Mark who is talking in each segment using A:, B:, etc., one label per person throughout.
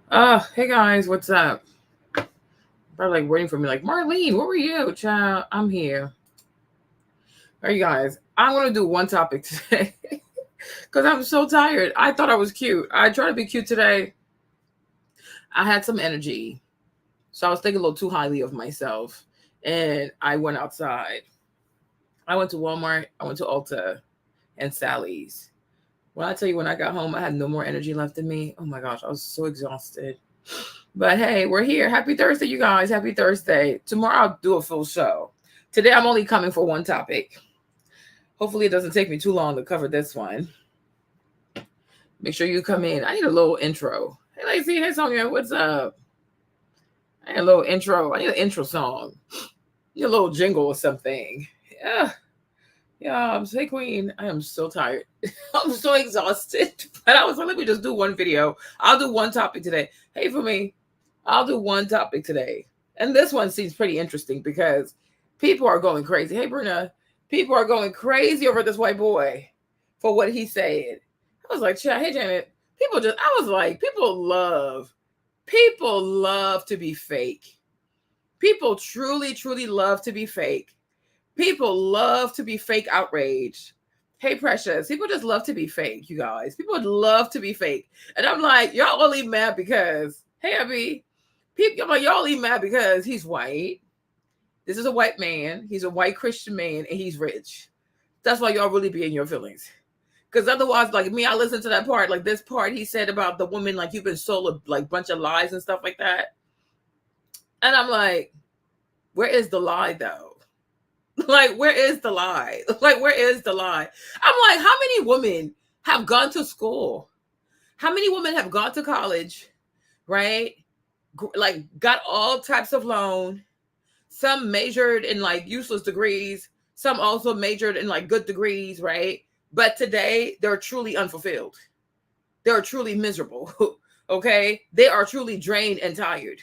A: Hey guys, what's up? Probably like waiting for me, like Marlene, where were you, child? I'm here. All right, you guys, I want to do one topic today because I'm so tired. I thought I was cute. I tried to be cute today. I had some energy, so I was thinking a little too highly of myself, and I went outside. I went to Walmart. I went to Ulta and Sally's. When I tell you, when I got home, I had no more energy left in me. Oh my gosh, I was so exhausted. But hey, we're here. Happy Thursday, you guys. Happy Thursday. Tomorrow I'll do a full show. Today I'm only coming for one topic. Hopefully it doesn't take me too long to cover this one. Make sure you come in. I need a little intro. Hey Lacey, hey Sonia, what's up? I need a little intro. I need an intro song. I need a little jingle or something. Yeah. Yeah, I'm say Queen. I am so tired. I'm so exhausted. But I was like, let me just do one video. I'll do one topic today. Hey for me. I'll do one topic today. And this one seems pretty interesting because people are going crazy. Hey, Bruna, people are going crazy over this white boy for what he said. I was like, hey, Janet, I was like, people love to be fake. People truly, truly love to be fake. People love to be fake outrage. Hey, Precious, people just love to be fake, you guys. People would love to be fake. And I'm like, y'all only mad because, hey, Abby, I'm like, y'all only mad because he's white. This is a white man. He's a white Christian man, and he's rich. That's why y'all really be in your feelings. Because otherwise, like me, I listened to that part, like this part he said about the woman, like you've been sold a like bunch of lies and stuff like that. And I'm like, where is the lie though? Like, where is the lie? Like, where is the lie? I'm like, how many women have gone to school? How many women have gone to college, right? Like, got all types of loan. Some majored in like useless degrees. Some also majored in like good degrees, right? But today they're truly unfulfilled. They're truly miserable. Okay? They are truly drained and tired.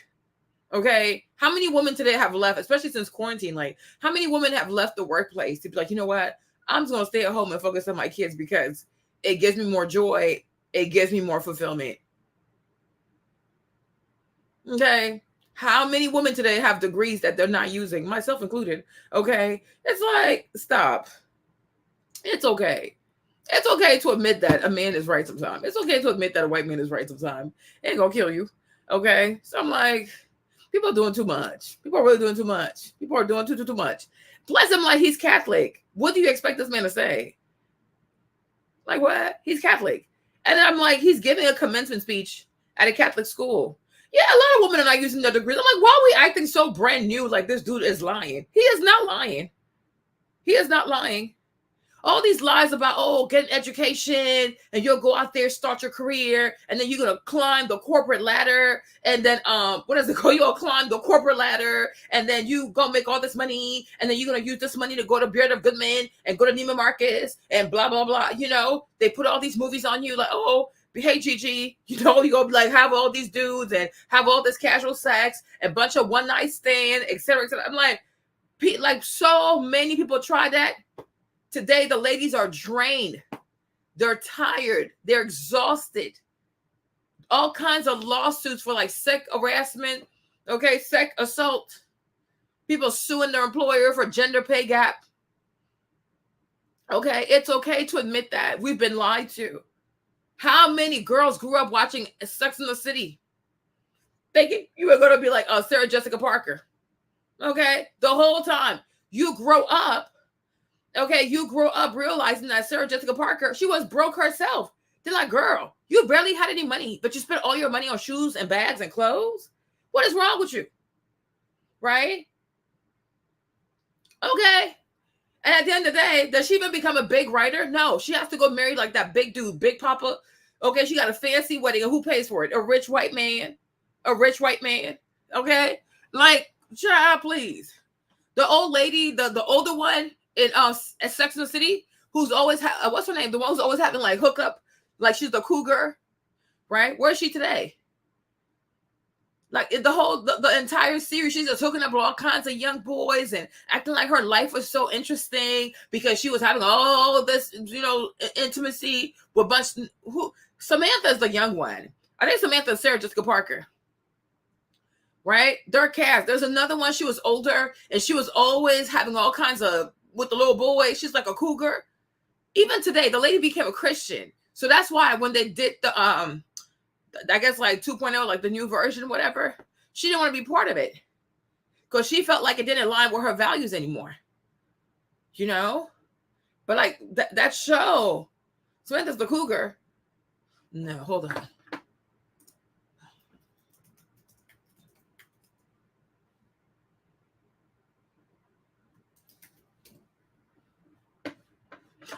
A: Okay? How many women today have left, especially since quarantine? Like, how many women have left the workplace to be like, you know what? I'm just gonna stay at home and focus on my kids because it gives me more joy. It gives me more fulfillment. Okay. How many women today have degrees that they're not using, myself included? Okay. It's like, stop. It's okay. It's okay to admit that a man is right sometimes. It's okay to admit that a white man is right sometimes. It ain't gonna kill you. Okay. So I'm like, people are doing too much. People are really doing too much. People are doing too much. Plus, I'm like, he's Catholic. What do you expect this man to say? Like, what? He's Catholic. And I'm like, he's giving a commencement speech at a Catholic school. Yeah, a lot of women are not using their degrees. I'm like, why are we acting so brand new like this dude is lying? He is not lying. He is not lying. All these lies about, oh, get an education and you'll go out there, start your career, and then you're gonna climb the corporate ladder, and then what is it called? You'll climb the corporate ladder, and then you go make all this money, and then you're gonna use this money to go to Beard of Goodman and go to Neiman Marcus and blah blah blah. You know, they put all these movies on you, like, oh, hey Gigi, you know, you go like have all these dudes and have all this casual sex and bunch of one night stand, etc. etc. I'm like so many people try that. Today, the ladies are drained. They're tired. They're exhausted. All kinds of lawsuits for like sex harassment, okay, sex assault. People suing their employer for gender pay gap. Okay, it's okay to admit that. We've been lied to. How many girls grew up watching Sex in the City thinking you were going to be like Sarah Jessica Parker? Okay, the whole time. You grow up. Okay, you grow up realizing that Sarah Jessica Parker, she was broke herself. They're like, girl, you barely had any money, but you spent all your money on shoes and bags and clothes. What is wrong with you? Right? Okay. And at the end of the day, does she even become a big writer? No, she has to go marry like that big dude, Big Papa. Okay, she got a fancy wedding, and who pays for it? A rich white man. A rich white man. Okay? Like, child, please. The old lady, the older one, in Sex and the City, who's always what's her name? The one who's always having like hookup, like she's the cougar, right? Where is she today? Like the entire series, she's just hooking up with all kinds of young boys and acting like her life was so interesting because she was having all this, you know, intimacy with bunch. Samantha's the young one. I think Samantha and Sarah Jessica Parker. Right? They're cast. There's another one. She was older and she was always having all kinds of, with the little boy, she's like a cougar. Even today, the lady became a Christian. So that's why when they did the, I guess like 2.0, like the new version, whatever, she didn't want to be part of it because she felt like it didn't align with her values anymore. You know? But like that show, Samantha's the cougar. No, hold on.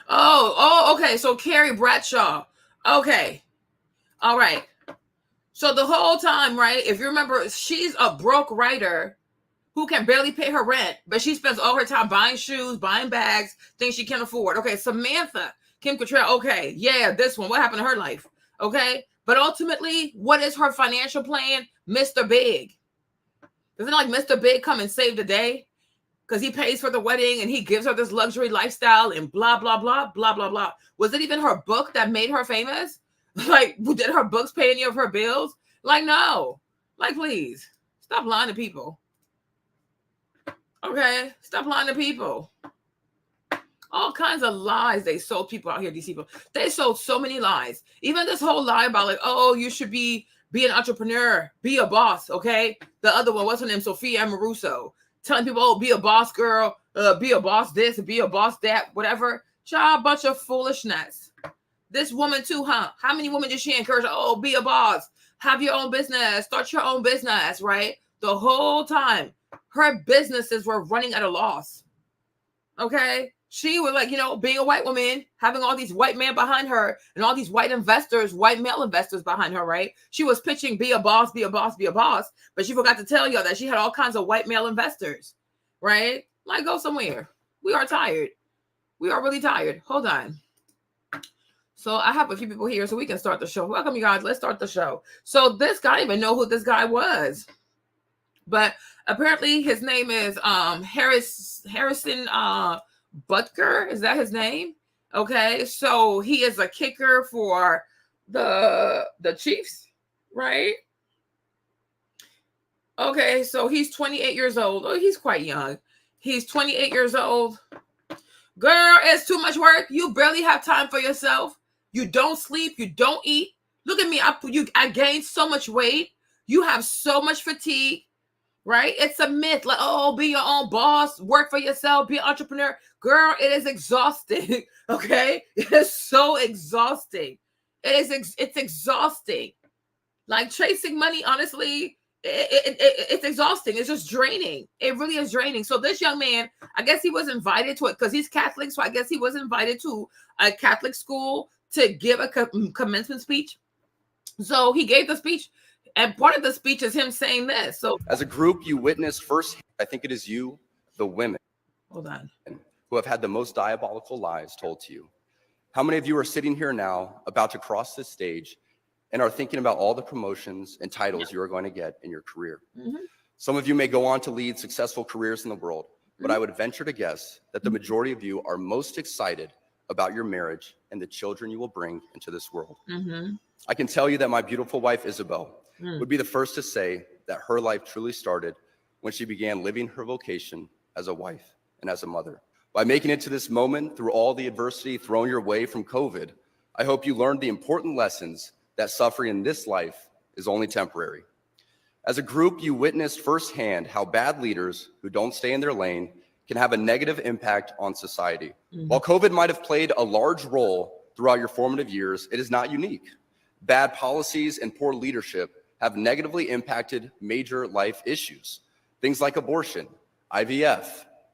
A: Oh, okay. So Carrie Bradshaw. Okay. All right. So the whole time, right? If you remember, she's a broke writer who can barely pay her rent, but she spends all her time buying shoes, buying bags, things she can't afford. Okay, Samantha, Kim Cattrall. Okay, yeah, this one. What happened to her life? Okay, but ultimately, what is her financial plan? Mr. Big. Doesn't like Mr. Big come and save the day? Because he pays for the wedding and he gives her this luxury lifestyle and blah, blah, blah, blah, blah, blah. Was it even her book that made her famous? Like, did her books pay any of her bills? Like, no. Like, please, stop lying to people. Okay? Stop lying to people. All kinds of lies they sold people out here, these people. They sold so many lies. Even this whole lie about like, oh, you should be an entrepreneur, be a boss, okay? The other one, what's her name? Sophia Amoruso. Telling people, oh, be a boss girl, be a boss this, be a boss that, whatever. Child, bunch of foolishness. This woman too, huh? How many women did she encourage? Oh, be a boss. Have your own business. Start your own business, right? The whole time, her businesses were running at a loss. Okay? She was like, being a white woman, having all these white men behind her and all these white investors, white male investors behind her, right? She was pitching, be a boss, be a boss, be a boss. But she forgot to tell y'all that she had all kinds of white male investors, right? Like, go somewhere. We are tired. We are really tired. Hold on. So I have a few people here so we can start the show. Welcome, you guys. Let's start the show. So this guy, I didn't even know who this guy was. But apparently his name is Harrison Buckner, is that his name? Okay, so he is a kicker for the Chiefs, right? Okay, so he's 28 years old. Oh, he's quite young. He's 28 years old. Girl, it's too much work. You barely have time for yourself. You don't sleep. You don't eat. Look at me. I gained so much weight. You have so much fatigue. Right? It's a myth. Like, oh, be your own boss, work for yourself, be an entrepreneur. Girl, it is exhausting. Okay? It is so exhausting. It's exhausting. Like chasing money, honestly, it's exhausting. It's just draining. It really is draining. So this young man, I guess he was invited to it because he's Catholic. So I guess he was invited to a Catholic school to give a commencement speech. So he gave the speech. And part of the speech is him saying this. So
B: as a group, you witnessed first, I think it is you, the women,
A: hold on,
B: who have had the most diabolical lies told to you. How many of you are sitting here now about to cross this stage and are thinking about all the promotions and titles you are going to get in your career? Mm-hmm. Some of you may go on to lead successful careers in the world, but I would venture to guess that the majority of you are most excited about your marriage and the children you will bring into this world. Mm-hmm. I can tell you that my beautiful wife, Isabel, would be the first to say that her life truly started when she began living her vocation as a wife and as a mother. By making it to this moment through all the adversity thrown your way from COVID, I hope you learned the important lessons that suffering in this life is only temporary. As a group, you witnessed firsthand how bad leaders who don't stay in their lane can have a negative impact on society. Mm-hmm. While COVID might have played a large role throughout your formative years, it is not unique. Bad policies and poor leadership have negatively impacted major life issues. Things like abortion, IVF,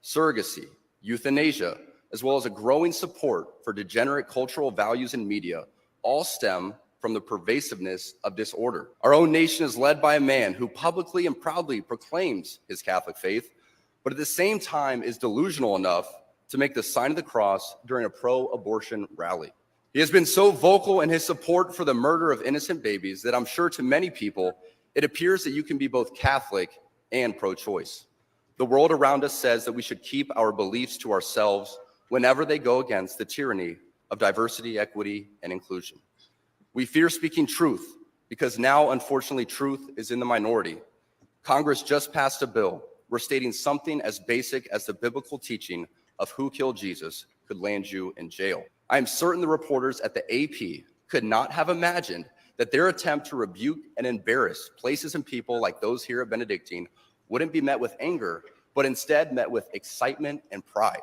B: surrogacy, euthanasia, as well as a growing support for degenerate cultural values in media, all stem from the pervasiveness of disorder. Our own nation is led by a man who publicly and proudly proclaims his Catholic faith, but at the same time is delusional enough to make the sign of the cross during a pro-abortion rally. He has been so vocal in his support for the murder of innocent babies that I'm sure to many people, it appears that you can be both Catholic and pro-choice. The world around us says that we should keep our beliefs to ourselves whenever they go against the tyranny of diversity, equity, and inclusion. We fear speaking truth because now, unfortunately, truth is in the minority. Congress just passed a bill restating something as basic as the biblical teaching of who killed Jesus could land you in jail. I am certain the reporters at the AP could not have imagined that their attempt to rebuke and embarrass places and people like those here at Benedictine wouldn't be met with anger, but instead met with excitement and pride.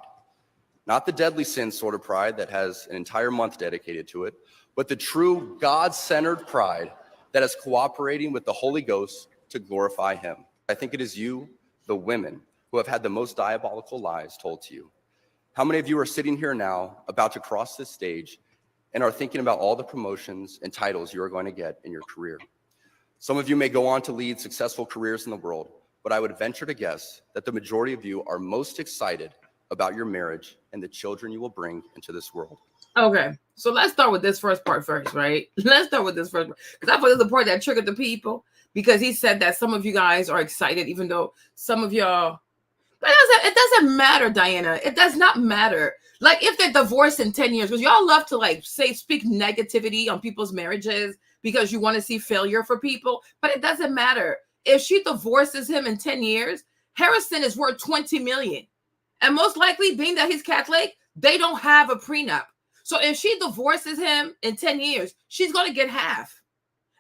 B: Not the deadly sin sort of pride that has an entire month dedicated to it, but the true God-centered pride that is cooperating with the Holy Ghost to glorify him. I think it is you, the women, who have had the most diabolical lies told to you. How many of you are sitting here now about to cross this stage and are thinking about all the promotions and titles you are going to get in your career? Some of you may go on to lead successful careers in the world, but I would venture to guess that the majority of you are most excited about your marriage and the children you will bring into this world.
A: Okay, so let's start with this first part first, right? Let's start with this first part, because I thought this was the part that triggered the people, because he said that some of you guys are excited, even though some of y'all, it doesn't matter, Diana. It does not matter. Like, if they're divorced in 10 years, because y'all love to speak negativity on people's marriages because you want to see failure for people, but it doesn't matter. If she divorces him in 10 years, Harrison is worth $20 million. And most likely, being that he's Catholic, they don't have a prenup. So if she divorces him in 10 years, she's going to get half.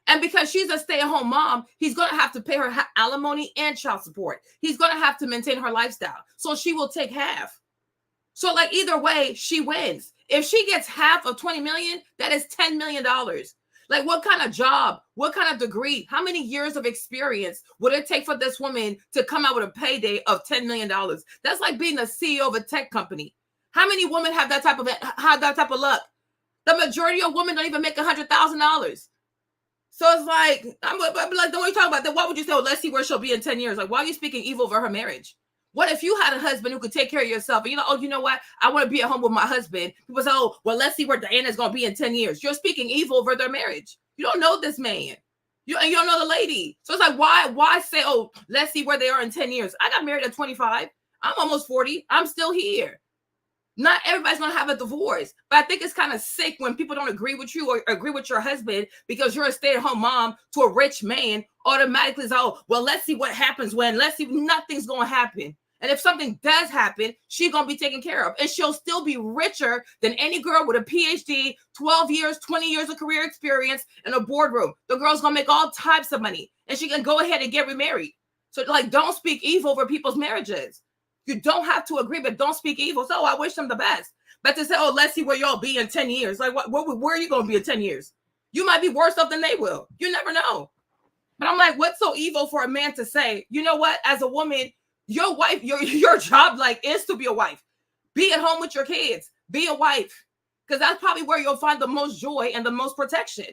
A: And because she's a stay-at-home mom, he's going to have to pay her alimony and child support. He's going to have to maintain her lifestyle. So she will take half. So either way, she wins. If she gets half of 20 million, that is $10 million. Like, what kind of job, what kind of degree, how many years of experience would it take for this woman to come out with a payday of $10 million? That's like being the CEO of a tech company. How many women have that type of luck? The majority of women don't even make $100,000. So it's like, I'm like, don't we talk about that? Why would you say, oh, let's see where she'll be in 10 years? Like, why are you speaking evil over her marriage? What if you had a husband who could take care of yourself? And oh, you know what? I want to be at home with my husband. People say, oh, well, let's see where Diana's going to be in 10 years. You're speaking evil over their marriage. You don't know this man. You don't know the lady. So it's like, why say, oh, let's see where they are in 10 years? I got married at 25. I'm almost 40. I'm still here. Not everybody's going to have a divorce, but I think it's kind of sick when people don't agree with you or agree with your husband because you're a stay-at-home mom to a rich man. Automatically, is, oh, well, let's see what happens when. Let's see, nothing's going to happen. And if something does happen, she's going to be taken care of. And she'll still be richer than any girl with a PhD, 12 years, 20 years of career experience in a boardroom. The girl's going to make all types of money. And she can go ahead and get remarried. So, don't speak evil over people's marriages. You don't have to agree, but don't speak evil. So I wish them the best. But to say, oh, let's see where y'all be in 10 years. Like, where are you going to be in 10 years? You might be worse off than they will. You never know. But I'm like, what's so evil for a man to say, you know what, as a woman, your wife, your job is to be a wife. Be at home with your kids. Be a wife. Because that's probably where you'll find the most joy and the most protection.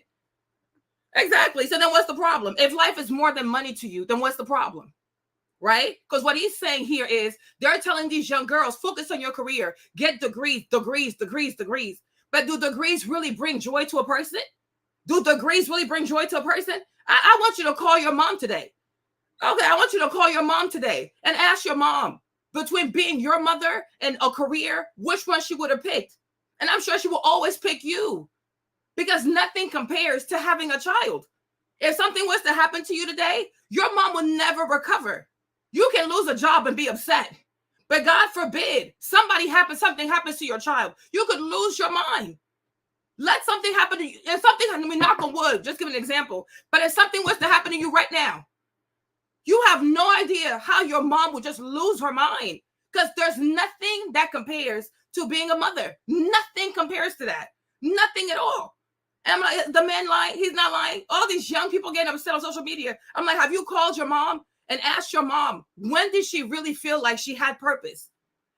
A: Exactly. So then what's the problem? If life is more than money to you, then what's the problem? Right? Because what he's saying here is they're telling these young girls, focus on your career, get degrees. But do degrees really bring joy to a person? Do degrees really bring joy to a person? I want you to call your mom today. Okay, I want you to call your mom today and ask your mom, between being your mother and a career, which one she would have picked. And I'm sure she will always pick you because nothing compares to having a child. If something was to happen to you today, your mom will never recover. You can lose a job and be upset, but God forbid something happens to your child. You could lose your mind. Let something happen to you. If something, knock on wood, just give an example. But if something was to happen to you right now, you have no idea how your mom would just lose her mind because there's nothing that compares to being a mother. Nothing compares to that. Nothing at all. And I'm like, the man lying? He's not lying. All these young people getting upset on social media. I'm like, have you called your mom and asked your mom, when did she really feel like she had purpose?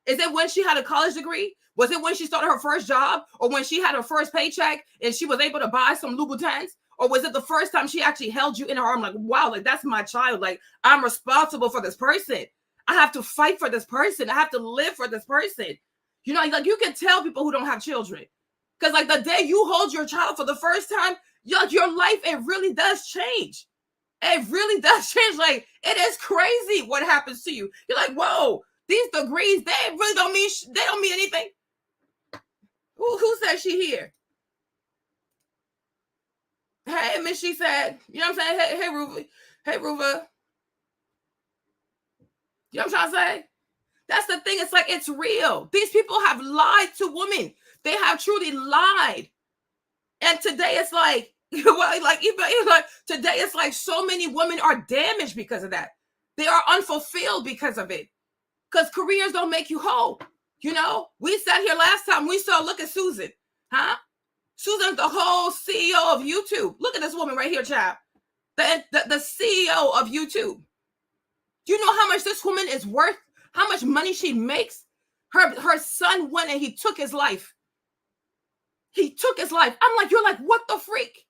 A: Is it when she had a college degree? Was it when she started her first job? Or when she had her first paycheck and she was able to buy some Louboutins? Or was it the first time she actually held you in her arm? Like, wow, that's my child. Like, I'm responsible for this person. I have to fight for this person. I have to live for this person. You can tell people who don't have children. Because the day you hold your child for the first time, your life, it really does change. It really does change. It is crazy what happens to you. You're like, whoa, these degrees, they really don't mean anything. Who said she here? Hey, Miss, she said, you know what I'm saying? Hey, Ruva. Hey, Ruva. You know what I'm trying to say? That's the thing. It's like, it's real. These people have lied to women. They have truly lied. And today it's like, well, like today it's like so many women are damaged because of that. They are unfulfilled because of it. Because careers don't make you whole. You know, we sat here last time. We saw, look at Susan. Huh? Susan's the whole CEO of YouTube. Look at this woman right here, child. The CEO of YouTube. Do you know how much this woman is worth? How much money she makes? Her son went and he took his life. He took his life. I'm like, you're like, what the freak?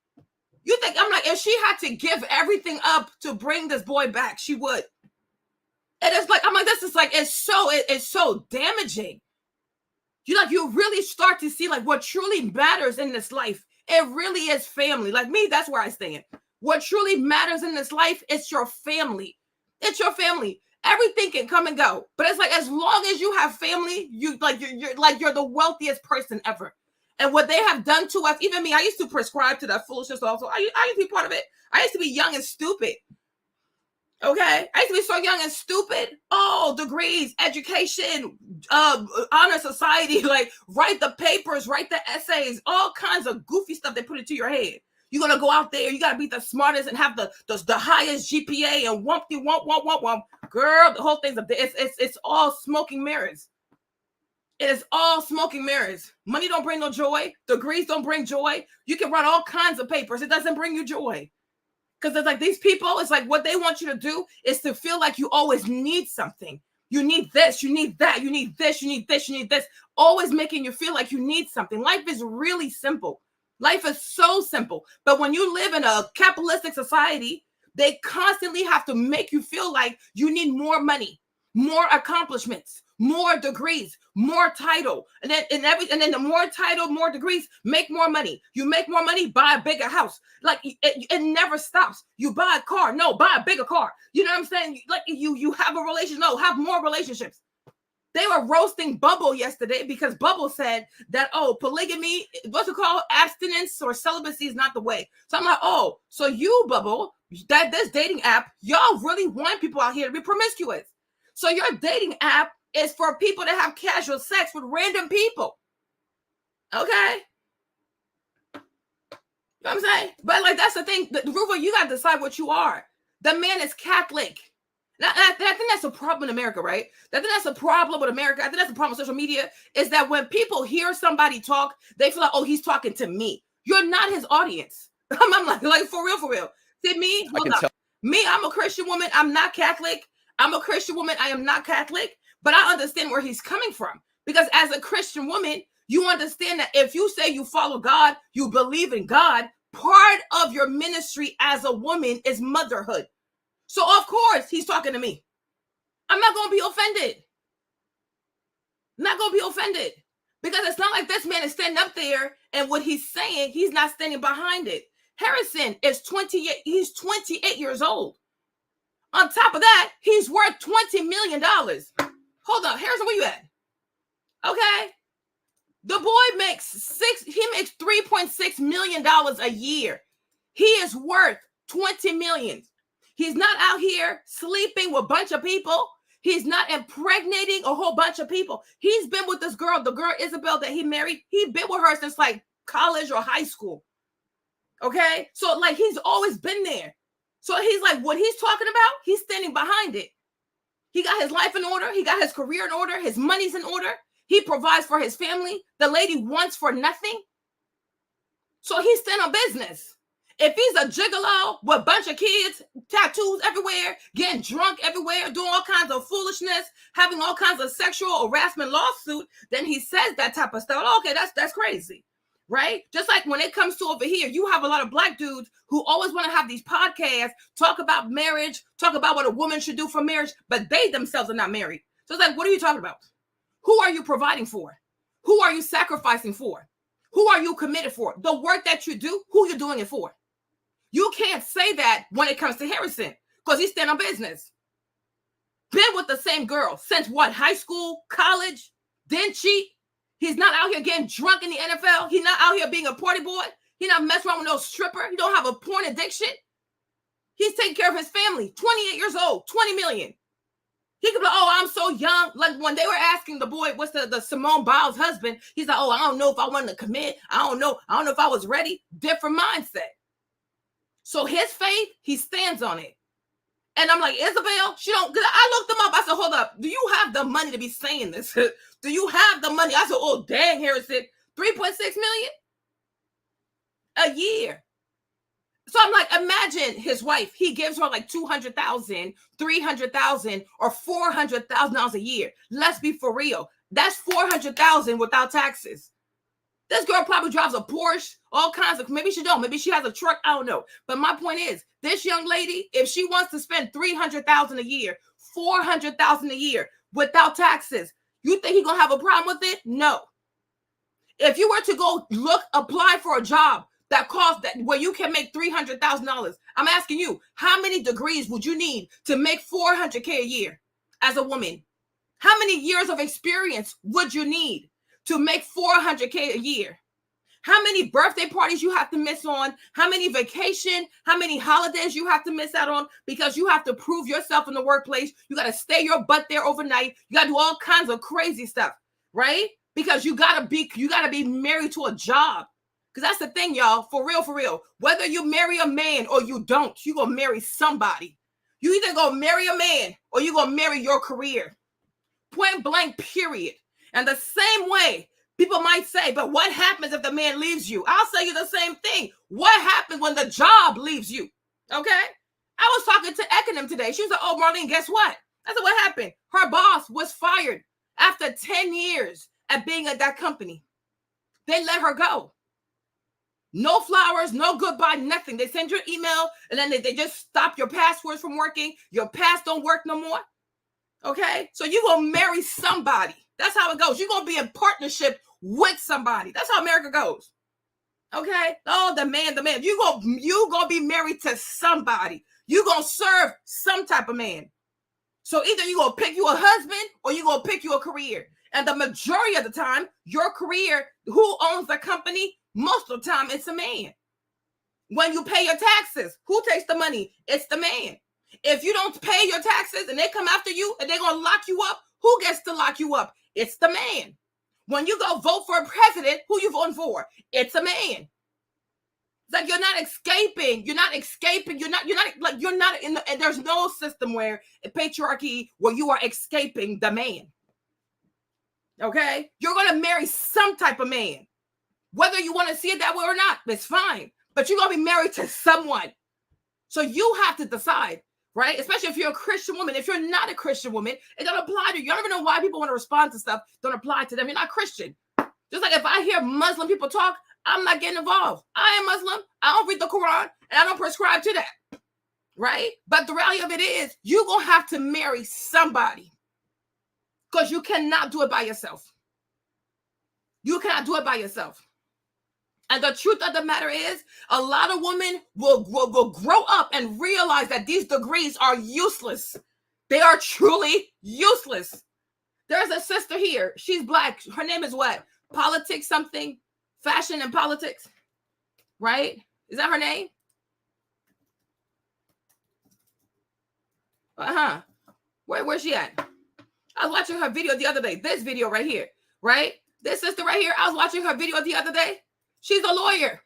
A: You think, I'm like, if she had to give everything up to bring this boy back, she would. And it's like, I'm like, this is like, it's so damaging. You really start to see like what truly matters in this life. It really is family. Like me, that's where I stand. What truly matters in this life, it's your family. It's your family. Everything can come and go. But it's like, as long as you have family, you're the wealthiest person ever. And what they have done to us, even me, I used to prescribe to that foolishness also. I used to be part of it. I used to be young and stupid. Okay? I used to be so young and stupid. Oh, degrees, education, honor society, like write the papers, write the essays, all kinds of goofy stuff they put into your head. You're going to go out there, you got to be the smartest and have the highest GPA and wump. Girl, the whole thing's up there. It's all smoking mirrors. It is all smoking mirrors. Money don't bring no joy. Degrees don't bring joy. You can run all kinds of papers. It doesn't bring you joy. Because it's like these people, it's like what they want you to do is to feel like you always need something. You need this, you need that, you need this, you need this, you need this. Always making you feel like you need something. Life is really simple. Life is so simple. But when you live in a capitalistic society, they constantly have to make you feel like you need more money, more accomplishments, more degrees, more title, and then the more title, more degrees, make more money. You make more money, buy a bigger house. Like it never stops. You buy a car, no, buy a bigger car. You know what I'm saying? Like you have a relationship, no, have more relationships. They were roasting Bubble yesterday because Bubble said that, oh, polygamy, what's it called? Abstinence or celibacy is not the way. So I'm like, oh, so you, Bubble, that this dating app, y'all really want people out here to be promiscuous. So your dating app is for people to have casual sex with random people. Okay? You know what I'm saying? But like, that's the thing. Ruva, you got to decide what you are. The man is Catholic. Now, I think that's a problem in America, right? I think that's a problem with America. I think that's a problem with social media is that when people hear somebody talk, they feel like, oh, he's talking to me. You're not his audience. I'm like for real. See, me, me, I'm a Christian woman. I'm not Catholic. I'm a Christian woman. I am not Catholic. But I understand where he's coming from. Because as a Christian woman, you understand that if you say you follow God, you believe in God, part of your ministry as a woman is motherhood. So, of course, he's talking to me. I'm not going to be offended. Not going to be offended. Because it's not like this man is standing up there and what he's saying, he's not standing behind it. Harrison is 28. He's 28 years old. On top of that, he's worth $20 million. Hold on. Harrison, where you at? Okay. The boy makes $3.6 million a year. He is worth $20 million. He's not out here sleeping with a bunch of people. He's not impregnating a whole bunch of people. He's been with this girl, the girl Isabel that he married. He's been with her since like college or high school. Okay? So like he's always been there. So he's like, what he's talking about, he's standing behind it. He got his life in order. He got his career in order. His money's in order. He provides for his family. The lady wants for nothing. So he's still on business. If he's a gigolo with a bunch of kids, tattoos everywhere, getting drunk everywhere, doing all kinds of foolishness, having all kinds of sexual harassment lawsuit, then he says that type of stuff. Okay, that's crazy, right? Just like when it comes to over here, you have a lot of black dudes who always want to have these podcasts, talk about marriage, talk about what a woman should do for marriage, but they themselves are not married. So it's like, what are you talking about? Who are you providing for? Who are you sacrificing for? Who are you committed for? The work that you do, who you're doing it for? You can't say that when it comes to Harrison because he's still on business. Been with the same girl since what? High school, college, didn't cheat. He's not out here getting drunk in the NFL. He's not out here being a party boy. He not mess around with no stripper. He don't have a porn addiction. He's taking care of his family. 28 years old, 20 million. He could be like, oh, I'm so young. Like when they were asking the boy, what's the Simone Biles' husband? He's like, oh, I don't know if I wanted to commit. I don't know if I was ready. Different mindset. So his faith, he stands on it. And I'm like, Isabel, she don't, because I looked him up. I said, hold up. Do you have the money to be saying this? Do you have the money? I said, oh, dang, Harrison, 3.6 million a year. So I'm like, imagine his wife. He gives her like 200,000, 300,000, or $400,000 a year. Let's be for real. That's 400,000 without taxes. This girl probably drives a Porsche, all kinds of, maybe she don't, maybe she has a truck, I don't know. But my point is, this young lady, if she wants to spend 300,000 a year, 400,000 a year without taxes, you think he's gonna have a problem with it? No. If you were to go apply for a job that costs that where you can make $300,000, I'm asking you, how many degrees would you need to make $400K a year as a woman? How many years of experience would you need to make $400K a year? How many birthday parties you have to miss on? How many vacation? How many holidays you have to miss out on? Because you have to prove yourself in the workplace. You got to stay your butt there overnight. You got to do all kinds of crazy stuff, right? Because you got to be married to a job. Because that's the thing, y'all, for real. Whether you marry a man or you don't, you're going to marry somebody. You either going to marry a man or you're going to marry your career. Point blank, period. And the same way, people might say, but what happens if the man leaves you? I'll say you the same thing. What happens when the job leaves you? Okay? I was talking to Econom today. She was like, oh, Marlene, guess what? I said, what happened? Her boss was fired after 10 years at being at that company. They let her go. No flowers, no goodbye, nothing. They send you an email and then they just stop your passwords from working. Your pass don't work no more. Okay? So you're going to marry somebody. That's how it goes. You're going to be in partnership with somebody. That's how America goes. Okay? Oh, the man. You're going to be married to somebody. You're going to serve some type of man. So either you're going to pick you a husband or you're going to pick you a career. And the majority of the time, your career, who owns the company? Most of the time, it's a man. When you pay your taxes, who takes the money? It's the man. If you don't pay your taxes and they come after you and they're going to lock you up, who gets to lock you up? It's the man. When you go vote for a president, who you voting for? It's a man. It's like you're not escaping. You're not in the, and there's no system where a patriarchy where you are escaping the man. Okay? You're going to marry some type of man. Whether you want to see it that way or not, it's fine. But you're going to be married to someone. So you have to decide, right? Especially if you're a Christian woman. If you're not a Christian woman, it don't apply to you. I don't even know why people want to respond to stuff don't apply to them. You're not Christian. Just like if I hear Muslim people talk, I'm not getting involved. I am Muslim. I don't read the Quran, and I don't prescribe to that, right? But the reality of it is you're going to have to marry somebody because you cannot do it by yourself. You cannot do it by yourself. And the truth of the matter is, a lot of women will grow up and realize that these degrees are useless. They are truly useless. There's a sister here. She's Black. Her name is what? Politics something? Fashion and politics? Right? Is that her name? Uh-huh. Where's she at? I was watching her video the other day. This video right here. Right? This sister right here. I was watching her video the other day. She's a lawyer.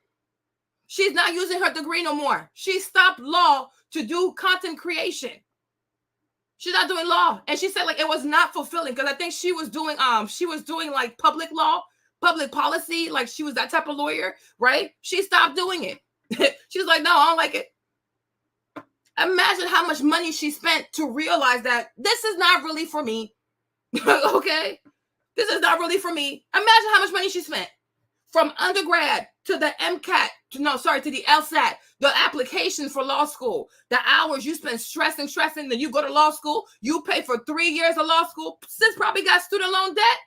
A: She's not using her degree no more. She stopped law to do content creation. She's not doing law. And she said like it was not fulfilling because I think she was doing like public law, public policy, like she was that type of lawyer, right? She stopped doing it. She was like, no, I don't like it. Imagine how much money she spent to realize that this is not really for me. Okay? This is not really for me. Imagine how much money she spent. From undergrad to the MCAT, to the LSAT, the application for law school, the hours you spend stressing, then you go to law school, you pay for 3 years of law school. Sis probably got student loan debt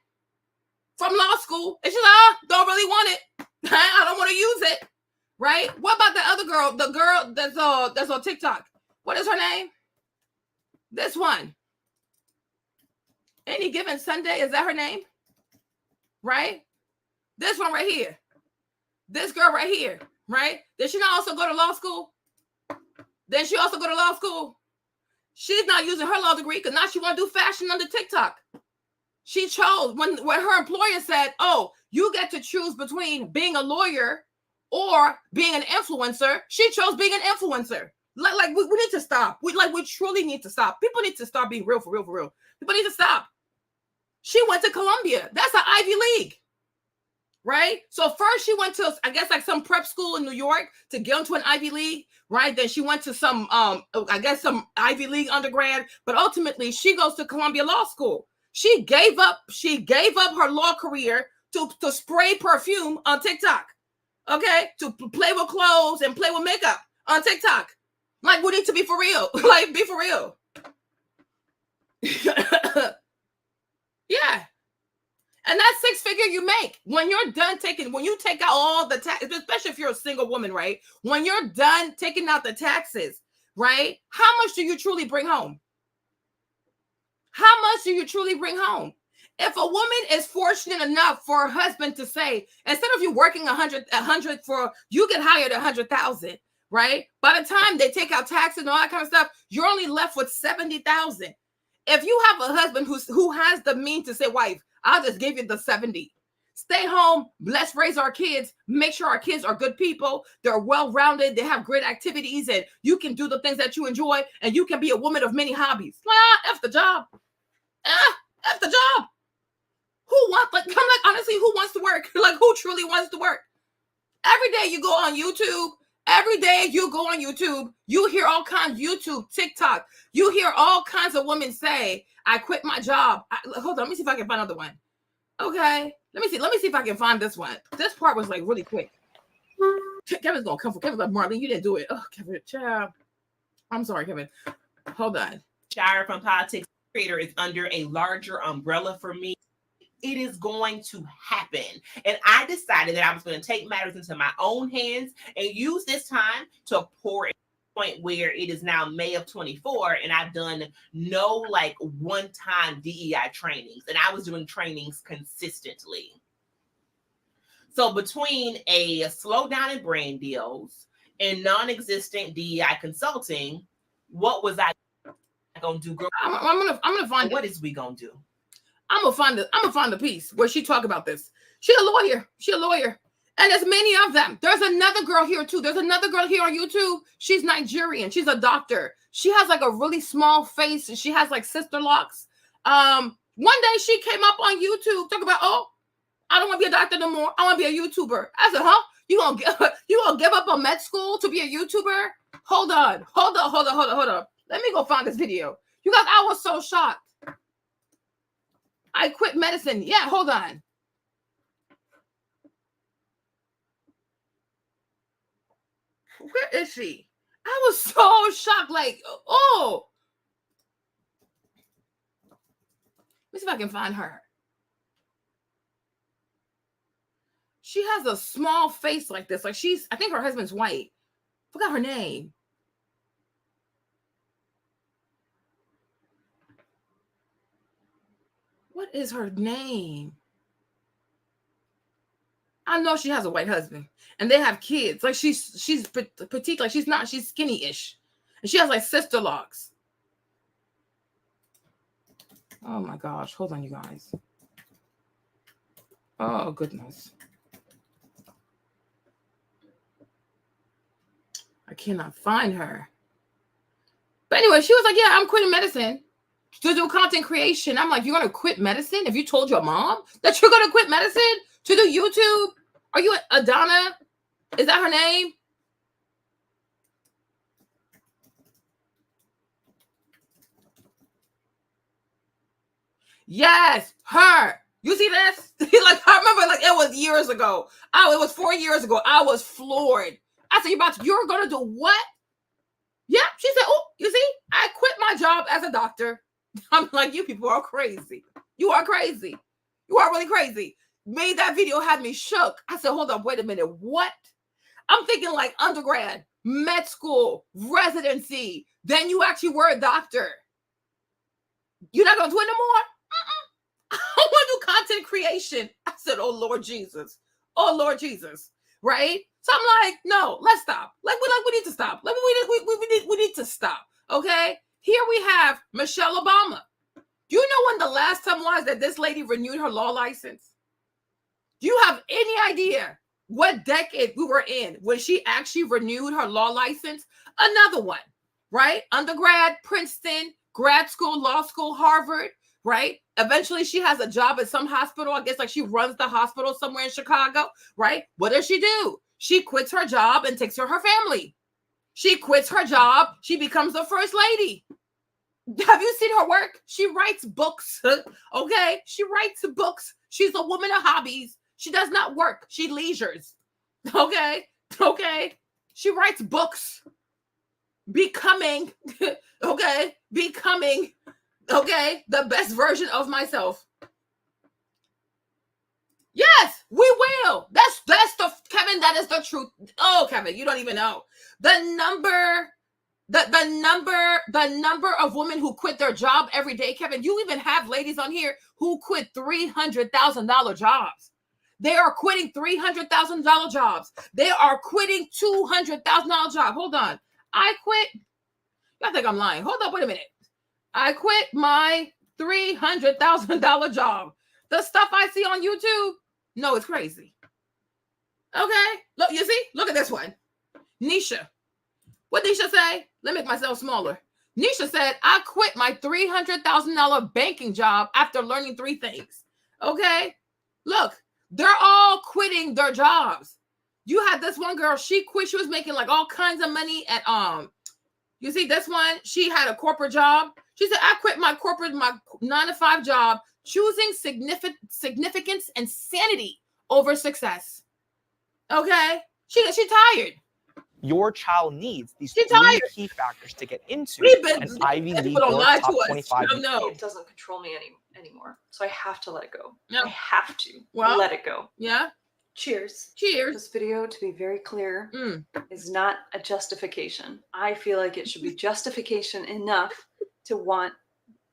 A: from law school. And she's like, don't really want it. I don't want to use it. Right? What about the other girl, the girl that's on TikTok? What is her name? This one. Any Given Sunday, is that her name? Right? This one right here. This girl right here. right? Did she not also go to law school? Then she also go to law school. She's not using her law degree because now she want to do fashion under TikTok. She chose when her employer said, "Oh, you get to choose between being a lawyer or being an influencer." She chose being an influencer. Like we need to stop. We truly need to stop. People need to start being real for real for real. People need to stop. She went to Columbia. That's an Ivy League, right? So first she went to, I guess, like some prep school in New York to get into an Ivy League, right? Then she went to some, I guess, some Ivy League undergrad. But ultimately, she goes to Columbia Law School. She gave up her law career to spray perfume on TikTok, okay? To play with clothes and play with makeup on TikTok. Like, we need to be for real. Like, be for real. Yeah. And that 6-figure you make when you're done when you take out all the taxes, especially if you're a single woman, right? When you're done taking out the taxes, right? How much do you truly bring home? How much do you truly bring home? If a woman is fortunate enough for her husband to say, instead of you working 100 for, you get hired 100,000, right? By the time they take out taxes and all that kind of stuff, you're only left with 70,000. If you have a husband who has the means to say, wife, I'll just give you the 70. Stay home. Let's raise our kids. Make sure our kids are good people. They're well-rounded. They have great activities, and you can do the things that you enjoy, and you can be a woman of many hobbies. F the job. F the job. Who wants, honestly, who wants to work? Like, who truly wants to work? Every day you go on YouTube. Every day you go on YouTube, you hear all kinds, YouTube, TikTok, you hear all kinds of women say, I quit my job. Hold on, let me see if I can find another one. Okay, let me see if I can find this one. This part was like really quick. Kevin's gonna come for Kevin's like, Marlene, you didn't do it. Oh, Kevin, child. I'm sorry, Kevin. Hold on.
C: Shire from Politics Creator is under a larger umbrella for me. It is going to happen. And I decided that I was going to take matters into my own hands and use this time to pour a point where it is now May of 24 and I've done no like one-time DEI trainings, and I was doing trainings consistently. So between a slowdown in brand deals and non-existent DEI consulting, what was I going to do? Girl,
A: I'm gonna find
C: what is we going to do?
A: I'm gonna find the piece where she talk about this. She's a lawyer. And there's many of them. There's another girl here too. There's another girl here on YouTube. She's Nigerian. She's a doctor. She has like a really small face and she has like sister locks. One day she came up on YouTube talking about, oh, I don't want to be a doctor no more. I want to be a YouTuber. I said, huh? You gonna give up on med school to be a YouTuber? Hold on. Let me go find this video. You guys, I was so shocked. I quit medicine. Yeah, hold on. Where is she? I was so shocked. Like, oh. Let me see if I can find her. She has a small face like this. Like I think her husband's white. Forgot her name. What is her name? I know she has a white husband and they have kids. Like she's petite, like she's skinny-ish. And she has like sister locks. Oh my gosh. Hold on, you guys. Oh goodness. I cannot find her. But anyway, she was like, yeah, I'm quitting medicine to do content creation. I'm like, you're going to quit medicine? If you told your mom that you're going to quit medicine to do YouTube? Are you Adana? Is that her name? Yes, her. You see this? Like, I remember, like, it was years ago. It was 4 years ago. I was floored. I said, you're going to do what? Yeah, she said, oh, you see, I quit my job as a doctor. I'm like, you people are crazy. You are crazy. You are really crazy. Made that video had me shook. I said, hold up, wait a minute. What? I'm thinking like undergrad, med school, residency. Then you actually were a doctor. You're not going to do it no more? I want to do content creation. I said, oh, Lord Jesus. Oh, Lord Jesus. Right? So I'm like, no, let's stop. We need to stop. We need to stop. Okay. Here we have Michelle Obama. Do you know when the last time was that this lady renewed her law license? Do you have any idea what decade we were in when she actually renewed her law license? Another one, right? Undergrad, Princeton, grad school, law school, Harvard, right? Eventually she has a job at some hospital. I guess like she runs the hospital somewhere in Chicago, right? What does she do? She quits her job and takes her family. She quits her job. She becomes the first lady. Have you seen her work? She writes books. Okay. She writes books. She's a woman of hobbies. She does not work. She leisures. Okay. Okay. She writes books. Becoming, okay, the best version of myself. Yes, we will. That's the Kevin, that is the truth. Oh, Kevin, you don't even know. The number of women who quit their job every day, Kevin, you even have ladies on here who quit $300,000 jobs. They are quitting $300,000 jobs. They are quitting $200,000 jobs. Hold on. I quit. I think I'm lying. Hold up. Wait a minute. I quit my $300,000 job. The stuff I see on YouTube, no, it's crazy. Okay. Look, you see? Look at this one. Nisha. What Nisha say? Let me make myself smaller. Nisha said, I quit my $300,000 banking job after learning 3 things. Okay. Look, they're all quitting their jobs. You had this one girl, she quit. She was making like all kinds of money at, you see this one, she had a corporate job. She said, I quit my 9-to-5 job, choosing significance and sanity over success. Okay. She tired.
D: Your child needs these
A: She's
D: 3
A: tired.
D: key factors to get into
A: Been,
D: an Ivy League
A: people don't
D: or
A: lie
D: top
A: to us.
D: 25.
A: No.
E: It doesn't control me anymore. So I have to let it go.
A: No.
E: I have to let it go.
A: Yeah.
E: Cheers.
A: Cheers.
E: This video, to be very clear,
A: Mm.
E: is not a justification. I feel like it should be justification enough to want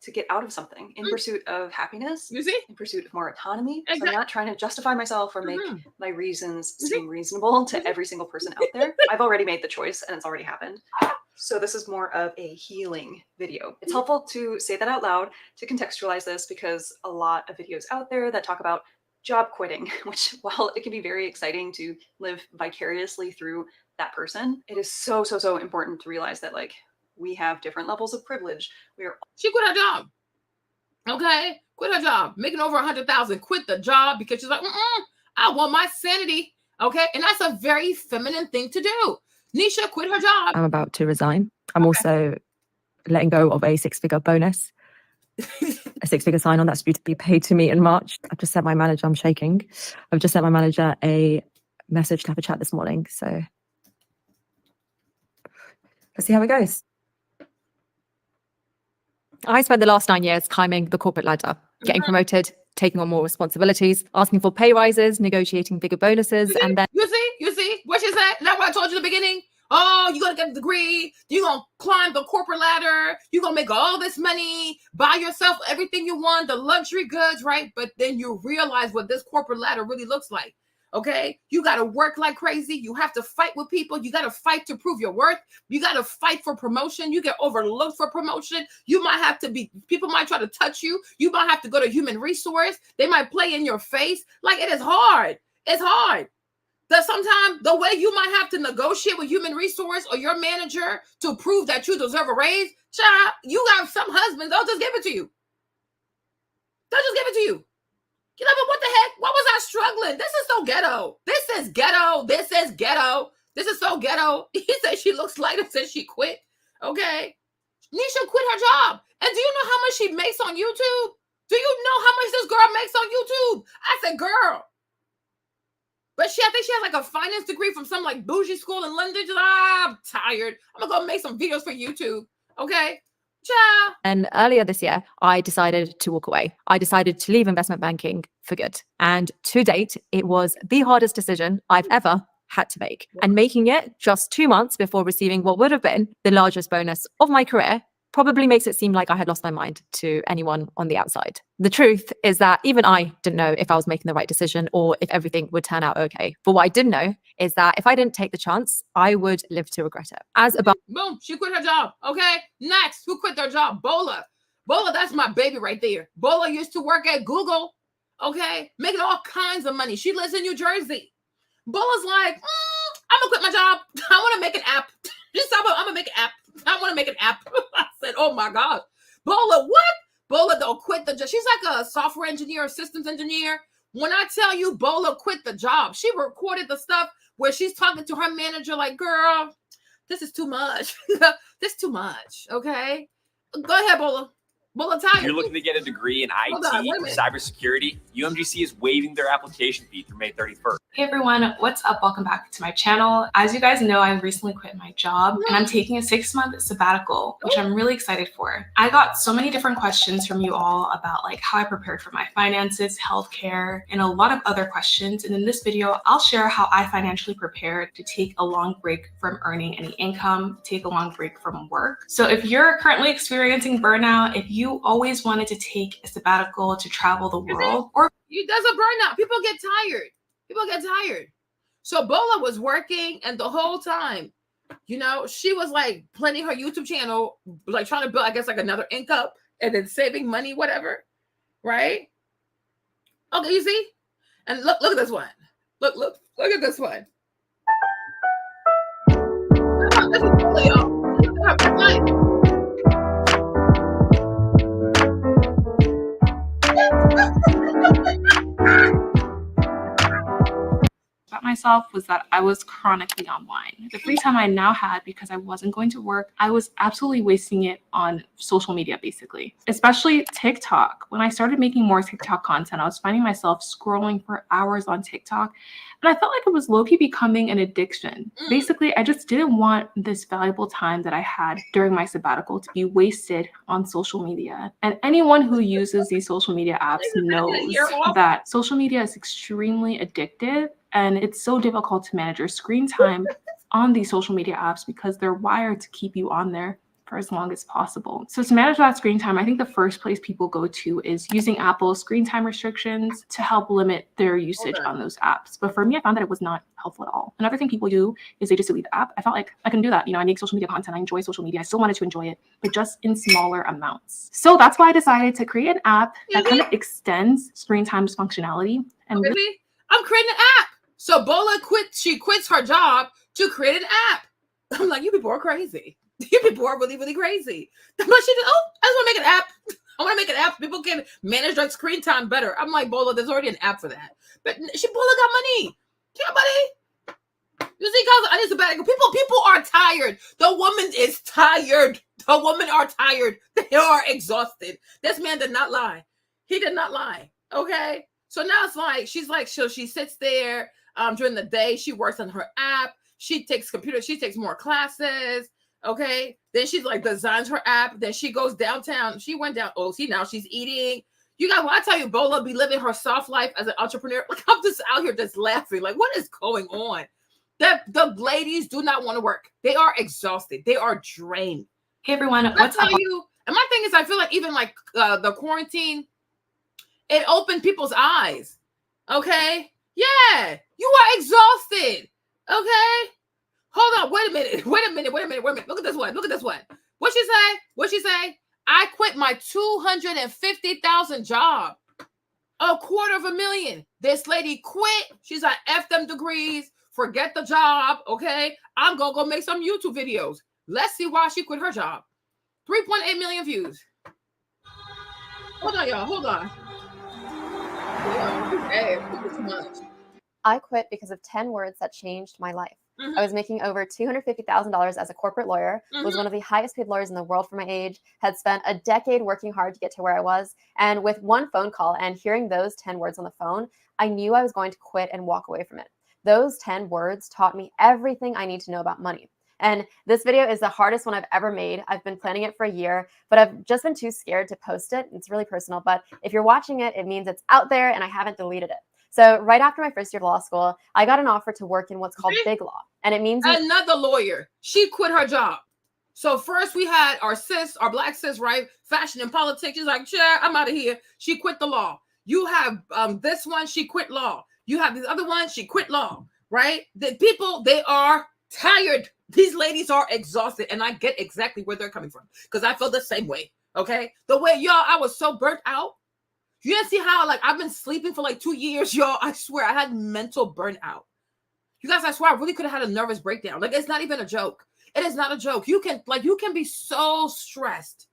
E: to get out of something in pursuit of happiness,
A: You see?
E: in pursuit of more autonomy. So
A: Exactly.
E: I'm not trying to justify myself or make
A: Mhm.
E: my reasons
A: Mhm.
E: seem reasonable to
A: Mhm.
E: every single person out there. I've already made the choice and it's already happened. So this is more of a healing video. It's helpful to say that out loud, to contextualize this, because a lot of videos out there that talk about job quitting, which, while it can be very exciting to live vicariously through that person, it is so important to realize that, like, we have different levels of privilege. We are
A: She quit her job. Okay. Quit her job. Making over 100,000. Quit the job because she's like, I want my sanity. Okay. And that's a very feminine thing to do. Nisha quit her job.
F: I'm about to resign. I'm also letting go of a 6-figure bonus, a 6-figure sign-on that's due to be paid to me in March. I've just sent my manager, I'm shaking. I've just sent my manager a message to have a chat this morning. So let's see how it goes. I spent the last 9 years climbing the corporate ladder, getting promoted, taking on more responsibilities, asking for pay rises, negotiating bigger bonuses, and then
A: You see what she said? That's what I told you in the beginning. Oh, you're going to get a degree. You're going to climb the corporate ladder. You're going to make all this money, buy yourself everything you want, the luxury goods, right? But then you realize what this corporate ladder really looks like. Okay. You got to work like crazy. You have to fight with people. You got to fight to prove your worth. You got to fight for promotion. You get overlooked for promotion. You might have to people might try to touch you. You might have to go to human resource. They might play in your face. Like, it is hard. It's hard. That sometimes the way you might have to negotiate with human resource or your manager to prove that you deserve a raise, child, you got some husbands, they'll just give it to you. They'll just give it to you. You know, but what the heck? Why was I struggling? This is so ghetto. This is ghetto. This is ghetto. This is so ghetto. He said she looks lighter since she quit. Okay. Nisha quit her job. And do you know how much she makes on YouTube? Do you know how much this girl makes on YouTube? I said, girl. But I think she has like a finance degree from some like bougie school in London. She's like, I'm tired. I'm going to go make some videos for YouTube. Okay. Ciao.
F: And earlier this year, I decided to walk away. I decided to leave investment banking for good. And to date, it was the hardest decision I've ever had to make. And making it just 2 months before receiving what would have been the largest bonus of my career probably makes it seem like I had lost my mind to anyone on the outside. The truth is that even I didn't know if I was making the right decision or if everything would turn out okay. But what I did know is that if I didn't take the chance, I would live to regret it. As a
A: Boom, she quit her job. Okay, next, who quit their job? Bola. Bola, that's my baby right there. Bola used to work at Google, okay, making all kinds of money. She lives in New Jersey. Bola's like, I'm gonna quit my job. I want to make an app. Just I'm gonna make an app. I want to make an app. I said, oh my God. Bola, what? Bola don't quit the job. She's like a software engineer, systems engineer. When I tell you Bola quit the job, she recorded the stuff where she's talking to her manager like, girl, this is too much. This is too much, okay? Go ahead, Bola. Bola,
G: If you're looking to get a degree in IT or cybersecurity, UMGC is waiving their application fee through May 31st.
H: Hey everyone, what's up? Welcome back to my channel. As you guys know, I recently quit my job and I'm taking a 6-month sabbatical, which I'm really excited for. I got so many different questions from you all about like how I prepared for my finances, healthcare, and a lot of other questions. And in this video, I'll share how I financially prepared to take a long break from earning any income, take a long break from work. So if you're currently experiencing burnout, if you always wanted to take a sabbatical to travel the world, or
A: there's a burnout. People get tired. People get tired. So Bola was working, and the whole time, you know, she was like planning her YouTube channel, like trying to build, I guess, like another income, and then saving money, whatever, right? Okay, you see? And look at this one. Look at this one. This is Bola, y'all. Look at her life.
H: about myself was that I was chronically online. The free time I now had, because I wasn't going to work, I was absolutely wasting it on social media, basically, especially TikTok. When I started making more TikTok content, I was finding myself scrolling for hours on TikTok, and I felt like it was low-key becoming an addiction. Basically, I just didn't want this valuable time that I had during my sabbatical to be wasted on social media. And anyone who uses these social media apps knows that social media is extremely addictive, and it's so difficult to manage your screen time on these social media apps because they're wired to keep you on there for as long as possible. So to manage that screen time, I think the first place people go to is using Apple's screen time restrictions to help limit their usage on those apps. But for me, I found that it was not helpful at all. Another thing people do is they just delete the app. I felt like I can do that. You know, I make social media content. I enjoy social media. I still wanted to enjoy it, but just in smaller amounts. So that's why I decided to create an app that kind of extends screen time's functionality. And
A: really, I'm creating an app. So Bola she quits her job to create an app. I'm like, you people are crazy. You people are really, really crazy. But she did, I just want to make an app. I want to make an app. People can manage their screen time better. I'm like, Bola, there's already an app for that. But Bola got money. She got money. You see, guys, I need sabbatical. People are tired. The woman is tired. The women are tired. They are exhausted. This man did not lie. He did not lie. Okay. So now it's like, so she sits there during the day. She works on her app. She takes more classes. Okay. Then she's like designs her app. Then she goes downtown. She went down. Oh, see, now she's eating. You guys, when I tell you Bola be living her soft life as an entrepreneur, like I'm just out here just laughing. Like, what is going on? The ladies do not want to work. They are exhausted. They are drained.
H: Hey everyone, what's up?
A: And my thing is, I feel like even like the quarantine, it opened people's eyes. Okay. Yeah. You are exhausted. Okay. Hold on. Wait a minute. Look at this one. What'd she say? I quit my $250,000 job. $250,000. This lady quit. She's like, F them degrees. Forget the job. Okay. I'm going to go make some YouTube videos. Let's see why she quit her job. 3.8 million views. Hold on, y'all. Hold on.
I: I quit because of 10 words that changed my life. I was making over $250,000 as a corporate lawyer, was one of the highest paid lawyers in the world for my age, had spent a decade working hard to get to where I was. And with one phone call and hearing those 10 words on the phone, I knew I was going to quit and walk away from it. Those 10 words taught me everything I need to know about money. And this video is the hardest one I've ever made. I've been planning it for a year, but I've just been too scared to post it. It's really personal, but if you're watching it, it means it's out there and I haven't deleted it. So right after my first year of law school, I got an offer to work in what's called big law. And it means
A: another lawyer. She quit her job. So first we had our sis, our black sis, right? Fashion and politics. She's like, yeah, I'm out of here. She quit the law. You have this one, she quit law. You have this other one, she quit law, right? The people, they are tired. These ladies are exhausted, and I get exactly where they're coming from because I feel the same way, okay? The way, y'all, I was so burnt out. You didn't see how, like, I've been sleeping for like 2 years, y'all. I swear, I had mental burnout. You guys, I swear, I really could have had a nervous breakdown. Like, it's not even a joke. It is not a joke. You can be so stressed.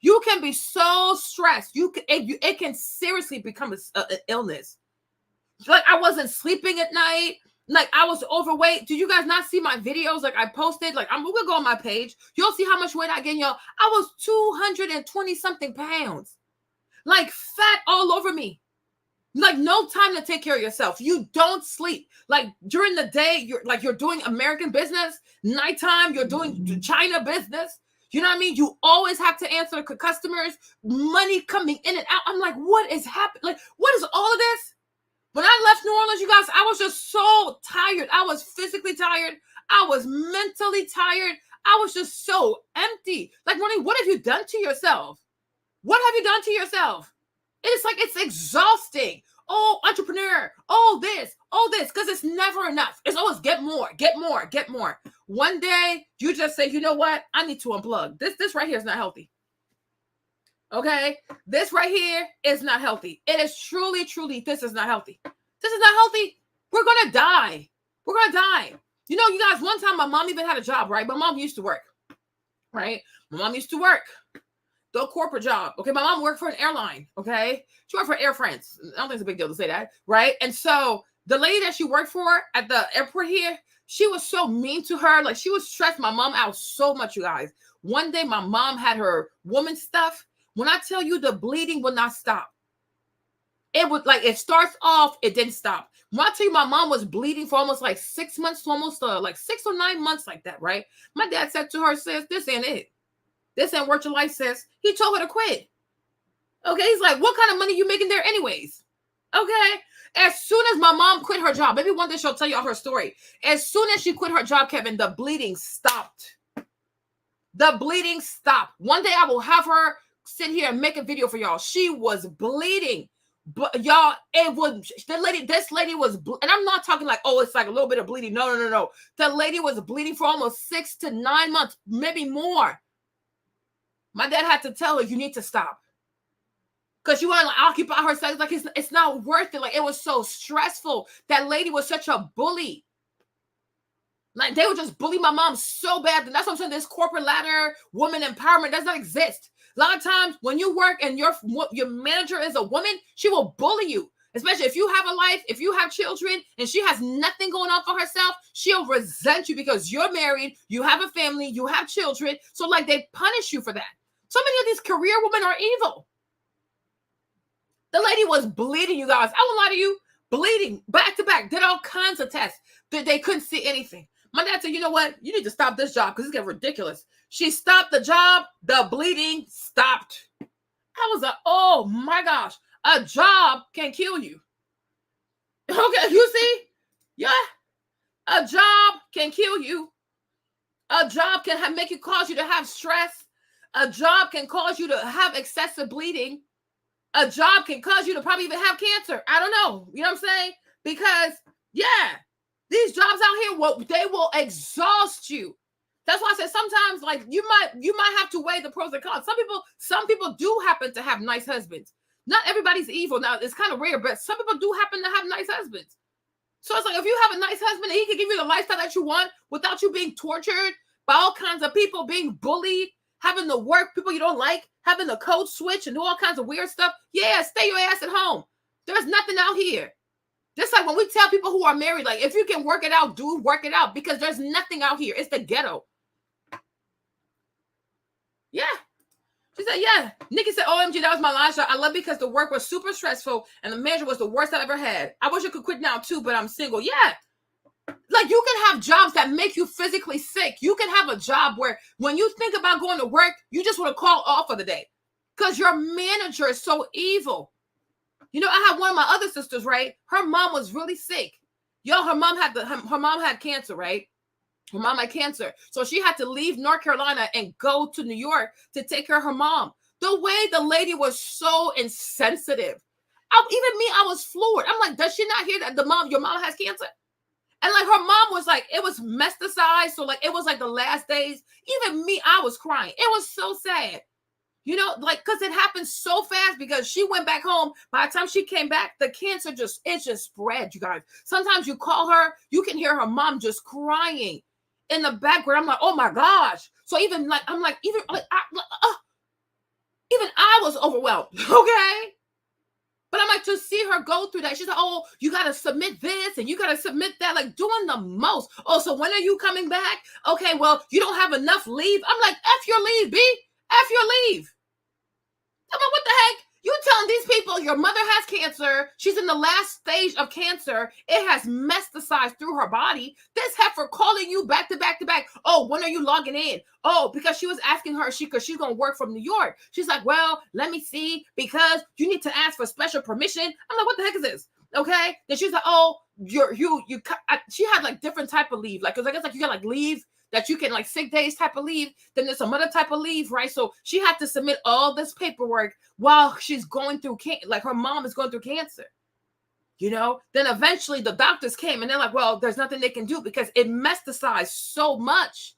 A: You can be so stressed. It can seriously become an illness. Like, I wasn't sleeping at night. Like, I was overweight. Do you guys not see my videos? Like, I posted, like, I'm gonna go on my page. You'll see how much weight I gained, y'all. I was 220 something pounds. Like, fat all over me. Like, no time to take care of yourself. You don't sleep. Like, during the day, you're doing American business. Nighttime, you're doing China business. You know what I mean? You always have to answer customers. Money coming in and out. I'm like, what is happening? Like, what is all of this? When I left New Orleans, you guys, I was just so tired. I was physically tired. I was mentally tired. I was just so empty. Like, Ronnie, what have you done to yourself? What have you done to yourself? It's like, it's exhausting. Oh, entrepreneur. Oh, this, because it's never enough. It's always get more, get more, get more. One day, you just say, you know what? I need to unplug. This right here is not healthy. Okay? This right here is not healthy. It is truly, this is not healthy. This is not healthy. We're going to die. We're going to die. You know, you guys, one time my mom even had a job, right? My mom used to work, right? My mom used to work. The corporate job. Okay, my mom worked for an airline. Okay, she worked for Air France. I don't think it's a big deal to say that, right? And so the lady that she worked for at the airport here, she was so mean to her. Like, she was stressed my mom out so much, you guys. One day, my mom had her woman stuff. When I tell you, the bleeding would not stop. It would, like, it starts off, it didn't stop. When I tell you, my mom was bleeding for almost like 6 months to almost like 6 or 9 months, like that, right? My dad said to her, sis, this ain't it. This ain't worth your life, sis. He told her to quit. Okay, he's like, what kind of money you making there anyways? Okay, as soon as my mom quit her job, maybe one day she'll tell y'all her story. As soon as she quit her job, Kevin, the bleeding stopped. The bleeding stopped. One day I will have her sit here and make a video for y'all. She was bleeding. But y'all, this lady was, and I'm not talking like, oh, it's like a little bit of bleeding. No. The lady was bleeding for almost 6 to 9 months, maybe more. My dad had to tell her, you need to stop. Because she wanted to occupy herself. Like, it's not worth it. Like, it was so stressful. That lady was such a bully. Like, they would just bully my mom so bad. And that's what I'm saying. This corporate ladder, woman empowerment does not exist. A lot of times when you work and your manager is a woman, she will bully you. Especially if you have a life, if you have children, and she has nothing going on for herself, she'll resent you because you're married, you have a family, you have children. So, like, they punish you for that. So many of these career women are evil. The lady was bleeding, you guys. I won't lie to you. Bleeding back to back. Did all kinds of tests. They couldn't see anything. My dad said, you know what? You need to stop this job because it's getting ridiculous. She stopped the job. The bleeding stopped. I was like, oh my gosh. A job can kill you. Okay, you see? Yeah. A job can kill you. A job can cause you to have stress. A job can cause you to have excessive bleeding. A job can cause you to probably even have cancer. I don't know. You know what I'm saying? Because, yeah, these jobs out here, they will exhaust you. That's why I said sometimes, like, you might have to weigh the pros and cons. Some people do happen to have nice husbands. Not everybody's evil. Now, it's kind of rare, but some people do happen to have nice husbands. So it's like, if you have a nice husband and he can give you the lifestyle that you want without you being tortured by all kinds of people, being bullied, having to work people you don't like, having to code switch and do all kinds of weird stuff. Yeah, stay your ass at home. There's nothing out here. Just like when we tell people who are married, like, if you can work it out, work it out, because there's nothing out here. It's the ghetto. Yeah. She said, yeah. Nikki said, OMG, that was my last job. I love it because the work was super stressful and the manager was the worst I ever had. I wish I could quit now too, but I'm single. Yeah. Like, you can have jobs that make you physically sick. You can have a job where when you think about going to work, you just want to call off for the day because your manager is so evil. You know, I have one of my other sisters, right? Her mom was really sick. Yo, her mom had cancer, right? Her mom had cancer. So she had to leave North Carolina and go to New York to take care of her mom. The way the lady was so insensitive. Even me, I was floored. I'm like, does she not hear that your mom has cancer? And like her mom was like, it was metastasized. So like, it was like the last days. Even me, I was crying. It was so sad. You know, like, because it happened so fast because she went back home. By the time she came back, the cancer just spread, you guys. Sometimes you call her, you can hear her mom just crying in the background. I'm like, oh my gosh. So even like, I'm like, even I was overwhelmed. Okay. But I'm like, to see her go through that, she's like, oh, you got to submit this and you got to submit that, like doing the most. Oh, so when are you coming back? Okay, well, you don't have enough leave. I'm like, F your leave, B. F your leave. I'm like, what the heck? You telling these people your mother has cancer. She's in the last stage of cancer. It has metastasized through her body. This heifer calling you back to back to back. Oh, when are you logging in? Oh, because she was asking her, because she's going to work from New York. She's like, well, let me see, because you need to ask for special permission. I'm like, what the heck is this? Okay. Then she's like, oh, she had like different type of leave. Like, cause I guess like you got like leave that you can like sick days type of leave. Then there's some other type of leave, right? So she had to submit all this paperwork while she's going through like her mom is going through cancer, you know. Then eventually the doctors came and they're like, well, there's nothing they can do because it metastasized so much,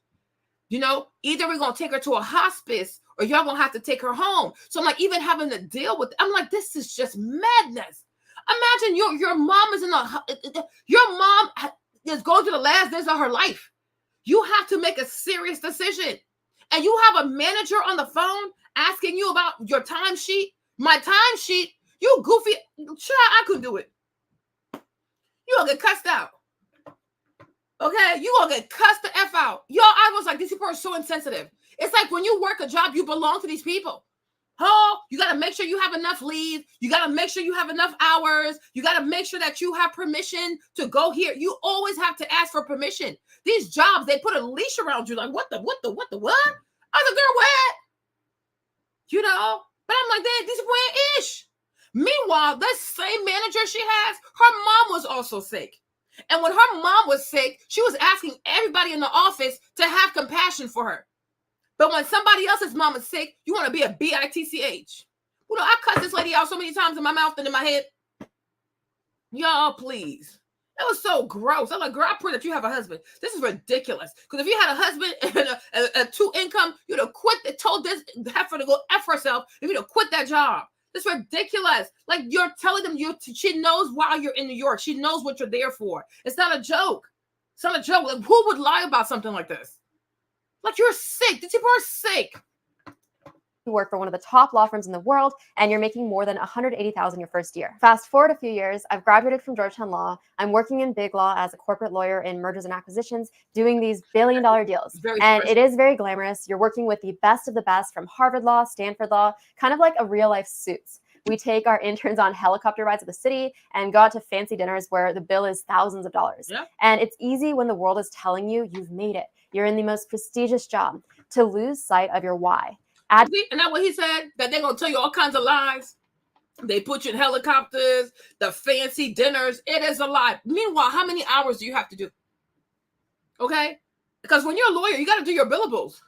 A: you know. Either we're gonna take her to a hospice or y'all gonna have to take her home. So I'm like, even having to deal with, I'm like, this is just madness. Imagine your mom is your mom is going through the last days of her life. You have to make a serious decision. And you have a manager on the phone asking you about your timesheet. My timesheet, you goofy. Child, I couldn't do it. You gonna get cussed out. Okay? You gonna get cussed the F out. Yo, I was like, these people are so insensitive. It's like when you work a job, you belong to these people. Oh, you got to make sure you have enough leave. You got to make sure you have enough hours. You got to make sure that you have permission to go here. You always have to ask for permission. These jobs, they put a leash around you. Like, what? I was like, girl, what? You know? But I'm like, these people ain't ish. Meanwhile, that same manager she has, her mom was also sick. And when her mom was sick, she was asking everybody in the office to have compassion for her. But when somebody else's mom is sick, you want to be a bitch. You know, I cut this lady out so many times in my mouth and in my head. Y'all, please. That was so gross. I'm like, girl, I pray that you have a husband. This is ridiculous. Because if you had a husband and a two income, you'd have quit. Told this heifer to go F herself. You'd have quit that job. It's ridiculous. Like, you're telling them she knows why you're in New York. She knows what you're there for. It's not a joke. It's not a joke. Like, who would lie about something like this? Like, you're sick. These people are sick.
I: You work for one of the top law firms in the world, and you're making more than $180,000 your first year. Fast forward a few years, I've graduated from Georgetown Law. I'm working in big law as a corporate lawyer in mergers and acquisitions, doing these billion-dollar deals. And it is very glamorous. You're working with the best of the best from Harvard Law, Stanford Law, kind of like a real-life Suits. We take our interns on helicopter rides of the city and go out to fancy dinners where the bill is thousands of dollars. Yeah. And it's easy when the world is telling you you've made it. You're in the most prestigious job, to lose sight of your why.
A: And that's what he said, that they're going to tell you all kinds of lies. They put you in helicopters, the fancy dinners. It is a lie. Meanwhile, how many hours do you have to do? Okay? Because when you're a lawyer, you got to do your billables.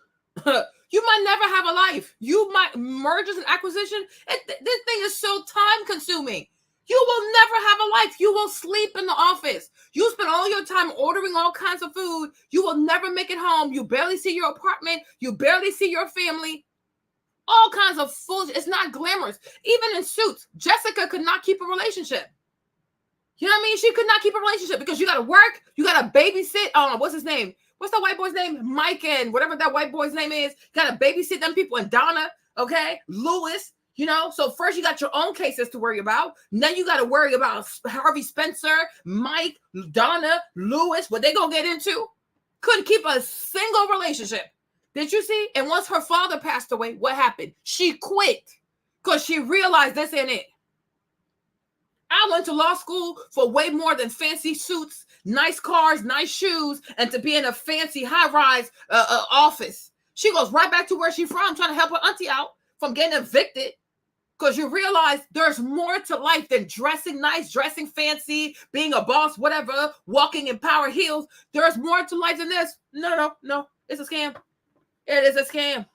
A: You might never have a life. You might, mergers and acquisition. This thing is so time consuming. You will never have a life. You will sleep in the office. You spend all your time ordering all kinds of food. You will never make it home. You barely see your apartment. You barely see your family. All kinds of fools. It's not glamorous. Even in Suits, Jessica could not keep a relationship. You know what I mean? She could not keep a relationship because you got to work. You got to babysit. I don't know. What's his name? What's that white boy's name? Mike and whatever that white boy's name is. Got to babysit them people. And Donna, okay? Lewis. You know, so first you got your own cases to worry about. Then you got to worry about Harvey Spencer, Mike, Donna, Lewis, what they gonna get into. Couldn't keep a single relationship. Did you see? And once her father passed away, what happened? She quit because she realized this ain't it. I went to law school for way more than fancy suits, nice cars, nice shoes, and to be in a fancy high-rise office. She goes right back to where she's from, trying to help her auntie out from getting evicted. because you realize there's more to life than dressing nice, dressing fancy, being a boss, whatever, walking in power heels. There's more to life than this. No. It's a scam. It is a scam.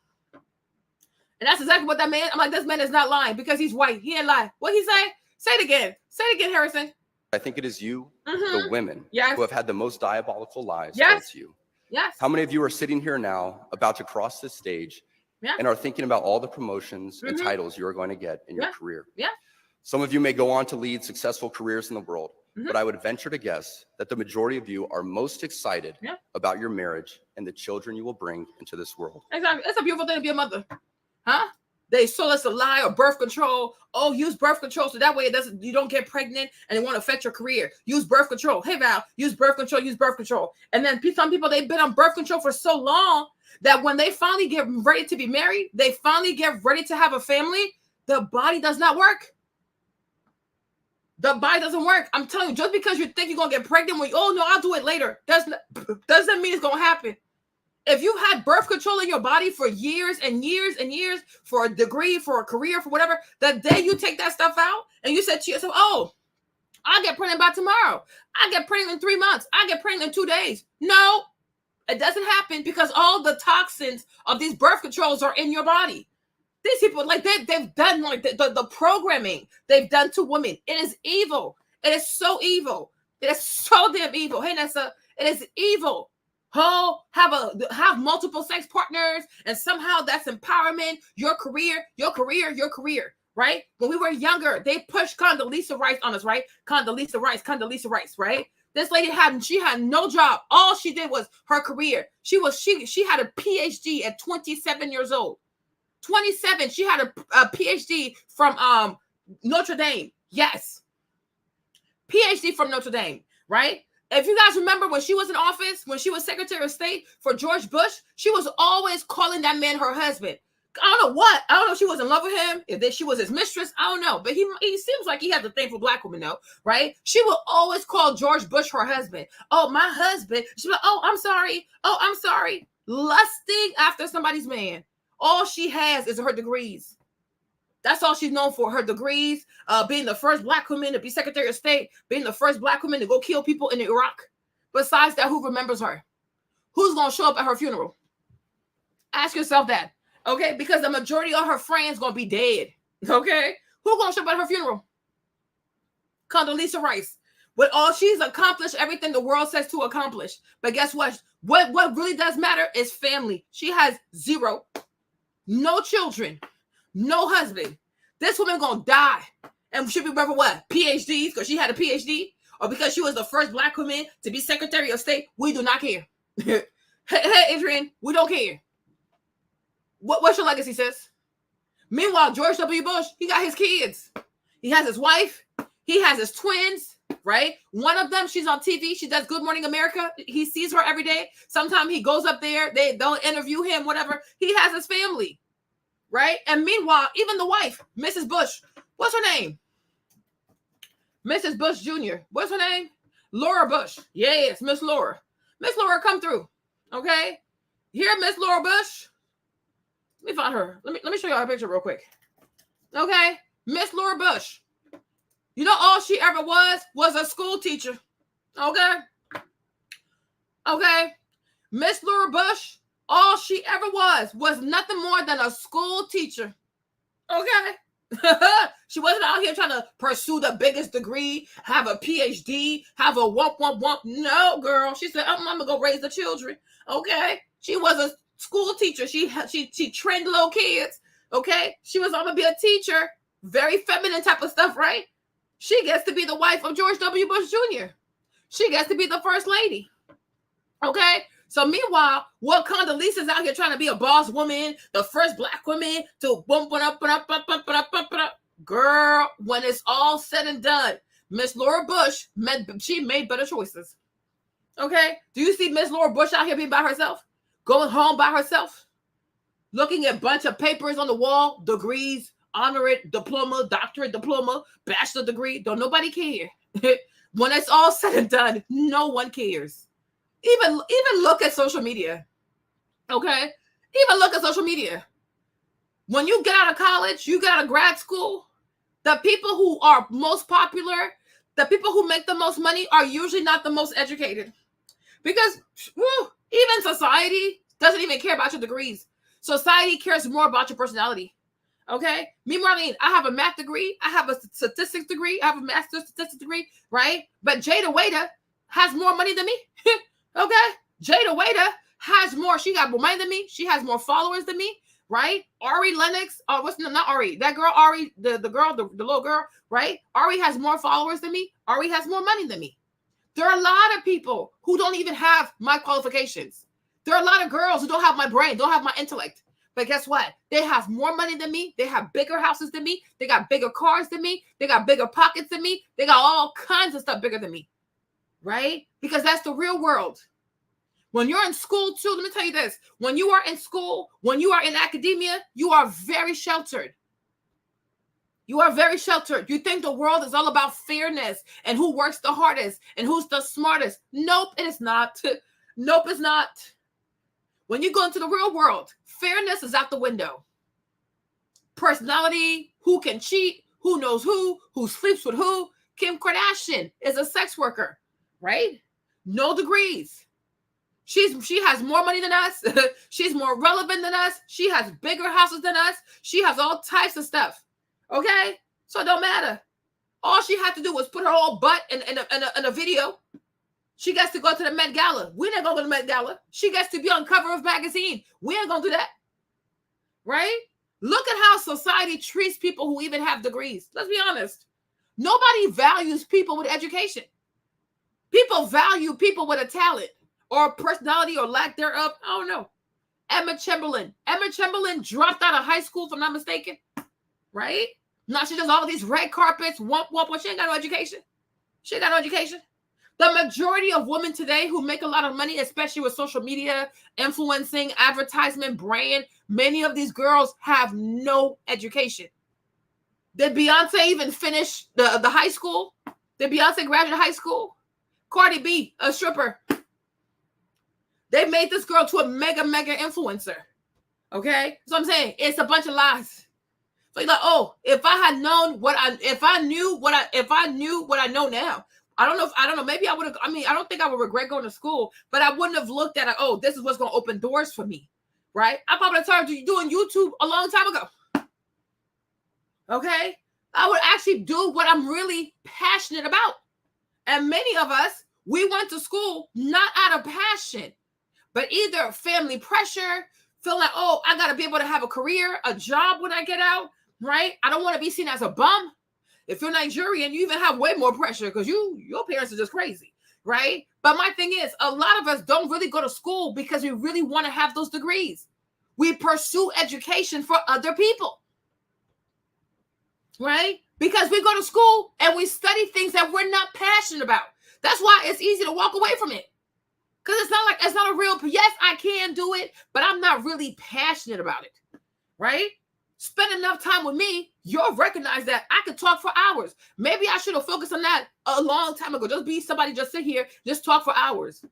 A: And that's exactly what that man, I'm like, this man is not lying because he's white. He ain't lying. What he say? Say it again. Say it again, Harrison.
B: I think it is you, the women,
A: Yes.
B: who have had the most diabolical lies
A: Yes.
B: told to you.
A: Yes.
B: How many of you are sitting here now about to cross this stage and are thinking about all the promotions and titles you are going to get in your career?
A: Yeah.
B: Some of you may go on to lead successful careers in the world, but I would venture to guess that the majority of you are most excited about your marriage and the children you will bring into this world.
A: Exactly. It's a beautiful thing to be a mother. Huh? They sold us a lie or birth control. Oh, use birth control so that way you don't get pregnant and it won't affect your career. Use birth control. Hey Val, use birth control, use birth control. And then some people, they've been on birth control for so long that when they finally get ready to be married, they finally get ready to have a family, the body does not work. The body doesn't work. I'm telling you, just because you think you're gonna get pregnant when no, I'll do it later. Doesn't mean it's gonna happen. If you've had birth control in your body for years and years and years, for a degree, for a career, for whatever, the day you take that stuff out and you said to yourself, oh, I'll get pregnant by tomorrow. I get pregnant in 3 months. I get pregnant in 2 days. No, it doesn't happen because all the toxins of these birth controls are in your body. These people, like they've done like the programming they've done to women. It is evil. It is so evil. It is so damn evil. Hey, Nessa, it is evil. Oh, have multiple sex partners, and somehow that's empowerment. Your career, right? When we were younger, they pushed Condoleezza Rice on us, right? Condoleezza Rice, right? This lady had no job. All she did was her career. She had a PhD at 27 years old. 27. She had a PhD from Notre Dame. Yes. PhD from Notre Dame, right? If you guys remember when she was in office, when she was Secretary of State for George Bush, she was always calling that man her husband. I don't know what. I don't know if she was in love with him, if she was his mistress. I don't know. But he seems like he has a thing for black women, though, right? She will always call George Bush her husband. Oh, my husband. She's like, oh, I'm sorry. Oh, I'm sorry. Lusting after somebody's man. All she has is her degrees. That's all she's known for, her degrees, being the first black woman to be Secretary of State, being the first black woman to go kill people in Iraq. Besides that, who remembers her? Who's going to show up at her funeral? Ask yourself that, okay? Because the majority of her friends going to be dead, okay? Who's going to show up at her funeral? Condoleezza Rice. With all she's accomplished, everything the world says to accomplish. But guess what? What really does matter is family. She has 0, no children. No husband. This woman gonna die. And should we remember what? PhDs, because she had a PhD, or because she was the first black woman to be Secretary of State. We do not care. hey, Adrian, we don't care. What's your legacy, sis? Meanwhile, George W. Bush, he got his kids. He has his wife. He has his twins, right? One of them, she's on TV. She does Good Morning America. He sees her every day. Sometimes he goes up there. They'll interview him, whatever. He has his family. Right? And meanwhile, even the wife, Mrs. Bush, what's her name? Mrs. Bush Jr. What's her name? Laura Bush. Yes, Miss Laura. Miss Laura, come through. Okay? Here, Miss Laura Bush. Let me find her. Let me show you her picture real quick. Okay? Miss Laura Bush. You know, all she ever was a school teacher. Okay? Okay? Miss Laura Bush, all she ever was nothing more than a school teacher. Okay? She wasn't out here trying to pursue the biggest degree, have a PhD, have a wump. No, girl. She said, I'm going to go raise the children. Okay? She was a school teacher. She trained little kids. Okay? She was, I'm going to be a teacher. Very feminine type of stuff, right? She gets to be the wife of George W. Bush Jr. She gets to be the first lady. Okay? So meanwhile, while Condoleezza's out here trying to be a boss woman, the first black woman to bump it up, girl, when it's all said and done, Miss Laura Bush, she made better choices. Okay? Do you see Miss Laura Bush out here being by herself? Going home by herself? Looking at a bunch of papers on the wall, degrees, honorate diploma, doctorate diploma, bachelor degree. Don't nobody care. When it's all said and done, no one cares. Even look at social media. Okay? Even look at social media. When you get out of college, you get out of grad school, the people who are most popular, the people who make the most money are usually not the most educated. Because even society doesn't even care about your degrees. Society cares more about your personality. Okay? Me, Marlene, I have a math degree. I have a statistics degree. I have a master's statistics degree, right? But Jada Waiter has more money than me. Okay? Jada Waiter has more. She got more money than me. She has more followers than me, right? Ari Lennox. Oh, not Ari? That girl, Ari, the little girl, right? Ari has more followers than me. Ari has more money than me. There are a lot of people who don't even have my qualifications. There are a lot of girls who don't have my brain, don't have my intellect. But guess what? They have more money than me. They have bigger houses than me. They got bigger cars than me. They got bigger pockets than me. They got all kinds of stuff bigger than me, right? Because that's the real world. When you're in school too, let me tell you this. When you are in school, when you are in academia, you are very sheltered. You are very sheltered. You think the world is all about fairness and who works the hardest and who's the smartest. Nope, it is not. Nope, it's not. When you go into the real world, fairness is out the window. Personality, who can cheat, who knows who sleeps with who. Kim Kardashian is a sex worker, right? No degrees. She has more money than us. She's more relevant than us. She has bigger houses than us. She has all types of stuff. Okay, so it don't matter. All she had to do was put her whole butt in a video. She gets to go to the Met Gala. We're not going to the Met Gala. She gets to be on cover of magazine. We ain't going to do that. Right? Look at how society treats people who even have degrees. Let's be honest. Nobody values people with education. People value people with a talent or personality or lack thereof. I don't know. Emma Chamberlain. Emma Chamberlain dropped out of high school, if I'm not mistaken. Right? Now she does all these red carpets, wump. She ain't got no education. She ain't got no education. The majority of women today who make a lot of money, especially with social media, influencing, advertisement, brand, many of these girls have no education. Did Beyonce even finish the high school? Did Beyonce graduate high school? Cardi B, a stripper. They made this girl to a mega influencer. Okay? So I'm saying it's a bunch of lies. So you're like, oh, if I knew what I know now, I don't know. Maybe I would have. I mean, I don't think I would regret going to school, but I wouldn't have looked at it. Oh, this is what's going to open doors for me, right? I probably started doing YouTube a long time ago. Okay, I would actually do what I'm really passionate about. And many of us, we went to school not out of passion, but either family pressure, feeling like, oh, I got to be able to have a career, a job when I get out, right? I don't want to be seen as a bum. If you're Nigerian, you even have way more pressure because your parents are just crazy, right? But my thing is, a lot of us don't really go to school because we really want to have those degrees. We pursue education for other people, right? Because we go to school and we study things that we're not passionate about. That's why it's easy to walk away from it. Because it's not a real, yes, I can do it, but I'm not really passionate about it, right? Spend enough time with me, you'll recognize that I could talk for hours. Maybe I should have focused on that a long time ago. Just be somebody, just sit here, just talk for hours,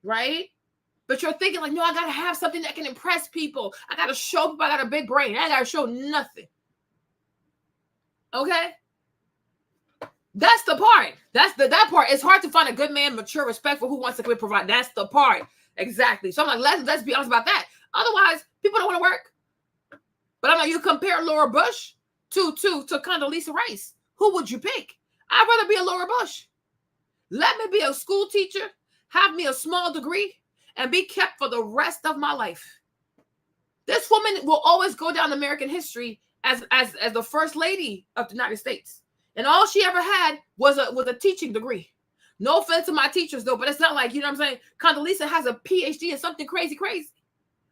A: right? But you're thinking like, no, I got to have something that can impress people. I got to show people I got a big brain. I got to show nothing. Okay? That's the part. That part. It's hard to find a good man, mature, respectful, who wants to provide. That's the part. Exactly. So I'm like, let's be honest about that. Otherwise, people don't want to work. But I'm like, you compare Laura Bush to Condoleezza Rice. Who would you pick? I'd rather be a Laura Bush. Let me be a school teacher, have me a small degree, and be kept for the rest of my life. This woman will always go down American history as the first lady of the United States. And all she ever had was a teaching degree. No offense to my teachers, though, but it's not like, you know what I'm saying? Condoleezza has a PhD in something crazy.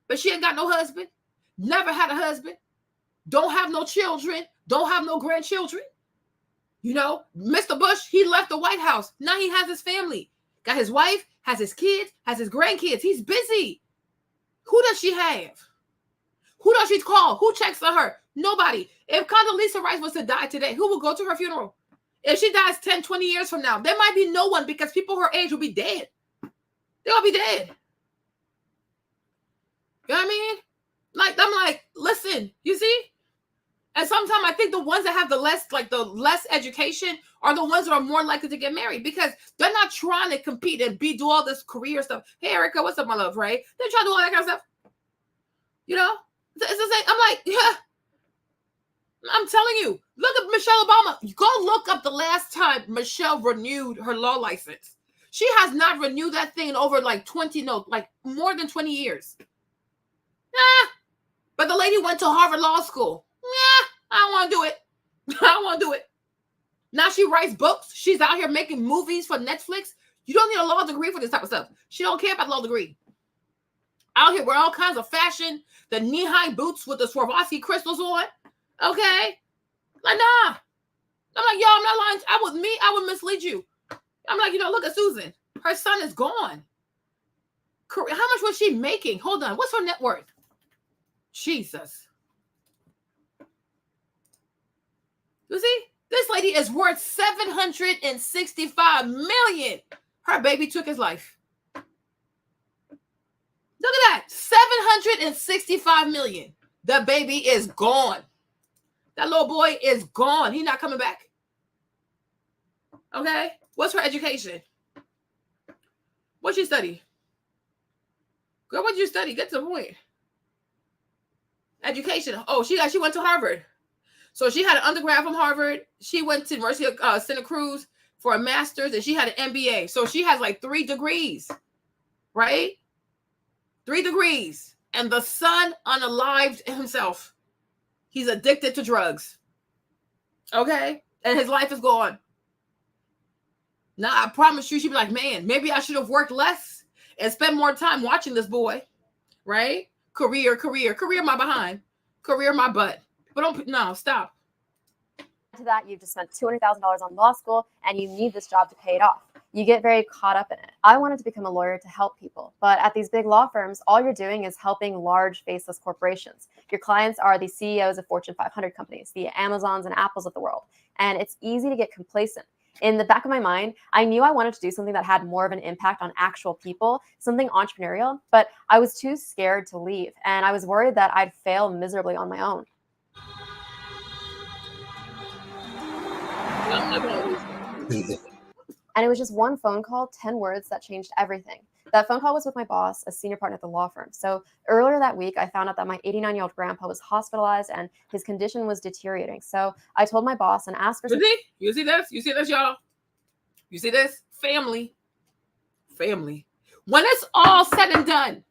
A: But she ain't got no husband. Never had a husband. Don't have no children. Don't have no grandchildren. You know, Mr. Bush, he left the White House. Now he has his family. Got his wife, has his kids, has his grandkids. He's busy. Who does she have? Who does she call? Who checks on her? Nobody. If Condoleezza Rice was to die today, who will go to her funeral? If she dies 10, 20 years from now, there might be no one because people her age will be dead. They'll be dead. You know what I mean? Like, I'm like, listen, you see? And sometimes I think the ones that have the less education are the ones that are more likely to get married because they're not trying to compete and do all this career stuff. Hey, Erica, what's up, my love, right? They're trying to do all that kind of stuff. You know? It's the same. I'm like, yeah. I'm telling you, look at Michelle Obama. Go look up the last time Michelle renewed her law license. She has not renewed that thing in over like more than 20 years. But the lady went to Harvard Law School. I don't want to do it. I don't want to do it. Now she writes books. She's out here making movies for Netflix. You don't need a law degree for this type of stuff. She don't care about the law degree. Out here wearing all kinds of fashion, the knee-high boots with the Swarovski crystals on. Okay? Like, nah. I'm like, yo, I'm not lying. I would mislead you. I'm like, look at Susan. Her son is gone. How much was she making? Hold on. What's her net worth? Jesus. You see? This lady is worth $765 million. Her baby took his life. Look at that. $765 million. The baby is gone. That little boy is gone. He's not coming back. Okay? What's her education? What'd she study? Girl, what'd you study? Get to the point. Education. Oh, she went to Harvard. So she had an undergrad from Harvard. She went to University of Santa Cruz for a master's, and she had an MBA. So she has like 3 degrees, right? 3 degrees. And the son unalived himself. He's addicted to drugs. Okay? And his life is gone. Now, I promise you, she'd be like, man, maybe I should have worked less and spent more time watching this boy, right? Career my behind. Career my butt. But no, stop.
I: To that, you've just spent $200,000 on law school and you need this job to pay it off. You get very caught up in it. I wanted to become a lawyer to help people, but at these big law firms, all you're doing is helping large faceless corporations. Your clients are the CEOs of Fortune 500 companies, the Amazons and Apples of the world, and it's easy to get complacent. In the back of my mind, I knew I wanted to do something that had more of an impact on actual people, something entrepreneurial, but I was too scared to leave, and I was worried that I'd fail miserably on my own. And it was just one phone call, 10 words that changed everything. That phone call was with my boss, a senior partner at the law firm. So earlier that week, I found out that my 89-year-old grandpa was hospitalized and his condition was deteriorating. So I told my boss and asked for some...
A: You see this? You see this, y'all? You see this? Family. Family. When it's all said and done,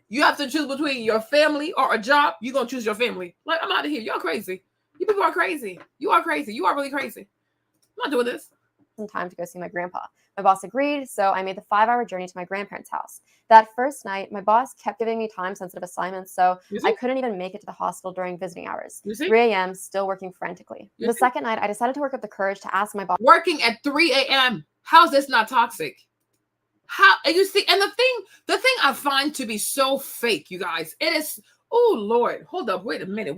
A: you have to choose between your family or a job. You're going to choose your family. Like, I'm out of here. Y'all crazy. You people are crazy. You are crazy. You are really crazy. I'm not doing this.
I: Some time to go see my grandpa. My boss agreed, so I made the 5-hour journey to my grandparents' house. That first night, my boss kept giving me time-sensitive assignments, so I couldn't even make it to the hospital during visiting hours. 3 a.m., still working frantically. The second night, I decided to work up the courage to ask my boss.
A: Working at 3 a.m. How's this not toxic? How, and you see, and the thing I find to be so fake, you guys, it is. Oh, Lord, hold up. Wait a minute.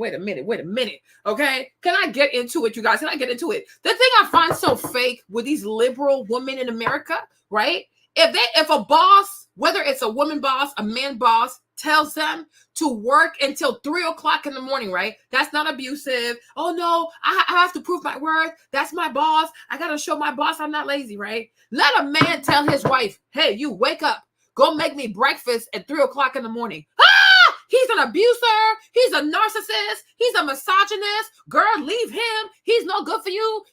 A: Okay. Can I get into it, you guys? Can I get into it? The thing I find so fake with these liberal women in America, right? If a boss, whether it's a woman boss, a man boss, tells them to work until 3 o'clock in the morning, right? That's not abusive. Oh, no, I have to prove my worth. That's my boss. I got to show my boss I'm not lazy, right? Let a man tell his wife, hey, you wake up. Go make me breakfast at 3 o'clock in the morning. He's an abuser. He's a narcissist. He's a misogynist. Girl, leave him. He's no good for you.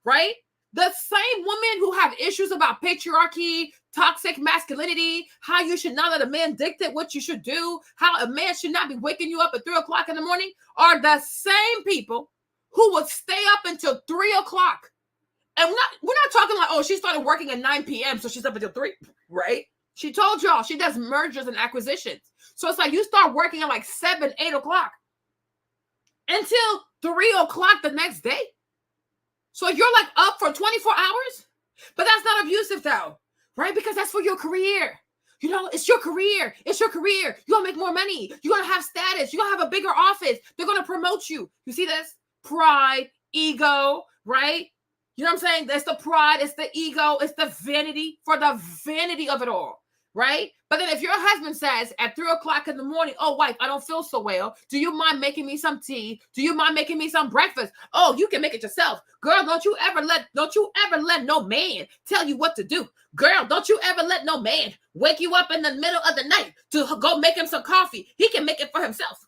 A: Right? The same women who have issues about patriarchy, toxic masculinity, how you should not let a man dictate what you should do, how a man should not be waking you up at 3 o'clock in the morning, are the same people who would stay up until 3 o'clock. And we're not talking like, oh, she started working at 9 p.m., so she's up until 3, right? She told y'all she does mergers and acquisitions. So it's like you start working at like 7, 8 o'clock until 3 o'clock the next day. So you're like up for 24 hours, but that's not abusive though, right? Because that's for your career. You know, it's your career. It's your career. You're going to make more money. You're going to have status. You're going to have a bigger office. They're going to promote you. You see this? Pride, ego, right? You know what I'm saying? That's the pride. It's the ego. It's the vanity, for the vanity of it all. right? But then if your husband says at 3 o'clock in the morning, oh, wife, I don't feel so well. Do you mind making me some tea? Do you mind making me some breakfast? Oh, you can make it yourself. Girl, don't you ever let no man tell you what to do. Girl, don't you ever let no man wake you up in the middle of the night to go make him some coffee. He can make it for himself.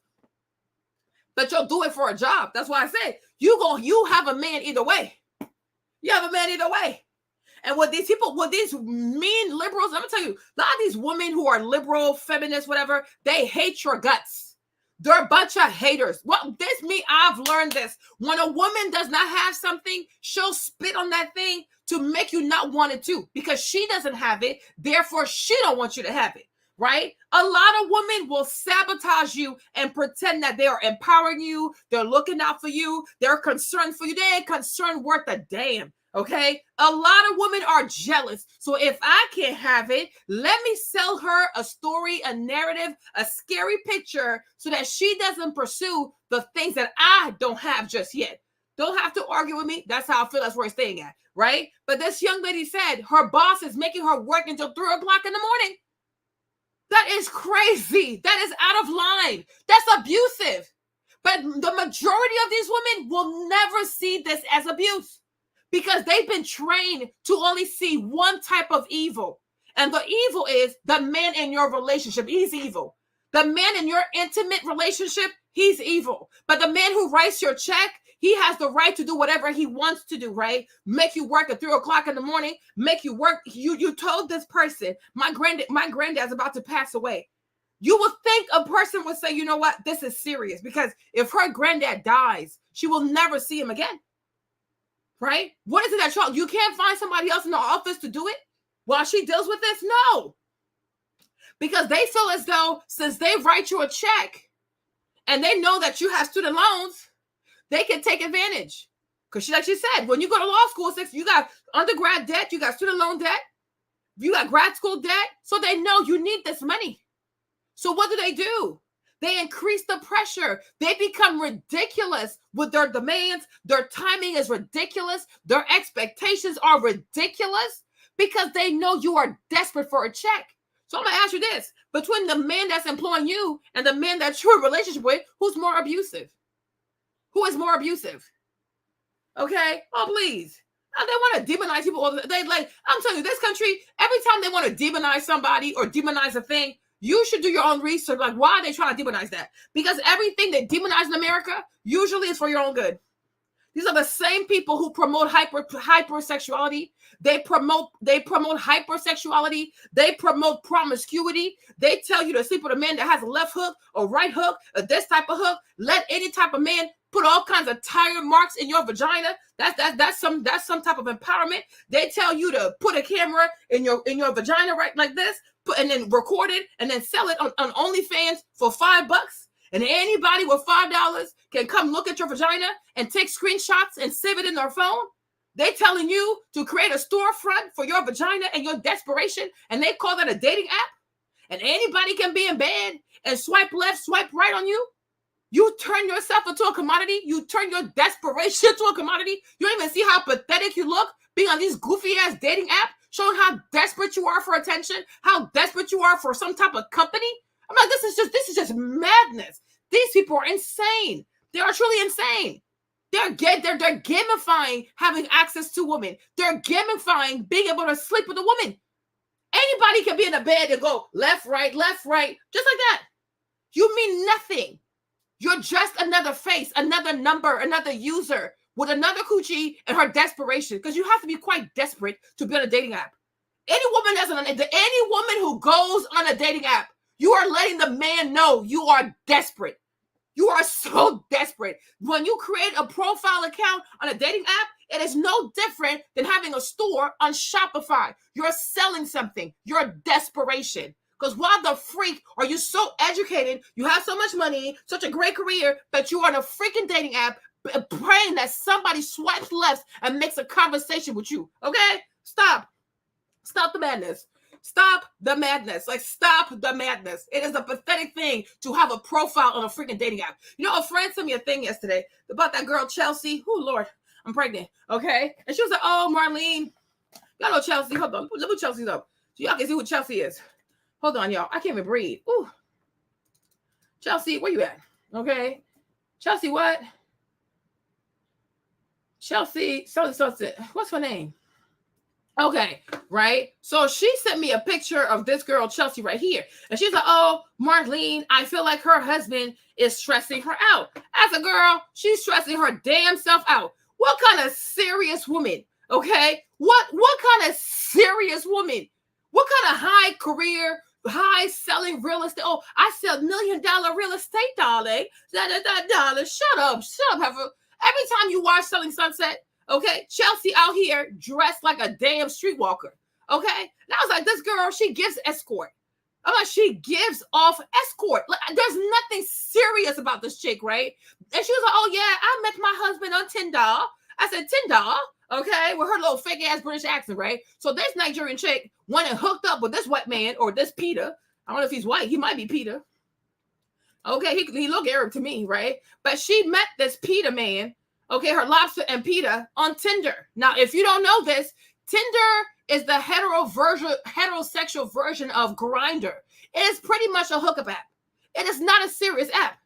A: But you'll do it for a job. That's why I say you have a man either way. You have a man either way. And what these mean liberals, I'm gonna tell you, a lot of these women who are liberal, feminists, whatever, they hate your guts. They're a bunch of haters. I've learned this. When a woman does not have something, she'll spit on that thing to make you not want it too, because she doesn't have it. Therefore, she don't want you to have it, right? A lot of women will sabotage you and pretend that they are empowering you. They're looking out for you. They're concerned for you. They ain't concerned worth a damn. Okay, a lot of women are jealous. So if I can't have it, let me sell her a story, a narrative, a scary picture so that she doesn't pursue the things that I don't have just yet. Don't have to argue with me. That's how I feel. That's where I'm staying at, right? But this young lady said her boss is making her work until 3 o'clock in the morning. That is crazy. That is out of line. That's abusive. But the majority of these women will never see this as abuse, because they've been trained to only see one type of evil. And the evil is the man in your relationship. He's evil. The man in your intimate relationship, he's evil. But the man who writes your check, he has the right to do whatever he wants to do, right? Make you work at 3 o'clock in the morning, make you work. You told this person, my granddad's about to pass away. You would think a person would say, you know what, this is serious, because if her granddad dies, she will never see him again. Right? What is it that you can't find somebody else in the office to do it while she deals with this? No. Because they feel as though since they write you a check and they know that you have student loans, they can take advantage. Because like she said, when you go to law school, you got undergrad debt, you got student loan debt, you got grad school debt. So they know you need this money. So what do? They increase the pressure. They become ridiculous with their demands. Their timing is ridiculous. Their expectations are ridiculous because they know you are desperate for a check. So I'm going to ask you this. Between the man that's employing you and the man that you're in a relationship with, who's more abusive? Who is more abusive? Okay? Oh, please. They want to demonize people. I'm telling you, this country, every time they want to demonize somebody or demonize a thing, you should do your own research. Like, why are they trying to demonize that? Because everything they demonize in America usually is for your own good. These are the same people who promote hypersexuality. They promote hypersexuality. They promote promiscuity. They tell you to sleep with a man that has a left hook or right hook or this type of hook. Let any type of man put all kinds of tire marks in your vagina. That's some type of empowerment. They tell you to put a camera in your vagina right like this, and then record it and then sell it on OnlyFans for $5. And anybody with $5 can come look at your vagina and take screenshots and save it in their phone. They're telling you to create a storefront for your vagina and your desperation, and they call that a dating app. And anybody can be in bed and swipe left, swipe right on you. You turn yourself into a commodity. You turn your desperation to a commodity. You don't even see how pathetic you look being on these goofy-ass dating apps, showing how desperate you are for attention, how desperate you are for some type of company. I'm like, this is just madness. These people are insane. They are truly insane. They're gamifying having access to women. They're gamifying being able to sleep with a woman. Anybody can be in a bed and go left, right, just like that. You mean nothing. You're just another face, another number, another user with another coochie and her desperation. Because you have to be quite desperate to be on a dating app. Any woman who goes on a dating app, you are letting the man know you are desperate. You are so desperate. When you create a profile account on a dating app, it is no different than having a store on Shopify. You're selling something. Your desperation. Because why the freak are you so educated? You have so much money, such a great career, but you are on a freaking dating app praying that somebody swipes left and makes a conversation with you. Okay? Stop. Stop the madness. Stop the madness. Like, stop the madness. It is a pathetic thing to have a profile on a freaking dating app. You know, a friend sent me a thing yesterday about that girl, Chelsea. Oh, Lord, I'm pregnant. Okay? And she was like, oh, Marlene. Y'all know Chelsea. Hold on. Look what Chelsea's up. So y'all can see who Chelsea is. Hold on, y'all. I can't even breathe. Ooh. Chelsea, where you at? Okay. Chelsea, what? Chelsea, what's her name? Okay, right? So she sent me a picture of this girl, Chelsea, right here. And she's like, oh, Marlene, I feel like her husband is stressing her out. As a girl, she's stressing her damn self out. What kind of serious woman? Okay? What kind of serious woman? What kind of high career, high selling real estate? Oh, I sell $1 million real estate, darling. Darling. Shut up, Heifer. Every time you watch Selling Sunset, okay, Chelsea out here dressed like a damn streetwalker. Okay, and I was like, this girl, she gives escort. I'm like, she gives off escort. Like, there's nothing serious about this chick, right? And she was like, oh yeah, I met my husband on Tinder. I said, Tinder, okay, with her little fake ass British accent, right? So this Nigerian chick went and hooked up with this white man or this Peter. I don't know if he's white. He might be Peter. Okay, he looked Arab to me, right? But she met this Peter man, okay, her lobster and Peter on Tinder. Now, if you don't know this, Tinder is the heterosexual version of Grindr. It is pretty much a hookup app. It is not a serious app.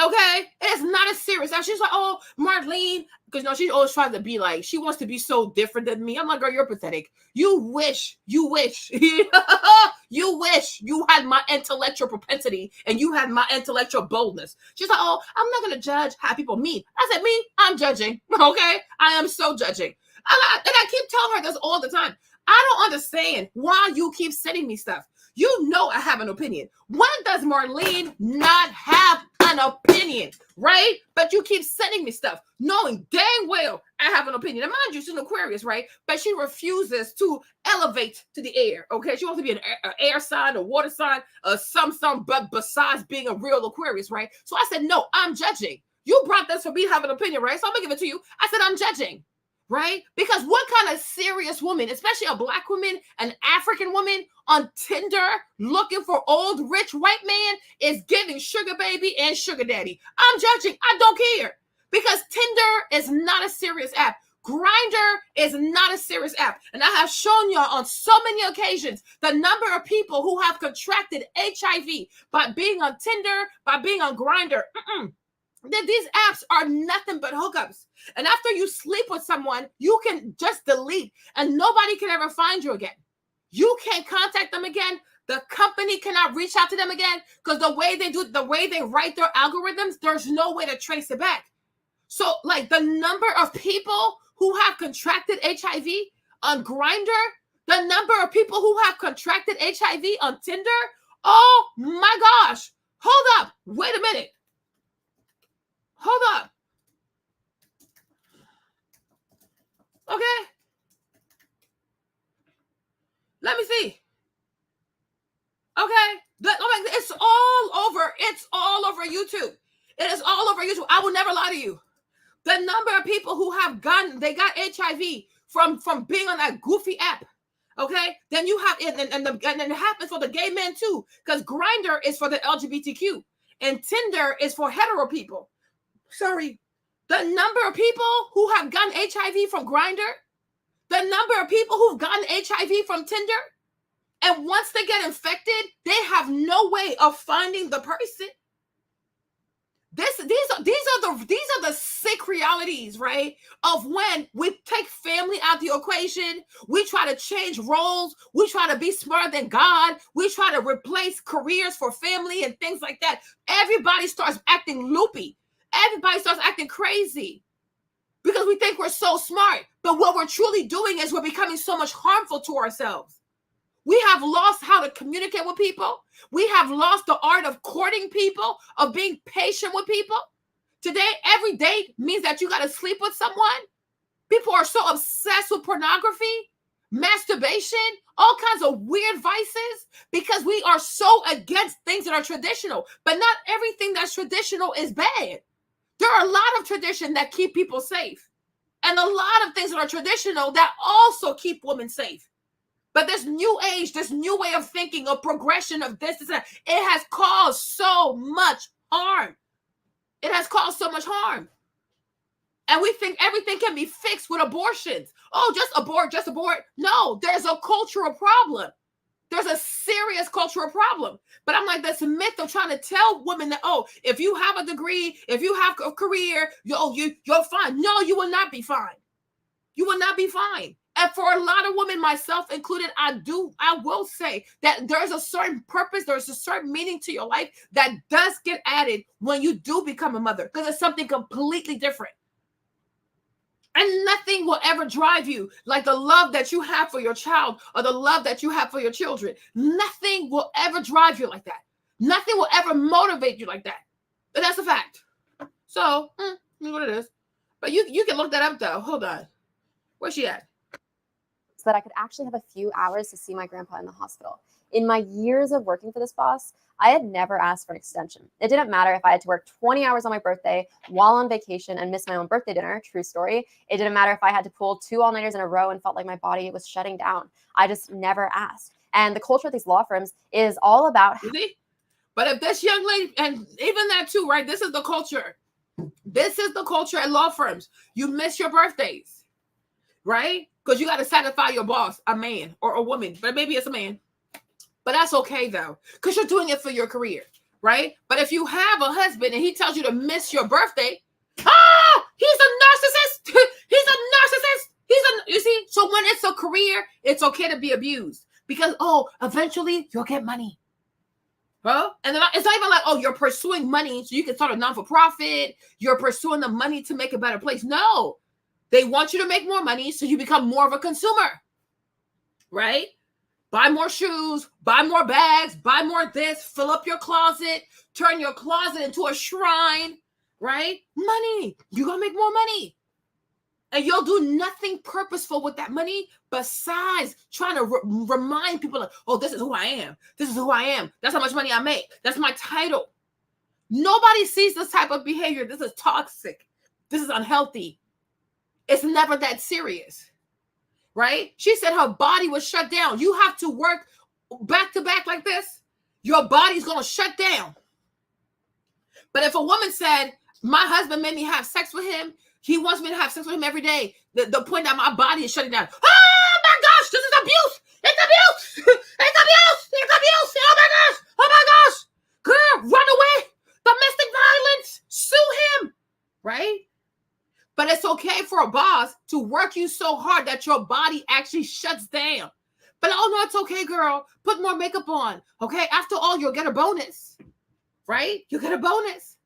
A: Okay, it's not a serious app. She's like, oh, Marlene, because no, she's always trying to be like, she wants to be so different than me. I'm like, girl, you're pathetic. You wish you had my intellectual propensity and you had my intellectual boldness. She's like, oh, I'm not going to judge how people meet. I said, me, I'm judging. Okay, I am so judging. And I keep telling her this all the time. I don't understand why you keep sending me stuff. You know I have an opinion. When does Marlene not have an opinion, right? But you keep sending me stuff, knowing dang well I have an opinion. And mind you, she's an Aquarius, right? But she refuses to elevate to the air, okay? She wants to be an air sign, a water sign, but besides being a real Aquarius, right? So I said, no, I'm judging. You brought this for me to have an opinion, right? So I'm gonna give it to you. I said, I'm judging. Right? Because what kind of serious woman, especially a Black woman, an African woman on Tinder looking for old rich white man is giving sugar baby and sugar daddy? I'm judging. I don't care. Because Tinder is not a serious app. Grindr is not a serious app. And I have shown y'all on so many occasions the number of people who have contracted HIV by being on Tinder, by being on Grindr. That these apps are nothing but hookups. And after you sleep with someone, you can just delete and nobody can ever find you again. You can't contact them again. The company cannot reach out to them again because the way they write their algorithms, there's no way to trace it back. So like the number of people who have contracted HIV on Grindr, the number of people who have contracted HIV on Tinder, oh my gosh. Hold up. Wait a minute. Hold up. Okay. Let me see. Okay. It's all over. It's all over YouTube. It is all over YouTube. I will never lie to you. The number of people who they got HIV from being on that goofy app. Okay. Then you have it, and it happens for the gay men too, because Grindr is for the LGBTQ and Tinder is for hetero people. Sorry, the number of people who have gotten HIV from Grindr, the number of people who've gotten HIV from Tinder, and once they get infected, they have no way of finding the person. These are the sick realities, right? Of when we take family out the equation, we try to change roles, we try to be smarter than God, we try to replace careers for family and things like that. Everybody starts acting loopy. Everybody starts acting crazy because we think we're so smart. But what we're truly doing is we're becoming so much harmful to ourselves. We have lost how to communicate with people. We have lost the art of courting people, of being patient with people. Today, every date means that you got to sleep with someone. People are so obsessed with pornography, masturbation, all kinds of weird vices because we are so against things that are traditional. But not everything that's traditional is bad. There are a lot of tradition that keep people safe and a lot of things that are traditional that also keep women safe. But this new age, this new way of thinking, of progression, of this, it has caused so much harm. It has caused so much harm. And we think everything can be fixed with abortions. Oh, just abort, just abort. No, there's a cultural problem. There's a serious cultural problem. But I'm like, this myth of trying to tell women that, oh, if you have a degree, if you have a career, you're fine. No, you will not be fine. You will not be fine. And for a lot of women, myself included, I will say that there's a certain purpose, there's a certain meaning to your life that does get added when you do become a mother, because it's something completely different. And nothing will ever drive you like the love that you have for your child or the love that you have for your children. Nothing will ever drive you like that. Nothing will ever motivate you like that. But that's a fact. So, that's what it is. But you can look that up, though. Hold on. Where's she at?
I: So that I could actually have a few hours to see my grandpa in the hospital. In my years of working for this boss, I had never asked for an extension. It didn't matter if I had to work 20 hours on my birthday while on vacation and miss my own birthday dinner, true story. It didn't matter if I had to pull 2 all-nighters in a row and felt like my body was shutting down. I just never asked. And the culture of these law firms is all about...
A: You see? But if this young lady, and even that too, right? This is the culture. This is the culture at law firms. You miss your birthdays, right? Because you got to satisfy your boss, a man or a woman, but maybe it's a man. But that's okay, though, because you're doing it for your career, right? But if you have a husband and he tells you to miss your birthday, he's a narcissist. He's a narcissist. You see? So when it's a career, it's okay to be abused because, eventually you'll get money. Huh? And then it's not even like, you're pursuing money so you can start a non-for-profit. You're pursuing the money to make a better place. No. They want you to make more money so you become more of a consumer, right? Buy more shoes, buy more bags, buy more this, fill up your closet, turn your closet into a shrine, right? Money. You're going to make more money. And you'll do nothing purposeful with that money besides trying to remind people, like, oh, this is who I am. This is who I am. That's how much money I make. That's my title. Nobody sees this type of behavior. This is toxic. This is unhealthy. It's never that serious, right? She said her body was shut down. You have to work back to back like this. Your body's going to shut down. But if a woman said, my husband made me have sex with him, he wants me to have sex with him every day, the point that my body is shutting down. Oh my gosh, this is abuse. It's abuse. It's abuse. It's abuse. Oh my gosh. Oh my gosh. Girl, run away. Domestic violence. Sue him. Right? But it's okay for a boss to work you so hard that your body actually shuts down. But no, it's okay, girl. Put more makeup on. Okay? After all, you'll get a bonus. Right? You get a bonus.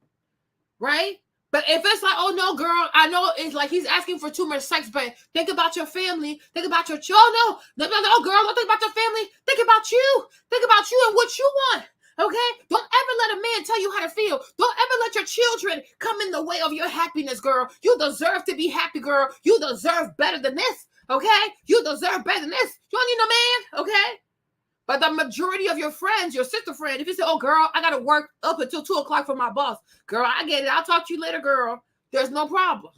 A: Right? But if it's like, oh no, girl, I know it's like he's asking for too much sex, but think about your family. Think about your children. No, girl, don't think about your family. Think about you. Think about you and what you want. Okay? Don't ever let a man tell you how to feel. Don't ever let your children come in the way of your happiness, girl. You deserve to be happy, girl. You deserve better than this. Okay? You deserve better than this. You don't need no man. Okay? But the majority of your friends, your sister friend, if you say, oh, girl, I got to work up until 2 o'clock for my boss. Girl, I get it. I'll talk to you later, girl. There's no problem.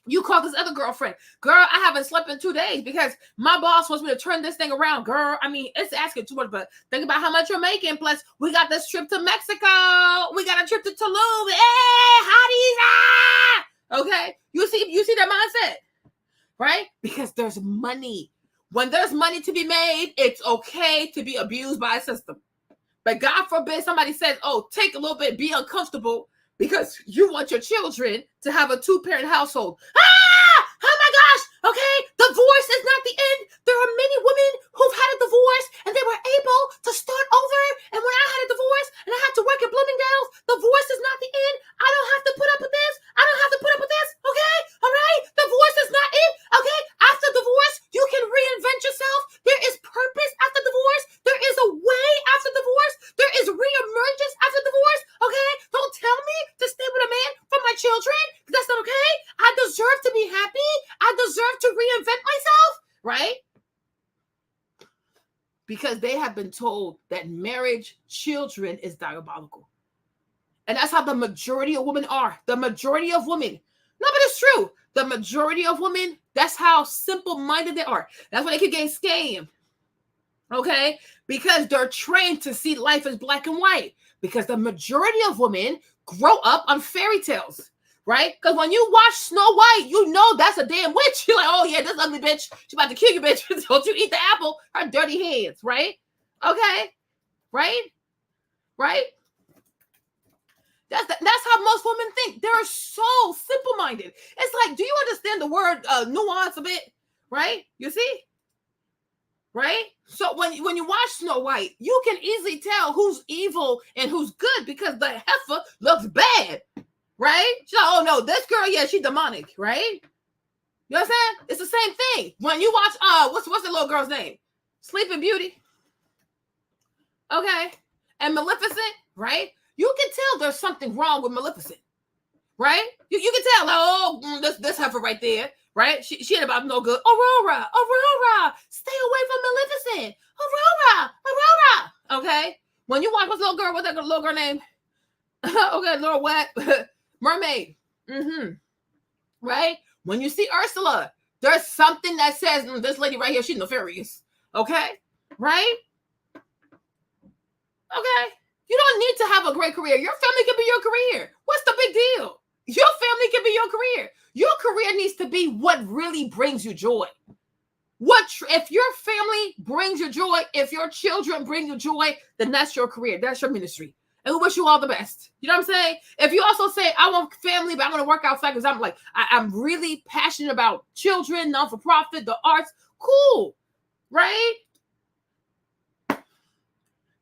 A: You call this other girlfriend. Girl, I haven't slept in 2 days because my boss wants me to turn this thing around. Girl, I mean, it's asking too much, but think about how much you're making. Plus, we got this trip to Mexico. We got a trip to Tulum. Hey, hotties. Ah! Okay? You see that mindset, right? Because there's money. When there's money to be made, it's okay to be abused by a system. But God forbid somebody says, oh, take a little bit, be uncomfortable because you want your children to have a 2-parent household. Oh my gosh. Okay. Divorce is not the end. There are many women who've had a divorce and they were able to start over. And when I had a divorce and I had to work at Bloomingdale's, divorce is not the end. I don't have to put up with this. I don't have to put up with this. Okay. All right. Divorce is not it. Okay. After divorce, you can reinvent yourself. There is purpose after divorce. There is a way after divorce. There is reemergence after divorce. Okay. Don't tell me to stay with a man for my children. That's not okay. I deserve to be happy. I deserve to reinvent myself, right? Because they have been told that marriage, children is diabolical. And that's how the majority of women are. The majority of women. No, but it's true. The majority of women, that's how simple-minded they are. That's why they keep getting scammed. Okay? Because they're trained to see life as black and white. Because the majority of women grow up on fairy tales. Right? Because when you watch Snow White, you know that's a damn witch. You're like, oh yeah, this ugly bitch. She's about to kill you, bitch. Don't you eat the apple. Her dirty hands, right? Okay, right? That's how most women think. They're so simple-minded. It's like, do you understand the word nuance a bit? Right? You see? Right? So when you watch Snow White, you can easily tell who's evil and who's good because the heifer looks bad. Right? So, oh no, this girl, yeah, she's demonic, right? You know what I'm saying? It's the same thing. When you watch what's the little girl's name? Sleeping Beauty. Okay. And Maleficent, right? You can tell there's something wrong with Maleficent, right? You can tell, like, oh, this heifer right there, right? She ain't about no good. Aurora, stay away from Maleficent. Aurora. Okay? When you watch what's that little girl name? Okay, little what? Mermaid. Right? When you see Ursula, there's something that says, this lady right here, she's nefarious. Okay? Right? Okay? You don't need to have a great career. Your family can be your career. What's the big deal? Your family can be your career. Your career needs to be what really brings you joy. If your family brings you joy, if your children bring you joy, then that's your career. That's your ministry. And we wish you all the best. You know what I'm saying? If you also say, I want family, but I want to work outside because I'm really passionate about children, non-for-profit, the arts, cool, right?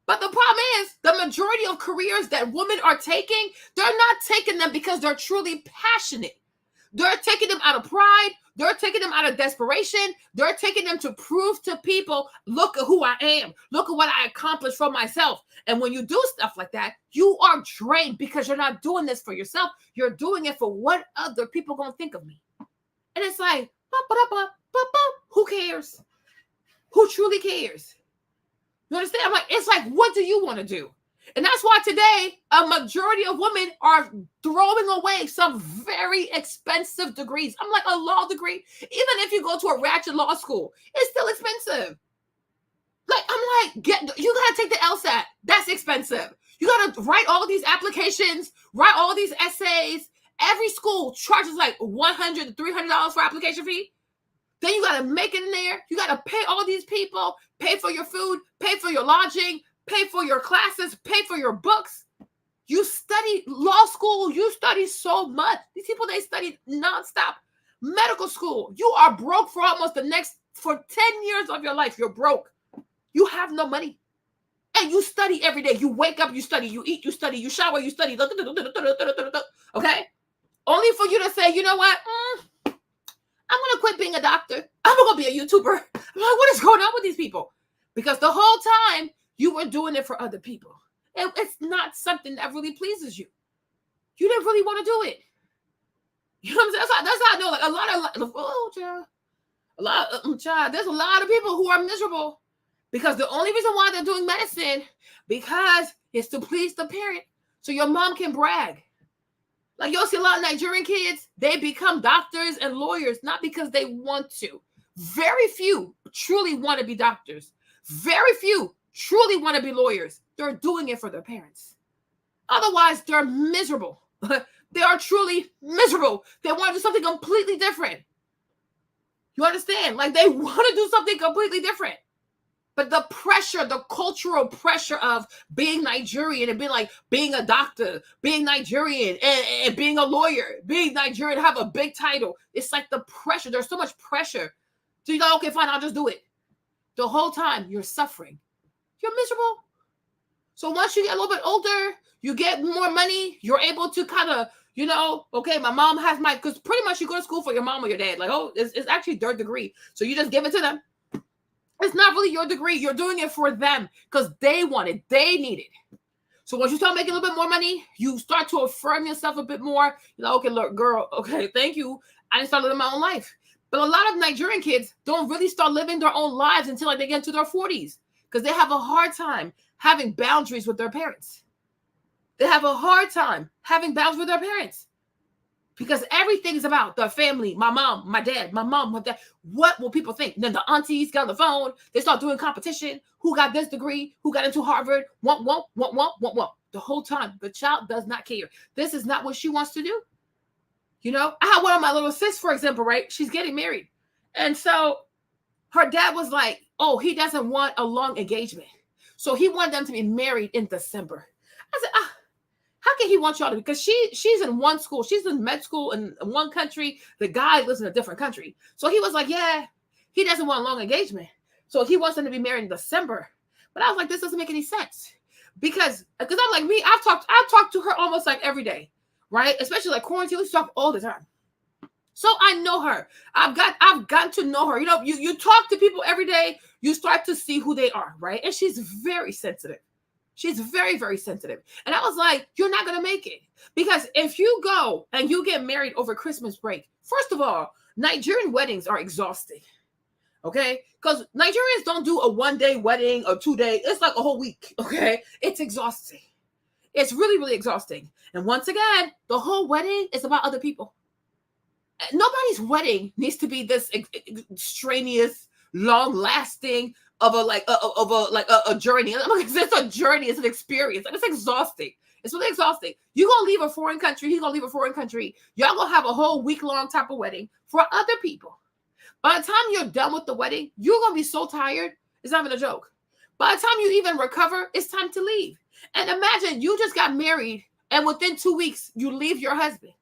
A: But the problem is the majority of careers that women are taking, they're not taking them because they're truly passionate. They're taking them out of pride. They're taking them out of desperation. They're taking them to prove to people, look at who I am. Look at what I accomplished for myself. And when you do stuff like that, you are drained because you're not doing this for yourself. You're doing it for what other people are going to think of me. And it's like, who cares? Who truly cares? You understand? It's like, what do you want to do? And that's why today, a majority of women are throwing away some very expensive degrees. I'm like, a law degree, even if you go to a ratchet law school, it's still expensive. Like, I'm like, you got to take the LSAT. That's expensive. You got to write all these applications, write all these essays. Every school charges like $100 to $300 for application fee. Then you got to make it in there. You got to pay all these people, pay for your food, pay for your lodging, pay for your classes, pay for your books. You study law school. You study so much. These people, they study nonstop. Medical school. You are broke for for 10 years of your life. You're broke. You have no money. And you study every day. You wake up, you study. You eat, you study. You shower, you study. Okay? Only for you to say, you know what? I'm going to quit being a doctor. I'm going to be a YouTuber. I'm like, what is going on with these people? Because the whole time you were doing it for other people. And it's not something that really pleases you. You didn't really want to do it. You know what I'm saying? That's how I know. Like there's a lot of people who are miserable because the only reason why they're doing medicine because it's to please the parent. So your mom can brag. Like you'll see a lot of Nigerian kids, they become doctors and lawyers, not because they want to. Very few truly want to be doctors. Very few truly want to be lawyers. They're doing it for their parents. Otherwise, they're miserable. They are truly miserable. They want to do something completely different. You understand? Like they want to do something completely different. But the pressure, the cultural pressure of being Nigerian and being a doctor, being Nigerian and being a lawyer, being Nigerian, have a big title. It's like the pressure. There's so much pressure. So you go, okay, fine, I'll just do it. The whole time you're suffering. You're miserable. So once you get a little bit older, you get more money, you're able to kind of, okay, my mom has because pretty much you go to school for your mom or your dad. Like, oh, it's actually their degree. So you just give it to them. It's not really your degree. You're doing it for them because they want it. They need it. So once you start making a little bit more money, you start to affirm yourself a bit more. Okay, look, girl, okay, thank you. I didn't start living my own life. But a lot of Nigerian kids don't really start living their own lives until they get into their 40s because they have a hard time having boundaries with their parents. They have a hard time having boundaries with their parents. Because everything is about the family, my mom, my dad, my mom, my dad. What will people think? Then the aunties get on the phone. They start doing competition. Who got this degree? Who got into Harvard? Want. The whole time, the child does not care. This is not what she wants to do. I had one of my little sis, for example, right? She's getting married. And so her dad was like, oh, he doesn't want a long engagement. So he wanted them to be married in December. I said, how can he want y'all to? Because she's in one school. She's in med school in one country. The guy lives in a different country. So he was like, yeah, he doesn't want a long engagement. So he wants them to be married in December. But I was like, this doesn't make any sense. Because I'm like me, I've talked to her almost like every day, right? Especially like quarantine, we talk all the time. So I know her. I've gotten to know her. You know, you talk to people every day, you start to see who they are, right? And she's very sensitive. She's very, very sensitive. And I was like, you're not going to make it. Because if you go and you get married over Christmas break, first of all, Nigerian weddings are exhausting. Okay? Because Nigerians don't do a 1-day wedding or 2-day. It's like a whole week. Okay? It's exhausting. It's really, really exhausting. And once again, the whole wedding is about other people. Nobody's wedding needs to be this extraneous, long-lasting of a journey. It's a journey. It's an experience. And it's exhausting. It's really exhausting. You're gonna leave a foreign country. He's gonna leave a foreign country. Y'all gonna have a whole week-long type of wedding for other people. By the time you're done with the wedding, you're gonna be so tired. It's not even a joke. By the time you even recover, it's time to leave. And imagine you just got married, and within 2 weeks you leave your husband.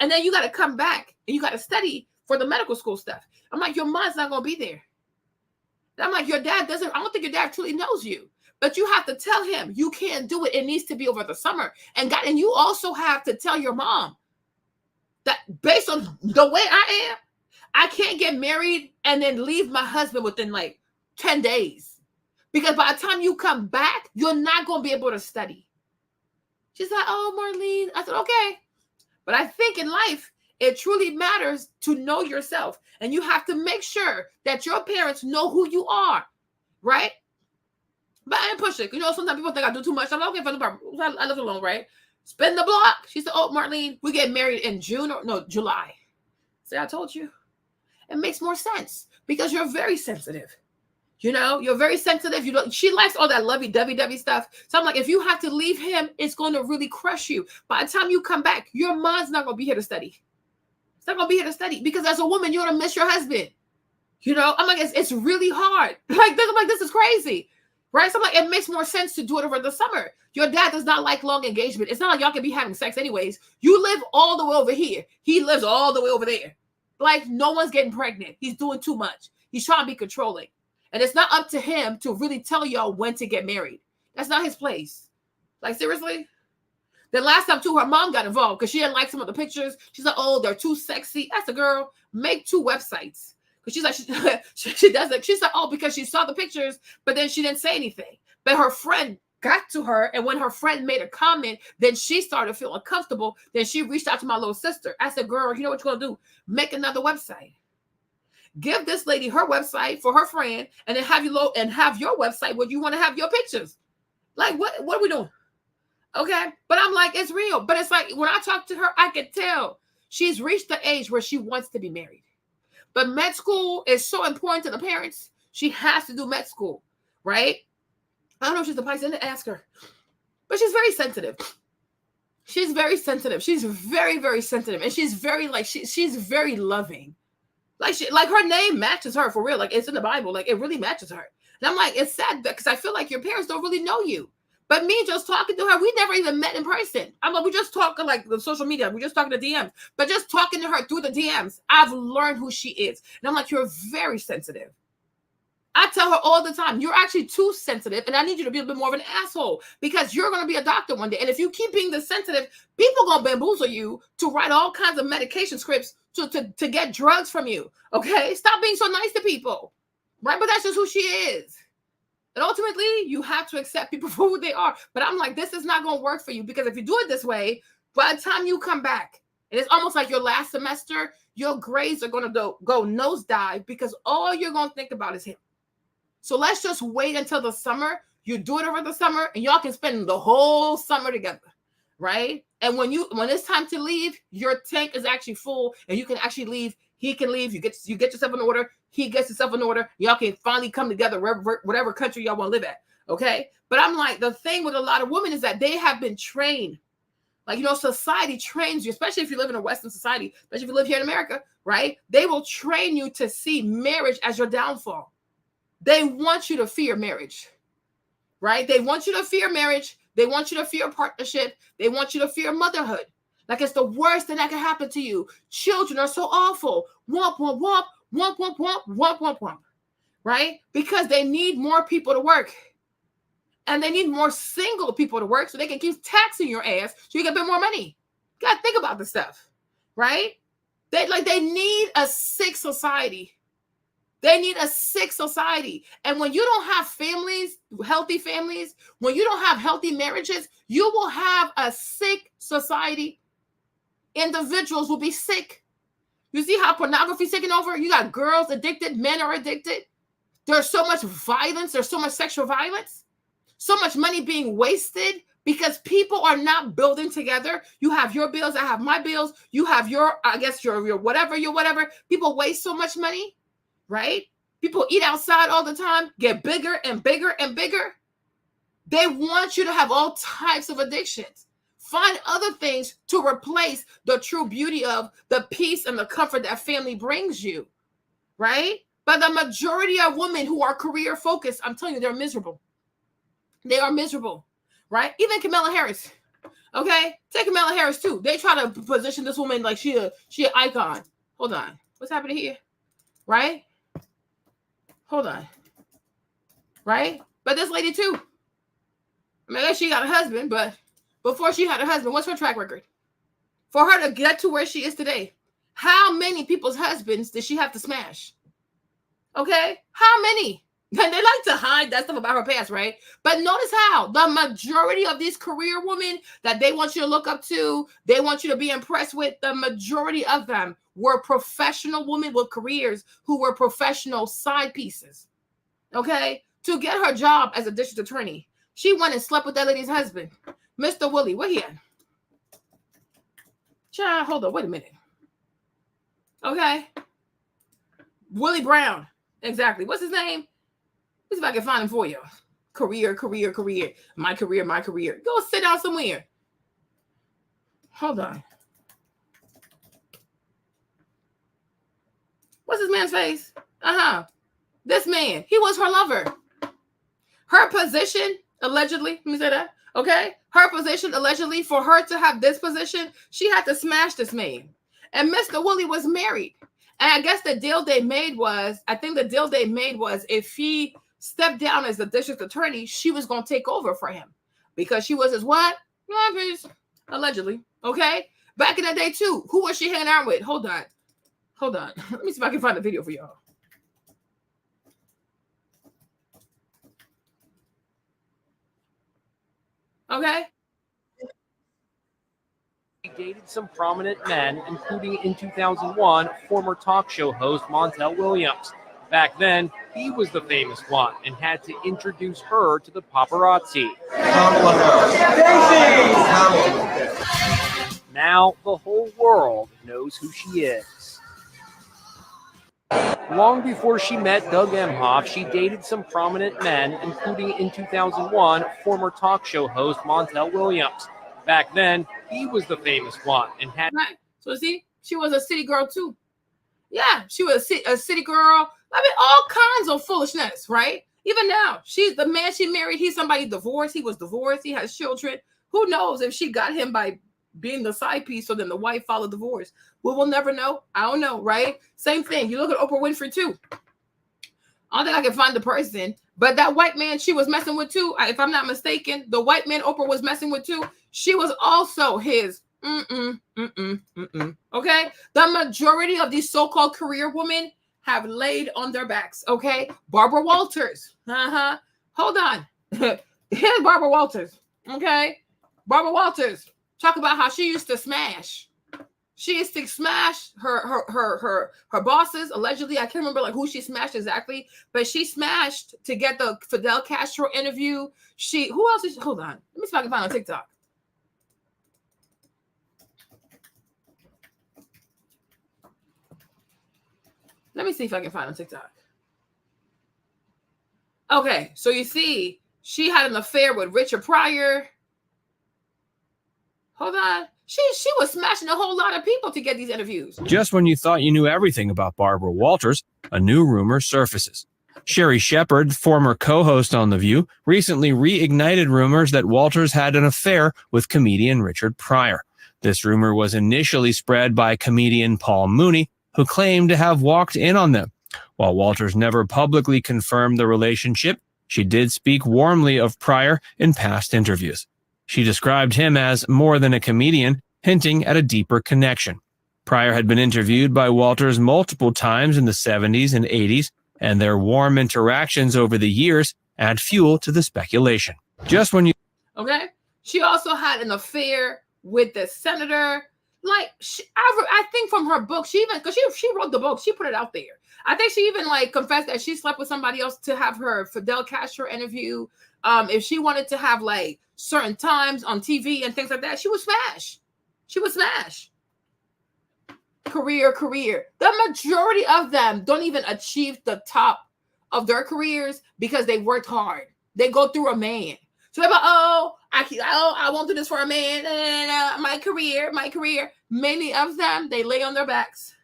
A: And then you got to come back and you got to study for the medical school stuff. I'm like, your mind's not gonna be there. I'm like, your dad doesn't. I don't think your dad truly knows you. But you have to tell him you can't do it. It needs to be over the summer. And you also have to tell your mom that based on the way I am, I can't get married and then leave my husband within like 10 days. Because by the time you come back, you're not going to be able to study. She's like, oh, Marlene. I said, okay. But I think in life, it truly matters to know yourself. And you have to make sure that your parents know who you are. Right? But I didn't push it. You know, sometimes people think I do too much. I'm like, okay, I live alone, right? Spin the block. She said, oh, Marlene, we get married in July. See, I told you. It makes more sense because you're very sensitive. You know, you're very sensitive. She likes all that lovey-dovey stuff. So I'm like, if you have to leave him, it's going to really crush you. By the time you come back, your mind's not going to be here to study. It's not going to be here to study because as a woman, you're going to miss your husband. You know, I'm like, it's really hard. I'm like, this is crazy. Right? So I'm like, it makes more sense to do it over the summer. Your dad does not like long engagement. It's not like y'all can be having sex anyways. You live all the way over here. He lives all the way over there. Like, no one's getting pregnant. He's doing too much. He's trying to be controlling. And it's not up to him to really tell y'all when to get married. That's not his place. Like, seriously? The last time, too, her mom got involved because she didn't like some of the pictures. She's like, oh, they're too sexy. That's a girl. Make 2 websites. Because she's like, she does it. She's like, oh, because she saw the pictures, but then she didn't say anything. But her friend got to her, and when her friend made a comment, then she started to feel uncomfortable. Then she reached out to my little sister. I said, girl, you know what you're going to do? Make another website. Give this lady her website for her friend, and then have your website where you want to have your pictures. Like, what are we doing? Okay. But I'm like, it's real. But it's like, when I talk to her, I can tell she's reached the age where she wants to be married. But med school is so important to the parents. She has to do med school, right? I don't know if she's the Pisces. I didn't ask her. But she's very sensitive. She's very sensitive. She's very, very sensitive. And she's very, like, she's very loving. Like her name matches her for real. Like, it's in the Bible. Like, it really matches her. And I'm like, it's sad because I feel like your parents don't really know you. But me just talking to her, we never even met in person. I'm like, we just talking like the social media. We just talking to DMs. But just talking to her through the DMs, I've learned who she is. And I'm like, you're very sensitive. I tell her all the time, you're actually too sensitive. And I need you to be a bit more of an asshole because you're going to be a doctor one day. And if you keep being this sensitive, people going to bamboozle you to write all kinds of medication scripts to get drugs from you. Okay? Stop being so nice to people. Right? But that's just who she is. And ultimately, you have to accept people for who they are. But I'm like, this is not going to work for you because if you do it this way, by the time you come back, and it's almost like your last semester, your grades are going to go nosedive because all you're going to think about is him. So let's just wait until the summer. You do it over the summer, and y'all can spend the whole summer together, right? And when it's time to leave, your tank is actually full, and you can actually leave. He can leave. You get yourself in order. He gets himself in order. Y'all can finally come together whatever country y'all want to live at. Okay. But I'm like, the thing with a lot of women is that they have been trained. Like, you know, society trains you, especially if you live in a Western society, especially if you live here in America, right? They will train you to see marriage as your downfall. They want you to fear marriage. right? They want you to fear marriage. They want you to fear partnership. They want you to fear motherhood. Like it's the worst thing that can happen to you. Children are so awful. Womp, womp, womp, womp, womp, womp, womp, womp, womp. Right? Because they need more people to work. And they need more single people to work so they can keep taxing your ass so you can pay more money. You gotta think about this stuff. Right? They need a sick society. They need a sick society. And when you don't have families, healthy families, when you don't have healthy marriages, you will have a sick society. Individuals will be sick. You see how pornography is taking over? You got girls addicted, men are addicted. There's so much violence. There's so much sexual violence. So much money being wasted because people are not building together. You have your bills, I have my bills. You have your, I guess your whatever, your whatever. People waste so much money, right? People eat outside all the time, get bigger and bigger and bigger. They want you to have all types of addictions. Find other things to replace the true beauty of the peace and the comfort that family brings you, right? But the majority of women who are career focused, I'm telling you, they're miserable. They are miserable, right? Even Kamala Harris, okay? Take Kamala Harris too. They try to position this woman like she an icon. Hold on. What's happening here? Right? Hold on. Right? But this lady too. I mean, I guess she got a husband, but before she had a husband, what's her track record? For her to get to where she is today, how many people's husbands did she have to smash? Okay? How many? And they like to hide that stuff about her past, right? But notice how the majority of these career women that they want you to look up to, they want you to be impressed with, the majority of them were professional women with careers who were professional side pieces, okay? To get her job as a district attorney, she went and slept with that lady's husband, Mr. Willie. Where he at? Child, hold on, wait a minute. Okay. Willie Brown. Exactly. What's his name? Let's see if I can find him for you. Career. My career. Go sit down somewhere. Hold on. What's this man's face? This man, he was her lover. Her position, allegedly, let me say that, okay? Her position, allegedly, for her to have this position, she had to smash this man. And Mr. Willie was married. And I guess the deal they made was, if he stepped down as the district attorney, she was going to take over for him. Because she was his what? Allegedly, okay? Back in the day, too, who was she hanging out with? Hold on. Let me see if I can find the video for y'all. Okay.
J: He dated some prominent men, including in 2001, former talk show host Montel Williams. Back then, he was the famous one and had to introduce her to the paparazzi. Now the whole world knows who she is. Long before she met Doug Emhoff, she dated some prominent men, including in 2001, former talk show host Montel Williams. Back then, he was the famous one and had...
A: Right. So see, she was a city girl too. Yeah, she was a city girl. I mean, all kinds of foolishness, right? Even now, she's the man she married. He's somebody divorced. He was divorced. He has children. Who knows if she got him by being the side piece, so then the wife followed divorce. We will never know. I don't know, right? Same thing. You look at Oprah Winfrey too. I don't think I can find the person, but that white man she was messing with too, if I'm not mistaken, the white man Oprah was messing with too, she was also his. Okay? The majority of these so-called career women have laid on their backs, okay? Barbara Walters. Hold on. Here's Barbara Walters, okay? Barbara Walters. Talk about how she used to smash. She used to smash her bosses, allegedly. I can't remember like who she smashed exactly, but she smashed to get the Fidel Castro interview. Who else is, hold on. Let me see if I can find on TikTok. Let me see if I can find on TikTok. Okay, so you see, she had an affair with Richard Pryor. Hold on. She was smashing a whole lot of people to get these interviews.
K: Just when you thought you knew everything about Barbara Walters, a new rumor surfaces. Sherry Shepard, former co-host on The View, recently reignited rumors that Walters had an affair with comedian Richard Pryor. This rumor was initially spread by comedian Paul Mooney, who claimed to have walked in on them. While Walters never publicly confirmed the relationship, she did speak warmly of Pryor in past interviews. She described him as more than a comedian, hinting at a deeper connection. Pryor had been interviewed by Walters multiple times in the 70s and 80s, and their warm interactions over the years add fuel to the speculation. Just when you...
A: Okay? She also had an affair with the senator. Like, I think from her book, she even, because she wrote the book, she put it out there. I think she even, like, confessed that she slept with somebody else to have her Fidel Castro interview. If she wanted to have, like, certain times on TV and things like that, she would smash. She would smash. Career. The majority of them don't even achieve the top of their careers because they worked hard. They go through a man. So they're like, I won't do this for a man. My career. Many of them, they lay on their backs.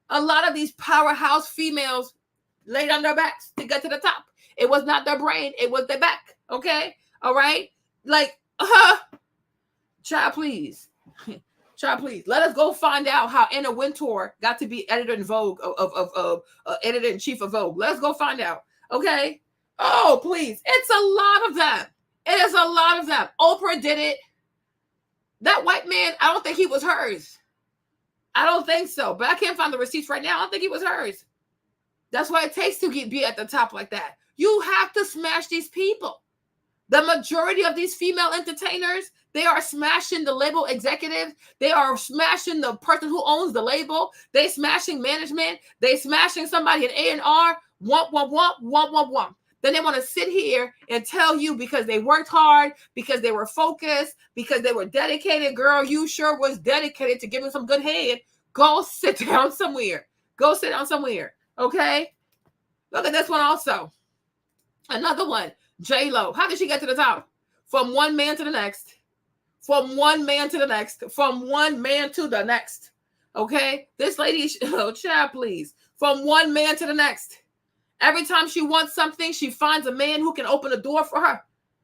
A: A lot of these powerhouse females laid on their backs to get to the top. It was not their brain. It was their back. Okay? All right? Like, child, please. Child, please. Let us go find out how Anna Wintour got to be editor in Vogue of editor-in-chief of Vogue. Let's go find out. Okay? Oh, please. It's a lot of them. It is a lot of them. Oprah did it. That white man, I don't think he was hers. I don't think so. But I can't find the receipts right now. I don't think he was hers. That's what it takes to be at the top like that. You have to smash these people. The majority of these female entertainers, they are smashing the label executive. They are smashing the person who owns the label. They smashing management. They smashing somebody in A&R. Womp. Then they want to sit here and tell you because they worked hard, because they were focused, because they were dedicated. Girl, you sure was dedicated to giving some good head. Go sit down somewhere. Go sit down somewhere. Okay? Look at this one also. Another one. J-Lo. How did she get to the top? From one man to the next. From one man to the next. From one man to the next. Okay? This lady, oh, child, please. From one man to the next. Every time she wants something, she finds a man who can open a door for her.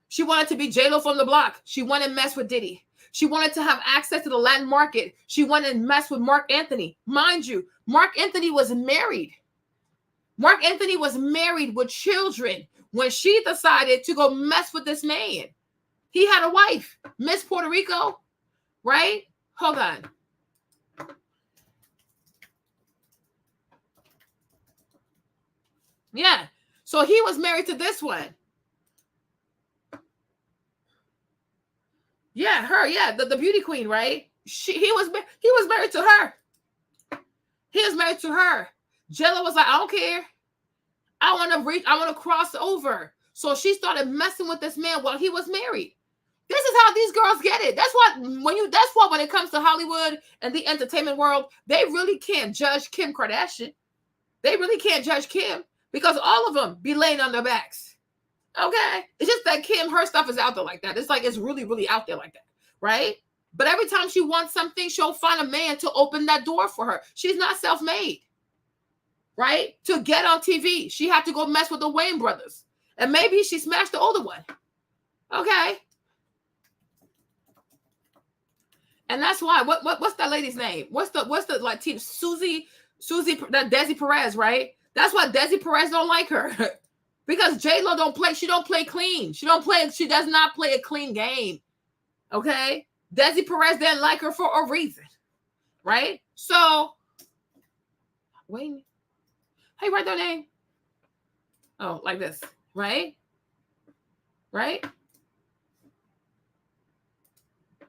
A: She wanted to be J-Lo from the block. She went and messed with Diddy. She wanted to have access to the Latin market. She went and messed with Mark Anthony. Mind you, Mark Anthony was married. Mark Anthony was married with children when she decided to go mess with this man. He had a wife, Miss Puerto Rico, right? Hold on. Yeah. So he was married to this one. Yeah, her. Yeah, the beauty queen, right? He was married to her. He was married to her. J-Lo was like, I don't care. I want to cross over. So she started messing with this man while he was married. This is how these girls get it. That's why when it comes to Hollywood and the entertainment world, they really can't judge Kim Kardashian. They really can't judge Kim because all of them be laying on their backs. Okay? It's just that Kim, her stuff is out there like that. It's like it's really, really out there like that, right? But every time she wants something, she'll find a man to open that door for her. She's not self-made, right? To get on TV, she had to go mess with the Wayne brothers. And maybe she smashed the older one. Okay? And that's why, what's that lady's name? What's the like team? Susie, that Desi Perez, right? That's why Desi Perez don't like her. Because J-Lo she don't play clean. She does not play a clean game. Okay? Desi Perez didn't like her for a reason. Right? So, wait. Hey, write their name. Oh, like this. Right? Right?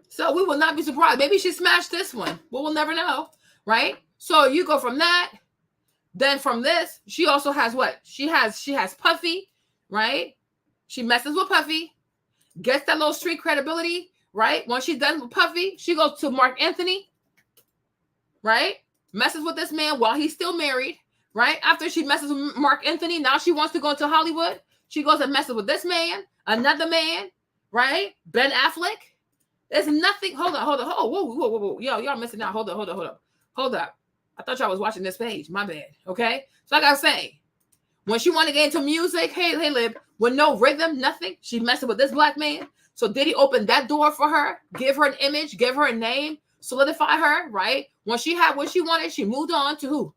A: So we will not be surprised. Maybe she smashed this one. But we'll never know. Right? So you go from that. Then from this, she also has what? She has Puffy, right? She messes with Puffy, gets that little street credibility, right? Once she's done with Puffy, she goes to Mark Anthony, right? Messes with this man while he's still married, right? After she messes with Mark Anthony, now she wants to go into Hollywood. She goes and messes with this man, another man, right? Ben Affleck. There's nothing. Hold on. Whoa. Yo, y'all missing out. Hold up. I thought y'all was watching this page. My bad. Okay. So like I was saying, When she wanted to get into music, hey, Lib, with no rhythm, nothing, she's messing with this black man. So Diddy opened that door for her, give her an image, give her a name, solidify her, right? When she had what she wanted, she moved on to who?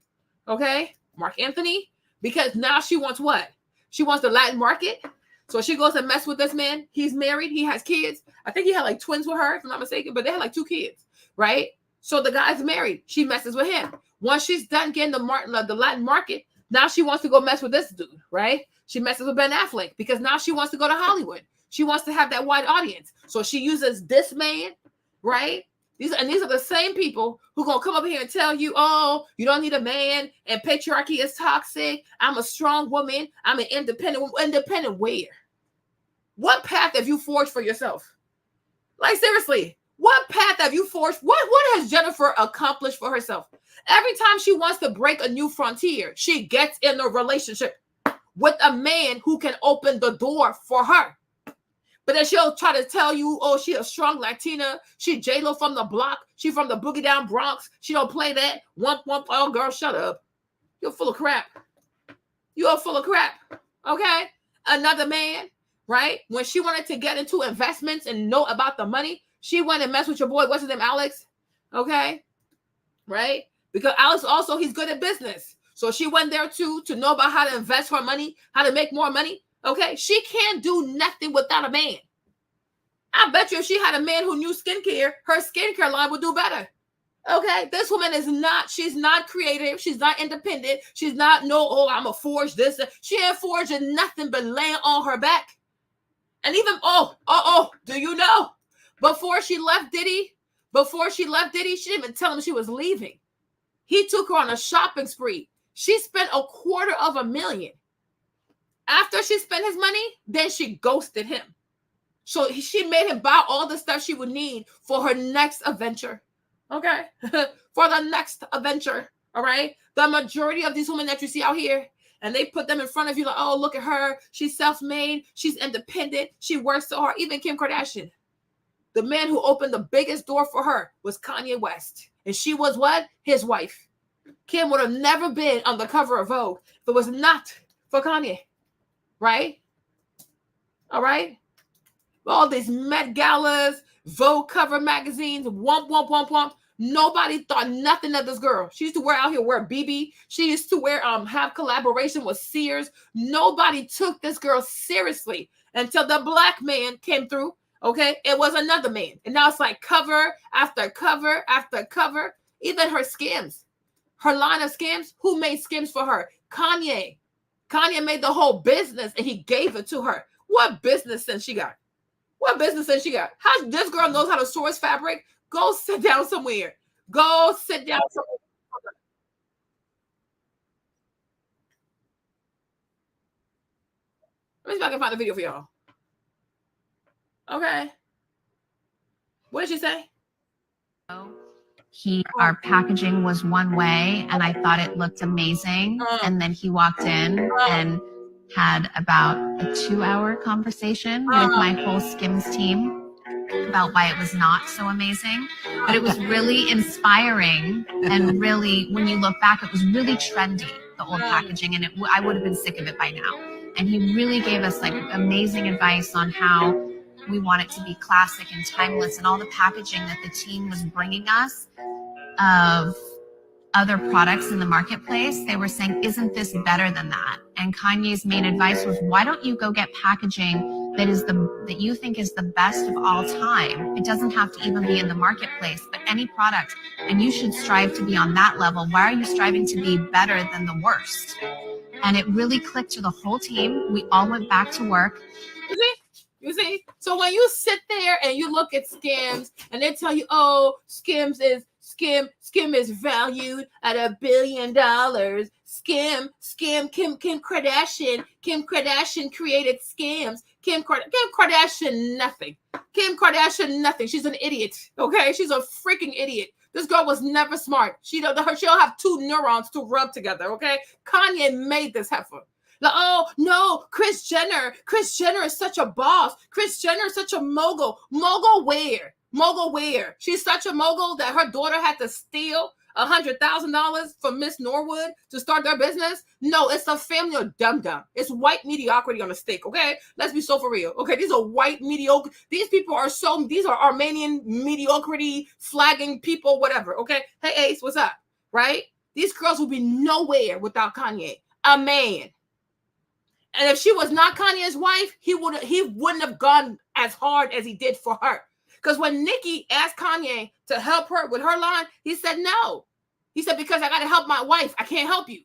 A: Okay, Mark Anthony, because now she wants what? She wants the Latin market. So she goes and mess with this man. He's married. He has kids. I think he had like twins with her, if I'm not mistaken, but they had like 2 kids, right? So the guy's married. She messes with him. Once she's done getting the Latin market, now she wants to go mess with this dude, right? She messes with Ben Affleck because now she wants to go to Hollywood. She wants to have that wide audience. So she uses this man, right? These are the same people who gonna come up here and tell you, oh, you don't need a man and patriarchy is toxic. I'm a strong woman. I'm an independent. Independent where? What path have you forged for yourself? Like seriously, what path have you forged? What has Jennifer accomplished for herself? Every time she wants to break a new frontier, she gets in a relationship with a man who can open the door for her. But then she'll try to tell you, oh, she a strong Latina. She J-Lo from the block. She from the boogie down Bronx. She don't play that. Wump. Oh, girl, shut up. You're full of crap. You're full of crap. Okay? Another man, right? When she wanted to get into investments and know about the money, she went and messed with your boy. What's his name? Alex. Okay? Right? Because Alex also, he's good at business. So she went there too to know about how to invest her money, how to make more money. Okay, she can't do nothing without a man. I bet you if she had a man who knew skincare, her skincare line would do better. Okay, this woman is not, she's not creative. She's not independent. She's not, I'm a forge this. She ain't forging nothing but laying on her back. And even, do you know? Before she left Diddy, she didn't even tell him she was leaving. He took her on a shopping spree. She spent $250,000. After she spent his money, then she ghosted him. So she made him buy all the stuff she would need for her next adventure. Okay? For the next adventure. All right? The majority of these women that you see out here, and they put them in front of you like, oh, look at her. She's self-made. She's independent. She works so hard. Even Kim Kardashian. The man who opened the biggest door for her was Kanye West. And she was what? His wife. Kim would have never been on the cover of Vogue if it was not for Kanye. Right? All right? All these Met Galas, Vogue cover magazines, womp. Nobody thought nothing of this girl. She used to wear BB. She used to have collaboration with Sears. Nobody took this girl seriously until the black man came through. Okay? It was another man. And now it's like cover after cover after cover. Even her skims. Her line of skims. Who made skims for her? Kanye. Kanye made the whole business and he gave it to her. What business sense she got? What business sense she got? How this girl knows how to source fabric? Go sit down somewhere. Go sit down somewhere. Let me see if I can find the video for y'all. Okay. What did she say?
L: Our packaging was one way and I thought it looked amazing. And then he walked in and had about a 2-hour conversation with my whole Skims team about why it was not so amazing. But it was really inspiring and really, when you look back, it was really trendy, the old packaging, and I would have been sick of it by now. And he really gave us like amazing advice on how we want it to be classic and timeless, and all the packaging that the team was bringing us of other products in the marketplace. They were saying, isn't this better than that? And Kanye's main advice was, why don't you go get packaging that you think is the best of all time? It doesn't have to even be in the marketplace, but any product, and you should strive to be on that level. Why are you striving to be better than the worst? And it really clicked to the whole team. We all went back to work.
A: You see? So when you sit there and you look at Skims and they tell you, oh, Skim is valued at $1 billion. Kim Kardashian created Skims. Kim Kardashian nothing. Kim Kardashian nothing. She's an idiot. Okay? She's a freaking idiot. This girl was never smart. She don't have 2 neurons to rub together. Okay? Kanye made this heifer. Like, oh, no, Kris Jenner is such a boss. Kris Jenner is such a mogul. Mogul where? She's such a mogul that her daughter had to steal $100,000 for Miss Norwood to start their business? No, it's a family of dum-dum. It's white mediocrity on a stick, okay? Let's be so for real, okay? These are white mediocre. These people are these are Armenian mediocrity, flagging people, whatever, okay? Hey, Ace, what's up, right? These girls would be nowhere without Kanye, a man. And if she was not Kanye's wife, he wouldn't have gone as hard as he did for her. Because when Nicki asked Kanye to help her with her line, he said no. He said, because I got to help my wife. I can't help you.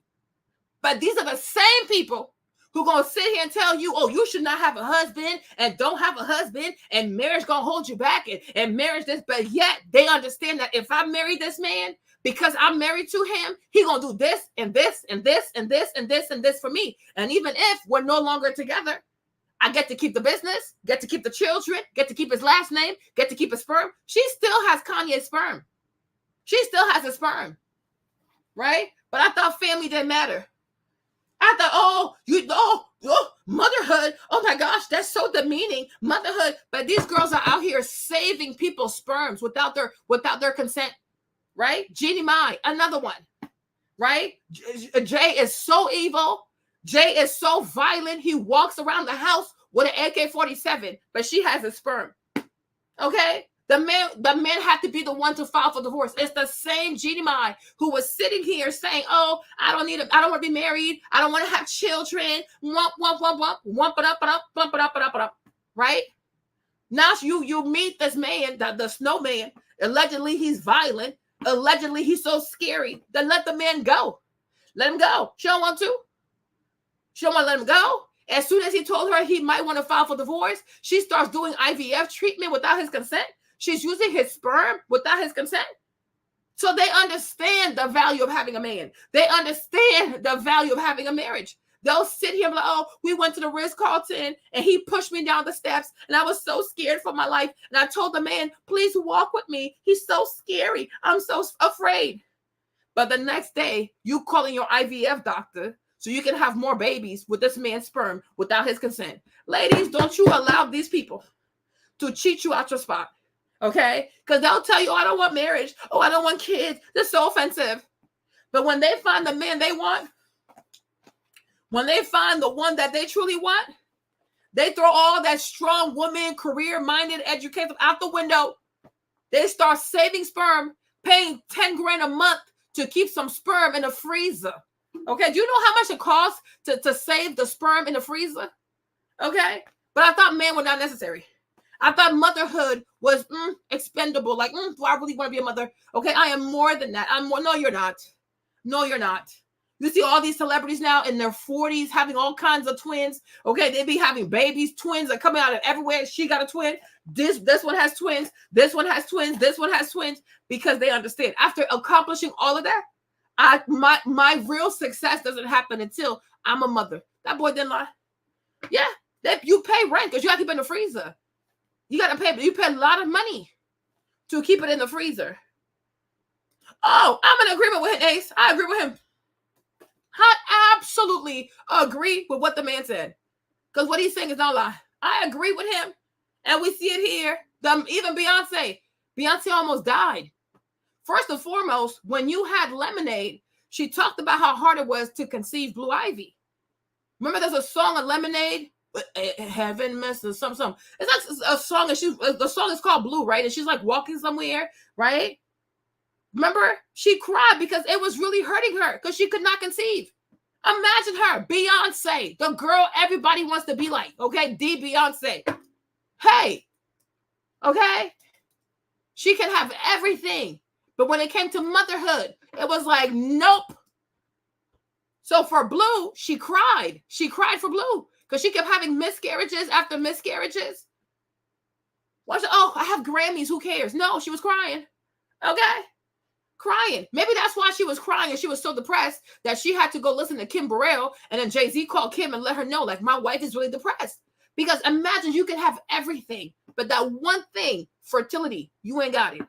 A: But these are the same people who going to sit here and tell you, oh, you should not have a husband and don't have a husband and marriage going to hold you back and marriage this. But yet they understand that if I marry this man, because I'm married to him, he going to do this and this and this and this and this and this for me. And even if we're no longer together, I get to keep the business, get to keep the children, get to keep his last name, get to keep his sperm. She still has Kanye's sperm. She still has his sperm, right? But I thought family didn't matter. I thought, motherhood. Oh my gosh, that's so demeaning, motherhood. But these girls are out here saving people's sperms without their consent, right? Jeannie Mai, another one, right? Jay is so evil. Jay is so violent. He walks around the house with an AK-47, but she has a sperm. Okay? The man had to be the one to file for divorce. It's the same Jeannie Mai who was sitting here saying, oh, I don't want to be married. I don't want to have children. Wump, wump, wump, wump, wump it up, bump it up. Right? Now you meet this man, the snowman. Allegedly, he's violent. Allegedly, he's so scary. Then let the man go. Let him go. She don't want to. She don't want to let him go. As soon as he told her he might want to file for divorce, she starts doing IVF treatment without his consent. She's using his sperm without his consent. So they understand the value of having a man. They understand the value of having a marriage. They'll sit here and be like, oh, we went to the Ritz-Carlton and he pushed me down the steps and I was so scared for my life. And I told the man, please walk with me. He's so scary. I'm so afraid. But the next day, you calling your IVF doctor so you can have more babies with this man's sperm without his consent. Ladies, don't you allow these people to cheat you out your spot, okay? Because they'll tell you, oh, I don't want marriage. Oh, I don't want kids. That's so offensive. But when they find the man they want, when they find the one that they truly want, they throw all that strong woman, career-minded, educated out the window. They start saving sperm, paying 10 grand a month to keep some sperm in a freezer. Okay, do you know how much it costs to save the sperm in the freezer? Okay, but I thought man was not necessary. I thought motherhood was expendable. Like, do I really want to be a mother? Okay, I am more than that. No, you're not. No, you're not. You see all these celebrities now in their 40s having all kinds of twins. Okay, they be having babies, twins are coming out of everywhere. She got a twin. This one has twins. This one has twins. This one has twins. Because they understand. After accomplishing all of that, my real success doesn't happen until I'm a mother. That boy didn't lie. Yeah, you pay rent because you have to keep it in the freezer. You pay a lot of money to keep it in the freezer. Oh, I'm in agreement with him, Ace. I agree with him. I absolutely agree with what the man said. Because what he's saying is not a lie. I agree with him. And we see it here. Even Beyonce almost died. First and foremost, when you had Lemonade, she talked about how hard it was to conceive Blue Ivy. Remember there's a song of Lemonade? Heaven messes something. It's like a song, and the song is called Blue, right? And she's like walking somewhere, right? Remember? She cried because it was really hurting her because she could not conceive. Imagine her, Beyonce, the girl everybody wants to be like, okay? Beyonce. Hey, okay? She can have everything. But when it came to motherhood, it was like, nope. So for Blue, she cried. She cried for Blue because she kept having miscarriages after miscarriages. Oh, I have Grammys. Who cares? No, she was crying. Okay? Crying. Maybe that's why she was crying and she was so depressed that she had to go listen to Kim Burrell, and then Jay-Z called Kim and let her know, like, my wife is really depressed. Because imagine you can have everything, but that one thing, fertility, you ain't got it.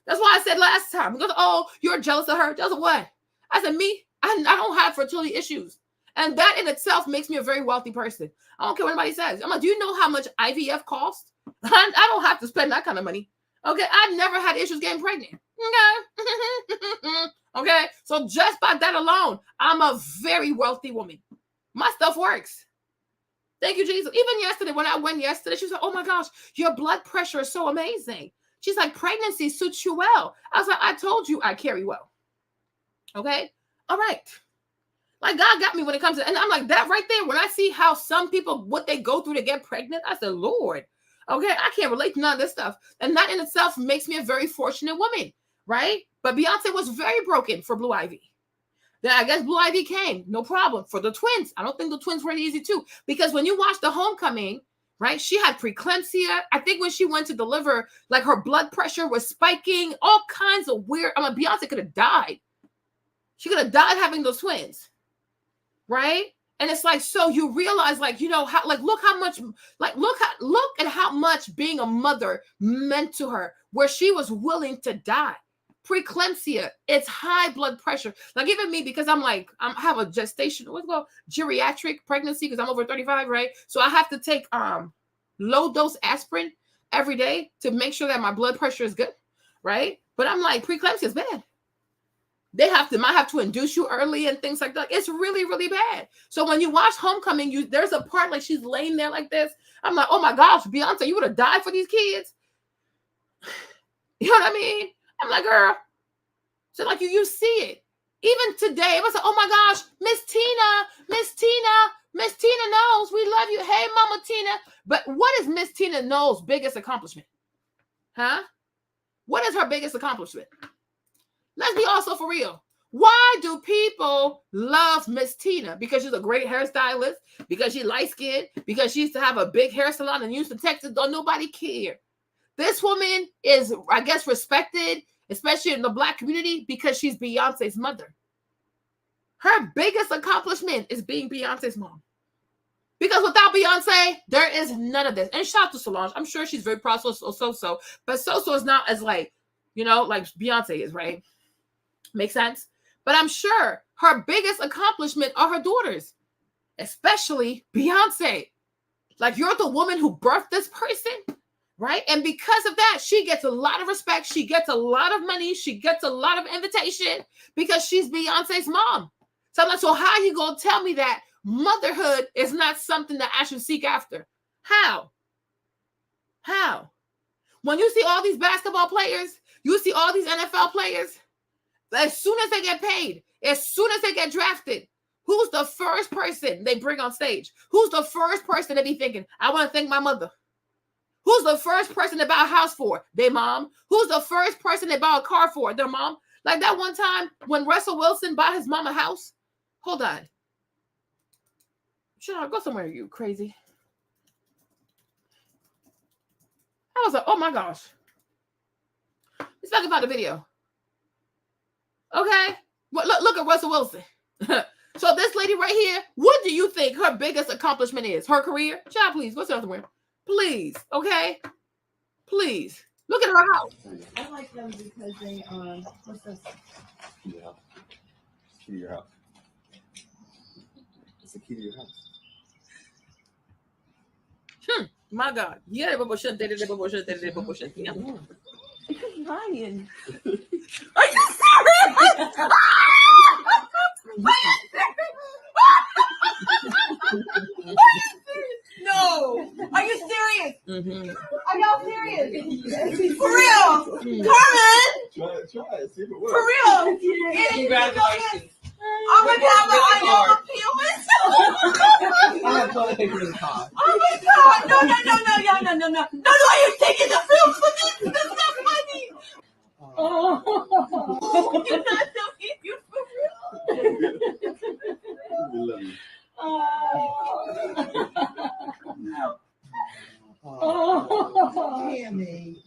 A: That's why I said last time, because, oh, you're jealous of her. Jealous of what? I said, me, I don't have fertility issues. And that in itself makes me a very wealthy person. I don't care what anybody says. I'm like, do you know how much IVF costs? I don't have to spend that kind of money. Okay, I never had issues getting pregnant. Okay. Okay, so just by that alone, I'm a very wealthy woman. My stuff works. Thank you, Jesus. Even yesterday, when I went yesterday, she was like, oh my gosh, your blood pressure is so amazing. She's like, pregnancy suits you well. I was like, I told you I carry well. Okay, all right. Like God got me when it comes to, and I'm like that right there. When I see how some people, what they go through to get pregnant, I said, Lord, okay, I can't relate to none of this stuff. And that in itself makes me a very fortunate woman, right? But Beyonce was very broken for Blue Ivy. Then I guess Blue Ivy came, no problem. For the twins, I don't think the twins were easy too. Because when you watch the homecoming, right, she had preeclampsia. I think when she went to deliver, like her blood pressure was spiking, all kinds of weird, I mean, Beyonce could have died. She could have died having those twins. Right? And it's like, so you realize, like, you know, how, like, look how much, like, look at how much being a mother meant to her, where she was willing to die. Preeclampsia, it's high blood pressure. Like, even me, because I'm like, I have a gestation, what's it called? Geriatric pregnancy, because I'm over 35, right? So I have to take low dose aspirin every day to make sure that my blood pressure is good, right? But I'm like, preeclampsia is bad. They might have to induce you early and things like that. It's really, really bad. So when you watch Homecoming, there's a part like she's laying there like this. I'm like, oh my gosh, Beyonce, you would have died for these kids. You know what I mean? I'm like, girl. So like you see it. Even today, it was like, oh my gosh, Miss Tina Knowles, we love you. Hey, Mama Tina. But what is Miss Tina Knowles' biggest accomplishment? Huh? What is her biggest accomplishment? Let's be also for real. Why do people love Miss Tina? Because she's a great hairstylist, because she's light-skinned, because she used to have a big hair salon in Houston, Texas. Don't nobody care. This woman is, I guess, respected, especially in the Black community, because she's Beyonce's mother. Her biggest accomplishment is being Beyonce's mom. Because without Beyonce, there is none of this. And shout out to Solange. I'm sure she's very proud of So-So. But So-So is not as like, you know, like Beyonce is, right? Make sense? But I'm sure her biggest accomplishment are her daughters, especially Beyonce. Like, you're the woman who birthed this person, right? And because of that, she gets a lot of respect. She gets a lot of money. She gets a lot of invitation because she's Beyonce's mom. So I'm like, so how are you going to tell me that motherhood is not something that I should seek after? How? When you see all these basketball players, you see all these NFL players, as soon as they get paid, as soon as they get drafted, who's the first person they bring on stage? Who's the first person they be thinking, I want to thank my mother? Who's the first person they buy a house for? Their mom. Who's the first person they buy a car for? Their mom. Like that one time when Russell Wilson bought his mom a house. Hold on. Child, go somewhere, you crazy. I was like, oh my gosh. Let's talk about the video. Okay, well, look at Russell Wilson. So this lady right here, what do you think her biggest accomplishment is? Her career? Child, please, go somewhere. Please, okay? Please. Look at her house.
M: I like them because they are, what's this?
N: Yeah. Key to your house. It's the key to your house.
A: My God. Yeah,
M: Ryan.
A: Are you serious?
M: No. Are you serious?
A: Mm-hmm.
M: Are y'all serious? For real? Carmen!
N: Try it. See if it works.
M: For real?
C: Congratulations.
M: I'm going to have an eye
J: I have toilet paper in the car.
M: Oh my God! No! No, you're taking the film for this. That's not funny. Oh, you're not doing it for real.
N: We love you.
M: Oh, Tammy.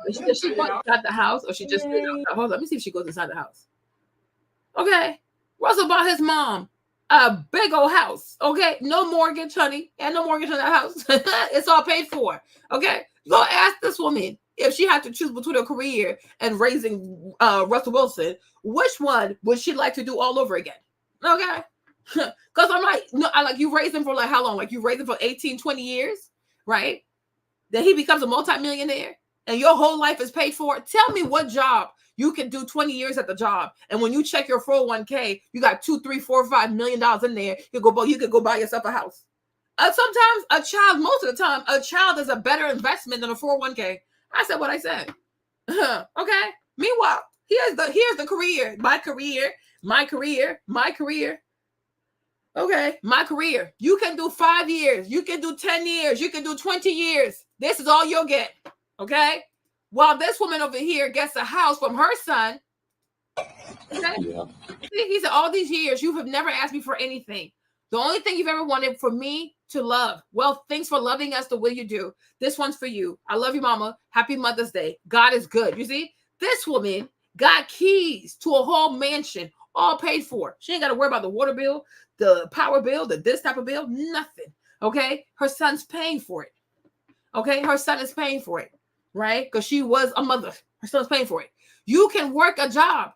A: Does she go inside the house or she just hold on, let me see if she goes inside the house. Okay. Russell bought his mom a big old house. Okay. No mortgage, honey. And no mortgage on that house. It's all paid for. Okay. Go ask this woman if she had to choose between her career and raising Russell Wilson, which one would she like to do all over again? Okay. Because I'm like, no, I like you raised him for like how long? Like you raised him for 18, 20 years, right? then he becomes a multimillionaire and your whole life is paid for. Tell me what job you can do 20 years at the job, and when you check your 401k, you got $2, $3, $4, $5 million in there. You could go buy yourself a house. Sometimes a child, most of the time, a child is a better investment than a 401k. I said what I said. Okay. Meanwhile, here's the career, my career. Okay, my career. You can do 5 years. You can do 10 years. You can do 20 years. This is all you'll get. Okay. While this woman over here gets a house from her son. Okay.
N: Yeah.
A: He said, all these years, you have never asked me for anything. The only thing you've ever wanted for me to love. Well, thanks for loving us the way you do. This one's for you. I love you, mama. Happy Mother's Day. God is good. You see, this woman got keys to a whole mansion, all paid for. She ain't got to worry about the water bill, the power bill, this type of bill, nothing. Okay. Her son's paying for it. Okay. Her son is paying for it, right? Because she was a mother. Her son's paying for it. You can work a job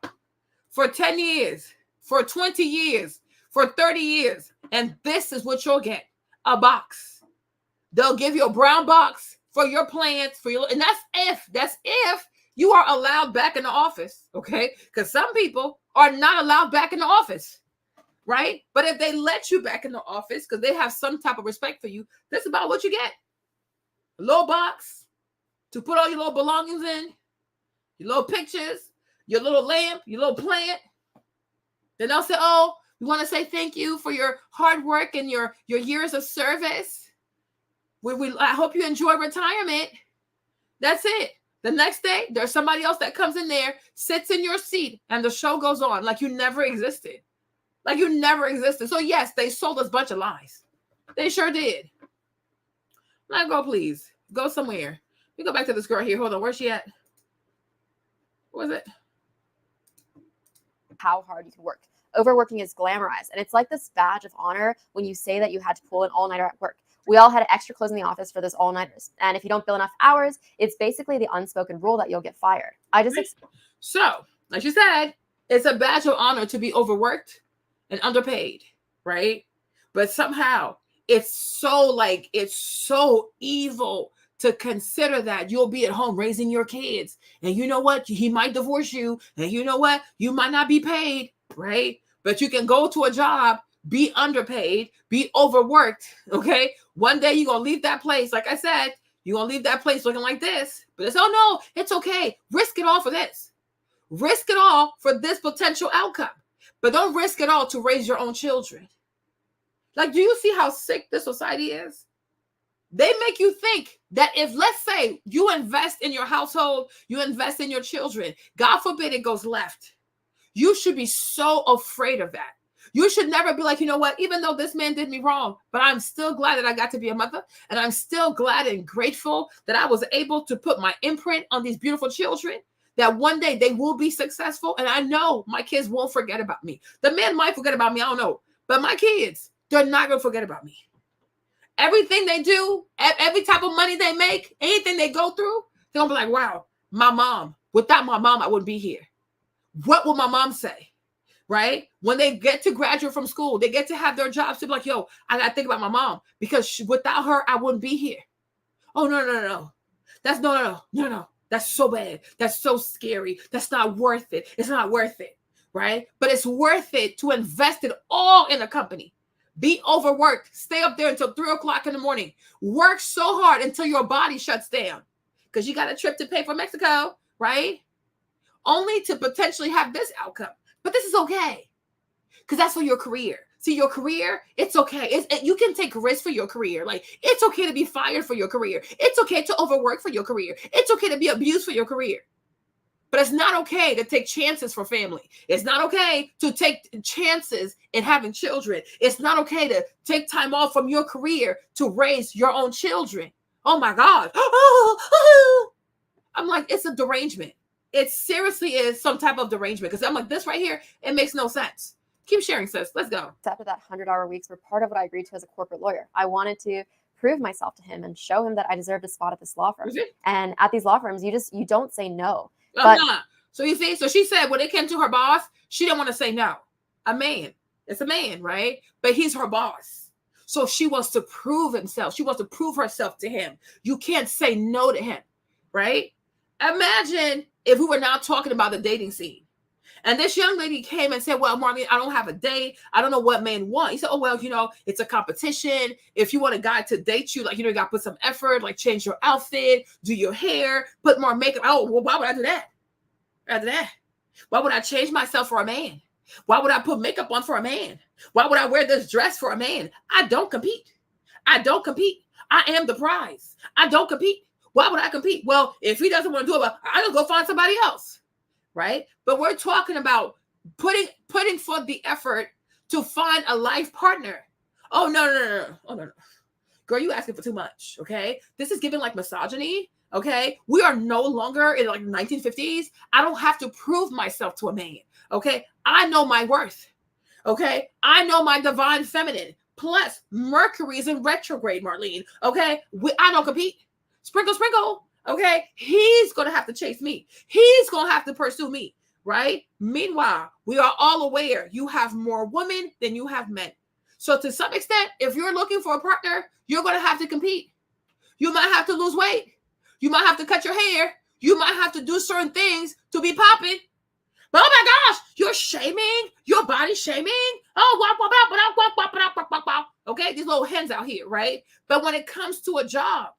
A: for 10 years, for 20 years, for 30 years. And this is what you'll get. A box. They'll give you a brown box for your plants, and that's if you are allowed back in the office. Okay. Because some people are not allowed back in the office. Right? But if they let you back in the office because they have some type of respect for you, that's about what you get. A little box to put all your little belongings in, your little pictures, your little lamp, your little plant. Then they'll say, oh, we want to say thank you for your hard work and your years of service. I hope you enjoy retirement. That's it. The next day, there's somebody else that comes in there, sits in your seat, and the show goes on like you never existed. Like you never existed. So yes, they sold us a bunch of lies. They sure did. Now go, please. Go somewhere. We go back to this girl here. Hold on. Where's she at? What was it?
I: How hard you can work. Overworking is glamorized. And it's like this badge of honor when you say that you had to pull an all-nighter at work. We all had extra clothes in the office for those all-nighters. And if you don't bill enough hours, it's basically the unspoken rule that you'll get fired.
A: So, like you said, it's a badge of honor to be overworked and underpaid, right? But somehow it's so evil to consider that you'll be at home raising your kids. And you know what? He might divorce you. And you know what? You might not be paid, right? But you can go to a job, be underpaid, be overworked, okay? One day you're going to leave that place. Like I said, you're going to leave that place looking like this. But it's, oh no, it's okay. Risk it all for this. Risk it all for this potential outcome. But don't risk it all to raise your own children. Like, do you see how sick this society is? They make you think that if, let's say, you invest in your household, you invest in your children, God forbid it goes left. You should be so afraid of that. You should never be like, you know what, even though this man did me wrong, but I'm still glad that I got to be a mother. And I'm still glad and grateful that I was able to put my imprint on these beautiful children, that one day they will be successful. And I know my kids won't forget about me. The man might forget about me, I don't know. But my kids, they're not going to forget about me. Everything they do, every type of money they make, anything they go through, they're going to be like, wow, my mom, without my mom, I wouldn't be here. What will my mom say? Right? When they get to graduate from school, they get to have their jobs to be like, yo, I got to think about my mom because without her, I wouldn't be here. Oh, no. That's no. That's so bad. That's so scary. That's not worth it. It's not worth it. Right? But it's worth it to invest it all in a company. Be overworked. Stay up there until 3 o'clock in the morning. Work so hard until your body shuts down because you got a trip to pay for Mexico, right? Only to potentially have this outcome. But this is okay because that's for your career. See, your career, it's okay. You can take risks for your career. Like, it's okay to be fired for your career. It's okay to overwork for your career. It's okay to be abused for your career. But it's not okay to take chances for family. It's not okay to take chances in having children. It's not okay to take time off from your career to raise your own children. Oh my God. I'm like, it's a derangement. It seriously is some type of derangement because I'm like, this right here, it makes no sense. Keep sharing, sis. Let's go.
I: After that 100-hour weeks were part of what I agreed to as a corporate lawyer. I wanted to prove myself to him and show him that I deserved a spot at this law firm. And at these law firms, you don't say no. But
A: so you see, so she said when it came to her boss, she didn't want to say no. A man, it's a man, right? But he's her boss. So she wants to prove himself. She wants to prove herself to him. You can't say no to him, right? Imagine if we were now talking about the dating scene. And this young lady came and said, well, Marlene, I don't have a date. I don't know what men want. He said, oh, well, it's a competition. If you want a guy to date you, you got to put some effort, like change your outfit, do your hair, put more makeup. Oh, well, why would I do that? Why would I change myself for a man? Why would I put makeup on for a man? Why would I wear this dress for a man? I don't compete. I am the prize. I don't compete. Why would I compete? Well, if he doesn't want to do it, I just go find somebody else. Right? But we're talking about putting forth the effort to find a life partner. Oh, no. Girl, you asking for too much, okay? This is giving like misogyny, okay? We are no longer in like 1950s. I don't have to prove myself to a man, okay? I know my worth, okay? I know my divine feminine. Plus, Mercury is in retrograde, Marlene, okay? I don't compete. Sprinkle, sprinkle. Okay, he's going to have to chase me. He's going to have to pursue me, right? Meanwhile, we are all aware you have more women than you have men. So to some extent, if you're looking for a partner, you're going to have to compete. You might have to lose weight. You might have to cut your hair. You might have to do certain things to be popping. But oh my gosh, you're shaming, your body shaming. Oh, okay, these little hens out here, right? But when it comes to a job,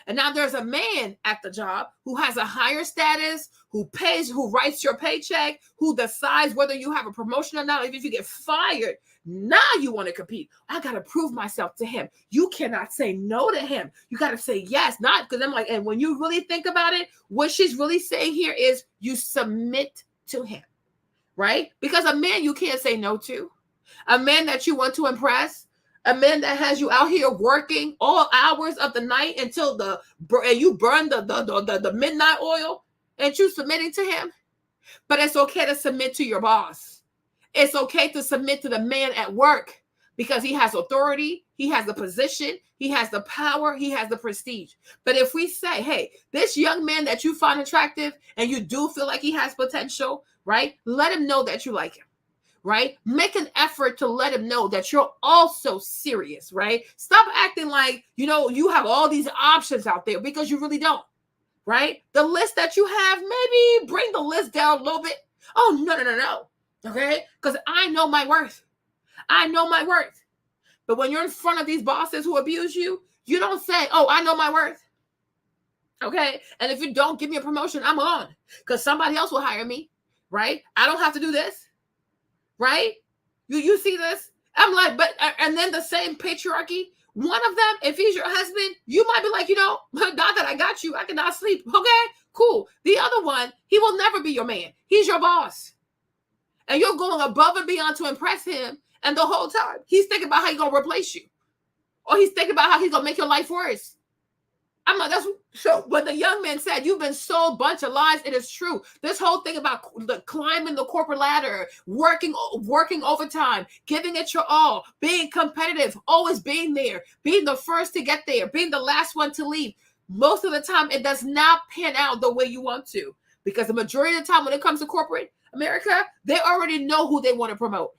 A: and now there's a man at the job who has a higher status, who pays, who writes your paycheck, who decides whether you have a promotion or not, even if you get fired. Now you want to compete. I got to prove myself to him. You cannot say no to him. You got to say yes, not because I'm like, and when you really think about it, what she's really saying here is you submit to him, right? Because a man you can't say no to, a man that you want to impress, a man that has you out here working all hours of the night until you burn the midnight oil, and you submitting to him. But it's okay to submit to your boss. It's okay to submit to the man at work because he has authority, he has the position, he has the power, he has the prestige. But if we say, hey, this young man that you find attractive and you do feel like he has potential, right? Let him know that you like him. Right? Make an effort to let him know that you're also serious, right? Stop acting like, you have all these options out there because you really don't, right? The list that you have, maybe bring the list down a little bit. Oh, no. Okay? Because I know my worth. I know my worth. But when you're in front of these bosses who abuse you, you don't say, oh, I know my worth. Okay? And if you don't give me a promotion, I'm on because somebody else will hire me, right? I don't have to do this. Right? You see this? I'm like, and then the same patriarchy, one of them, if he's your husband, you might be like, now that I got you, I cannot sleep. Okay, cool. The other one, he will never be your man. He's your boss. And you're going above and beyond to impress him. And the whole time, he's thinking about how he's going to replace you. Or he's thinking about how he's going to make your life worse. I'm like, so when the young man said, you've been sold a bunch of lies, it is true. This whole thing about climbing the corporate ladder, working overtime, giving it your all, being competitive, always being there, being the first to get there, being the last one to leave. Most of the time, it does not pan out the way you want to. Because the majority of the time when it comes to corporate America, they already know who they want to promote.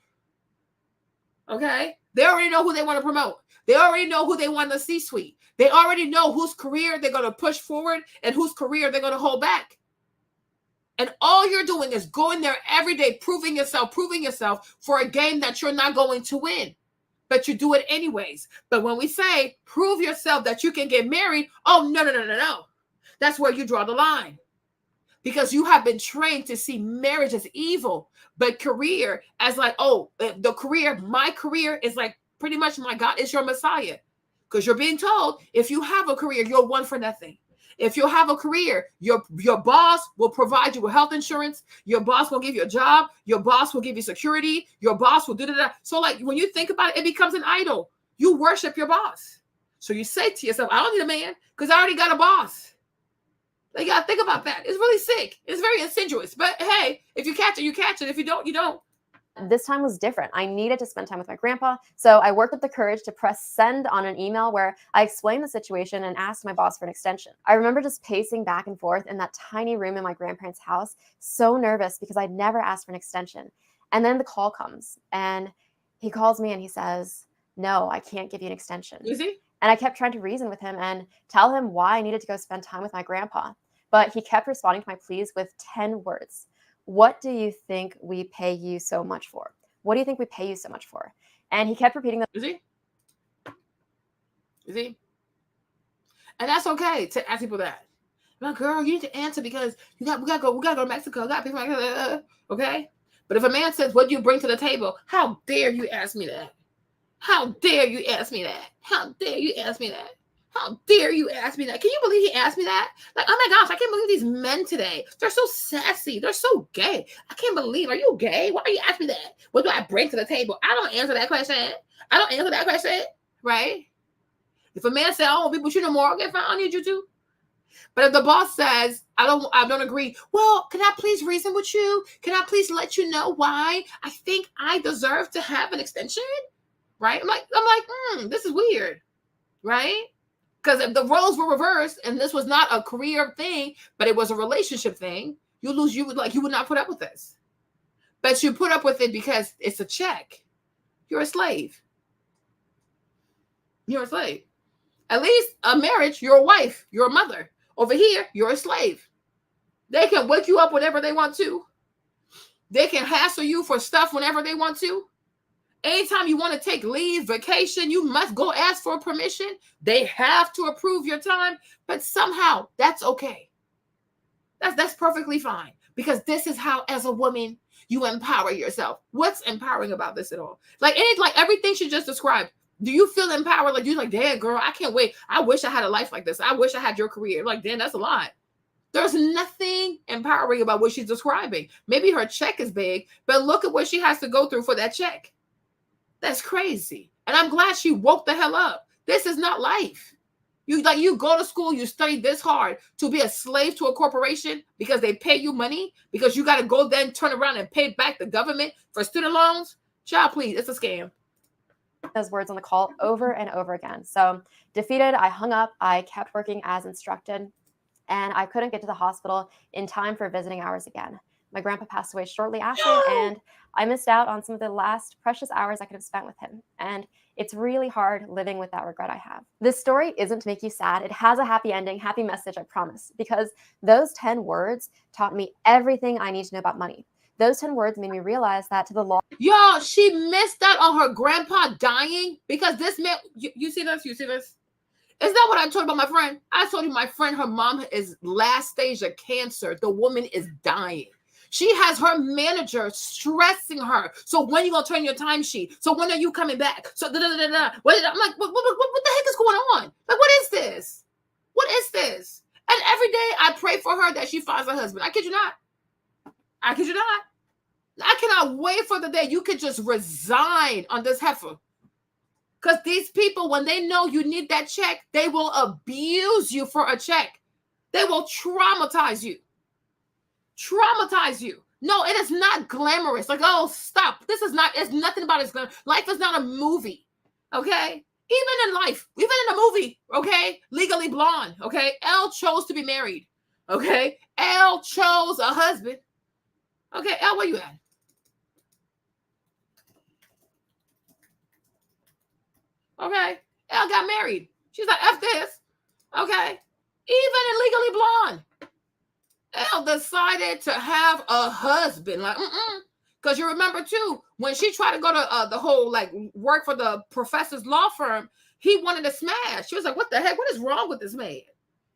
A: Okay? They already know who they want to promote. They already know who they want in the C-suite. They already know whose career they're going to push forward and whose career they're going to hold back. And all you're doing is going there every day, proving yourself for a game that you're not going to win. But you do it anyways. But when we say, prove yourself that you can get married, oh, no. That's where you draw the line. Because you have been trained to see marriage as evil, but career as like, oh, my career is like pretty much my God is your Messiah. Because you're being told, if you have a career, you're one for nothing. If you have a career, your boss will provide you with health insurance. Your boss will give you a job. Your boss will give you security. Your boss will do that. So like when you think about it, it becomes an idol. You worship your boss. So you say to yourself, I don't need a man because I already got a boss. You got to think about that. It's really sick. It's very insidious. But hey, if you catch it, you catch it. If you don't, you don't.
I: This time was different. I needed to spend time with my grandpa. So I worked up the courage to press send on an email where I explained the situation and asked my boss for an extension. I remember just pacing back and forth in that tiny room in my grandparents' house, so nervous because I'd never asked for an extension. And then the call comes and he calls me and he says, no, I can't give you an extension.
A: You see?
I: And I kept trying to reason with him and tell him why I needed to go spend time with my grandpa. But he kept responding to my pleas with 10 words. What do you think we pay you so much for? What do you think we pay you so much for? And he kept repeating that.
A: You see? You see? And that's okay to ask people that. Well, girl, you need to answer because we gotta go to Mexico. Okay? But if a man says, what do you bring to the table? How dare you ask me that? How dare you ask me that? How dare you ask me that? How dare you ask me that? Can you believe he asked me that? Like, oh my gosh, I can't believe these men today. They're so sassy. They're so gay. I can't believe. Are you gay? Why are you asking me that? What do I bring to the table? I don't answer that question. Right? If a man says, I don't be with you no more, okay, fine, I need you to. But if the boss says, I don't agree, well, can I please reason with you? Can I please let you know why I think I deserve to have an extension? Right? I'm like, this is weird. Right? Because if the roles were reversed and this was not a career thing, but it was a relationship thing, you would not put up with this. But you put up with it because it's a check. You're a slave. You're a slave. At least a marriage, you're a wife, you're a mother. Over here, you're a slave. They can wake you up whenever they want to. They can hassle you for stuff whenever they want to. Anytime you want to take leave, vacation, you must go ask for permission. They have to approve your time, but somehow that's okay. That's perfectly fine because this is how, as a woman, you empower yourself. What's empowering about this at all? Like everything she just described. Do you feel empowered? Like you're like, damn, girl, I can't wait. I wish I had a life like this. I wish I had your career. Like, damn, that's a lot. There's nothing empowering about what she's describing. Maybe her check is big, but look at what she has to go through for that check. That's crazy. And I'm glad she woke the hell up. This is not life. You go to school, you study this hard to be a slave to a corporation because they pay you money, because you got to go then turn around and pay back the government for student loans. Child, please, it's a scam.
I: Those words on the call over and over again. So defeated, I hung up. I kept working as instructed, and I couldn't get to the hospital in time for visiting hours again. My grandpa passed away shortly after, and I missed out on some of the last precious hours I could have spent with him. And it's really hard living with that regret I have. This story isn't to make you sad. It has a happy ending, happy message, I promise, because those 10 words taught me everything I need to know about money. Those 10 words made me realize that to the law.
A: Y'all, she missed out on her grandpa dying because this man, you see this? You see this? Is that what I told about my friend? I told you my friend, her mom is last stage of cancer. The woman is dying. She has her manager stressing her. So when are you going to turn your timesheet? So when are you coming back? So I'm like, what the heck is going on? Like, what is this? What is this? And every day I pray for her that she finds a husband. I kid you not. I kid you not. I cannot wait for the day you could just resign on this heifer. Because these people, when they know you need that check, they will abuse you for a check. They will traumatize you. Traumatize you. No, it is not glamorous. Like, oh, stop. This is not, it's nothing about it. Life is not a movie. Okay? Even in life, even in a movie, okay? Legally Blonde, okay? Elle chose to be married. Okay? Elle chose a husband. Okay, Elle, where you at? Okay. Elle got married. She's like, F this. Okay. Even in Legally Blonde, Elle decided to have a husband. Like, because you remember too, when she tried to go to the whole like work for the professor's law firm, he wanted to smash. She was like, what the heck? What is wrong with this man?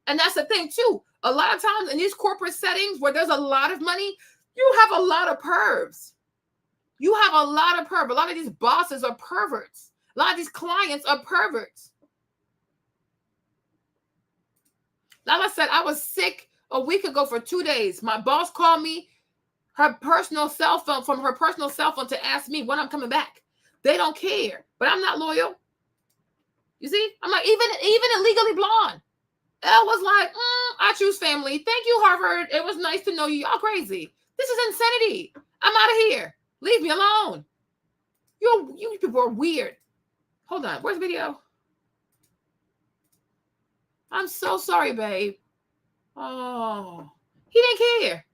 A: And that's the thing too. A lot of times in these corporate settings where there's a lot of money, you have a lot of pervs. You have a lot of pervs. A lot of these bosses are perverts. A lot of these clients are perverts. Like I said, I was sick a week ago for 2 days. My boss called me from her personal cell phone to ask me when I'm coming back. They don't care, but I'm not loyal. You see? I'm like, even in Legally Blonde, Elle was like, I choose family. Thank you, Harvard. It was nice to know you. Y'all crazy. This is insanity. I'm out of here. Leave me alone. You people are weird. Hold on. Where's the video? I'm so sorry, babe. Oh, he didn't care.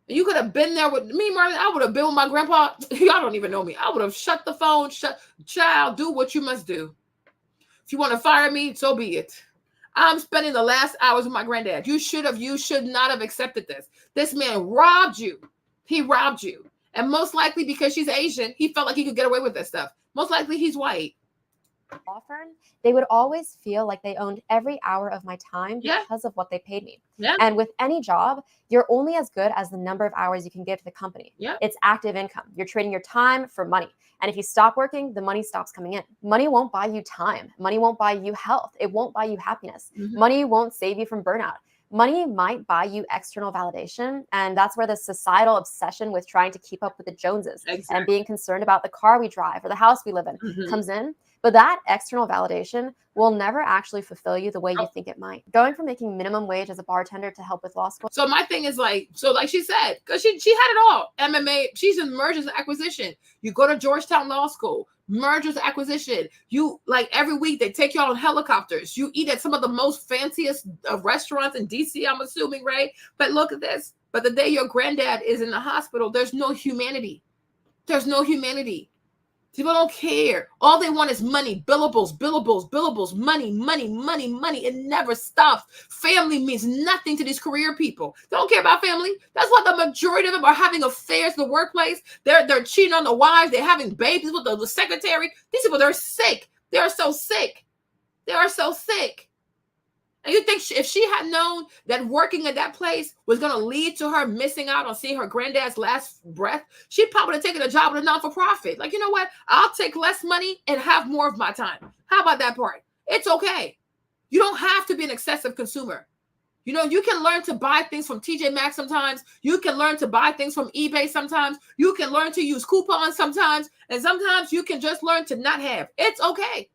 A: You could have been there with me, Marlon. I would have been with my grandpa. Y'all don't even know me. I would have shut the phone, child, do what you must do. If you want to fire me, so be it. I'm spending the last hours with my granddad. You should not have accepted this. This man robbed you. He robbed you. And most likely because she's Asian, he felt like he could get away with this stuff. Most likely he's white.
I: Law firm, they would always feel like they owned every hour of my time
A: Yeah.
I: because of what they paid me.
A: Yeah.
I: And with any job, you're only as good as the number of hours you can give to the company.
A: Yeah.
I: It's active income. You're trading your time for money. And if you stop working, the money stops coming in. Money won't buy you time. Money won't buy you health. It won't buy you happiness. Money won't save you from burnout. Money might buy you external validation. And that's where the societal obsession with trying to keep up with the Joneses and being concerned about the car we drive or the house we live in comes in. But that external validation will never actually fulfill you the way you think it might. Going from making minimum wage as a bartender to help with law school.
A: So my thing is like she said, because she had it all. MMA, she's in mergers and acquisition. You go to Georgetown Law School, mergers and acquisition. You like every week they take you all on helicopters. You eat at some of the most fanciest restaurants in DC, I'm assuming, right? But look at this. But the day your granddad is in the hospital, there's no humanity. There's no humanity. People don't care. All they want is money, billables, money. It never stops. Family means nothing to these career people. They don't care about family. That's why the majority of them are having affairs in the workplace. They're cheating on the wives. They're having babies with the secretary. These people, they're sick. They are so sick. They are so sick. And you think if she had known that working at that place was going to lead to her missing out on seeing her granddad's last breath, she'd probably have taken a job at a non-for-profit. Like, you know what? I'll take less money and have more of my time. How about that part? It's okay. You don't have to be an excessive consumer. You know, you can learn to buy things from TJ Maxx sometimes. You can learn to buy things from eBay sometimes. You can learn to use coupons sometimes. And sometimes you can just learn to not have. It's okay.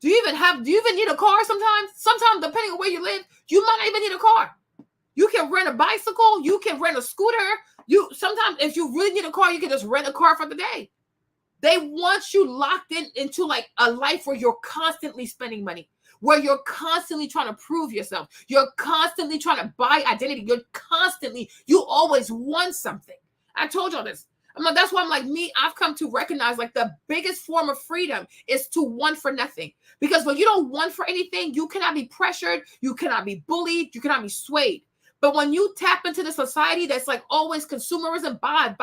A: Do you even need a car sometimes? Sometimes, depending on where you live, you might not even need a car. You can rent a bicycle. You can rent a scooter. Sometimes, if you really need a car, you can just rent a car for the day. They want you locked into like a life where you're constantly spending money, where you're constantly trying to prove yourself. You're constantly trying to buy identity. You always want something. I told y'all this. That's why I'm like, I've come to recognize like the biggest form of freedom is to want for nothing. Because when you don't want for anything, you cannot be pressured, you cannot be bullied, you cannot be swayed. But when you tap into the society that's like always consumerism, buy,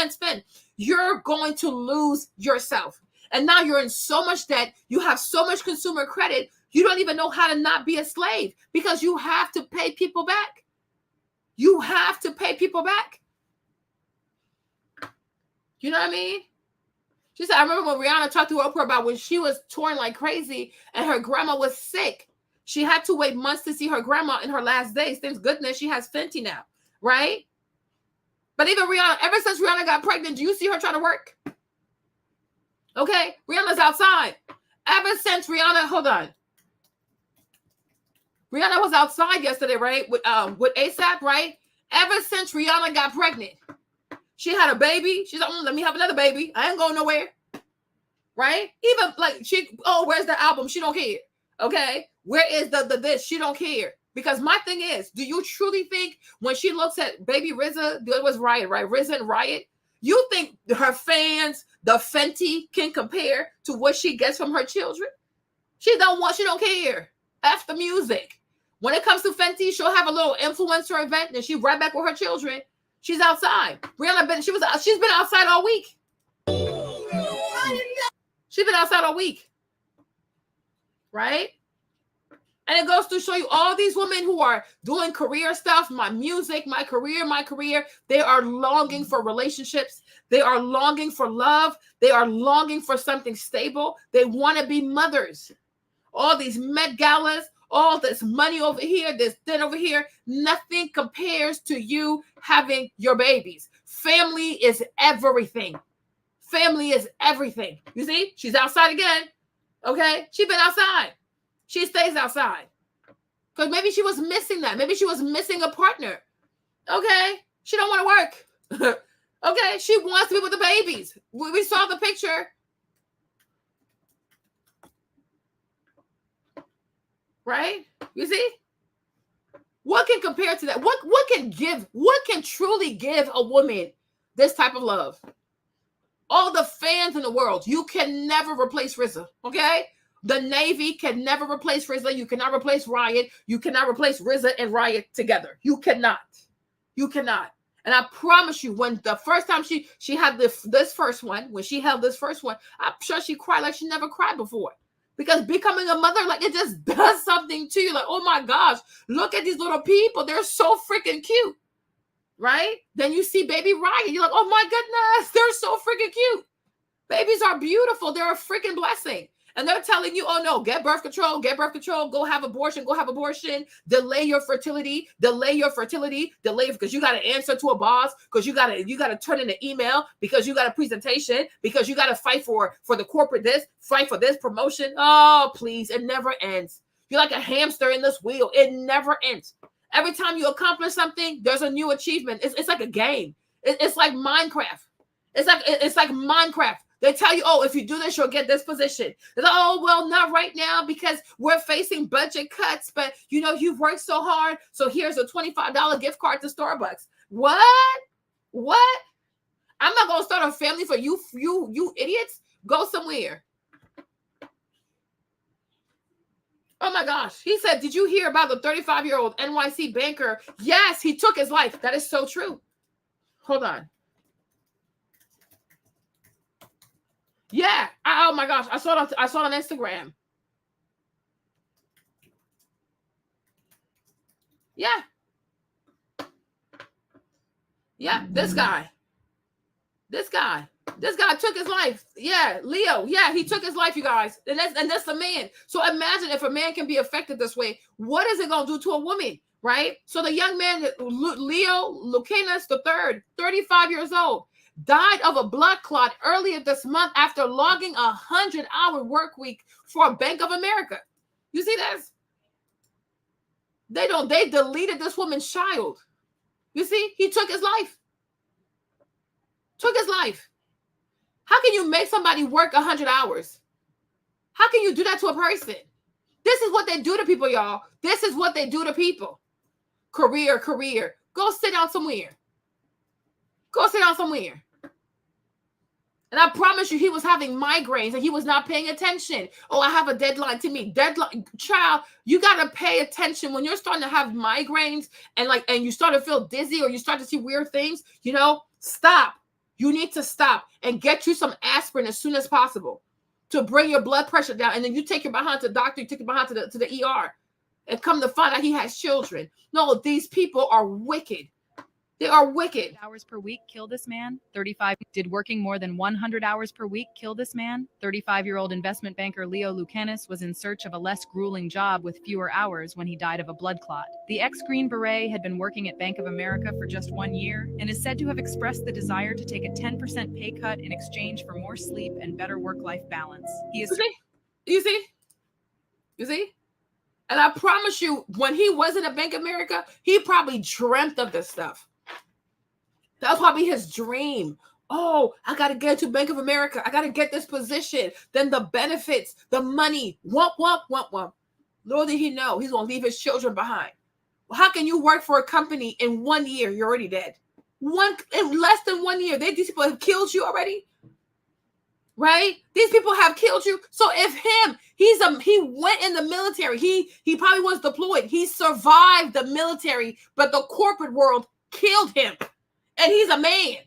A: spend, you're going to lose yourself. And now you're in so much debt, you have so much consumer credit, you don't even know how to not be a slave because you have to pay people back. You have to pay people back. You know what I mean? She said, I remember when Rihanna talked to Oprah about when she was touring like crazy and her grandma was sick. She had to wait months to see her grandma in her last days. Thank goodness she has Fenty now, right? But even Rihanna, ever since Rihanna got pregnant, do you see her trying to work? Okay, Rihanna's outside. Ever since Rihanna, hold on. Rihanna was outside yesterday, right? With ASAP, right? Ever since Rihanna got pregnant, she had a baby. She's like, let me have another baby. I ain't going nowhere. Right? Even like where's the album? She don't care. Okay. Where is the this? She don't care. Because my thing is, do you truly think when she looks at baby RZA, it was Riot, right? RZA and Riot, you think her fans, the Fenty can compare to what she gets from her children? She don't care. F the music. When it comes to Fenty, she'll have a little influencer event and she's right back with her children. She's outside. Rihanna she's been outside all week. She's been outside all week. Right? And it goes to show you all these women who are doing career stuff, my music, my career. They are longing for relationships. They are longing for love. They are longing for something stable. They want to be mothers. All these Met Galas, all this money over here, this thing over here, nothing compares to you having your babies. Family is everything. Family is everything. You see, she's outside again. Okay, she's been outside. She stays outside. Because maybe she was missing that. Maybe she was missing a partner. Okay, she don't want to work. Okay, she wants to be with the babies. We saw the picture. Right? You see? What can compare to that? What can truly give a woman this type of love? All the fans in the world, you can never replace RZA, okay? The Navy can never replace RZA. You cannot replace Riot. You cannot replace RZA and Riot together. You cannot. You cannot. And I promise you, when the first time she had this first one, when she held this first one, I'm sure she cried like she never cried before. Because becoming a mother, like, it just does something to you. Like, oh my gosh, look at these little people. They're so freaking cute. Right? Then you see baby Ryan. You're like, oh my goodness, they're so freaking cute. Babies are beautiful. They're a freaking blessing. And they're telling you, oh no, get birth control, go have abortion, delay your fertility, because you got to answer to a boss, because you got to turn in an email, because you got a presentation, because you got to fight for the corporate this, fight for this promotion. Oh, please, it never ends. You're like a hamster in this wheel. It never ends. Every time you accomplish something, there's a new achievement. It's like a game. It's like Minecraft. It's like Minecraft. They tell you, oh, if you do this, you'll get this position. They're like, oh, well, not right now because we're facing budget cuts. But, you know, you've worked so hard. So here's a $25 gift card to Starbucks. What? I'm not going to start a family for you idiots. Go somewhere. Oh, my gosh. He said, did you hear about the 35-year-old NYC banker? Yes, he took his life. That is so true. Hold on. Yeah. Oh my gosh. I saw it on Instagram. Yeah. Yeah. This guy took his life. Yeah. Leo. Yeah. He took his life, you guys. And that's a man. So imagine if a man can be affected this way, what is it going to do to a woman? Right. So the young man, Leo Lucanus III, 35 years old, died of a blood clot earlier this month after logging a 100-hour work week for Bank of America. You see this? They deleted this woman's child. You see, he took his life. How can you make somebody work 100 hours? How can you do that to a person? This is what they do to people, y'all. This is what they do to people. Career. Go sit down somewhere. And I promise you, he was having migraines and he was not paying attention. Oh, I have a deadline to meet. Deadline, child, you got to pay attention when you're starting to have migraines and you start to feel dizzy or you start to see weird things, stop. You need to stop and get you some aspirin as soon as possible to bring your blood pressure down. And then you take your behind to the doctor, you take your behind to the ER and come to find out he has children. No, these people are wicked. They are wicked.
O: Hours per week kill this man. 35 did working more than 100 hours per week kill this man. 35-year-old investment banker Leo Lucanus was in search of a less grueling job with fewer hours when he died of a blood clot. The ex-Green Beret had been working at Bank of America for just 1 year and is said to have expressed the desire to take a 10% pay cut in exchange for more sleep and better work-life balance. He is.
A: You see? And I promise you, when he wasn't at Bank of America, he probably dreamt of this stuff. That was probably his dream. Oh, I got to get to Bank of America. I got to get this position. Then the benefits, the money, wump. Little did he know he's going to leave his children behind. Well, how can you work for a company in 1 year? You're already dead. In less than 1 year, these people have killed you already. Right? These people have killed you. So if he went in the military, he probably was deployed. He survived the military, but the corporate world killed him. And he's a man.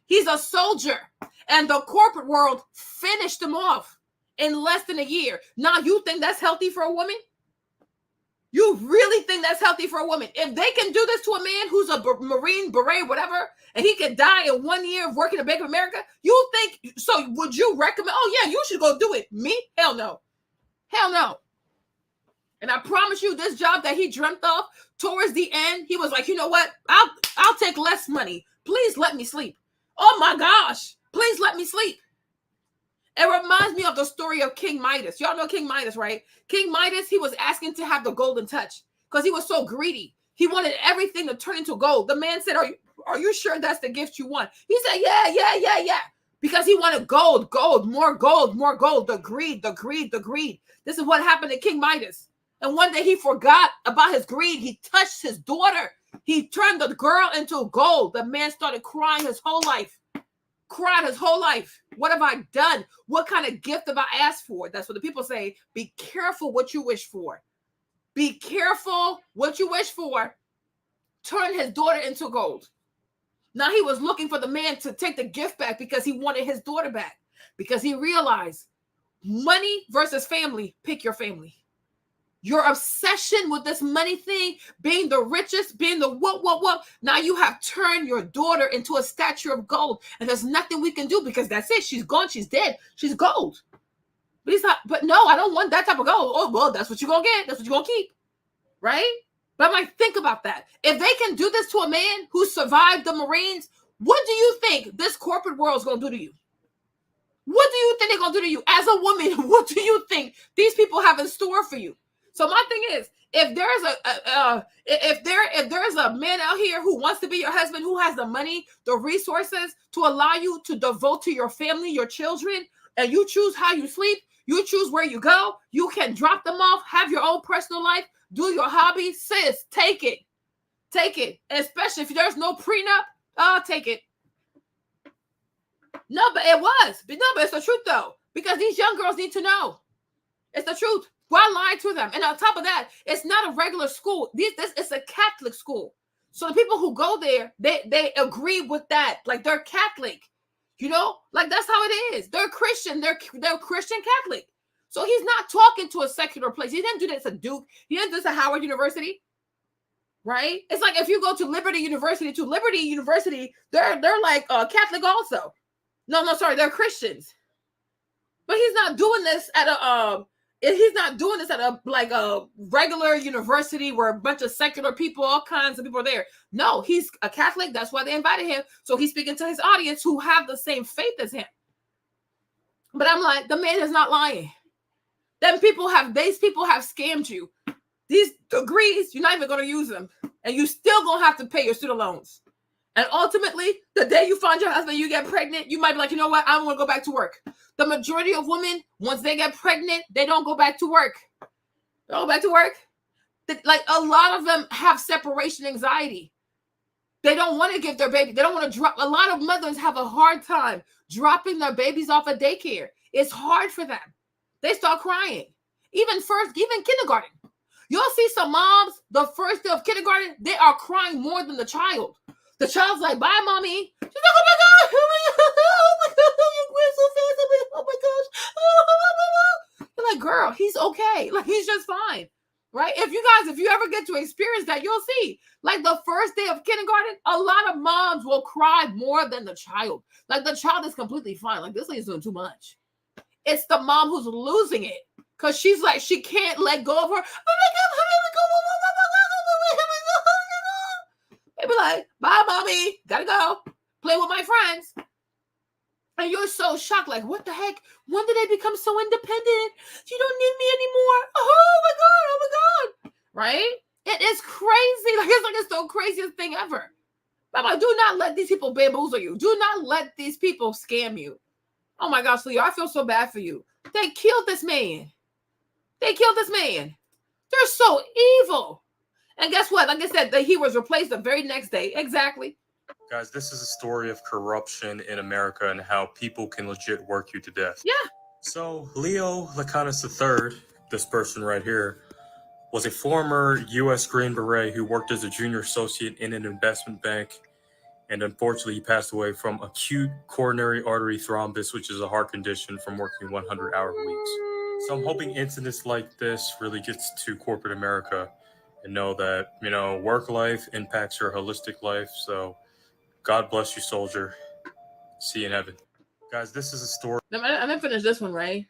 A: He's a soldier. And the corporate world finished him off in less than a year. Now, you think that's healthy for a woman? You really think that's healthy for a woman? If they can do this to a man who's a Marine, Beret, whatever, and he can die in 1 year of working at Bank of America, you think, so would you recommend, oh yeah, you should go do it? Me? Hell no. And I promise you, this job that he dreamt of, towards the end, he was like, you know what? I'll take less money. Please let me sleep. Oh my gosh. Please let me sleep. It reminds me of the story of King Midas. Y'all know King Midas, right? King Midas, he was asking to have the golden touch because he was so greedy. He wanted everything to turn into gold. The man said, are you sure that's the gift you want? He said, yeah. Because he wanted gold, more gold. The greed. This is what happened to King Midas. And one day he forgot about his greed. He touched his daughter. He turned the girl into gold. The man started crying his whole life. Cried his whole life. What have I done? What kind of gift have I asked for? That's what the people say. Be careful what you wish for. Be careful what you wish for. Turn his daughter into gold. Now he was looking for the man to take the gift back because he wanted his daughter back. Because he realized money versus family. Pick your family. Your obsession with this money thing, being the richest, being the what. Now you have turned your daughter into a statue of gold. And there's nothing we can do because that's it. She's gone. She's dead. She's gold. But he's not, but no, I don't want that type of gold. Oh, well, that's what you're going to get. That's what you're going to keep. Right? But I'm like, think about that. If they can do this to a man who survived the Marines, what do you think this corporate world is going to do to you? What do you think they're going to do to you? As a woman, what do you think these people have in store for you? So my thing is, if there's a man out here who wants to be your husband, who has the money, the resources to allow you to devote to your family, your children, and you choose how you sleep, you choose where you go, you can drop them off, have your own personal life, do your hobby, sis, take it. Take it. Especially if there's no prenup, take it. No, but it was. But it's the truth, though. Because these young girls need to know. It's the truth. Why lie to them? And on top of that, it's not a regular school. It's a Catholic school. So the people who go there, they agree with that. Like, they're Catholic. You know? Like, that's how it is. They're Christian. They're Christian Catholic. So he's not talking to a secular place. He didn't do this at Duke. He didn't do this at Howard University. Right? It's like if you go to Liberty University, they're like Catholic also. No, sorry, they're Christians. But he's not doing this at a regular university where a bunch of secular people, all kinds of people are there. No, he's a Catholic. That's why they invited him. So he's speaking to his audience who have the same faith as him. But I'm like, the man is not lying. These people have scammed you. These degrees, you're not even going to use them. And you still going to have to pay your student loans. And ultimately, the day you find your husband, you get pregnant, you might be like, you know what? I don't want to go back to work. The majority of women, once they get pregnant, they don't go back to work. They don't go back to work. Like, a lot of them have separation anxiety. They don't want to give their baby. They don't want to drop. A lot of mothers have a hard time dropping their babies off at daycare. It's hard for them. They start crying. Even kindergarten. You'll see some moms, the first day of kindergarten, they are crying more than the child. The child's like, bye, mommy. She's like, oh my God, oh my God, you grew so fast. Oh my gosh. You're like, girl, he's okay. Like, he's just fine. Right? If you ever get to experience that, you'll see. Like, the first day of kindergarten, a lot of moms will cry more than the child. Like, the child is completely fine. Like, this lady's doing too much. It's the mom who's losing it. Because she's like, she can't let go of her. They be like, bye, mommy. Gotta go. Play with my friends. And you're so shocked. Like, what the heck? When did they become so independent? You don't need me anymore. Oh my God. Right? It is crazy. Like, it's the craziest thing ever. Mama, do not let these people bamboozle you. Do not let these people scam you. Oh my gosh, Leo, I feel so bad for you. They killed this man. They're so evil. And guess what? Like I said, he was replaced the very next day. Exactly.
P: Guys, this is a story of corruption in America and how people can legit work you to death.
A: Yeah.
P: So Leo Lacanis III, this person right here, was a former U.S. Green Beret who worked as a junior associate in an investment bank. And unfortunately, he passed away from acute coronary artery thrombus, which is a heart condition from working 100-hour weeks. So I'm hoping incidents like this really gets to corporate America and know that, work life impacts your holistic life. So God bless you, soldier. See you in heaven. Guys, this is a story.
A: I'm going to finish this one, right?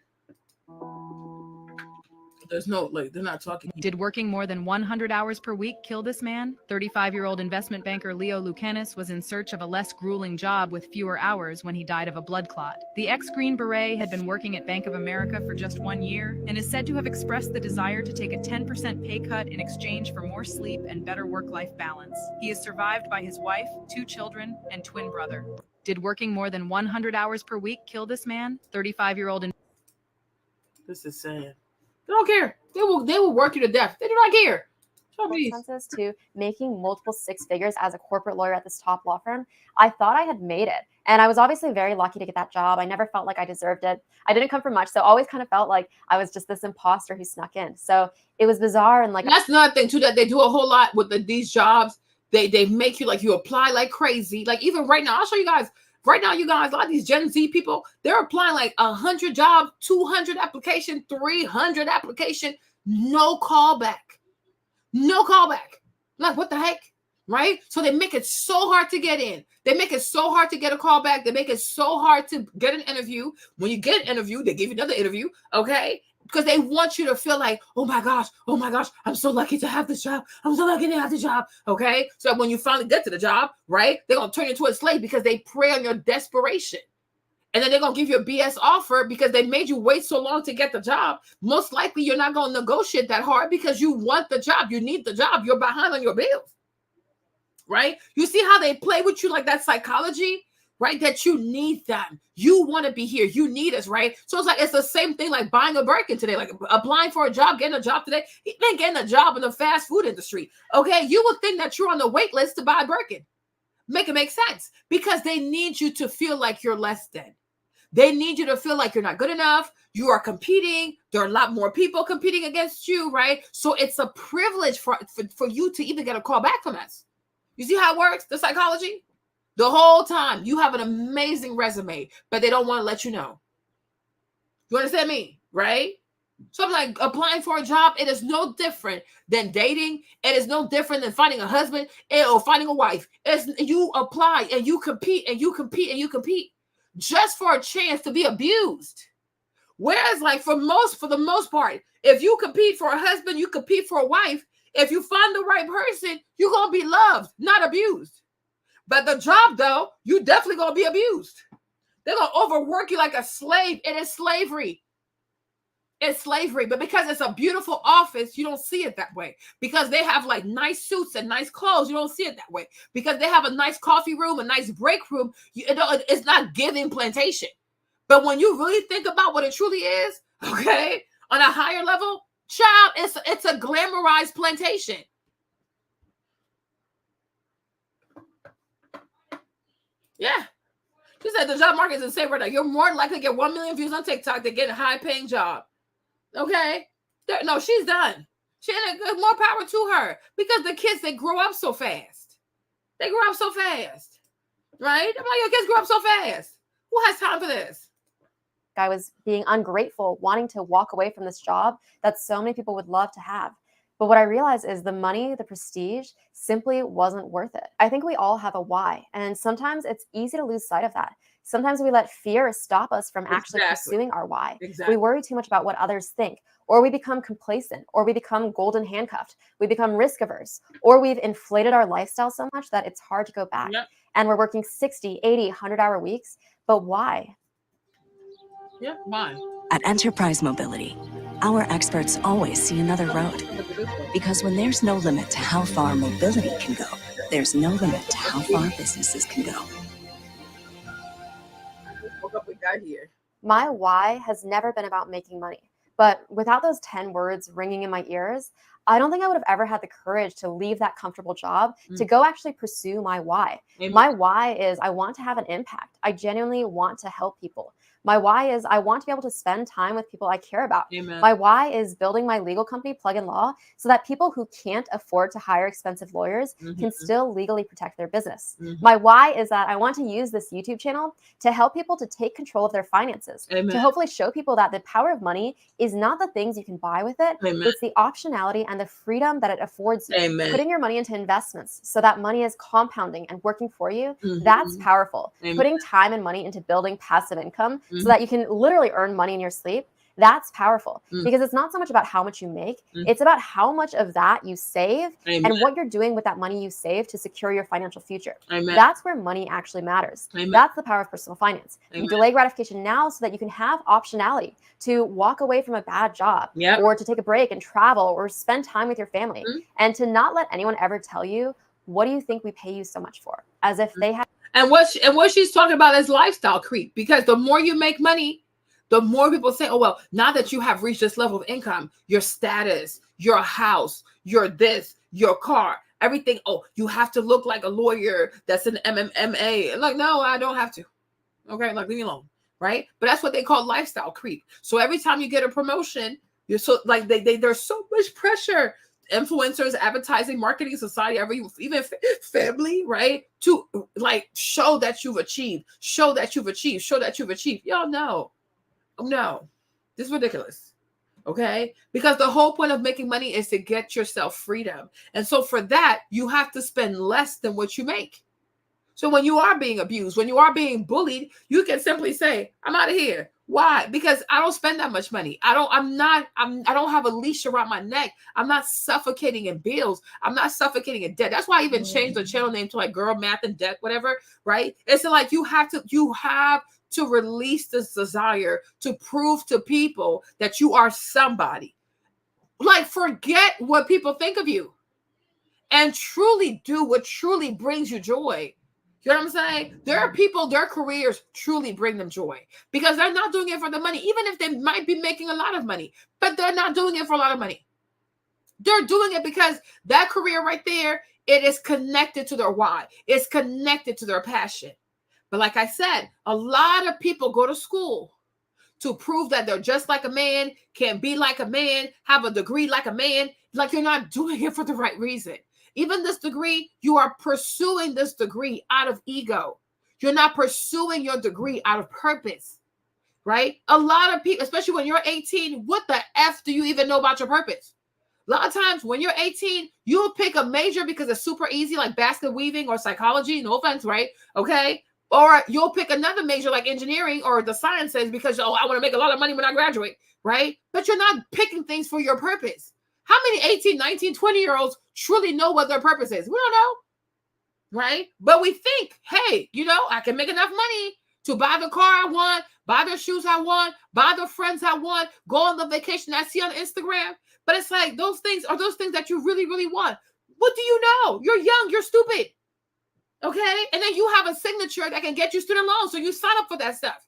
A: There's no, they're not talking.
O: Did working more than 100 hours per week kill this man? 35-year-old investment banker Leo Lucanis was in search of a less grueling job with fewer hours when he died of a blood clot. The ex-Green Beret had been working at Bank of America for just 1 year and is said to have expressed the desire to take a 10% pay cut in exchange for more sleep and better work-life balance. He is survived by his wife, 2 children, and twin brother. Did working more than 100 hours per week kill this man? 35-year-old.
A: This is sad. They don't care. They will work you to death. They do not care.
I: Expenses to making multiple six figures as a corporate lawyer at this top law firm. I thought I had made it. And I was obviously very lucky to get that job. I never felt like I deserved it. I didn't come from much. So I always kind of felt like I was just this imposter who snuck in. So it was bizarre. And like,
A: that's another thing too, that they do a whole lot with these jobs. They make you like you apply like crazy. Like even right now, I'll show you guys. Right now, you guys, a lot of these Gen Z people, they're applying like 100 jobs, 200 application, 300 application, no callback. No callback. Like, what the heck? Right? So they make it so hard to get in. They make it so hard to get a callback. They make it so hard to get an interview. When you get an interview, they give you another interview. Okay? Because they want you to feel like, oh my gosh, I'm so lucky to have this job. I'm so lucky to have the job. Okay? So when you finally get to the job, right, they're going to turn you into a slave because they prey on your desperation. And then they're going to give you a BS offer because they made you wait so long to get the job. Most likely, you're not going to negotiate that hard because you want the job. You need the job. You're behind on your bills. Right? You see how they play with you like that psychology, right? That you need them. You want to be here. You need us, right? So it's like, it's the same thing like buying a Birkin today, like applying for a job, getting a job today. You've been getting a job in the fast food industry. Okay? You would think that you're on the wait list to buy a Birkin. Make it make sense because they need you to feel like you're less than. They need you to feel like you're not good enough. You are competing. There are a lot more people competing against you, right? So it's a privilege for you to even get a call back from us. You see how it works, the psychology? The whole time you have an amazing resume, but they don't want to let you know. You understand me, right? So I'm like, applying for a job, it is no different than dating. It is no different than finding a husband or finding a wife. You apply and you compete and you compete and you compete just for a chance to be abused. Whereas like for the most part, if you compete for a husband, you compete for a wife, if you find the right person, you're going to be loved, not abused. But the job though, you definitely going to be abused. They're going to overwork you like a slave. It is slavery. It's slavery. But because it's a beautiful office, you don't see it that way. Because they have like nice suits and nice clothes, you don't see it that way. Because they have a nice coffee room, a nice break room, it's not giving plantation. But when you really think about what it truly is, okay, on a higher level, child, it's a glamorized plantation. Yeah. She said the job market is insane right now. You're more likely to get 1 million views on TikTok than get a high-paying job. Okay? No, she's done. She had more power to her because the kids, they grow up so fast. They grow up so fast. Right? I'm like, your kids grow up so fast. Who has time for this?
I: I was being ungrateful, wanting to walk away from this job that so many people would love to have. But what I realized is the money, the prestige simply wasn't worth it. I think we all have a why, and sometimes it's easy to lose sight of that. Sometimes we let fear stop us from actually pursuing our why. We worry too much about what others think, or we become complacent, or we become golden handcuffed. We become risk averse, or we've inflated our lifestyle so much that it's hard to go back. Yep. And we're working 60, 80, 100-hour weeks. But why?
A: Yeah, why?
Q: At Enterprise Mobility, our experts always see another road. Because when there's no limit to how far mobility can go, there's no limit to how far businesses can go.
A: We got here.
I: My why has never been about making money. But without those 10 words ringing in my ears, I don't think I would have ever had the courage to leave that comfortable job to go actually pursue my why. Amen. My why is I want to have an impact. I genuinely want to help people. My why is I want to be able to spend time with people I care about. Amen. My why is building my legal company, Plug in Law, so that people who can't afford to hire expensive lawyers can still legally protect their business. My why is that I want to use this YouTube channel to help people to take control of their finances, Amen. To hopefully show people that the power of money is not the things you can buy with it. Amen. It's the optionality and the freedom that it affords you. Amen. Putting your money into investments so that money is compounding and working for you, that's powerful. Amen. Putting time and money into building passive income so that you can literally earn money in your sleep, that's powerful. Because it's not so much about how much you make, it's about how much of that you save. Amen. And what you're doing with that money you save to secure your financial future. Amen. That's where money actually matters. Amen. That's the power of personal finance. Amen. You delay gratification now so that you can have optionality to walk away from a bad job, or to take a break and travel or spend time with your family, and to not let anyone ever tell you, what do you think we pay you so much for? As if they have.
A: And what she's talking about is lifestyle creep, because the more you make money, the more people say, oh, well, now that you have reached this level of income, your status, your house, your this, your car, everything, oh, you have to look like a lawyer that's an MMA. Like, no, I don't have to. Okay, like, leave me alone, right? But that's what they call lifestyle creep. So every time you get a promotion, you're so like there's so much pressure. Influencers, advertising, marketing, society, even family, right? To like show that you've achieved, show that you've achieved, show that you've achieved. Y'all know, no, this is ridiculous. Okay, because the whole point of making money is to get yourself freedom, and so for that you have to spend less than what you make. So when you are being abused, when you are being bullied, you can simply say, I'm out of here. Why? Because I don't spend that much money. I don't have a leash around my neck. I'm not suffocating in bills. I'm not suffocating in debt. That's why I even changed the channel name to like Girl Math and Debt, whatever, right? It's like you have to release this desire to prove to people that you are somebody. Like, forget what people think of you and truly do what truly brings you joy. You know what I'm saying? There are people, their careers truly bring them joy because they're not doing it for the money, even if they might be making a lot of money, but they're not doing it for a lot of money. They're doing it because that career right there, it is connected to their why. It's connected to their passion. But like I said, a lot of people go to school to prove that they're just like a man, can be like a man, have a degree like a man. Like, you're not doing it for the right reason. Even this degree, you are pursuing this degree out of ego. You're not pursuing your degree out of purpose, right? A lot of people, especially when you're 18, what the F do you even know about your purpose? A lot of times when you're 18, you'll pick a major because it's super easy, like basket weaving or psychology, no offense, right? Okay. Or you'll pick another major like engineering or the sciences because, oh, I want to make a lot of money when I graduate, right? But you're not picking things for your purpose. How many 18, 19, 20-year-olds truly know what their purpose is? We don't know, right? But we think, hey, I can make enough money to buy the car I want, buy the shoes I want, buy the friends I want, go on the vacation I see on Instagram. But it's like those things are those things that you really, really want. What do you know? You're young, you're stupid. Okay? And then you have a signature that can get you student loans, so you sign up for that stuff.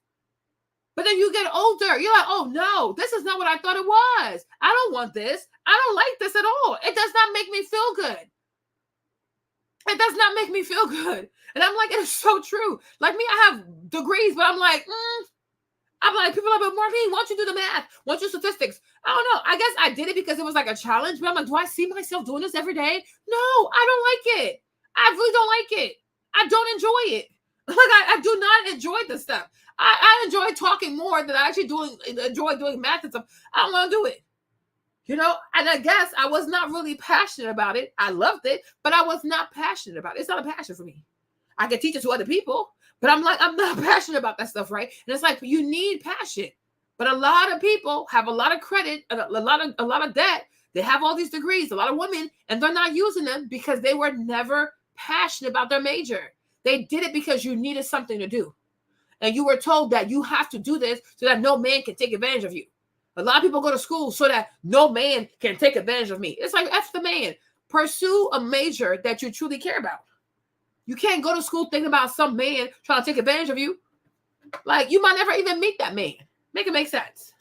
A: But then you get older. You're like, oh, no, this is not what I thought it was. I don't want this. I don't like this at all. It does not make me feel good. It does not make me feel good. And I'm like, it is so true. Like me, I have degrees, but I'm like, people are like, but Marlene, why don't you do the math? Why don't you statistics? I don't know. I guess I did it because it was like a challenge. But I'm like, do I see myself doing this every day? No, I don't like it. I really don't like it. I don't enjoy it. Like I do not enjoy this stuff. I enjoy talking more than I actually enjoy doing math and stuff. I don't want to do it. And I guess I was not really passionate about it. I loved it, but I was not passionate about it. It's not a passion for me. I can teach it to other people, but I'm not passionate about that stuff, right? And it's like, you need passion. But a lot of people have a lot of credit, a lot of debt. They have all these degrees, a lot of women, and they're not using them because they were never passionate about their major. They did it because you needed something to do. And you were told that you have to do this so that no man can take advantage of you. A lot of people go to school so that no man can take advantage of me. It's like, F the man. Pursue a major that you truly care about. You can't go to school thinking about some man trying to take advantage of you. Like, you might never even meet that man. Make it make sense.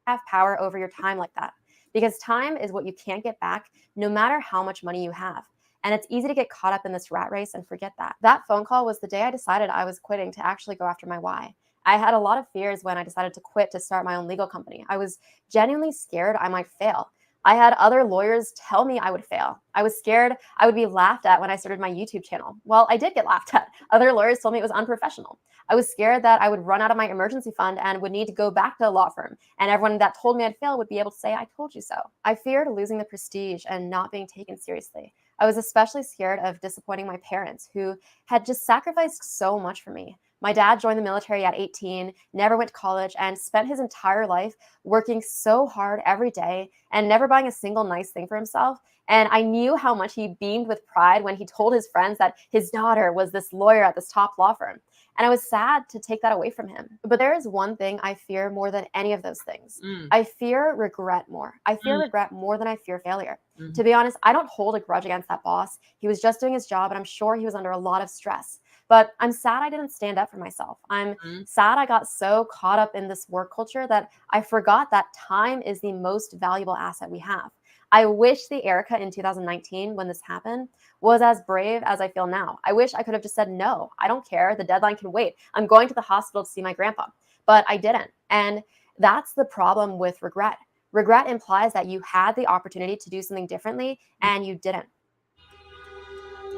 I: Have power over your time like that. Because time is what you can't get back no matter how much money you have. And it's easy to get caught up in this rat race and forget that. That phone call was the day I decided I was quitting to actually go after my why. I had a lot of fears when I decided to quit to start my own legal company. I was genuinely scared I might fail. I had other lawyers tell me I would fail. I was scared I would be laughed at when I started my YouTube channel. Well, I did get laughed at. Other lawyers told me it was unprofessional. I was scared that I would run out of my emergency fund and would need to go back to a law firm. And everyone that told me I'd fail would be able to say, I told you so. I feared losing the prestige and not being taken seriously. I was especially scared of disappointing my parents, who had just sacrificed so much for me. My dad joined the military at 18, never went to college, and spent his entire life working so hard every day and never buying a single nice thing for himself. And I knew how much he beamed with pride when he told his friends that his daughter was this lawyer at this top law firm. And I was sad to take that away from him. But there is one thing I fear more than any of those things. I fear regret more. I fear regret more than I fear failure. To be honest, I don't hold a grudge against that boss. He was just doing his job, and I'm sure he was under a lot of stress. But I'm sad I didn't stand up for myself. I'm sad I got so caught up in this work culture that I forgot that time is the most valuable asset we have. I wish the Erica in 2019, when this happened, was as brave as I feel now. I wish I could have just said, no, I don't care. The deadline can wait. I'm going to the hospital to see my grandpa. But I didn't. And that's the problem with regret. Regret implies that you had the opportunity to do something differently and you didn't.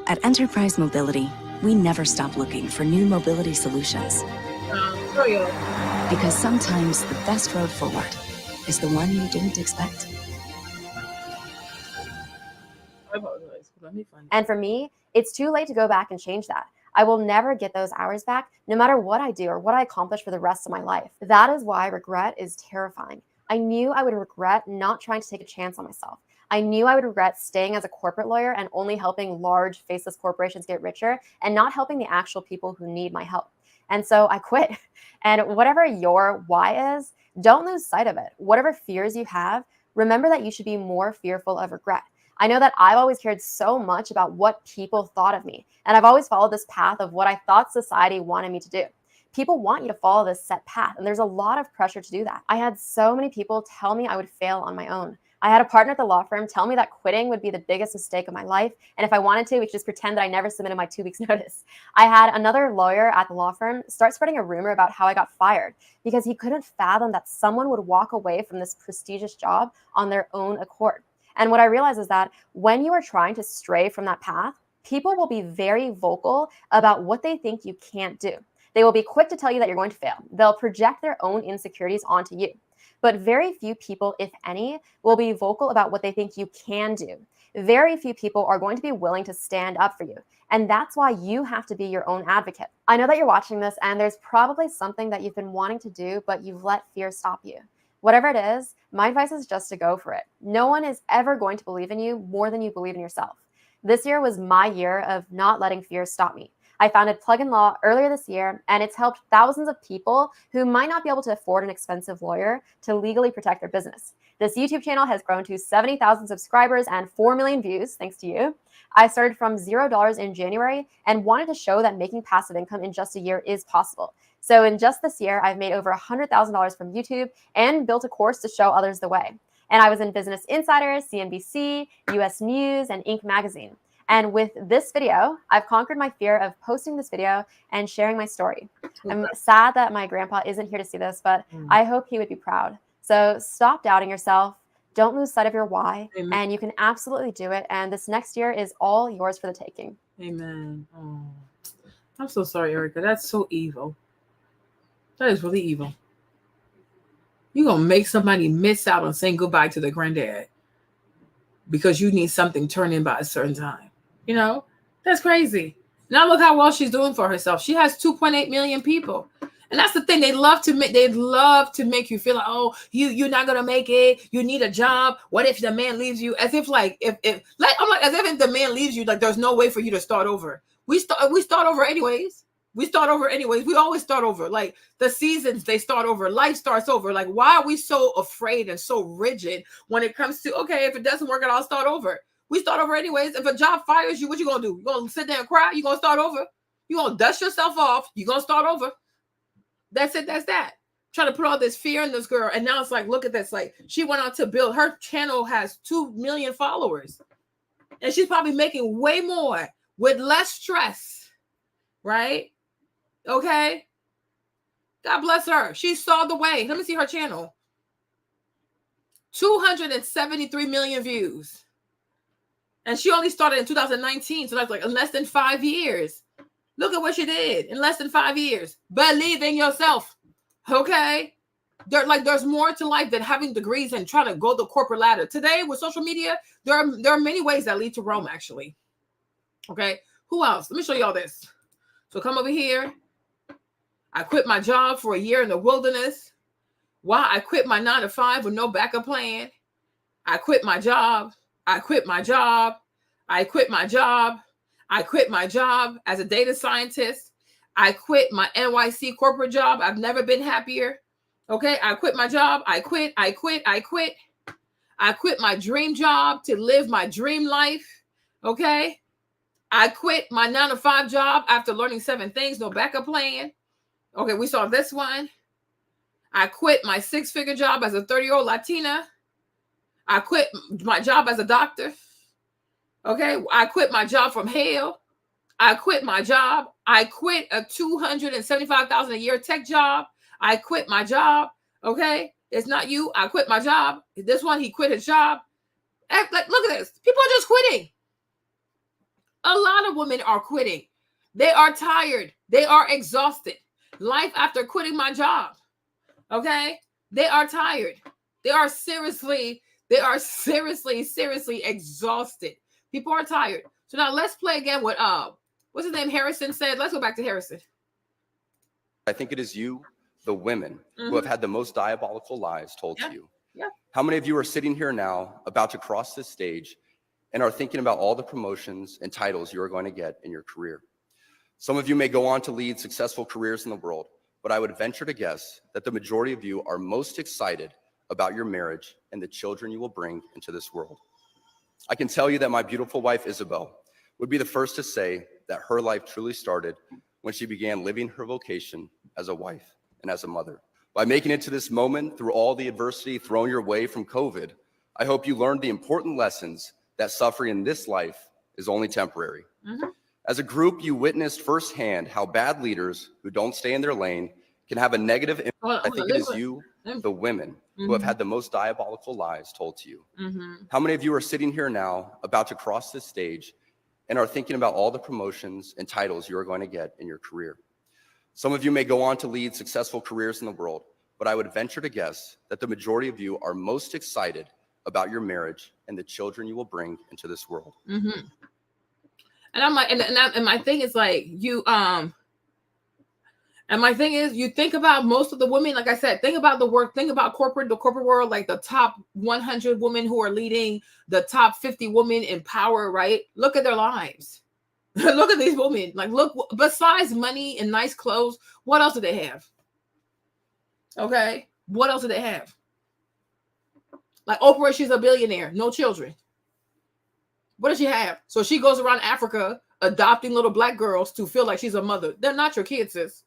Q: At Enterprise Mobility, we never stop looking for new mobility solutions. Because sometimes the best road forward is the one you didn't expect.
I: And for me, it's too late to go back and change that. I will never get those hours back, no matter what I do or what I accomplish for the rest of my life. That is why regret is terrifying. I knew I would regret not trying to take a chance on myself. I knew I would regret staying as a corporate lawyer and only helping large, faceless corporations get richer and not helping the actual people who need my help. And so I quit. And whatever your why is, don't lose sight of it. Whatever fears you have, remember that you should be more fearful of regret. I know that I've always cared so much about what people thought of me, and I've always followed this path of what I thought society wanted me to do. People want you to follow this set path, and there's a lot of pressure to do that. I had so many people tell me I would fail on my own. I had a partner at the law firm tell me that quitting would be the biggest mistake of my life, and if I wanted to, we could just pretend that I never submitted my 2 weeks notice. I had another lawyer at the law firm start spreading a rumor about how I got fired because he couldn't fathom that someone would walk away from this prestigious job on their own accord. And what I realized is that when you are trying to stray from that path, people will be very vocal about what they think you can't do. They will be quick to tell you that you're going to fail. They'll project their own insecurities onto you. But very few people, if any, will be vocal about what they think you can do. Very few people are going to be willing to stand up for you. And that's why you have to be your own advocate. I know that you're watching this and there's probably something that you've been wanting to do, but you've let fear stop you. Whatever it is, my advice is just to go for it. No one is ever going to believe in you more than you believe in yourself. This year was my year of not letting fear stop me. I founded Plug in Law earlier this year, and it's helped thousands of people who might not be able to afford an expensive lawyer to legally protect their business. This YouTube channel has grown to 70,000 subscribers and 4 million views, thanks to you. I started from $0 in January and wanted to show that making passive income in just a year is possible. So in just this year, I've made over $100,000 from YouTube and built a course to show others the way. And I was in Business Insider, CNBC, US News, and Inc. magazine. And with this video, I've conquered my fear of posting this video and sharing my story. I'm sad that my grandpa isn't here to see this, but I hope he would be proud. So stop doubting yourself. Don't lose sight of your why.
A: Amen.
I: And you can absolutely do it. And this next year is all yours for the taking.
A: Amen. Oh, I'm so sorry, Erica. That's so evil. That is really evil. You're going to make somebody miss out on saying goodbye to their granddad because you need something turned in by a certain time. You know, that's crazy. Now look how well she's doing for herself. She has 2.8 million people. And that's the thing. They'd love to make you feel like, oh, you're not gonna make it. You need a job. What if the man leaves you? As if like as if the man leaves you, like there's no way for you to start over. We start over anyways. We always start over. Like the seasons, they start over. Life starts over. Like, why are we so afraid and so rigid when it comes to, okay, if it doesn't work out, I'll start over. We start over anyways. If a job fires you, what you gonna do? You gonna sit there and cry? You gonna start over? You gonna dust yourself off? You gonna start over? That's it. That's that. Trying to put all this fear in this girl, and now it's like, look at this. Like she went on to build. Her channel has 2 million followers, and she's probably making way more with less stress, right? Okay. God bless her. She saw the way. Let me see her channel. 273 million views. And she only started in 2019. So that's like in less than 5 years. Look at what she did in less than 5 years. Believe in yourself. Okay. There's more to life than having degrees and trying to go the corporate ladder. Today with social media, there are many ways that lead to Rome, actually. Okay. Who else? Let me show y'all this. So come over here. I quit my job for a year in the wilderness. Why? I quit my 9-to-5 with no backup plan. I quit my job. I quit my job. I quit my job. I quit my job as a data scientist. I quit my NYC corporate job. I've never been happier. Okay. I quit my job. I quit my dream job to live my dream life. Okay. I quit my 9-to-5 job after learning 7 things, no backup plan. Okay, we saw this one. I quit my 6-figure job as a 30-year-old Latina. I quit my job as a doctor. Okay, I quit my job from hell. I quit my job. I quit a $275,000 a year tech job. I quit my job. Okay, it's not you. I quit my job. This one, he quit his job. Like, look at this. People are just quitting. A lot of women are quitting. They are tired. They are exhausted. Life after quitting my job. Okay, they are tired. They are seriously exhausted. People are tired. So now let's play again with what's his name? Harrison said. Let's go back to Harrison.
B: I think it is you, the women, who have had the most diabolical lies told to you.
A: Yeah.
B: How many of you are sitting here now about to cross this stage and are thinking about all the promotions and titles you are going to get in your career? Some of you may go on to lead successful careers in the world, but I would venture to guess that the majority of you are most excited about your marriage and the children you will bring into this world. I can tell you that my beautiful wife, Isabel, would be the first to say that her life truly started when she began living her vocation as a wife and as a mother. By making it to this moment through all the adversity thrown your way from COVID, I hope you learned the important lessons that suffering in this life is only temporary. As a group, you witnessed firsthand how bad leaders who don't stay in their lane can have a negative impact. I think it is you, the women, who have had the most diabolical lies told to you. How many of you are sitting here now about to cross this stage and are thinking about all the promotions and titles you are going to get in your career? Some of you may go on to lead successful careers in the world, but I would venture to guess that the majority of you are most excited about your marriage and the children you will bring into this world.
A: And I'm like, and my thing is like, you and my thing is, you think about most of the women, like I said, think about the work, think about the corporate world, like the top 100 women who are leading, the top 50 women in power, right? Look at their lives. Look at these women. Like, look, besides money and nice clothes, what else do they have? Okay, what else do they have? Like Oprah, she's a billionaire, no children. What does she have? So she goes around Africa adopting little black girls to feel like she's a mother. They're not your kids, sis.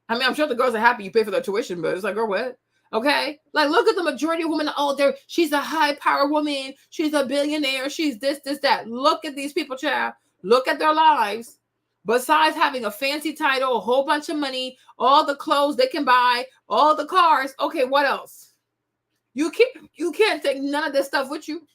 A: I mean, I'm sure the girls are happy you pay for their tuition, but it's like, girl, what? Okay? Like, look at the majority of women. Oh, she's a high power woman. She's a billionaire. She's this, that. Look at these people, child. Look at their lives. Besides having a fancy title, a whole bunch of money, all the clothes they can buy, all the cars. Okay, what else? You can't take none of this stuff with you.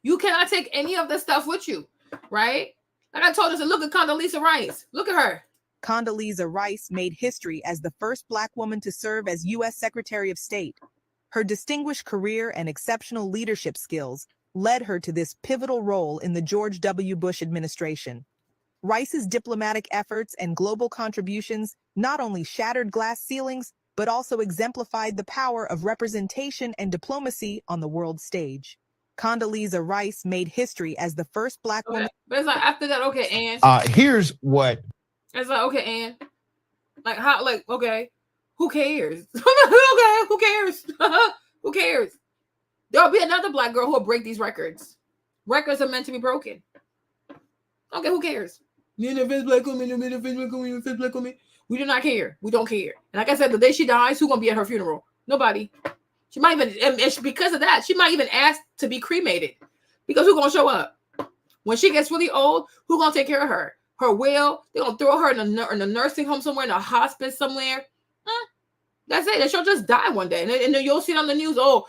A: You cannot take any of this stuff with you, right? Like I told us, look at Condoleezza Rice. Look at her.
R: Condoleezza Rice made history as the first Black woman to serve as U.S. Secretary of State. Her distinguished career and exceptional leadership skills led her to this pivotal role in the George W. Bush administration. Rice's diplomatic efforts and global contributions not only shattered glass ceilings, but also exemplified the power of representation and diplomacy on the world stage. Condoleezza Rice made history as the first Black woman.
A: But it's like after that, okay, and
S: here's what.
A: It's like, okay, and like how, like, okay, who cares? Okay, who cares? Who cares? There'll be another Black girl who will break these records. Records are meant to be broken. Okay, who cares? Me and the first Black woman, me and the first Black woman, the first Black woman. We do not care. We don't care. And like I said, the day she dies, who's gonna be at her funeral? Nobody. She might even, and because of that, she might even ask to be cremated. Because who's gonna show up? When she gets really old, who's gonna take care of her? Her will, they're gonna throw her in a nursing home somewhere, in a hospice somewhere. That's it. And she'll just die one day. And then you'll see it on the news. Oh,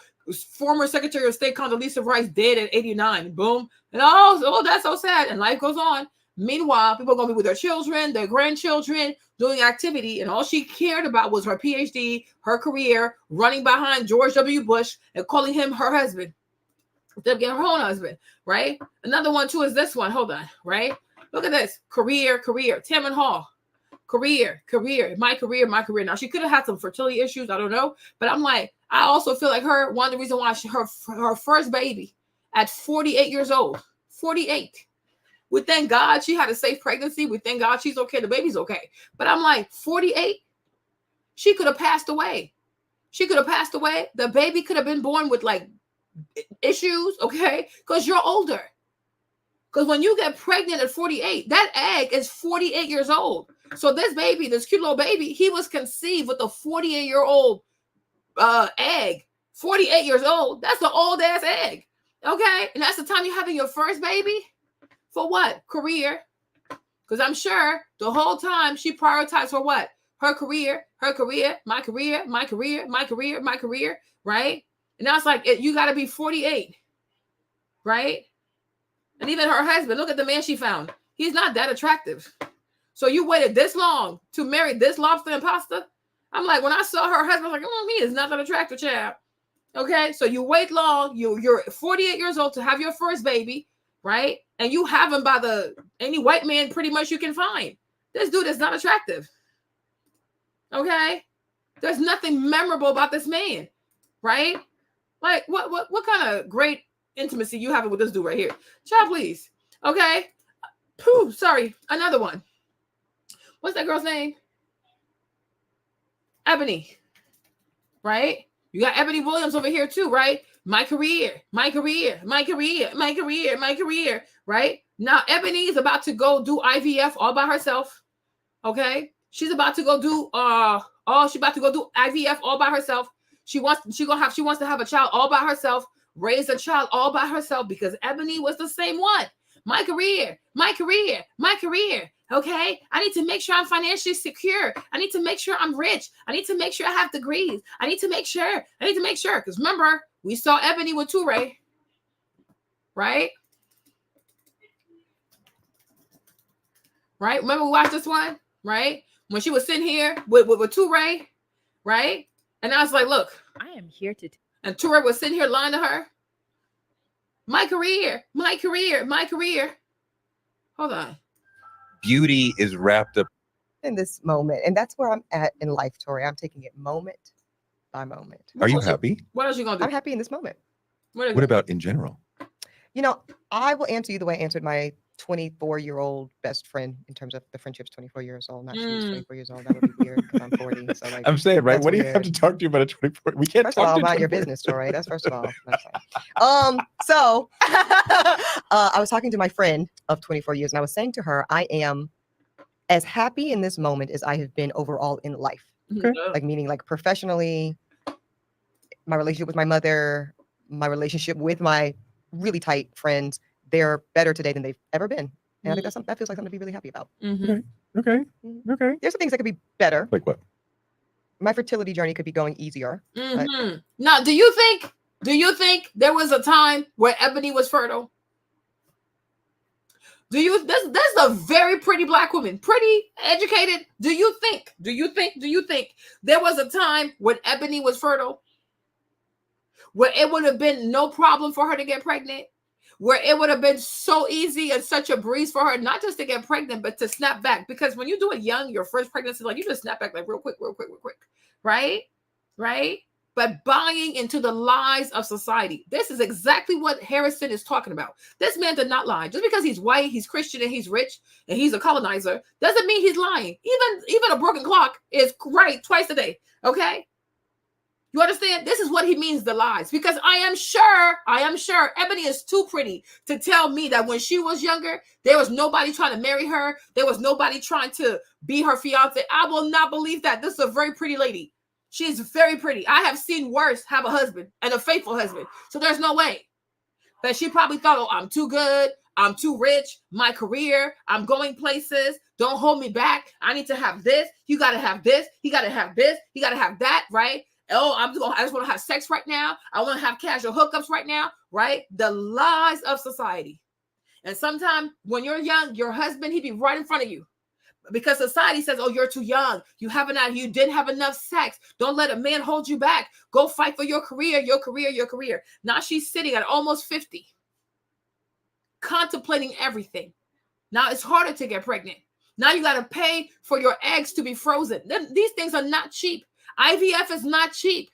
A: former Secretary of State Condoleezza Rice dead at 89. Boom. And oh, that's so sad. And life goes on. Meanwhile, people are going to be with their children, their grandchildren, doing activity. And all she cared about was her PhD, her career, running behind George W. Bush and calling him her husband. Instead of getting her own husband, right? Another one, too, is this one. Hold on, right? Look at this. Career. Tamron Hall. Career. My career. Now, she could have had some fertility issues. I don't know. But I'm like, I also feel like one of the reasons why her first baby at 48 years old, 48. We thank God she had a safe pregnancy. We thank God she's okay. The baby's okay. But I'm like, 48? She could have passed away. The baby could have been born with like issues, okay? Because you're older. Because when you get pregnant at 48, that egg is 48 years old. So this baby, this cute little baby, he was conceived with a 48-year-old egg. 48 years old. That's an old ass egg. Okay. And that's the time you're having your first baby. For what? Career. Because I'm sure the whole time she prioritized for what? Her career, my career, my career, my career, my career. Right. And now it's like, you got to be 48. Right. And even her husband, look at the man she found. He's not that attractive. So you waited this long to marry this lobster and pasta? I'm like, when I saw her husband, I was like, he is not that attractive, child. Okay, so you wait long. You're 48 years old to have your first baby, right? And you have him by any white man pretty much you can find. This dude is not attractive. Okay? There's nothing memorable about this man, right? Like, what kind of great intimacy you having with this dude right here? Child, please. Okay? Pooh, sorry. Another one. What's that girl's name? Ebony. Right? You got Ebony Williams over here too, right? My career, my career, my career, my career, my career, right? Now Ebony is about to go do IVF all by herself. Okay? She's about to go do she's about to go do IVF all by herself. She wants to have a child all by herself, raise a child all by herself because Ebony was the same one. My career, my career, my career. Okay, I need to make sure I'm financially secure. I need to make sure I'm rich. I need to make sure I have degrees. I need to make sure. Because remember, we saw Ebony with Toure, right? Right? Remember we watched this one, right? When she was sitting here with Toure, right? And I was like, look,
S: I am here to.
A: And Toure was sitting here lying to her. My career, my career, my career. Hold on.
T: Beauty is wrapped up
U: in this moment, and that's where I'm at in life, Tori. I'm taking it moment by moment.
T: Are you happy?
A: What else you gonna do?
U: I'm happy in this moment.
T: What about in general?
U: You know, I will answer you the way I answered my 24-year-old best friend in terms of the friendship's 24 years old. Not she's 24 years old. That would be weird because I'm 40. So like,
T: I'm saying, right?
U: that's
T: What do you
U: weird.
T: have to talk to you about a 24? We can't
U: First of
T: talk
U: all,
T: to
U: about your
T: 24.
U: business, Tori. That's first of all. That's fine. So I was talking to my friend of 24 years, and I was saying to her, I am as happy in this moment as I have been overall in life.
T: Okay.
U: Like meaning like professionally, my relationship with my mother, my relationship with my really tight friends, they're better today than they've ever been. And I think that feels like something to be really happy about.
T: Okay.
U: There's some things that could be better.
T: Like what?
U: My fertility journey could be going easier. But
A: Now, do you think there was a time where Ebony was fertile? That's a very pretty black woman, pretty educated. Do you think there was a time when Ebony was fertile? Where it would have been no problem for her to get pregnant? Where it would have been so easy and such a breeze for her, not just to get pregnant, but to snap back. Because when you do it young, your first pregnancy, like you just snap back like real quick, right? Right? But buying into the lies of society. This is exactly what Harrison is talking about. This man did not lie. Just because he's white, he's Christian, and he's rich, and he's a colonizer, doesn't mean he's lying. Even a broken clock is right twice a day, okay? You understand? This is what he means, the lies. Because I am sure Ebony is too pretty to tell me that when she was younger, there was nobody trying to marry her. There was nobody trying to be her fiance. I will not believe that. This is a very pretty lady. She's very pretty. I have seen worse have a husband and a faithful husband. So there's no way. But she probably thought, oh, I'm too good. I'm too rich. My career. I'm going places. Don't hold me back. I need to have this. You got to have this. You got to have this. You got to have that, right? Oh, I just want to have sex right now. I want to have casual hookups right now, right? The lies of society. And sometimes when you're young, your husband, he'd be right in front of you. Because society says, oh, you're too young. You didn't have enough sex. Don't let a man hold you back. Go fight for your career, your career, your career. Now she's sitting at almost 50, contemplating everything. Now it's harder to get pregnant. Now you got to pay for your eggs to be frozen. These things are not cheap. IVF is not cheap.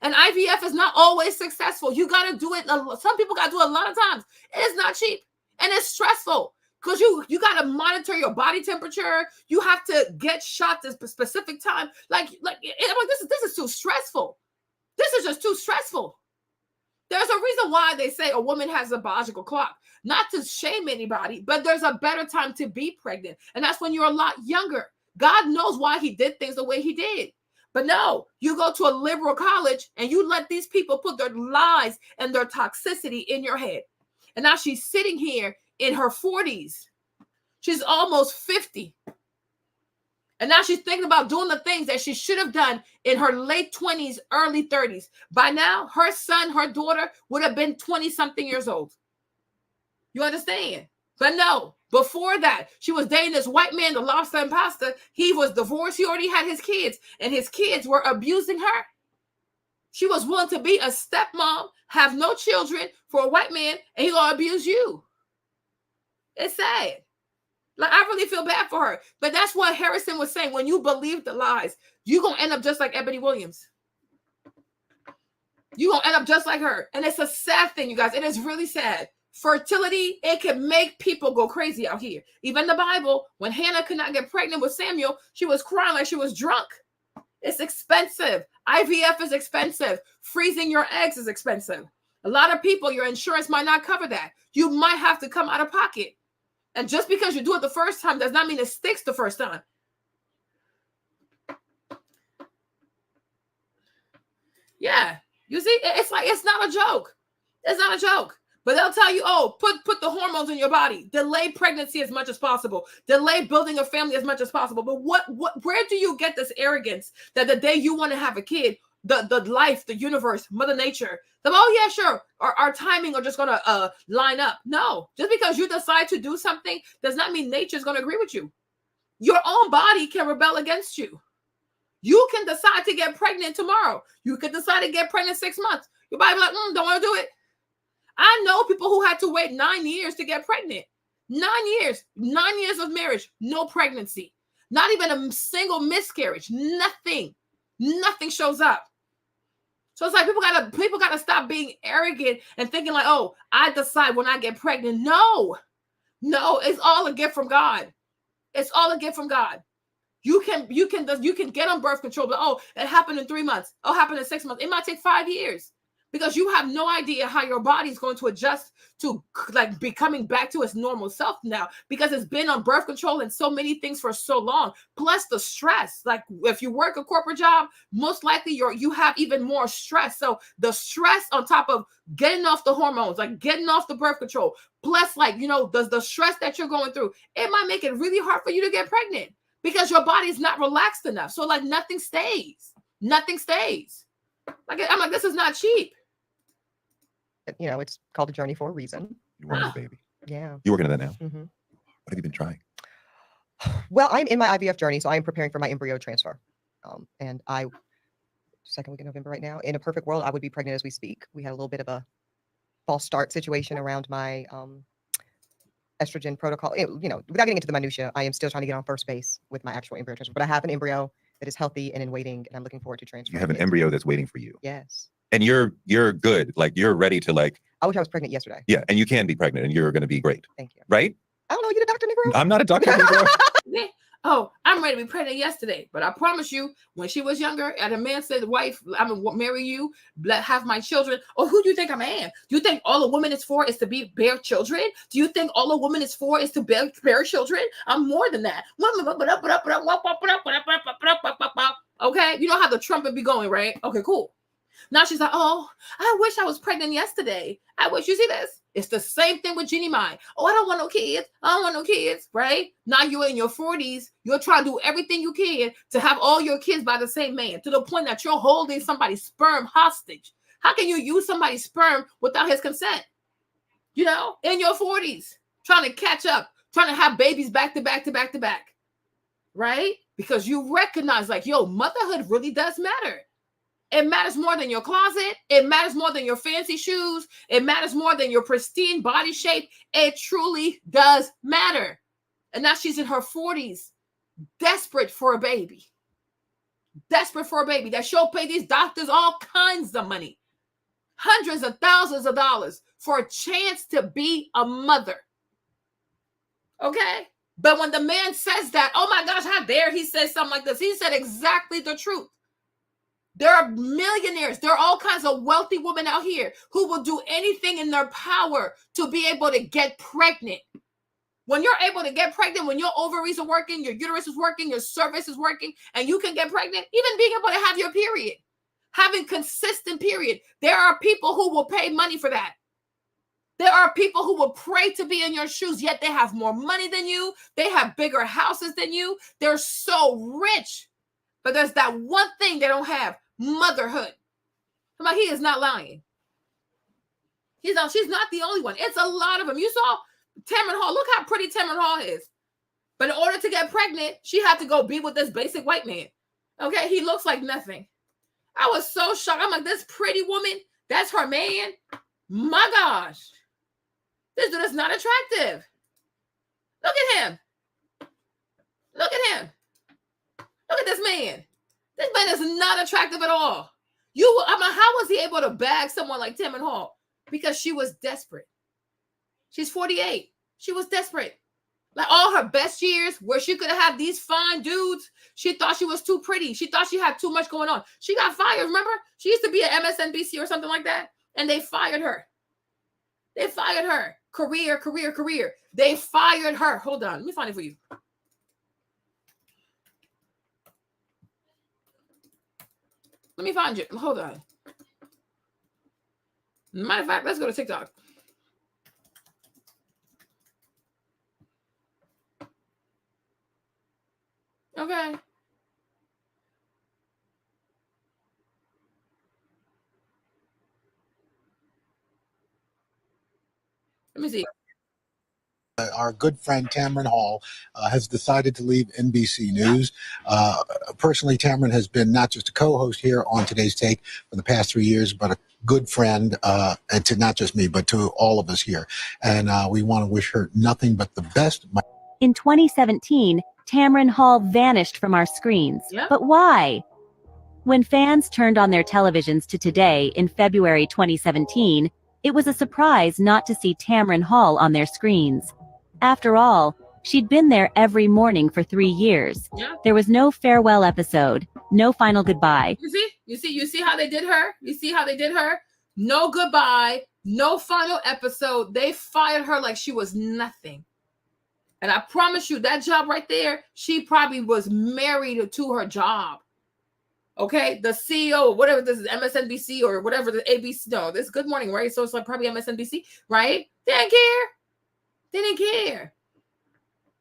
A: And IVF is not always successful. You got to do it. Some people got to do it a lot of times. It's not cheap. And it's stressful. Because you got to monitor your body temperature. You have to get shots at a specific time. This is too stressful. This is just too stressful. There's a reason why they say a woman has a biological clock, not to shame anybody, but there's a better time to be pregnant. And that's when you're a lot younger. God knows why he did things the way he did. But no, you go to a liberal college and you let these people put their lies and their toxicity in your head. And now she's sitting here in her 40s. She's almost 50. And now she's thinking about doing the things that she should have done in her late 20s, early 30s. By now, her son, her daughter would have been 20-something years old. You understand? But no, before that, she was dating this white man, the lobster and pasta. He was divorced. He already had his kids, and his kids were abusing her. She was willing to be a stepmom, have no children for a white man, and he's going to abuse you. It's sad. Like, I really feel bad for her. But that's what Harrison was saying. When you believe the lies, you're going to end up just like Ebony Williams. You're going to end up just like her. And it's a sad thing, you guys. It is really sad. Fertility, it can make people go crazy out here. Even the Bible, when Hannah could not get pregnant with Samuel, she was crying like she was drunk. It's expensive. IVF is expensive. Freezing your eggs is expensive. A lot of people, your insurance might not cover that. You might have to come out of pocket. And just because you do it the first time does not mean it sticks the first time. Yeah. You see, it's like, it's not a joke. It's not a joke. But they'll tell you, oh, put the hormones in your body. Delay pregnancy as much as possible. Delay building a family as much as possible. But where do you get this arrogance that the day you want to have a kid, the life, the universe, Mother Nature, oh yeah, sure, our timing are just gonna line up? No, just because you decide to do something does not mean nature is gonna agree with you. Your own body can rebel against you. You can decide to get pregnant tomorrow. You can decide to get pregnant 6 months. Your body be like, don't want to do it. I know people who had to wait 9 years to get pregnant. 9 years. 9 years of marriage, no pregnancy. Not even a single miscarriage. Nothing. Nothing shows up. So it's like people gotta stop being arrogant and thinking like, oh, I decide when I get pregnant. No, it's all a gift from God. It's all a gift from God. You can get on birth control, but oh, it happened in 3 months. Oh, it happened in 6 months. It might take 5 years. Because you have no idea how your body is going to adjust to like becoming back to its normal self now, because it's been on birth control and so many things for so long. Plus the stress, like if you work a corporate job, most likely you have even more stress. So the stress on top of getting off the hormones, like getting off the birth control, plus like, you know, the stress that you're going through, it might make it really hard for you to get pregnant because your body is not relaxed enough. So like nothing stays. Nothing stays. Like, I'm like, this is not cheap.
U: You know, it's called a journey for a reason.
T: You wanted a baby.
U: Yeah.
T: You're working on that now?
U: Mm-hmm.
T: What have you been trying?
U: Well, I'm in my IVF journey, so I am preparing for my embryo transfer. And second week in November right now. In a perfect world, I would be pregnant as we speak. We had a little bit of a false start situation around my estrogen protocol. You know, without getting into the minutia, I am still trying to get on first base with my actual embryo transfer. But I have an embryo that is healthy and in waiting, and I'm looking forward to transferring.
T: You have an embryo that's waiting for you.
U: Yes.
T: And you're good. Like you're ready to like.
U: I wish I was pregnant yesterday.
T: Yeah, and you can be pregnant, and you're going to be great.
U: Thank you.
T: Right?
U: I don't know. You're the Dr. Negro?
T: I'm not a doctor, Negro.
A: Oh, I'm ready to be pregnant yesterday. But I promise you, when she was younger, and a man said, wife, I'm going to marry you, have my children. Oh, who do you think I am? Do you think all a woman is for is to bear children? Do you think all a woman is for is to bear children? I'm more than that. Okay? You know how the trumpet be going, right? Okay, cool. Now she's like, oh, I wish I was pregnant yesterday. I wish. You see this? It's the same thing with Jeannie Mai. Oh, I don't want no kids. I don't want no kids, right? Now you're in your 40s. You're trying to do everything you can to have all your kids by the same man, to the point that you're holding somebody's sperm hostage. How can you use somebody's sperm without his consent? You know, in your 40s, trying to catch up, trying to have babies back to back to back to back, right? Because you recognize like, yo, motherhood really does matter. It matters more than your closet. It matters more than your fancy shoes. It matters more than your pristine body shape. It truly does matter. And now she's in her 40s, desperate for a baby. Desperate for a baby. That she'll pay these doctors all kinds of money. Hundreds of thousands of dollars for a chance to be a mother. Okay? But when the man says that, oh my gosh, how dare he say something like this? He said exactly the truth. There are millionaires. There are all kinds of wealthy women out here who will do anything in their power to be able to get pregnant. When you're able to get pregnant, when your ovaries are working, your uterus is working, your cervix is working, and you can get pregnant, even being able to have your period, having consistent period, there are people who will pay money for that. There are people who will pray to be in your shoes, yet they have more money than you. They have bigger houses than you. They're so rich. But there's that one thing they don't have, motherhood. I'm like, he is not lying. She's not the only one. It's a lot of them. You saw Tamron Hall. Look how pretty Tamron Hall is. But in order to get pregnant, she had to go be with this basic white man. Okay, he looks like nothing. I was so shocked. I'm like, this pretty woman, that's her man? My gosh. This dude is not attractive. Look at him. Look at him. Look at this man. This man is not attractive at all. I mean, how was he able to bag someone like Tamron Hall? Because she was desperate. She's 48. She was desperate. Like all her best years where she could have had these fine dudes, she thought she was too pretty. She thought she had too much going on. She got fired, remember? She used to be at MSNBC or something like that. And they fired her. They fired her. Career. They fired her. Hold on. Let me find it for you. Let me find you. Hold on. Matter of fact, let's go to TikTok. Okay. Let me see.
S: Our good friend Tamron Hall has decided to leave NBC News. Personally, Tamron has been not just a co-host here on Today's Take for the past 3 years, but a good friend, and to not just me, but to all of us here. And we want to wish her nothing but the best.
V: In 2017, Tamron Hall vanished from our screens.
A: Yep.
V: But why? When fans turned on their televisions to today in February 2017, it was a surprise not to see Tamron Hall on their screens. After all, she'd been there every morning for 3 years.
A: Yeah.
V: There was no farewell episode, no final goodbye.
A: You see how they did her? You see how they did her? No goodbye, no final episode. They fired her like she was nothing. And I promise you, that job right there, she probably was married to her job. Okay, the CEO, whatever this is, MSNBC or whatever the ABC. No, this is Good Morning, right? So it's like probably MSNBC, right? They didn't care. They didn't care.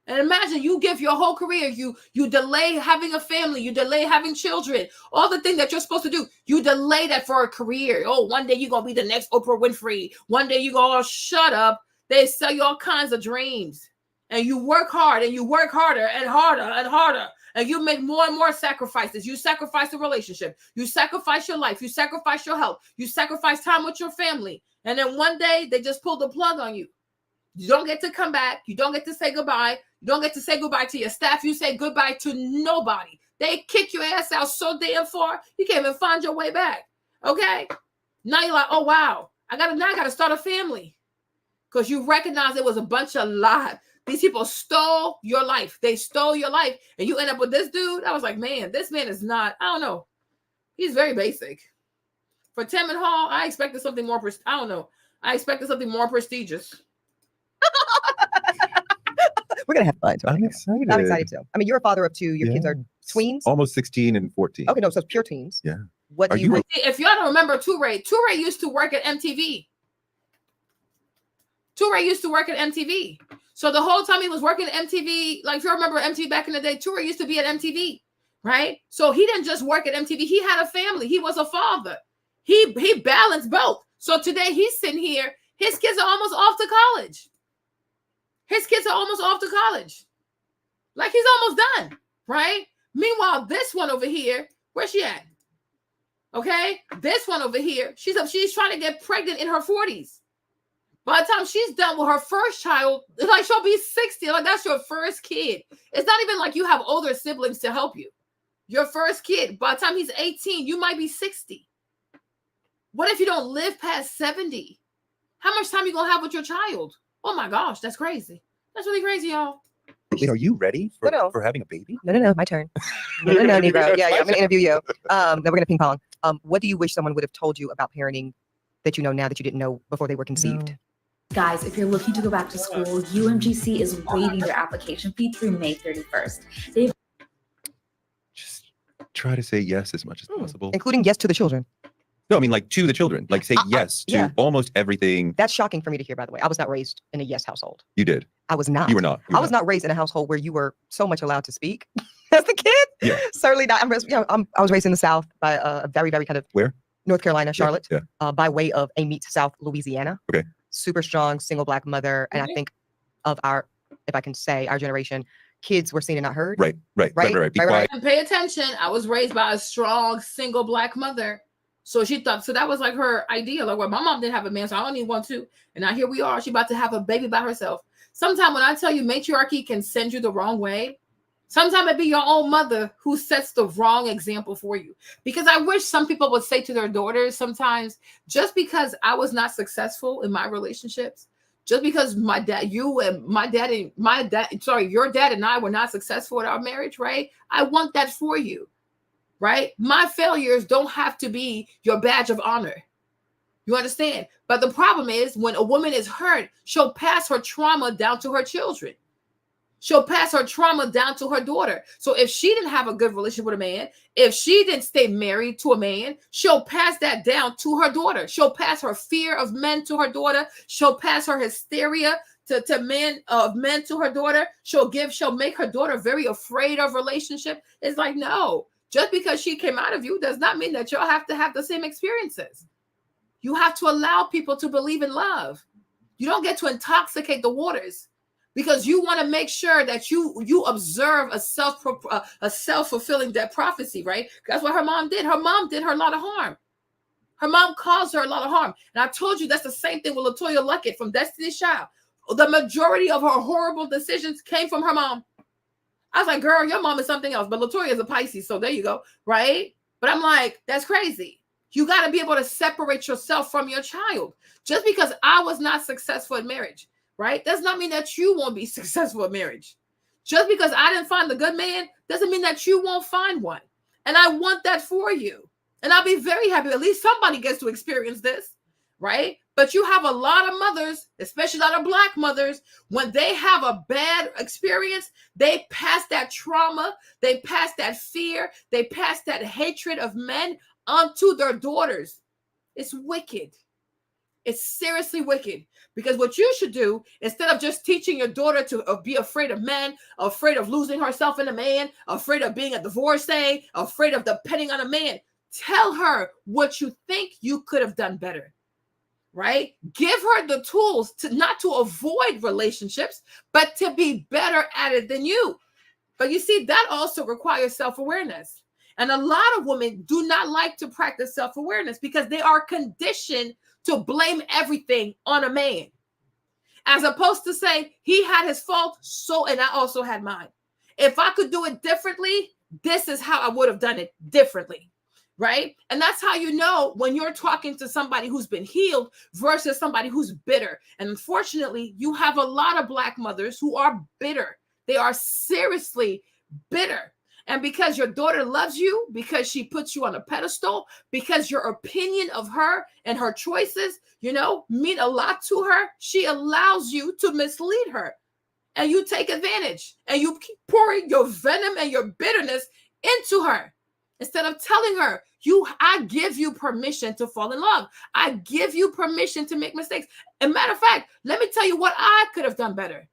A: And imagine you give your whole career, you delay having a family, you delay having children, all the things that you're supposed to do. You delay that for a career. Oh, one day you're gonna be the next Oprah Winfrey. One day you go, oh, shut up. They sell you all kinds of dreams. And you work hard and you work harder and harder and harder. And you make more and more sacrifices. You sacrifice a relationship. You sacrifice your life. You sacrifice your health. You sacrifice time with your family. And then one day they just pull the plug on you. You don't get to come back. You don't get to say goodbye. You don't get to say goodbye to your staff. You say goodbye to nobody. They kick your ass out so damn far, you can't even find your way back. Okay? Now you're like, oh, wow. I gotta start a family. Because you recognize it was a bunch of lies. These people stole your life. They stole your life. And you end up with this dude. I was like, man, this man is not, I don't know. He's very basic. For Tamron Hall, I expected something more, I don't know. I expected something more prestigious.
U: We're going to have fun. So
T: I'm excited.
U: I'm excited too. I mean, you're a father of two. Your kids are tweens?
T: Almost 16 and 14.
U: Okay, no, so it's pure tweens.
T: Yeah.
U: What do you
A: If y'all don't remember Toure used to work at MTV. Toure used to work at MTV. So the whole time he was working at MTV, like if you remember MTV back in the day, Toure used to be at MTV, right? So he didn't just work at MTV. He had a family. He was a father. He balanced both. So today he's sitting here. His kids are almost off to college. His kids are almost off to college. Like he's almost done, right? Meanwhile, this one over here, where's she at? Okay, this one over here, she's trying to get pregnant in her 40s. By the time she's done with her first child, like she'll be 60. Like that's your first kid. It's not even like you have older siblings to help you. Your first kid, by the time he's 18, you might be 60. What if you don't live past 70? How much time you gonna have with your child? Oh my gosh, that's crazy. That's really crazy, y'all.
T: Wait, are you ready for,
U: No.
T: for having a baby?
U: No, my turn. No, Negro. Yeah, I'm gonna interview you. Then we're gonna ping pong. What do you wish someone would have told you about parenting that you know now that you didn't know before they were conceived?
D: Guys, if you're looking to go back to school, UMGC is waiving their application fee through May 31st. They've
T: Try to say yes as much as possible.
U: Including yes to the children.
T: No, I mean like to the children. Like say yes to
U: yeah.
T: almost everything.
U: That's shocking for me to hear, by the way. I was not raised in a yes household.
T: You did.
U: I was not.
T: You were not.
U: I was not raised in a household where you were so much allowed to speak as a kid.
T: Yeah.
U: Certainly not. I was raised in the South by a very, very kind of
T: Where?
U: North Carolina, Charlotte.
T: Yeah.
U: By way of a meets South Louisiana.
T: Okay.
U: Super strong single Black mother, and I think of our, if I can say, our generation, kids were seen and not heard.
T: Right. Be quiet.
A: And pay attention. I was raised by a strong single Black mother. So she thought, so that was like her idea. Like, well, my mom didn't have a man, so I don't need one too. And now here we are. She about to have a baby by herself. Sometimes when I tell you matriarchy can send you the wrong way, sometimes it be your own mother who sets the wrong example for you. Because I wish some people would say to their daughters sometimes, just because I was not successful in my relationships, just because your dad and I were not successful in our marriage, right? I want that for you. Right? My failures don't have to be your badge of honor. You understand? But the problem is when a woman is hurt, she'll pass her trauma down to her children. She'll pass her trauma down to her daughter. So if she didn't have a good relationship with a man, if she didn't stay married to a man, she'll pass that down to her daughter. She'll pass her fear of men to her daughter. She'll pass her hysteria to men to her daughter. She'll make her daughter very afraid of relationship. It's like, no. Just because she came out of you does not mean that you'll have to have the same experiences. You have to allow people to believe in love. You don't get to intoxicate the waters because you want to make sure that you observe a self-fulfilling that prophecy, right? That's what her mom did. Her mom did her a lot of harm. Her mom caused her a lot of harm. And I told you that's the same thing with LaToya Luckett from Destiny's Child. The majority of her horrible decisions came from her mom. I was like, girl, your mom is something else. But LaToya is a Pisces, so there you go, right? But I'm like, that's crazy. You got to be able to separate yourself from your child. Just because I was not successful in marriage, right? Does not mean that you won't be successful in marriage. Just because I didn't find the good man doesn't mean that you won't find one. And I want that for you. And I'll be very happy. At least somebody gets to experience this, right? But you have a lot of mothers, especially a lot of Black mothers, when they have a bad experience, they pass that trauma, they pass that fear, they pass that hatred of men onto their daughters. It's wicked. It's seriously wicked. Because what you should do, instead of just teaching your daughter to be afraid of men, afraid of losing herself in a man, afraid of being a divorcee, afraid of depending on a man, tell her what you think you could have done better. Right? Give her the tools to not to avoid relationships, but to be better at it than you. But you see, that also requires self-awareness. And a lot of women do not like to practice self-awareness because they are conditioned to blame everything on a man. As opposed to say, he had his fault, and I also had mine. If I could do it differently, this is how I would have done it differently. Right? And that's how you know when you're talking to somebody who's been healed versus somebody who's bitter. And unfortunately, you have a lot of Black mothers who are bitter. They are seriously bitter. And because your daughter loves you, because she puts you on a pedestal, because your opinion of her and her choices, mean a lot to her, she allows you to mislead her. And you take advantage and you keep pouring your venom and your bitterness into her. Instead of telling her, I give you permission to fall in love. I give you permission to make mistakes. And matter of fact, let me tell you what I could have done better.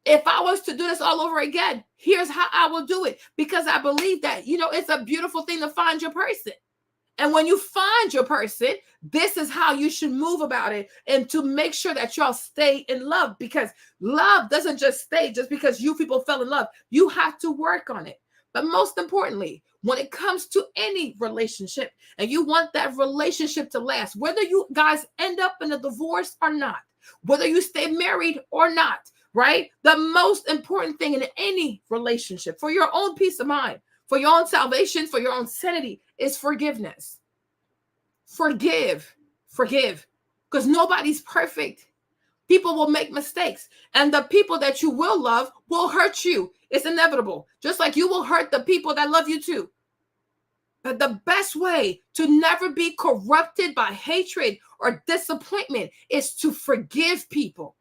A: If I was to do this all over again, here's how I will do it. Because I believe that, it's a beautiful thing to find your person. And when you find your person, this is how you should move about it and to make sure that y'all stay in love. Because love doesn't just stay just because you people fell in love. You have to work on it. But most importantly, when it comes to any relationship and you want that relationship to last, whether you guys end up in a divorce or not, whether you stay married or not, right? The most important thing in any relationship for your own peace of mind, for your own salvation, for your own sanity is forgiveness. Forgive, because nobody's perfect. People will make mistakes, and the people that you will love will hurt you. It's inevitable. Just like you will hurt the people that love you too. But the best way to never be corrupted by hatred or disappointment is to forgive people.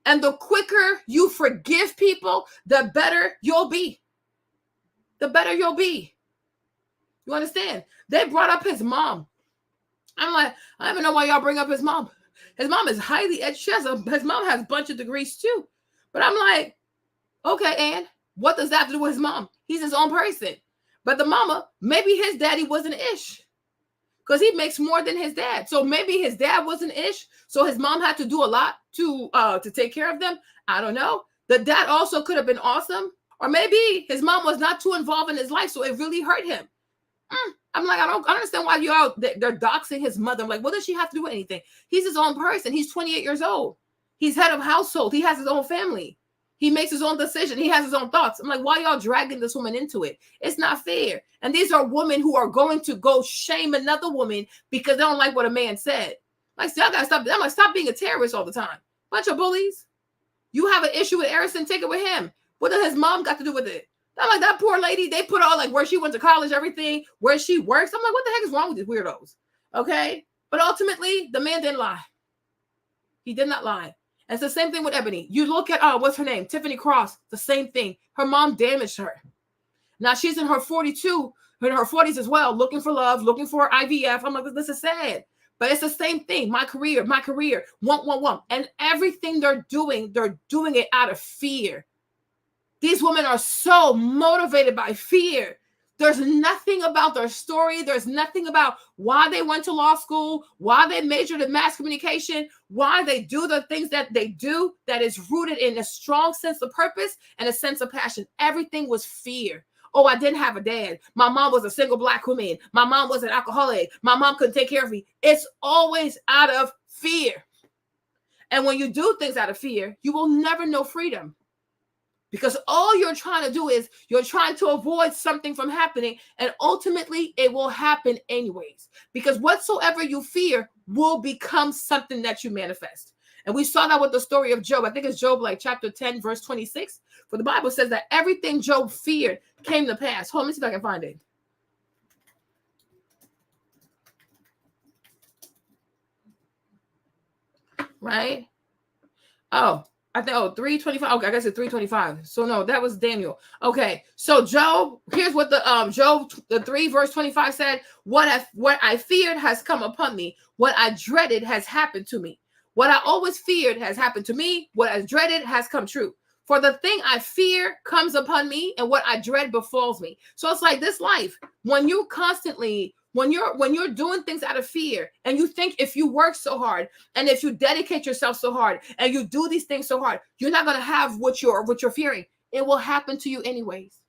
A: And the quicker you forgive people, the better you'll be. The better you'll be. You understand? They brought up his mom. I'm like, I don't even know why y'all bring up his mom. His mom is highly educated. His mom has a bunch of degrees too. But I'm like, okay, Ann, what does that have to do with his mom? He's his own person. But the mama, maybe his daddy was an ish. Because he makes more than his dad. So maybe his dad was an ish. So his mom had to do a lot to take care of them. I don't know. The dad also could have been awesome. Or maybe his mom was not too involved in his life, so it really hurt him. I'm like, I don't understand why they're doxing his mother. I'm like, what does she have to do with anything? He's his own person. He's 28 years old. He's head of household. He has his own family. He makes his own decision. He has his own thoughts. I'm like, why y'all dragging this woman into it? It's not fair. And these are women who are going to go shame another woman because they don't like what a man said. Like, y'all gotta stop. I'm like, stop being a terrorist all the time. Bunch of bullies. You have an issue with Harrison, take it with him. What does his mom got to do with it? I'm like, that poor lady, they put all like where she went to college, everything, where she works. I'm like, what the heck is wrong with these weirdos? Okay. But ultimately, the man didn't lie. He did not lie. And it's the same thing with Ebony. You look at, what's her name? Tiffany Cross, the same thing. Her mom damaged her. Now she's in her 42, in her 40s as well, looking for love, looking for IVF. I'm like, this is sad. But it's the same thing. My career, want. And everything they're doing it out of fear. These women are so motivated by fear. There's nothing about their story. There's nothing about why they went to law school, why they majored in mass communication, why they do the things that they do that is rooted in a strong sense of purpose and a sense of passion. Everything was fear. Oh, I didn't have a dad. My mom was a single Black woman. My mom was an alcoholic. My mom couldn't take care of me. It's always out of fear. And when you do things out of fear, you will never know freedom. Because all you're trying to do is you're trying to avoid something from happening, and ultimately it will happen anyways. Because whatsoever you fear will become something that you manifest. And we saw that with the story of Job. I think it's Job like chapter 10, verse 26. For the Bible says that everything Job feared came to pass. Hold on, let me see if I can find it. Right? Oh. I think, 325. Okay, I guess it's 325. So no, that was Daniel. Okay, so Job, here's what the Job, the 3 verse 25 said, what I feared has come upon me. What I dreaded has happened to me. What I always feared has happened to me. What I dreaded has come true. For the thing I fear comes upon me, and what I dread befalls me. So it's like this life, when you constantly, when you're doing things out of fear, and you think if you work so hard, and if you dedicate yourself so hard, and you do these things so hard, you're not going to have what you're fearing. It will happen to you anyways.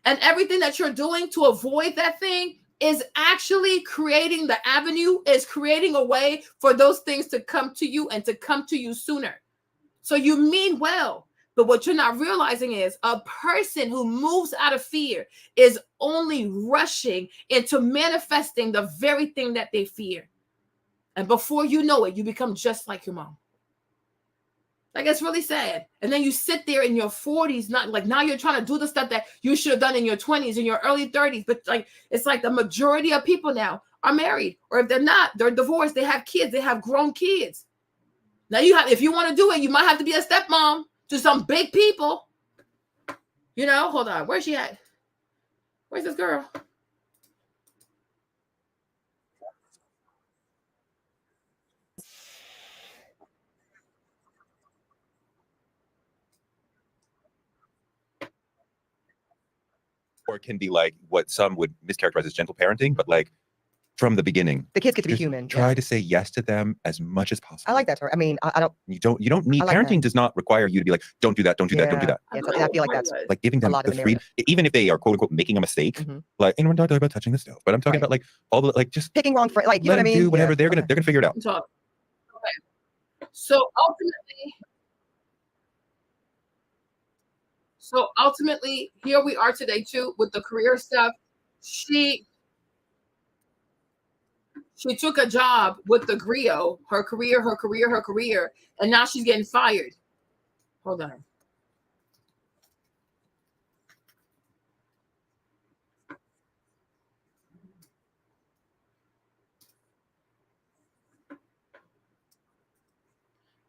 A: And everything that you're doing to avoid that thing is actually creating the avenue, is creating a way for those things to come to you and to come to you sooner. So you mean well. But what you're not realizing is a person who moves out of fear is only rushing into manifesting the very thing that they fear. And before you know it, you become just like your mom. Like, it's really sad. And then you sit there in your 40s, not like now you're trying to do the stuff that you should have done in your 20s, in your early 30s. But like, it's like the majority of people now are married, or if they're not, they're divorced. They have kids. They have grown kids. Now if you want to do it, you might have to be a stepmom to some big people. You know, hold on. Where's she at? Where's this girl?
T: Or it can be like what some would mischaracterize as gentle parenting, but like from the beginning,
U: the kids get to be
T: just
U: human.
T: Try to say yes to them as much as possible.
U: I like that. I mean, I don't.
T: You don't need,
U: I like
T: parenting
U: that.
T: does not require you to be like, don't do that, don't do that, don't do that.
U: Yeah, I feel like that's
T: Like giving them the freedom, even if they are quote unquote making a mistake. Like, and we're not talking about touching the stove, but I'm talking about like all the like just
U: picking wrong, like you know
T: let
U: what I
T: them
U: mean.
T: do whatever they're gonna figure it out.
A: Okay. So ultimately, here we are today too with the career stuff. She took a job with the griot, her career, and now she's getting fired. Hold on.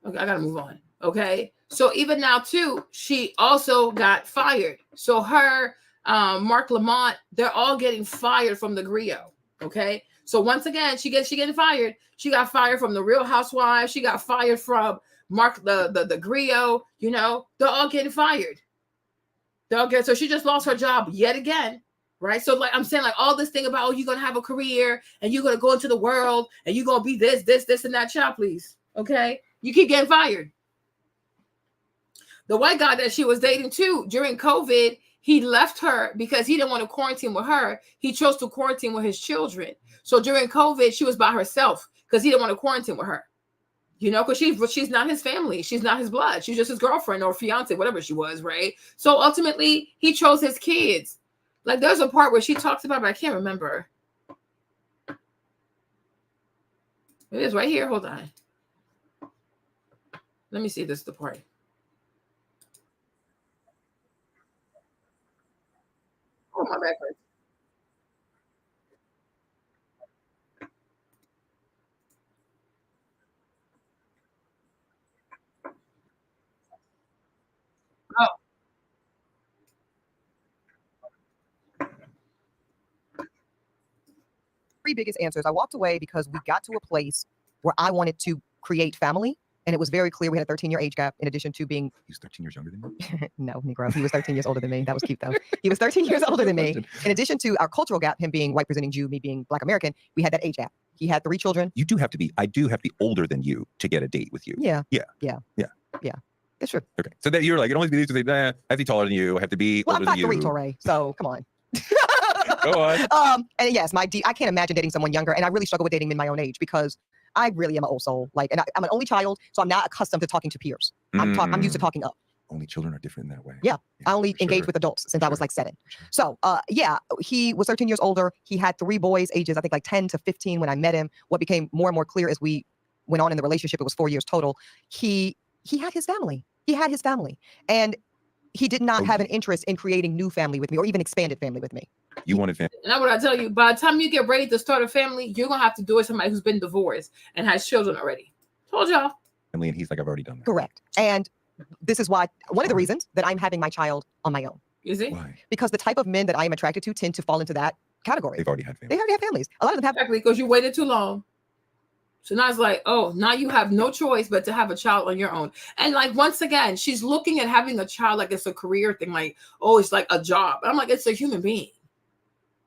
A: Okay, I gotta move on. Okay, so even now too, she also got fired. So her, Mark Lamont, they're all getting fired from the griot. Okay, so once again, she getting fired. She got fired from the Real Housewives. She got fired from Mark the griot. You know, they're all getting fired. They're all so she just lost her job yet again. Right. So like I'm saying, like all this thing about, oh, you're gonna have a career and you're gonna go into the world and you're gonna be this, and that. Child, please. Okay. You keep getting fired. The white guy that she was dating too during COVID, he left her because he didn't want to quarantine with her. He chose to quarantine with his children. So during COVID, she was by herself because he didn't want to quarantine with her. You know, because she's not his family. She's not his blood. She's just his girlfriend or fiance, whatever she was, right? So ultimately, he chose his kids. Like there's a part where she talks about, but I can't remember. It is right here. Hold on. Let me see this is the part. Oh, my back hurts. Oh.
U: Three biggest answers. I walked away because we got to a place where I wanted to create family. And it was very clear we had a 13-year age gap in addition to being...
T: He's 13 years younger than you?
U: No, Negro. He was 13 years older than me. That was cute, though. He was 13 years older than me. In addition to our cultural gap, him being white presenting Jew, me being Black American, we had that age gap. He had 3 children.
T: I do have to be older than you to get a date with you.
U: Yeah.
T: Yeah.
U: Yeah.
T: Yeah.
U: Yeah. It's true.
T: Okay. So that you're like, it only be these to say, I have to be taller than you. I have to be older than you.
U: I'm 5'3", Torre. So come on.
T: Go on.
U: And yes, I can't imagine dating someone younger. And I really struggle with dating men my own age because I really am an old soul. Like, and I'm an only child, so I'm not accustomed to talking to peers. I'm used to talking up.
T: Only children are different in that way.
U: Yeah. I only engaged with adults since I was like 7. So, yeah, he was 13 years older. He had 3 boys, ages, I think like 10 to 15 when I met him. What became more and more clear as we went on in the relationship, it was 4 years total. He had his family. He had his family. And he did not have an interest in creating new family with me or even expanded family with me.
T: You wanted family.
A: And that's what I tell you. By the time you get ready to start a family, you're going to have to do it with somebody who's been divorced and has children already. Told y'all.
T: Family, and he's like, I've already done that.
U: Correct. And this is why, one of the reasons that I'm having my child on my own.
A: Is it?
T: Why?
U: Because the type of men that I am attracted to tend to fall into that category.
T: They've already had families.
U: They already have families. A lot of them have.
A: Exactly, because you waited too long. So now it's like, oh, now you have no choice but to have a child on your own. And like, once again, she's looking at having a child like it's a career thing. Like, oh, it's like a job. I'm like, it's a human being.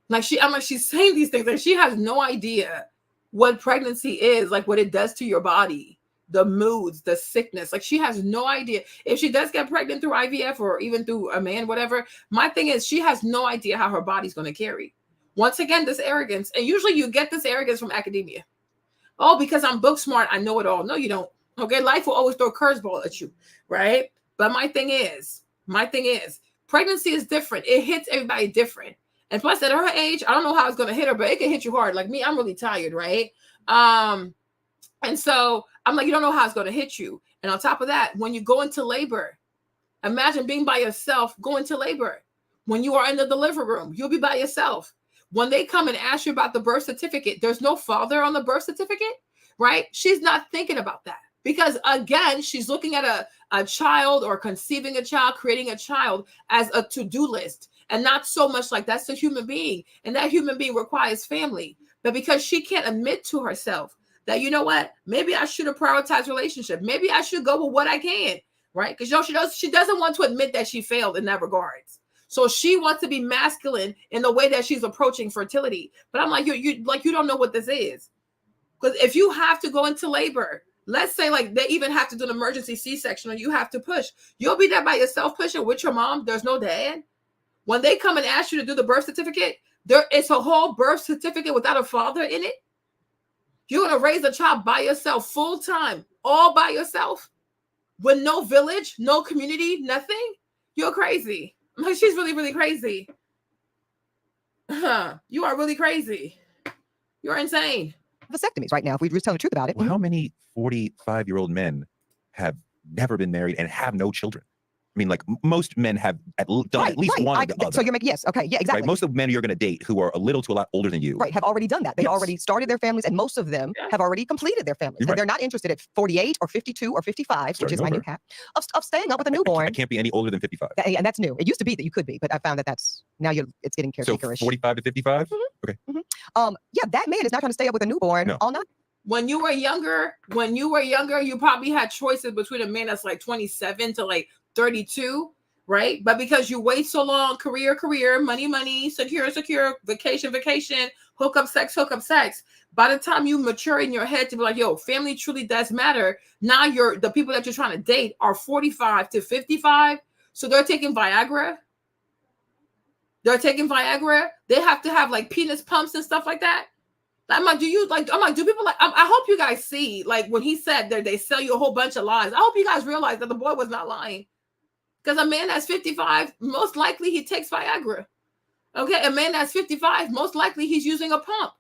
A: Like I'm like, she's saying these things. Like she has no idea what pregnancy is, like what it does to your body, the moods, the sickness. Like she has no idea. If she does get pregnant through IVF or even through a man, whatever, my thing is she has no idea how her body's going to carry. Once again, this arrogance. And usually you get this arrogance from academia. Oh, because I'm book smart, I know it all. No, you don't. Okay, life will always throw a curveball at you, right? But my thing is, pregnancy is different. It hits everybody different. And plus, at her age, I don't know how it's going to hit her, but it can hit you hard. Like me, I'm really tired, right? And so I'm like, you don't know how it's going to hit you. And on top of that, when you go into labor, imagine being by yourself, going to labor. When you are in the delivery room, you'll be by yourself. When they come and ask you about the birth certificate, there's no father on the birth certificate, right? She's not thinking about that because, again, she's looking at a child or conceiving a child, creating a child as a to-do list and not so much like that's a human being. And that human being requires family. But because she can't admit to herself that, you know what, maybe I should have prioritized relationship. Maybe I should go with what I can, right? Because, you know, she doesn't want to admit that she failed in that regards. So she wants to be masculine in the way that she's approaching fertility. But I'm like, you don't know what this is. Because if you have to go into labor, let's say like they even have to do an emergency C-section or you have to push, you'll be there by yourself pushing with your mom. There's no dad. When they come and ask you to do the birth certificate, it's a whole birth certificate without a father in it. You're going to raise a child by yourself full time, all by yourself with no village, no community, nothing. You're crazy. Like, she's really, really crazy. You are really crazy. You're insane.
U: vasectomies right now, if we just tell the truth about it.
T: Well, how many 45-year-old men have never been married and have no children? I mean, like most men have done at least one or the other.
U: So you're making, yes, okay, yeah, exactly.
T: Right? Most of the men you're going to date who are a little to a lot older than you.
U: Right, have already done that. They already started their families, and most of them have already completed their families. And they're not interested at 48 or 52 or 55, which is my new cap, of staying up with a newborn.
T: I can't be any older than 55.
U: And that's new. It used to be that you could be, but I found that that's now it's getting caretakerish.
T: So 45 to 55? Okay.
U: Yeah, that man is not trying to stay up with a newborn all night.
A: When you were younger, you probably had choices between a man that's like 27 to like 32. Right? But because you wait so long, career, money, secure, vacation, hook up sex. By the time you mature in your head to be like, yo, family truly does matter. Now the people that you're trying to date are 45 to 55. So they're taking Viagra. They have to have like penis pumps and stuff like that. I'm like, do people like, I hope you guys see, like when he said that they sell you a whole bunch of lies. I hope you guys realize that the boy was not lying. Because a man that's 55, most likely he takes Viagra. Okay, a man that's 55, most likely he's using a pump.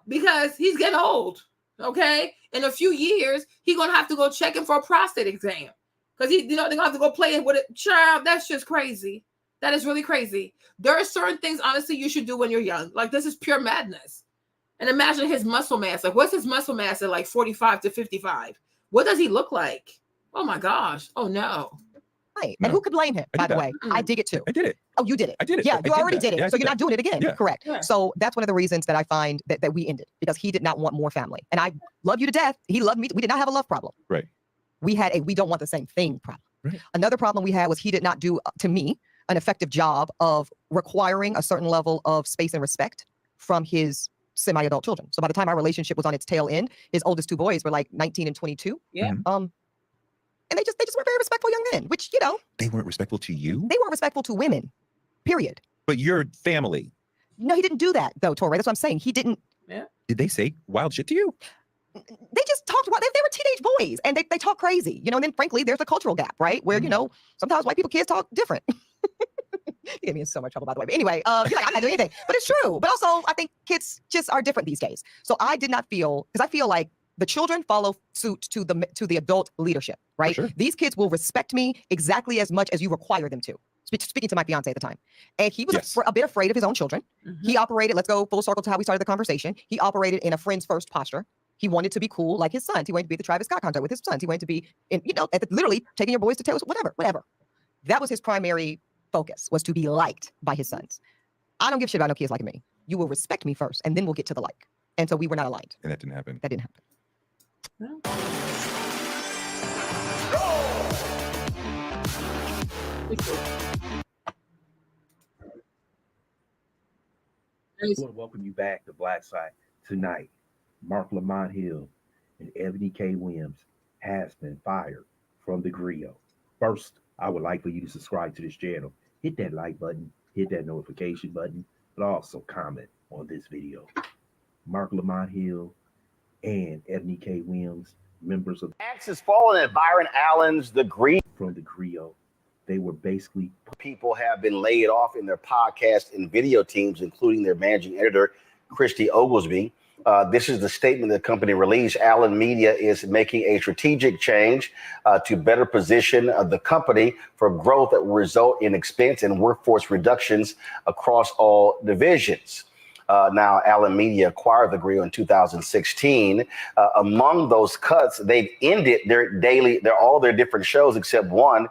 A: Because he's getting old. Okay, in a few years, he's gonna have to go check him for a prostate exam. Because they're gonna have to go play with it. Child, that's just crazy. That is really crazy. There are certain things, honestly, you should do when you're young. Like, this is pure madness. And imagine his muscle mass. Like, what's his muscle mass at like 45 to 55? What does he look like? Oh my gosh. Oh no.
U: Right. And who could blame him, by the way? I dig it too.
T: I did it.
U: Oh, you did it.
T: I did it.
U: Yeah, you already did it.
T: Yeah,
U: so you're not doing it again.
T: Yeah.
U: Correct.
A: Yeah.
U: So that's one of the reasons that I find that we ended, because he did not want more family. And I love you to death. He loved me. We did not have a love problem.
T: Right.
U: We had we don't want the same thing problem.
T: Right.
U: Another problem we had was he did not do, to me, an effective job of requiring a certain level of space and respect from his semi-adult children. So by the time our relationship was on its tail end, his oldest two boys were like 19 and 22.
A: Yeah.
U: And they just were very respectful young men, which,
T: They weren't respectful to you?
U: they weren't respectful to women, period.
T: But your family.
U: No, he didn't do that, though, Torre. That's what I'm saying. He didn't.
A: Yeah.
T: Did they say wild shit to you?
U: They just talked about, they were teenage boys, and they talk crazy, and then frankly, there's a cultural gap, right? Where, sometimes white people, kids talk different. You get me in so much trouble, by the way. But anyway, you're like, I'm not doing anything. But it's true. But also, I think kids just are different these days. So I did not feel, because I feel like the children follow suit to the adult leadership, right?
T: Sure.
U: These kids will respect me exactly as much as you require them to. Speaking to my fiance at the time. And he was a bit afraid of his own children.
A: Mm-hmm.
U: He operated, let's go full circle to how we started the conversation. He operated in a friend's first posture. He wanted to be cool like his sons. He wanted to be at the Travis Scott concert with his sons. He wanted to be, literally taking your boys to Taylor, whatever. That was his primary focus, was to be liked by his sons. I don't give shit about no kids like me. You will respect me first, and then we'll get to the like. And so we were not aligned.
T: And that didn't happen.
U: That didn't happen.
E: I want to welcome you back to Black Side. Tonight, Mark Lamont Hill and Ebony K. Williams has been fired from the Griot. First, I would like for you to subscribe to this channel. Hit that like button, hit that notification button, but also comment on this video. Mark Lamont Hill and Ebony K. Williams, members of
F: Axe has fallen at Byron Allen's The Griot.
E: From the Griot. They were basically
F: people have been laid off in their podcast and video teams, including their managing editor, Christy Oglesby. This is the statement the company released. Allen Media is making a strategic change to better position the company for growth that will result in expense and workforce reductions across all divisions. Now, Allen Media acquired the Griot in 2016. Among those cuts, they've ended all their different shows except one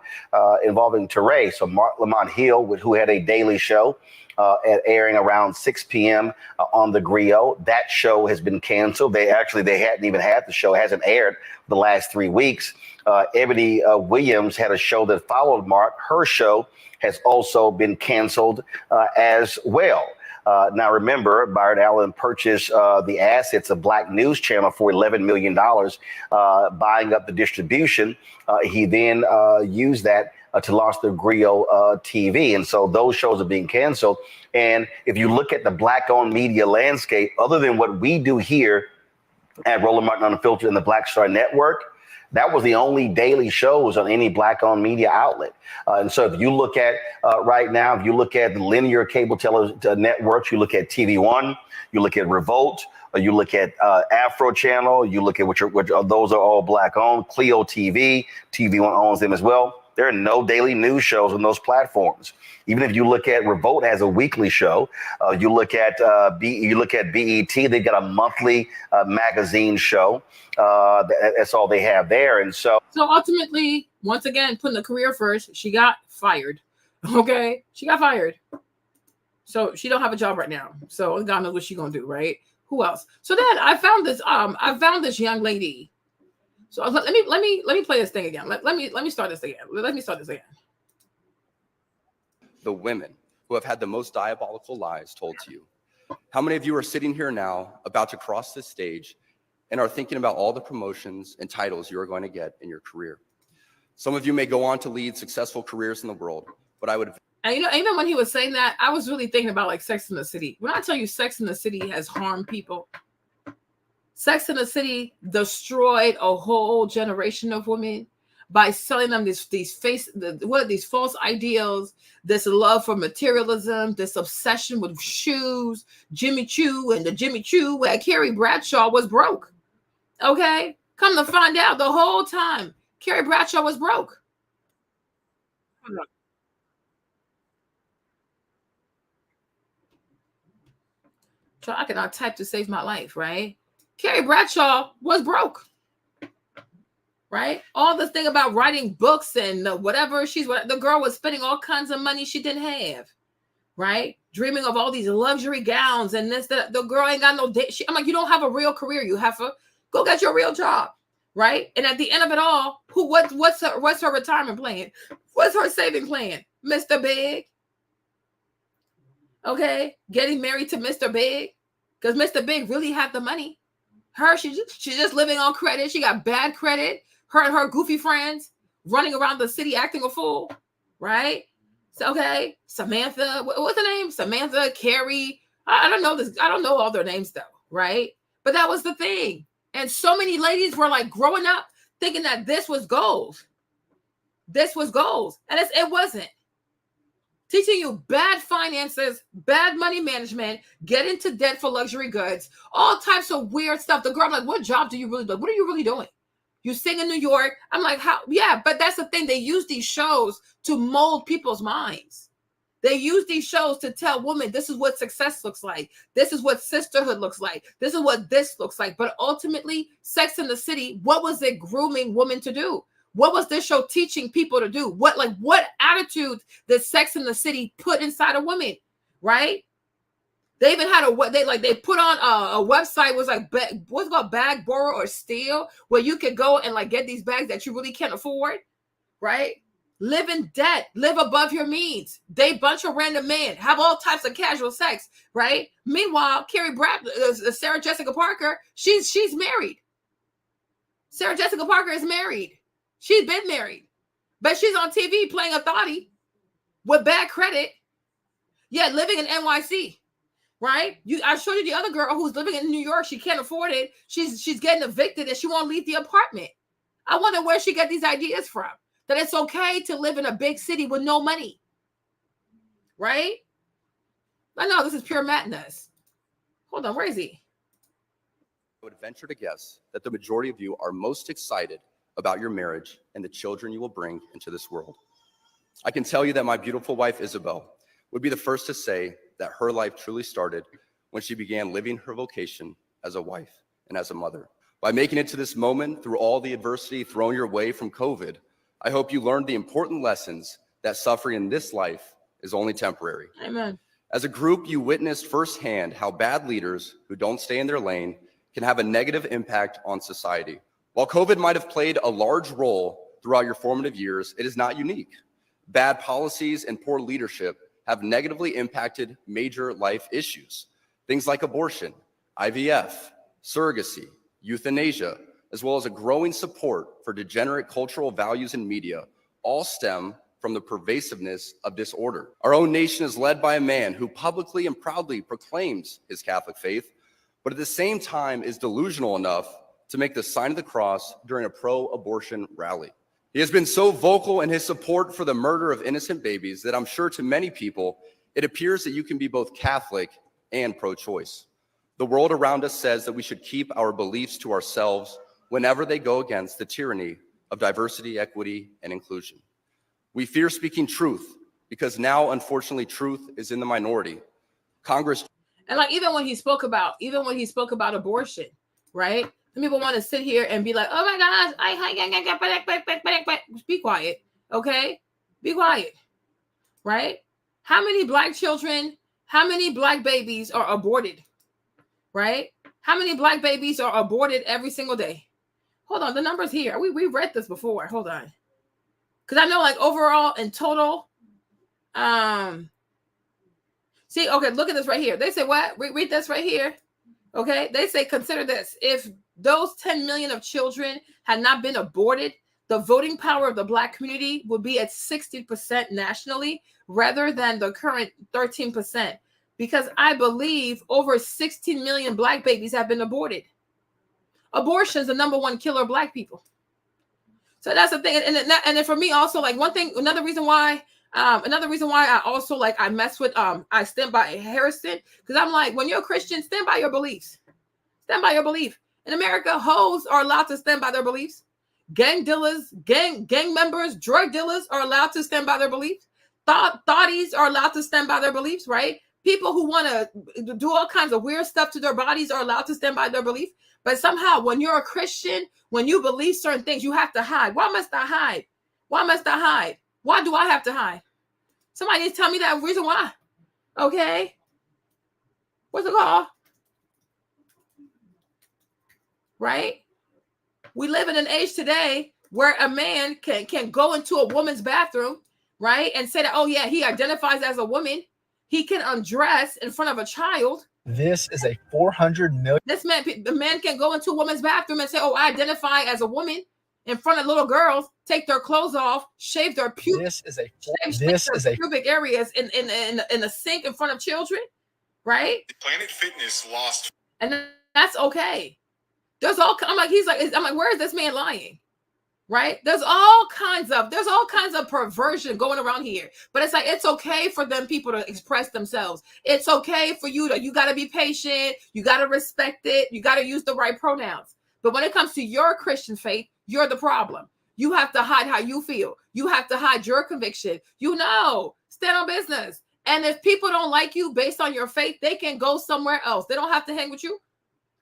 F: involving Teray. So Mark Lamont Hill, who had a daily show airing around 6 p.m. On the Griot. That show has been canceled. They hadn't even had the show. It hasn't aired the last 3 weeks. Ebony Williams had a show that followed Mark. Her show has also been canceled as well. Now, remember, Byron Allen purchased the assets of Black News Channel for $11 million, buying up the distribution. He then used that to launch the Griot TV. And so those shows are being canceled. And if you look at the Black-owned media landscape, other than what we do here at Roland Martin Unfiltered and the Black Star Network, that was the only daily shows on any Black-owned media outlet. And so if you look at right now, if you look at the linear cable television networks, you look at TV One, you look at Revolt, You look at Afro Channel. You look at which those are all black owned. Clio TV, TV One owns them as well. There are no daily news shows on those platforms. Even if you look at Revolt has a weekly show. You look at BET, they've got a monthly magazine show. That's all they have there. And so
A: ultimately, once again, putting the career first, she got fired. Okay, she got fired. So she don't have a job right now. So God knows what she's gonna do, right? Who else? So then I found this young lady. So let me play this thing again. Let me start this again. Let me start this again.
B: The women who have had the most diabolical lies told to you. How many of you are sitting here now about to cross this stage and are thinking about all the promotions and titles you are going to get in your career? Some of you may go on to lead successful careers in the world, but I would.
A: And even when he was saying that, I was really thinking about like Sex in the City. When I tell you Sex in the City has harmed people, Sex in the City destroyed a whole generation of women by selling them these false ideals, this love for materialism, this obsession with shoes, Jimmy Choo, and the Jimmy Choo where Carrie Bradshaw was broke. Okay? Come to find out, the whole time, Carrie Bradshaw was broke. So I cannot type to save my life, right? Carrie Bradshaw was broke, right? All this thing about writing books and whatever, the girl was spending all kinds of money she didn't have, right? Dreaming of all these luxury gowns and this, that. The girl ain't got no date. I'm like, you don't have a real career. You have to go get your real job, right? And at the end of it all, what's her retirement plan? What's her saving plan? Mr. Big. Okay, getting married to Mr. Big, because Mr. Big really had the money. She's just living on credit. She got bad credit. Her and her goofy friends running around the city acting a fool, right? So, okay, Samantha, what's her name? Samantha, Carrie. I don't know this. I don't know all their names though, right? But that was the thing. And so many ladies were like growing up thinking that this was gold. This was gold, and it wasn't. Teaching you bad finances, bad money management, get into debt for luxury goods, all types of weird stuff. The girl, I'm like, what job do you really do? What are you really doing? You sing in New York. I'm like, how? Yeah, but that's the thing. They use these shows to mold people's minds. They use these shows to tell women, this is what success looks like. This is what sisterhood looks like. This is what this looks like. But ultimately, Sex in the City, what was it grooming women to do? What was this show teaching people to do? What attitude did Sex in the City put inside a woman, right? They even had they put on a website was like what's called Bag, Borrow, or Steal, where you could go and like get these bags that you really can't afford, right? Live in debt, live above your means, date bunch of random men, have all types of casual sex, right? Meanwhile, Sarah Jessica Parker, she's married. Sarah Jessica Parker is married. She's been married, but she's on TV playing a thotty with bad credit, yet living in NYC, right? I showed you the other girl who's living in New York. She can't afford it. She's getting evicted and she won't leave the apartment. I wonder where she got these ideas from, that it's okay to live in a big city with no money, right? I know this is pure madness. Hold on, where is he?
B: I would venture to guess that the majority of you are most excited about your marriage and the children you will bring into this world. I can tell you that my beautiful wife, Isabel, would be the first to say that her life truly started when she began living her vocation as a wife and as a mother. By making it to this moment through all the adversity thrown your way from COVID, I hope you learned the important lessons that suffering in this life is only temporary.
A: Amen.
B: As a group, you witnessed firsthand how bad leaders who don't stay in their lane can have a negative impact on society. While COVID might have played a large role throughout your formative years, it is not unique. Bad policies and poor leadership have negatively impacted major life issues. Things like abortion, IVF, surrogacy, euthanasia, as well as a growing support for degenerate cultural values in media, all stem from the pervasiveness of disorder. Our own nation is led by a man who publicly and proudly proclaims his Catholic faith, but at the same time is delusional enough to make the sign of the cross during a pro-abortion rally. He has been so vocal in his support for the murder of innocent babies that I'm sure to many people, it appears that you can be both Catholic and pro-choice. The world around us says that we should keep our beliefs to ourselves whenever they go against the tyranny of diversity, equity, and inclusion. We fear speaking truth because now, unfortunately, truth is in the minority. Congress.
A: And like even when he spoke about abortion, right? Some people want to sit here and be like, "Oh my gosh, be quiet, okay? Be quiet, right? How many black children, how many black babies are aborted, right? How many black babies are aborted every single day? Hold on, the numbers here. We read this before. Hold on, because I know like overall in total, see, okay, look at this right here. They say what? Read this right here. Okay, they say consider this. If those 10 million of children had not been aborted, the voting power of the black community would be at 60% nationally rather than the current 13%. Because I believe over 16 million black babies have been aborted. Abortion is the number one killer of black people. So that's the thing. And then for me also, like another reason why I also like I mess with I stand by Harrison, because I'm like, when you're a Christian, stand by your beliefs. Stand by your belief. In America, hoes are allowed to stand by their beliefs. Gang dealers, gang members, drug dealers are allowed to stand by their beliefs. Thotties are allowed to stand by their beliefs, right? People who want to do all kinds of weird stuff to their bodies are allowed to stand by their belief. But somehow, when you're a Christian, when you believe certain things, you have to hide. Why must I hide? Why must I hide? Why do I have to hide? Somebody needs to tell me that reason why. Okay. What's it called? Right? We live in an age today where a man can go into a woman's bathroom, right? And say that, oh yeah, he identifies as a woman. He can undress in front of a child.
G: This is a 400 million.
A: The man can go into a woman's bathroom and say, oh, I identify as a woman in front of little girls, take their clothes off, shave their pubic. This is a pubic areas in the sink in front of children, right?
H: Planet Fitness lost.
A: And that's okay. I'm like, where is this man lying? Right? There's all kinds of perversion going around here. But it's like, it's okay for people to express themselves. It's okay for you got to be patient. You got to respect it. You got to use the right pronouns. But when it comes to your Christian faith, you're the problem. You have to hide how you feel. You have to hide your conviction. Stand on business. And if people don't like you based on your faith, they can go somewhere else. They don't have to hang with you.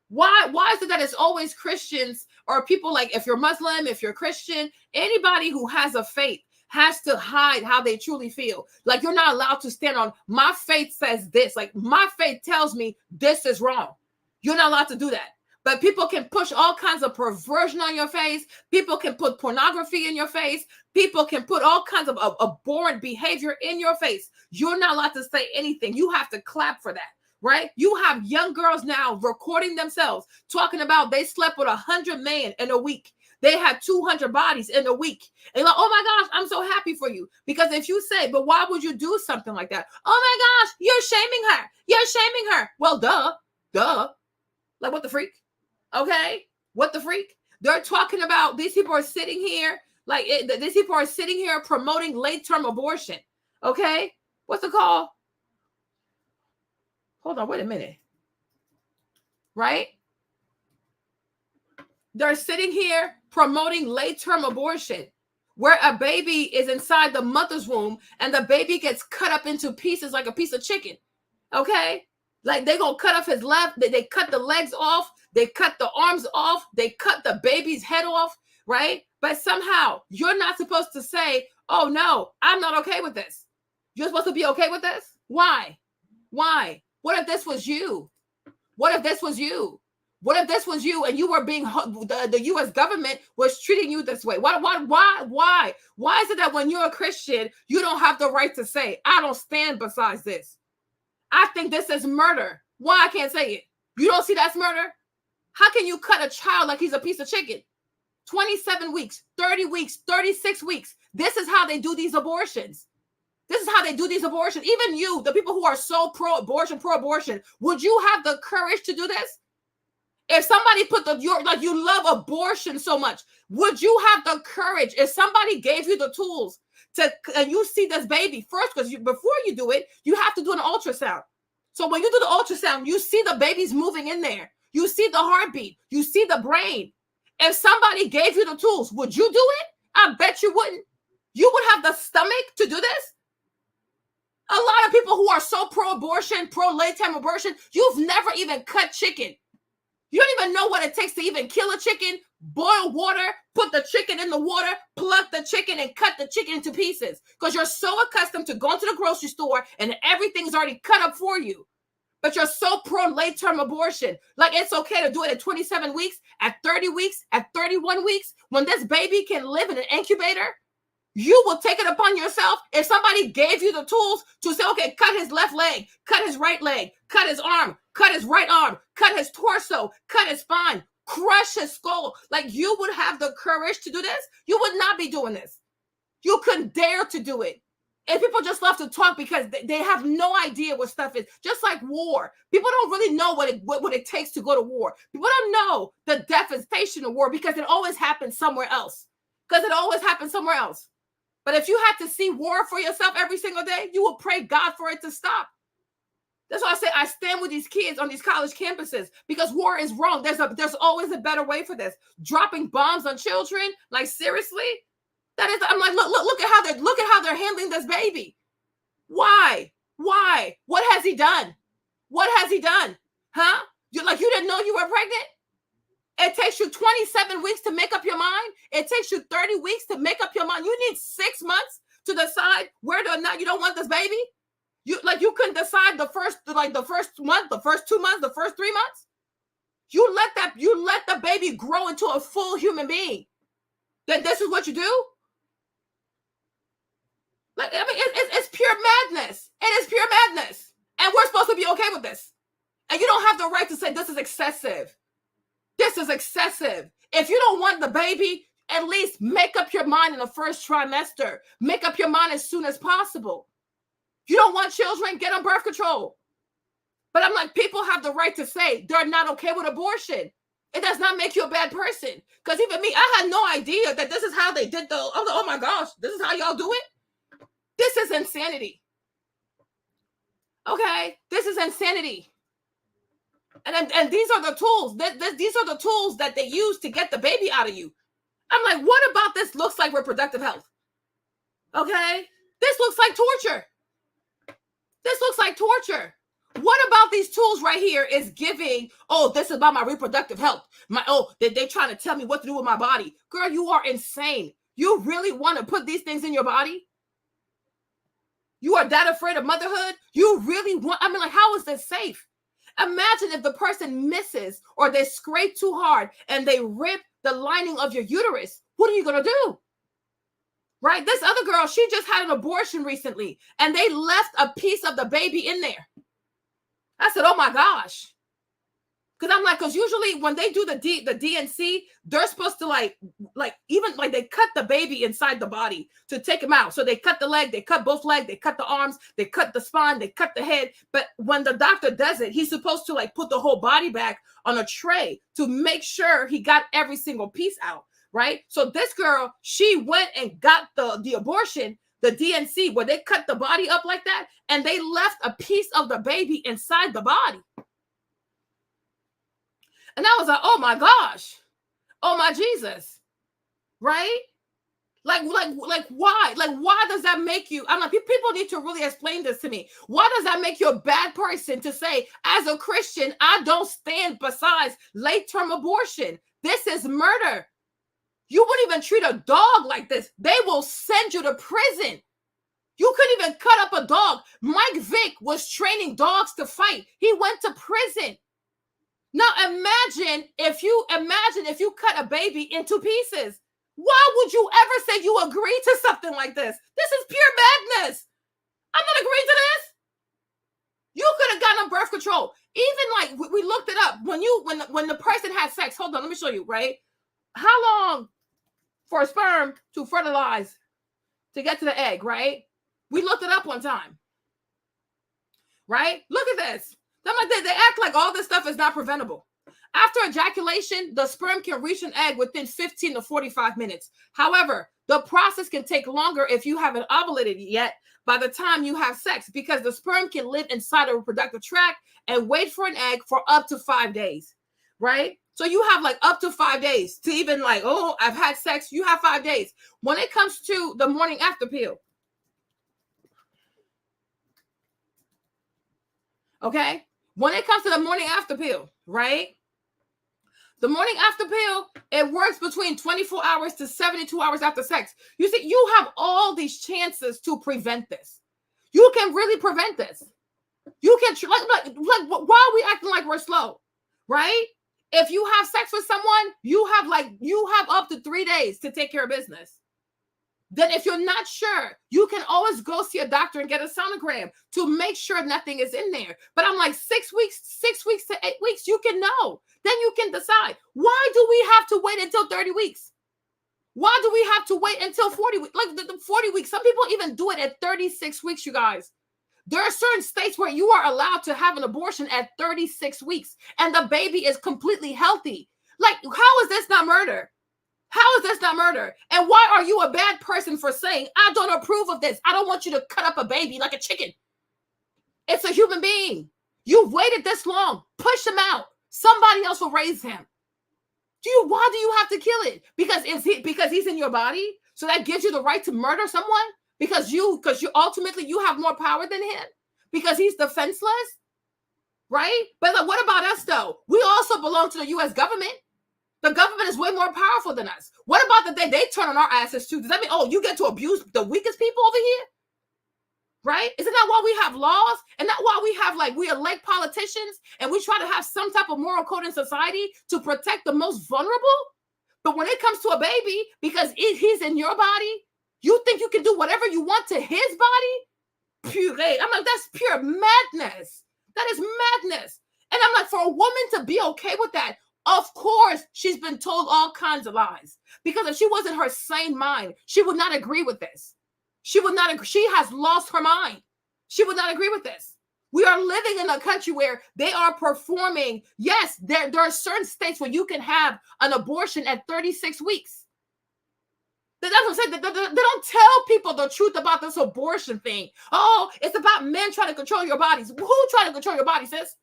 A: Why is it that it's always Christians or people like, if you're Muslim, if you're Christian, anybody who has a faith has to hide how they truly feel. Like, you're not allowed to stand on, my faith says this. Like, my faith tells me this is wrong. You're not allowed to do that. But people can push all kinds of perversion on your face. People can put pornography in your face. People can put all kinds of abhorrent behavior in your face. You're not allowed to say anything. You have to clap for that. Right? You have young girls now recording themselves, talking about they slept with 100 men in a week. They had 200 bodies in a week. And like, oh my gosh, I'm so happy for you. Because if you say, but why would you do something like that? Oh my gosh, you're shaming her. You're shaming her. Well, duh. Like, what the freak? Okay? What the freak? They're talking about, these people are sitting here, these people are sitting here promoting late-term abortion. Okay? What's it called? Hold on, wait a minute. Right? They're sitting here promoting late-term abortion, where a baby is inside the mother's womb and the baby gets cut up into pieces like a piece of chicken. Okay? Like, they're going to cut off his left. They cut the legs off. They cut the arms off. They cut the baby's head off. Right? But somehow you're not supposed to say, oh no, I'm not okay with this. You're supposed to be okay with this? Why? What if this was you? What if this was you? What if this was you and you were being, the U.S. government was treating you this way? Why is it that when you're a Christian, you don't have the right to say, I don't stand besides this? I think this is murder. Why I can't say it? You don't see that's murder? How can you cut a child like he's a piece of chicken? 27 weeks, 30 weeks, 36 weeks. This is how they do these abortions. This is how they do these abortions. Even you, the people who are so pro-abortion, would you have the courage to do this? If somebody put you love abortion so much, would you have the courage? If somebody gave you the tools and you see this baby first, because before you do it, you have to do an ultrasound. So when you do the ultrasound, you see the baby's moving in there. You see the heartbeat. You see the brain. If somebody gave you the tools, would you do it? I bet you wouldn't. You would have the stomach to do this? A lot of people who are so pro-abortion, pro-late-term abortion, you've never even cut chicken. You don't even know what it takes to even kill a chicken, boil water, put the chicken in the water, pluck the chicken, and cut the chicken into pieces. Because you're so accustomed to going to the grocery store and everything's already cut up for you. But you're so pro-late-term abortion. Like it's okay to do it at 27 weeks, at 30 weeks, at 31 weeks, when this baby can live in an incubator. You will take it upon yourself if somebody gave you the tools to say, okay, cut his left leg, cut his right leg, cut his arm, cut his right arm, cut his torso, cut his spine, crush his skull. Like you would have the courage to do this. You would not be doing this. You couldn't dare to do it. And people just love to talk because they have no idea what stuff is. Just like war. People don't really know what it takes to go to war. People don't know the devastation of war because it always happens somewhere else. Because it always happens somewhere else. But if you had to see war for yourself every single day, you will pray God for it to stop. That's why I say I stand with these kids on these college campuses because war is wrong. There's always a better way for this. Dropping bombs on children, like seriously, that is. I'm like, look at how they're handling this baby. Why? What has he done? What has he done? Huh? You didn't know you were pregnant? It takes you 27 weeks to make up your mind. It takes you 30 weeks to make up your mind. You need 6 months to decide whether or not you don't want this baby. You couldn't decide the first month, the first 2 months, the first 3 months. You let the baby grow into a full human being. Then this is what you do. Like I mean, it's pure madness. It is pure madness, and we're supposed to be okay with this. And you don't have the right to say this is excessive. This is excessive. If you don't want the baby, at least make up your mind in the first trimester. Make up your mind as soon as possible. You don't want children, get on birth control. But I'm like, people have the right to say they're not okay with abortion. It does not make you a bad person. Because even me, I had no idea that this is how they did oh my gosh, this is how y'all do it? This is insanity. Okay? This is insanity. And these are the tools. These are the tools that they use to get the baby out of you. I'm like, what about this looks like reproductive health? Okay? This looks like torture. This looks like torture. What about these tools right here is giving, oh, this is about my reproductive health. They're trying to tell me what to do with my body. Girl, you are insane. You really want to put these things in your body? You are that afraid of motherhood? You really want, I mean, like, how is this safe? Imagine if the person misses or they scrape too hard and they rip the lining of your uterus. What are you going to do? Right? This other girl, she just had an abortion recently and they left a piece of the baby in there. I said, oh my gosh. Because usually when they do the DNC, they're supposed to even they cut the baby inside the body to take him out. So they cut the leg, they cut both legs, they cut the arms, they cut the spine, they cut the head. But when the doctor does it, he's supposed to put the whole body back on a tray to make sure he got every single piece out, right? So this girl, she went and got the abortion, the DNC, where they cut the body up like that, and they left a piece of the baby inside the body. And I was like, oh my gosh, oh my Jesus, right? Like why? Like, why does that make you? I'm like, people need to really explain this to me. Why does that make you a bad person to say, as a Christian, I don't stand besides late-term abortion? This is murder. You wouldn't even treat a dog like this. They will send you to prison. You couldn't even cut up a dog. Mike Vick was training dogs to fight. He went to prison. Now imagine if you cut a baby into pieces. Why would you ever say you agree to something like this? This is pure madness. I'm not agreeing to this. You could have gotten on birth control. Even we looked it up. When the person had sex, hold on, let me show you, right? How long for a sperm to fertilize to get to the egg, right? We looked it up one time. Right? Look at this. They act like all this stuff is not preventable. After ejaculation, the sperm can reach an egg within 15 to 45 minutes. However, the process can take longer if you haven't ovulated yet by the time you have sex, because the sperm can live inside a reproductive tract and wait for an egg for up to 5 days, right? So you have like up to 5 days to even like, oh, I've had sex. You have 5 days. When it comes to the morning after pill, okay? When it comes to the morning after pill, right? The morning after pill, it works between 24 hours to 72 hours after sex. You see, you have all these chances to prevent this. You can really prevent this. You can, like why are we acting like we're slow, right? If you have sex with someone, you have up to 3 days to take care of business. Then if you're not sure, you can always go see a doctor and get a sonogram to make sure nothing is in there. But I'm like 6 weeks to 8 weeks, you can know. Then you can decide. Why do we have to wait until 30 weeks? Why do we have to wait until 40 weeks? Like the 40 weeks. Some people even do it at 36 weeks, you guys. There are certain states where you are allowed to have an abortion at 36 weeks and the baby is completely healthy. Like, how is this not murder? How is this not murder? And why are you a bad person for saying, I don't approve of this? I don't want you to cut up a baby like a chicken. It's a human being. You've waited this long. Push him out. Somebody else will raise him. Why do you have to kill it? Because he's in your body? So that gives you the right to murder someone? Because you ultimately you have more power than him? Because he's defenseless? Right? But like, what about us though? We also belong to the US government. The government is way more powerful than us. What about the day they turn on our asses too? Does that mean, oh, you get to abuse the weakest people over here? Right? Isn't that why we have laws? And that's why we elect politicians and we try to have some type of moral code in society to protect the most vulnerable? But when it comes to a baby, because he's in your body, you think you can do whatever you want to his body? Puree. I'm like, that's pure madness. That is madness. And I'm like, for a woman to be okay with that, of course, she's been told all kinds of lies. Because if she wasn't her sane mind, she would not agree with this. She would not agree. She has lost her mind. She would not agree with this. We are living in a country where they are performing. Yes, there are certain states where you can have an abortion at 36 weeks. That's what I'm saying. They don't tell people the truth about this abortion thing. Oh, it's about men trying to control your bodies. Who trying to control your body, sis?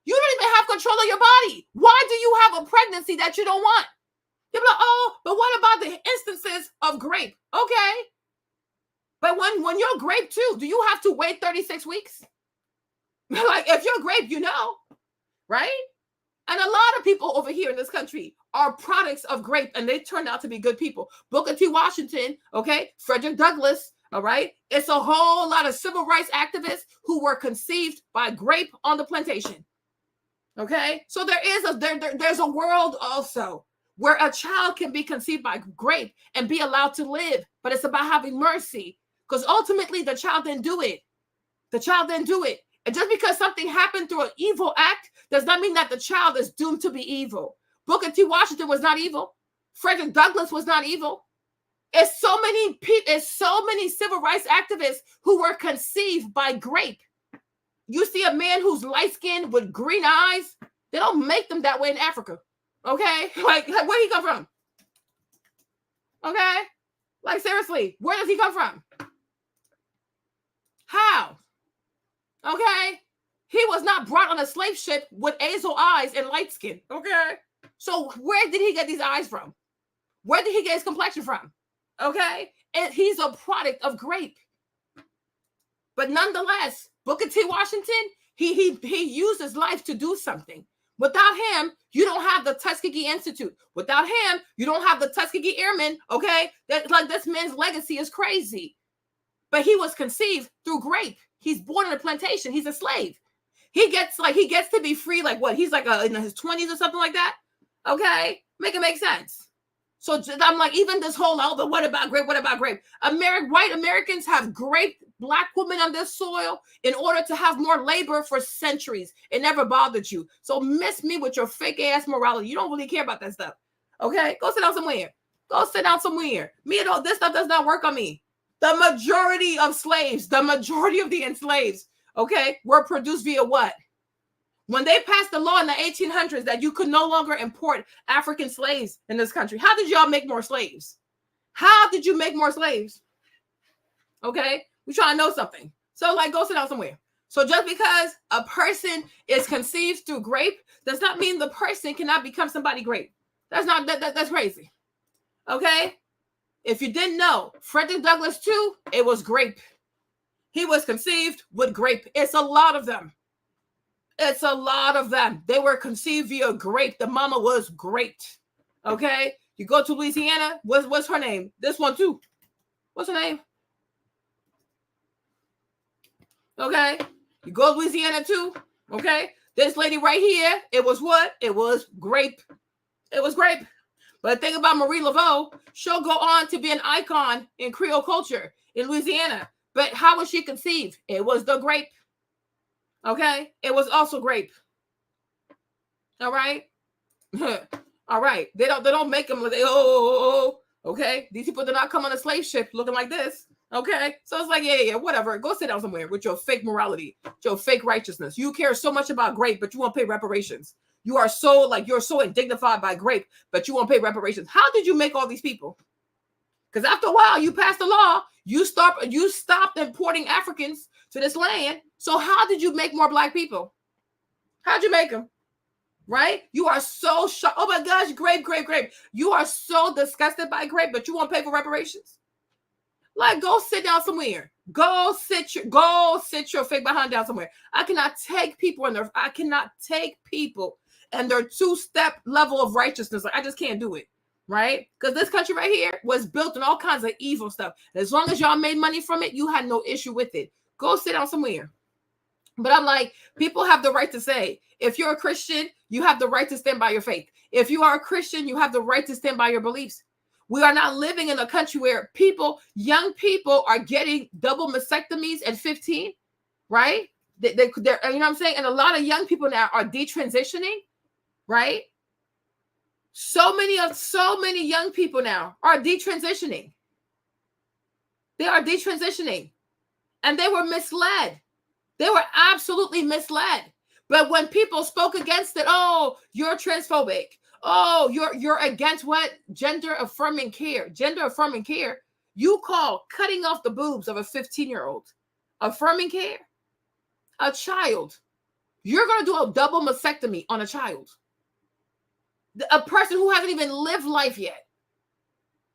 A: You don't even have control of your body. Why do you have a pregnancy that you don't want? You're like, oh, but what about the instances of grape? Okay. But when you're grape too, do you have to wait 36 weeks? Like, if you're grape, you know, right? And a lot of people over here in this country are products of grape, and they turned out to be good people. Booker T. Washington, okay? Frederick Douglass, all right? It's a whole lot of civil rights activists who were conceived by grape on the plantation. Okay, so there's a world also where a child can be conceived by grape and be allowed to live, but it's about having mercy, because ultimately the child didn't do it. The child didn't do it. And just because something happened through an evil act does not mean that the child is doomed to be evil. Booker T. Washington was not evil. Frederick Douglass was not evil. It's so many people, it's so many civil rights activists who were conceived by grape. You see a man who's light-skinned with green eyes, they don't make them that way in Africa. Okay? Like where he come from? Okay? Like, seriously, where does he come from? How? Okay? He was not brought on a slave ship with hazel eyes and light skin. Okay? So where did he get these eyes from? Where did he get his complexion from? Okay? And he's a product of grape. But nonetheless, Booker T. Washington, he used his life to do something. Without him, you don't have the Tuskegee Institute. Without him, you don't have the Tuskegee Airmen, okay? Like, this man's legacy is crazy. But he was conceived through grape. He's born in a plantation. He's a slave. He gets to be free, like what? He's like in his 20s or something like that. Okay? Make it make sense. So I'm like, even this whole, oh, but what about grape? What about grape? White Americans have raped Black women on this soil in order to have more labor for centuries. It never bothered you. So miss me with your fake ass morality. You don't really care about that stuff. Okay? Go sit down somewhere. Go sit down somewhere. Me and all this stuff does not work on me. The majority of slaves, the majority of the enslaved, okay, were produced via what? When they passed the law in the 1800s that you could no longer import African slaves in this country, how did y'all make more slaves? How did you make more slaves? Okay, we trying to know something. So like, go sit down somewhere. So just because a person is conceived through grape does not mean the person cannot become somebody great. That's not that's crazy. Okay, if you didn't know, Frederick Douglass too, it was grape. He was conceived with grape. It's a lot of them. It's a lot of them. They were conceived via grape. The mama was great. Okay, you go to Louisiana. What's her name? This one too. What's her name? Okay, you go to Louisiana too. Okay, this lady right here. It was what? It was grape. It was grape. But the thing about Marie Laveau, she'll go on to be an icon in Creole culture in Louisiana. But how was she conceived? It was the grape. Okay, it was also grape. All right, all right. They don't make them like okay. These people did not come on a slave ship looking like this. Okay, so it's like yeah, whatever. Go sit down somewhere with your fake morality, your fake righteousness. You care so much about grape, but you won't pay reparations. You are so you're so indignified by grape, but you won't pay reparations. How did you make all these people? Because after a while, you passed the law. You stopped importing Africans to this land. So how did you make more black people? How'd you make them? Right? You are so shocked. Oh my gosh, grape. You are so disgusted by grape, but you won't pay for reparations. Like, go sit down somewhere. Go sit your fake behind down somewhere. I cannot take people and their two-step level of righteousness. Like, I just can't do it. Right? Because this country right here was built on all kinds of evil stuff. And as long as y'all made money from it, you had no issue with it. Go sit down somewhere. But I'm like, people have the right to say, if you're a Christian, you have the right to stand by your faith. If you are a Christian, you have the right to stand by your beliefs. We are not living in a country where young people are getting double mastectomies at 15, right? They're, you know what I'm saying? And a lot of young people now are detransitioning, right? So many young people now are detransitioning. They are detransitioning. And they were misled. They were absolutely misled. But when people spoke against it, oh, you're transphobic. Oh, you're against what? Gender affirming care. Gender affirming care. You call cutting off the boobs of a 15-year-old affirming care? A child. You're going to do a double mastectomy on a child. A person who hasn't even lived life yet.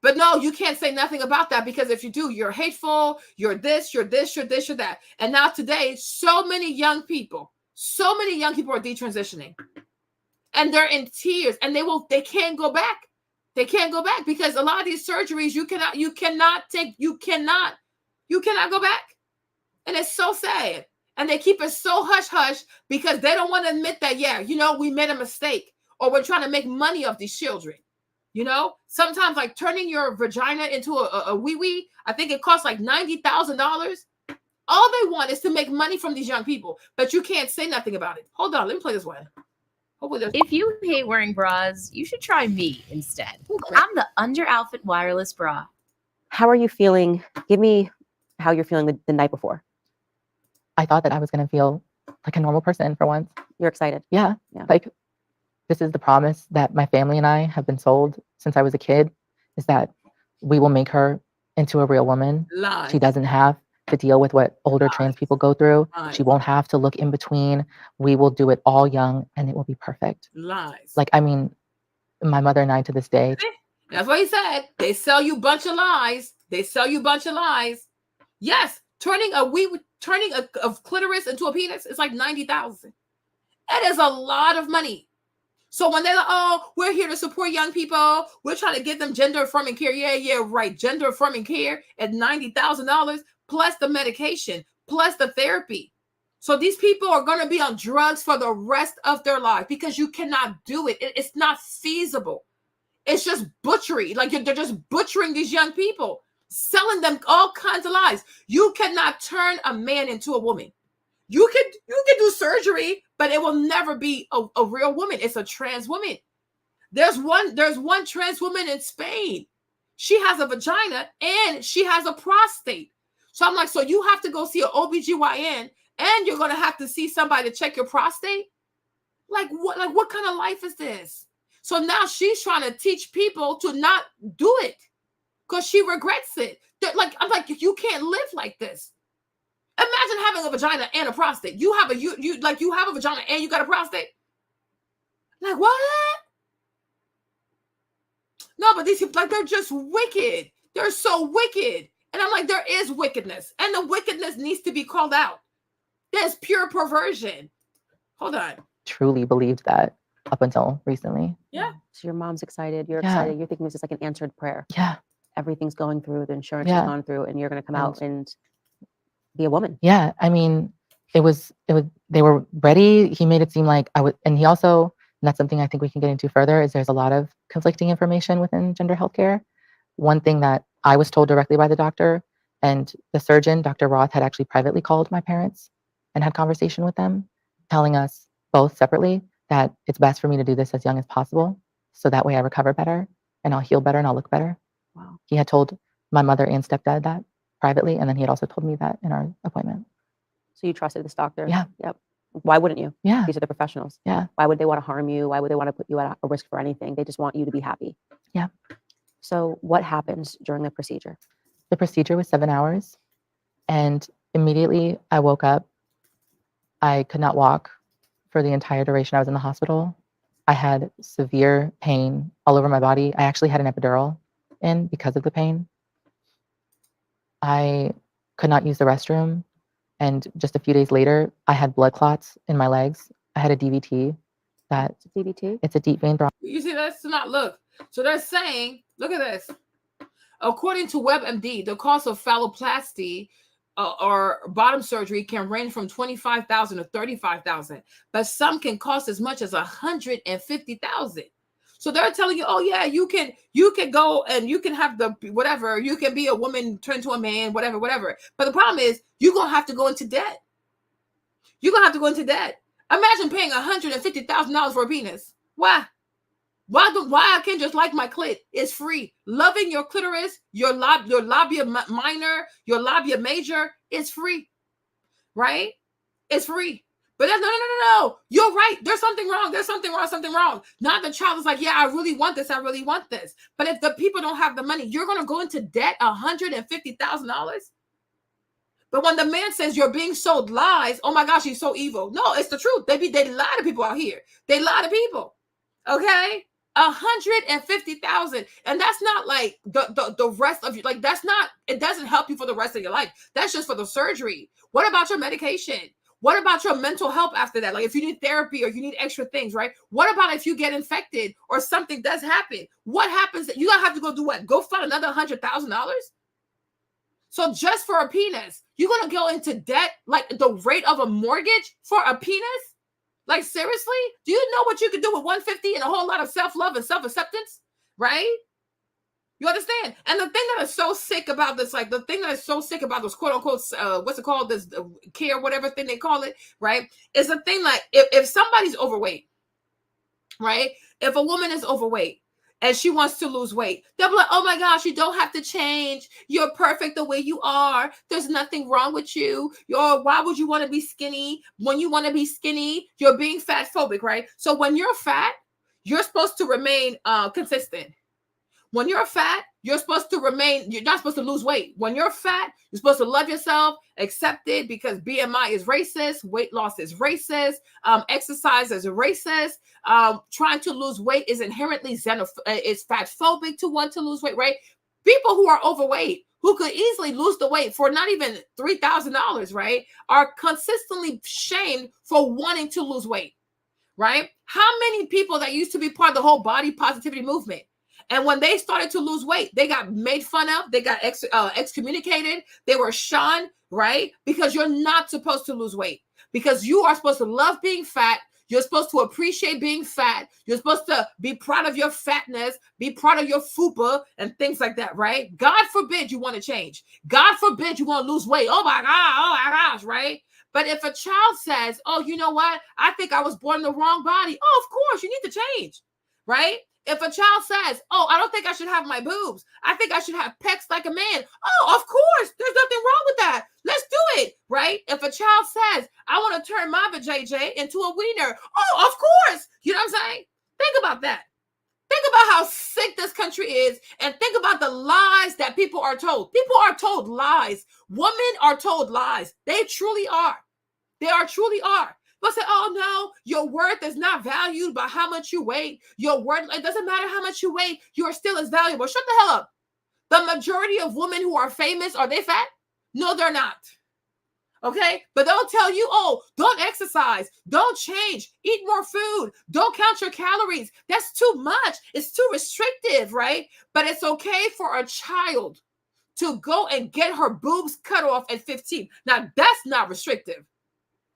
A: But no, you can't say nothing about that, because if you do, you're hateful, you're this, you're that. And now today, so many young people are detransitioning. And they're in tears, and they can't go back. They can't go back because a lot of these surgeries you cannot go back. And it's so sad. And they keep it so hush-hush because they don't want to admit that, we made a mistake, or we're trying to make money off these children. Sometimes like turning your vagina into a wee-wee, I think it costs like $90,000. All they want is to make money from these young people, but you can't say nothing about it. Hold on, let me play this one.
K: If you hate wearing bras, you should try me instead. I'm the Under Outfit wireless bra.
L: How are you feeling? Give me how you're feeling the night before.
W: I thought that I was going to feel like a normal person for once.
L: You're excited?
W: Yeah. Like, this is the promise that my family and I have been sold since I was a kid, is that we will make her into a real woman.
A: Lies.
W: She doesn't have to deal with what older trans people go through. She won't have to look in between. We will do it all young, and it will be perfect.
A: Lies.
W: Like, I mean, my mother and I to this day.
A: That's what he said. They sell you a bunch of lies. Yes, turning a clitoris into a penis is like $90,000. That is a lot of money. So when they're like, oh, we're here to support young people, we're trying to get them gender affirming care. Yeah, right. Gender affirming care at $90,000 plus the medication, plus the therapy. So these people are going to be on drugs for the rest of their life because you cannot do it. It's not feasible. It's just butchery. Like they're just butchering these young people, selling them all kinds of lies. You cannot turn a man into a woman. You can do surgery, but it will never be a real woman. It's a trans woman. There's one trans woman in Spain. She has a vagina and she has a prostate. So I'm like, so you have to go see an OBGYN and you're going to have to see somebody to check your prostate? Like what kind of life is this? So now she's trying to teach people to not do it because she regrets it. I'm like, you can't live like this. Imagine having a vagina and a prostate. You have a vagina and you got a prostate. Like what? No, but these people, like, they're just wicked. They're so wicked. And I'm like, there is wickedness, and the wickedness needs to be called out. There's pure perversion. Hold on.
W: Truly believed that up until recently.
A: Yeah.
L: So your mom's excited. You're
W: Yeah.
L: excited. You're thinking this is like an answered prayer.
W: Yeah.
L: Everything's going through. The insurance
W: Yeah.
L: has gone through, and you're going to come out and be a woman.
W: Yeah. I mean, they were ready. He made it seem like I would, and he also, and that's something I think we can get into further, is there's a lot of conflicting information within gender healthcare. One thing that I was told directly by the doctor, and the surgeon, Dr. Roth, had actually privately called my parents and had conversation with them, telling us both separately that it's best for me to do this as young as possible, so that way I recover better and I'll heal better and I'll look better.
L: Wow.
W: He had told my mother and stepdad that privately, and then he had also told me that in our appointment.
L: So you trusted this doctor?
W: Yeah.
L: Yep. Why wouldn't you?
W: Yeah.
L: These are the professionals.
W: Yeah.
L: Why would they want to harm you? Why would they want to put you at a risk for anything? They just want you to be happy.
W: Yeah.
L: So what happens during the procedure?
W: The procedure was 7 hours, and immediately I woke up. I could not walk for the entire duration I was in the hospital. I had severe pain all over my body. I actually had an epidural in because of the pain. I could not use the restroom. And just a few days later, I had blood clots in my legs. I had a DVT.
L: DVT?
W: It's a deep vein thrombosis.
A: You see, that's not look. So they're saying, look at this. According to WebMD, the cost of phalloplasty or bottom surgery can range from $25,000 to $35,000, but some can cost as much as $150,000. So they're telling you, oh yeah, you can go and you can have the whatever, you can be a woman turned to a man, whatever. But the problem is you're gonna have to go into debt. You're gonna have to go into debt. Imagine paying $150,000 for a penis. Why? Why I can't just like my clit? It's free. Loving your clitoris, your labia minor, your labia major, it's free, right? It's free. But that's, no. You're right. There's something wrong. There's something wrong. Not the child is like, yeah, I really want this. But if the people don't have the money, you're going to go into debt $150,000. But when the man says you're being sold lies, oh my gosh, he's so evil. No, it's the truth. They lie to people out here. They lie to people. Okay? 150,000, and that's not like the rest of you. Like that's not. It doesn't help you for the rest of your life. That's just for the surgery. What about your medication? What about your mental health after that? Like if you need therapy or you need extra things, right? What about if you get infected or something does happen? What happens? You don't have to go do what? Go find another $100,000. So just for a penis, you're gonna go into debt like the rate of a mortgage for a penis? Like, seriously? Do you know what you could do with 150 and a whole lot of self-love and self-acceptance? Right? You understand? And the thing that is so sick about this, like the thing that is so sick about this quote-unquote, what's it called? This care, whatever thing they call it, right? Is the thing like, if somebody's overweight, right? If a woman is overweight, and she wants to lose weight, they'll be like, oh my gosh, you don't have to change. You're perfect the way you are. There's nothing wrong with you. Why would you want to be skinny? When you want to be skinny, you're being fat phobic, right? So when you're fat, you're supposed to remain consistent. When you're fat, you're not supposed to lose weight. When you're fat, you're supposed to love yourself, accept it, because BMI is racist, weight loss is racist, exercise is racist, trying to lose weight is inherently it's fat phobic to want to lose weight, right? People who are overweight, who could easily lose the weight for not even $3,000, right, are consistently shamed for wanting to lose weight, right? How many people that used to be part of the whole body positivity movement, and when they started to lose weight, they got made fun of. They got excommunicated. They were shunned, right? Because you're not supposed to lose weight. Because you are supposed to love being fat. You're supposed to appreciate being fat. You're supposed to be proud of your fatness, be proud of your fupa and things like that, right? God forbid you want to change. God forbid you want to lose weight. Oh my gosh, right? But if a child says, oh, you know what? I think I was born in the wrong body. Oh, of course, you need to change, right? If a child says, oh, I don't think I should have my boobs, I think I should have pecs like a man. Oh, of course, there's nothing wrong with that. Let's do it, right? If a child says, I want to turn my vajayjay into a wiener. Oh, of course. You know what I'm saying? Think about that. Think about how sick this country is, and think about the lies that people are told. People are told lies. Women are told lies. They truly are. They truly are. But say, oh no, your worth is not valued by how much you weigh. Your worth, it doesn't matter how much you weigh, you are still as valuable. Shut the hell up. The majority of women who are famous, are they fat? No, they're not. Okay, but they'll tell you, oh, don't exercise, don't change, eat more food, don't count your calories. That's too much. It's too restrictive, right? But it's okay for a child to go and get her boobs cut off at 15. Now, that's not restrictive.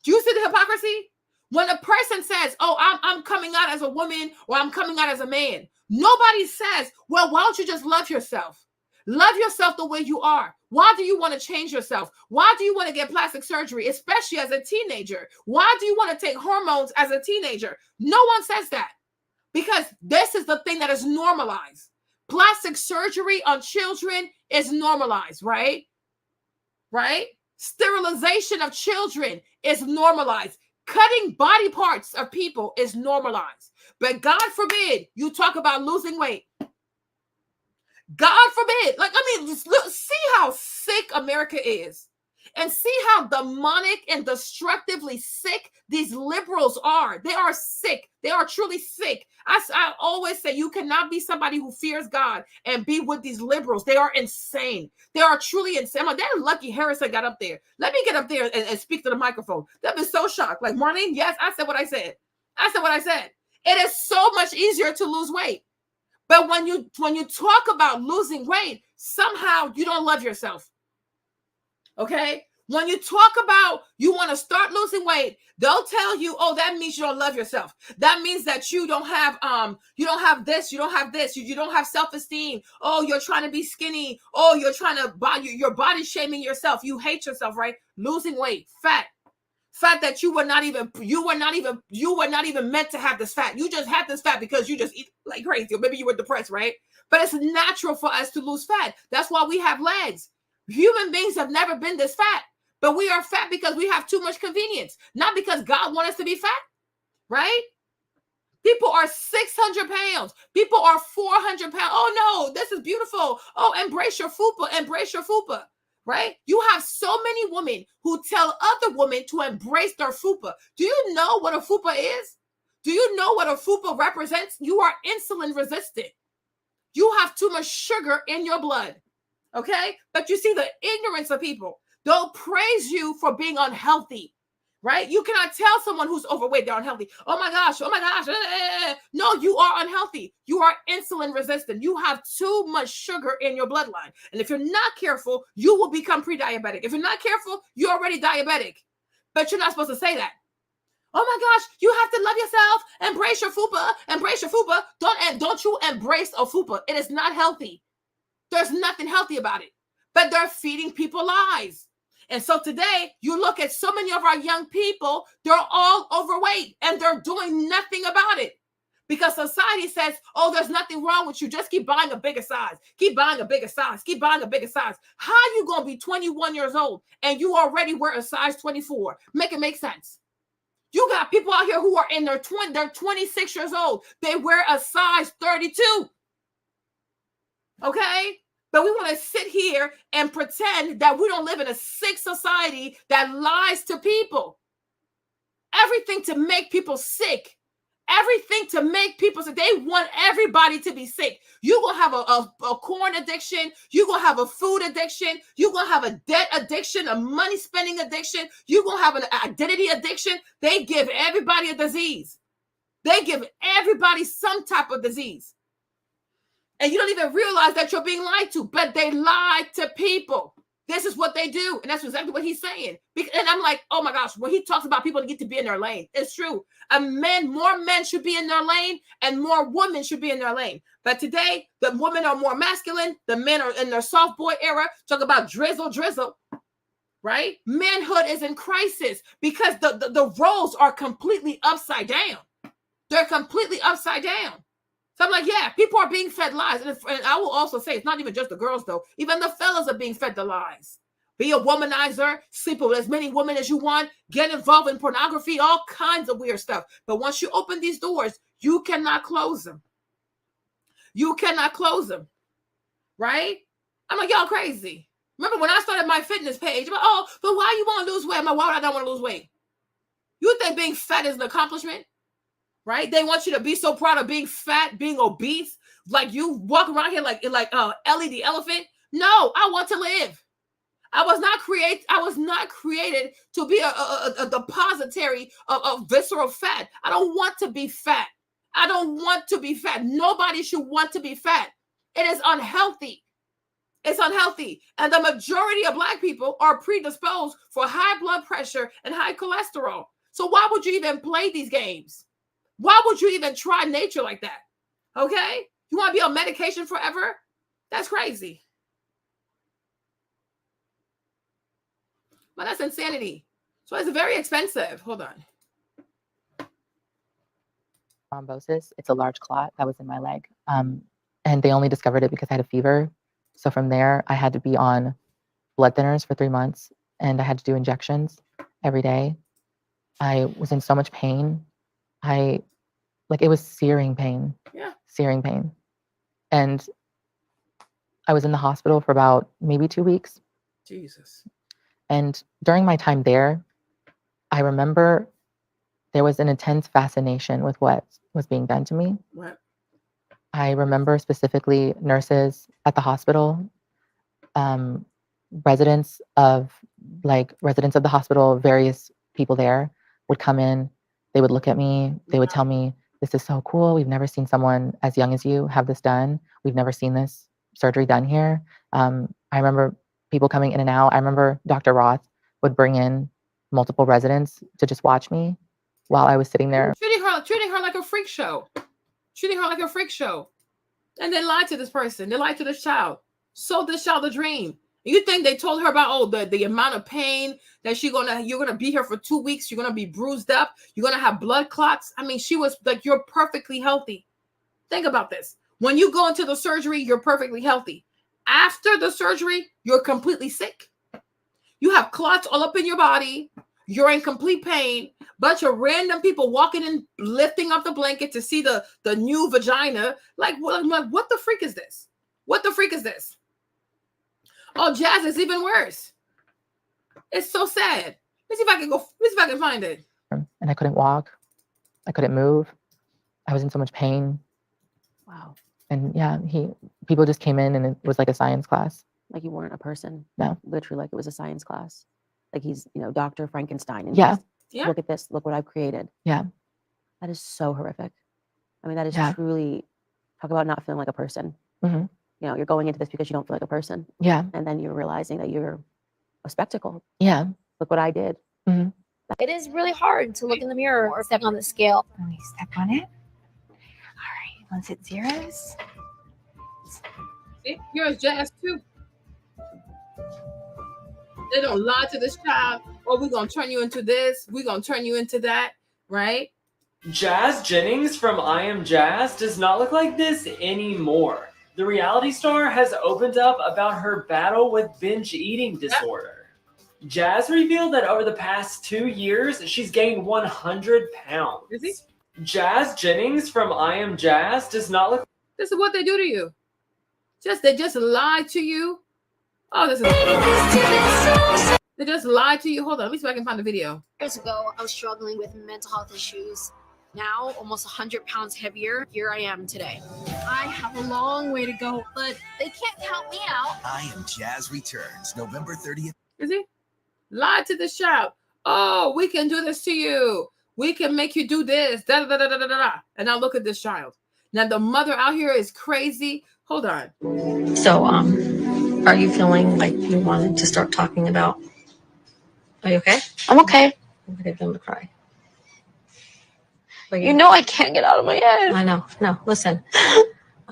A: Do you see the hypocrisy? When a person says, oh, I'm coming out as a woman or I'm coming out as a man, nobody says, well, why don't you just love yourself? Love yourself the way you are. Why do you want to change yourself? Why do you want to get plastic surgery, especially as a teenager? Why do you want to take hormones as a teenager? No one says that, because this is the thing that is normalized. Plastic surgery on children is normalized, right? Right? Sterilization of children is normalized. Cutting body parts of people is normalized. But God forbid you talk about losing weight. God forbid. Like, I mean, just look, see how sick America is, and see how demonic and destructively sick these liberals are. They are sick. They are truly sick. I always say you cannot be somebody who fears God and be with these liberals. They are insane. They are truly insane. I'm like, they're lucky Harrison got up there. Let me get up there and speak to the microphone. They've been so shocked. Like, Marlene, yes, I said what I said. I said what I said. It is so much easier to lose weight. But when you talk about losing weight, somehow you don't love yourself. Okay? When you talk about you want to start losing weight, they'll tell you, oh, that means you don't love yourself. That means that you don't have this, you don't have this, you don't have self-esteem. Oh, you're trying to be skinny. Oh, you're trying to you're body shaming yourself. You hate yourself, right? Losing weight, fat that you were not even meant to have this fat. You just had this fat because you just eat like crazy, or maybe you were depressed, right? But it's natural for us to lose fat. That's why we have legs. Human beings have never been this fat, but we are fat because we have too much convenience, not because God wants us to be fat, right? People are 600 pounds. People are 400 pounds. Oh no, this is beautiful. Oh, embrace your fupa, embrace your fupa. Right? You have so many women who tell other women to embrace their fupa. Do you know what a fupa is? Do you know what a fupa represents? You are insulin resistant. You have too much sugar in your blood. Okay? But you see the ignorance of people. They'll praise you for being unhealthy. Right? You cannot tell someone who's overweight they're unhealthy. Oh my gosh. No, you are unhealthy. You are insulin resistant. You have too much sugar in your bloodline. And if you're not careful, you will become pre-diabetic. If you're not careful, you're already diabetic. But you're not supposed to say that. Oh my gosh, you have to love yourself. Embrace your fupa. Embrace your fupa. Don't you embrace a fupa. It is not healthy. There's nothing healthy about it. But they're feeding people lies. And so today, you look at so many of our young people, they're all overweight and they're doing nothing about it. Because society says, oh, there's nothing wrong with you. Just keep buying a bigger size. Keep buying a bigger size. Keep buying a bigger size. How are you going to be 21 years old and you already wear a size 24? Make it make sense. You got people out here who are in their 26 years old. They wear a size 32. Okay? But we want to sit here and pretend that we don't live in a sick society that lies to people. Everything to make people sick. Everything to make people sick. They want everybody to be sick. You're going to have a corn addiction. You're going to have a food addiction. You're going to have a debt addiction, a money spending addiction. You're going to have an identity addiction. They give everybody a disease. They give everybody some type of disease. And you don't even realize that you're being lied to, but they lie to people. This is what they do. And that's exactly what he's saying. And I'm like, oh my gosh, when he talks about people to get to be in their lane, it's true. More men should be in their lane and more women should be in their lane. But today, the women are more masculine. The men are in their soft boy era. Talk about drizzle, right? Manhood is in crisis because the roles are completely upside down. They're completely upside down. So I'm like, yeah, people are being fed lies. And I will also say, it's not even just the girls, though. Even the fellas are being fed the lies. Be a womanizer, sleep with as many women as you want, get involved in pornography, all kinds of weird stuff. But once you open these doors, you cannot close them. You cannot close them, right? I'm like, y'all crazy. Remember when I started my fitness page, I'm like, oh, but why you want to lose weight? I'm like, why would I not want to lose weight? You think being fat is an accomplishment, right? They want you to be so proud of being fat, being obese, like you walk around here like Ellie the elephant. No, I want to live. I was not created to be a depository of visceral fat. I don't want to be fat. I don't want to be fat. Nobody should want to be fat. It is unhealthy. It's unhealthy. And the majority of Black people are predisposed for high blood pressure and high cholesterol. So why would you even play these games? Why would you even try nature like that? Okay? You want to be on medication forever? That's crazy. But that's insanity. So it's very expensive. Hold on.
W: Thrombosis. It's a large clot that was in my leg. And they only discovered it because I had a fever. So from there, I had to be on blood thinners for 3 months, and I had to do injections every day. I was in so much pain. It was searing pain.
A: Yeah.
W: Searing pain. And I was in the hospital for about maybe 2 weeks.
A: Jesus.
W: And during my time there, I remember there was an intense fascination with what was being done to me.
A: What?
W: I remember specifically nurses at the hospital, residents of the hospital, various people there would come in. They would look at me. They would tell me, "This is so cool. We've never seen someone as young as you have this done. We've never seen this surgery done here." I remember people coming in and out. I remember Dr. Roth would bring in multiple residents to just watch me while I was sitting there.
A: Treating her like a freak show. Treating her like a freak show. And they lied to this person. They lied to this child. Sold this child a dream. You think they told her about the amount of pain that you're gonna be here for 2 weeks, you're gonna be bruised up, you're gonna have blood clots. I mean, she was like, you're perfectly healthy. Think about this. When you go into the surgery, you're perfectly healthy. After the surgery, you're completely sick. You have clots all up in your body. You're in complete pain. Bunch of random people walking in, lifting up the blanket to see the new vagina. Like, what the freak is this? What the freak is this? Oh, Jazz is even worse. It's so sad. Let's see if I can find it.
W: And I couldn't walk. I couldn't move. I was in so much pain.
L: Wow.
W: And yeah, people just came in and it was like a science class.
L: Like you weren't a person.
W: No.
L: Literally, like it was a science class. Like he's, Dr. Frankenstein. And
W: Yeah.
L: just, look at this. Look what I've created.
W: Yeah.
L: That is so horrific. I mean, that is
W: Yeah.
L: truly, talk about not feeling like a person.
W: Mm-hmm.
L: You're going into this because you don't feel like a person.
W: Yeah.
L: And then you're realizing that you're a spectacle.
W: Yeah.
L: Look what I did.
W: Mm-hmm.
C: It is really hard to look in the mirror or step on the scale.
J: Let me step on it. All right, once it zeros.
A: See, here's Jazz too. They don't lie to this child. Oh, we're gonna turn you into this. We're gonna turn you into that, right?
M: Jazz Jennings from I Am Jazz does not look like this anymore. The reality star has opened up about her battle with binge eating disorder. Jazz revealed that over the past 2 years, she's gained 100 pounds.
A: Is he?
M: Jazz Jennings from I Am Jazz does not look.
A: This is what they do to you. They just lie to you. Oh, this is. They just lied to you. Hold on, let me see if I can find the video.
C: Years ago, I was struggling with mental health issues. Now, almost 100 pounds heavier, here I am today. I have a long way to go, but they can't count me out.
X: I Am Jazz returns November 30th.
A: Is he? Lied to this child. Oh, we can do this to you. We can make you do this. Da, da, da, da, da, da. And now look at this child. Now the mother out here is crazy. Hold on.
Y: So, are you feeling like you wanted to start talking about? Are you okay?
C: I'm okay.
Y: I'm gonna get them to cry.
C: You know I can't get out of my head.
Y: I know. No, listen.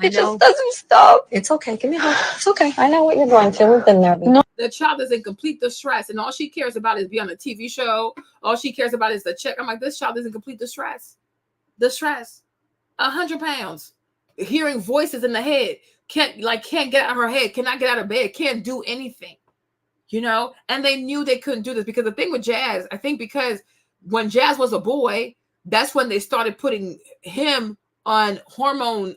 C: It just doesn't stop.
Y: It's okay. Give me a hug. It's okay. I know what you're going through. We've been there.
A: No. The child is in complete distress, and all she cares about is being on a TV show. All she cares about is the check. I'm like, this child is in complete distress. Distress. 100 pounds. hearing voices in the head, can't get out of her head, cannot get out of bed, can't do anything, you know? And they knew they couldn't do this because the thing with Jazz, I think because when Jazz was a boy, that's when they started putting him on hormone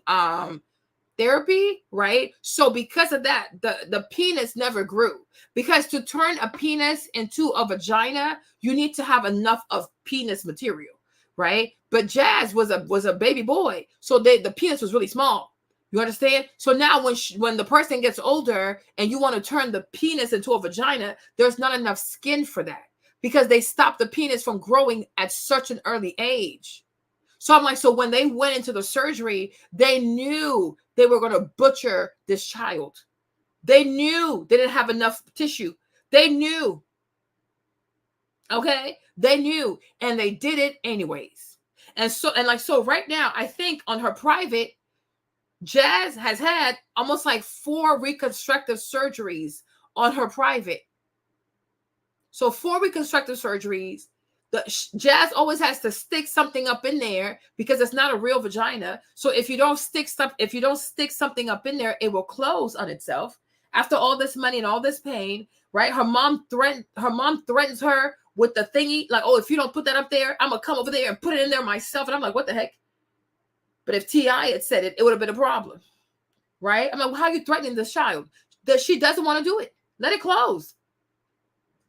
A: therapy, right? So because of that, the penis never grew, because to turn a penis into a vagina, you need to have enough of penis material, right? But Jazz was a baby boy, so the penis was really small. You understand? So now when the person gets older and you want to turn the penis into a vagina, there's not enough skin for that because they stopped the penis from growing at such an early age. So I'm like, so when they went into the surgery, they knew they were going to butcher this child. They knew they didn't have enough tissue. They knew. Okay? They knew, and they did it anyways. And so right now, I think on her private, Jazz has had almost like 4 reconstructive surgeries on her private. So 4 reconstructive surgeries. Jazz always has to stick something up in there because it's not a real vagina. So if you don't stick something up in there, it will close on itself. After all this money and all this pain, right? Her mom threatens her with the thingy, like, oh, if you don't put that up there, I'm gonna come over there and put it in there myself. And I'm like, what the heck? But if T.I. had said it, it would have been a problem, right? I'm like, well, how are you threatening this child? That she doesn't want to do it. Let it close.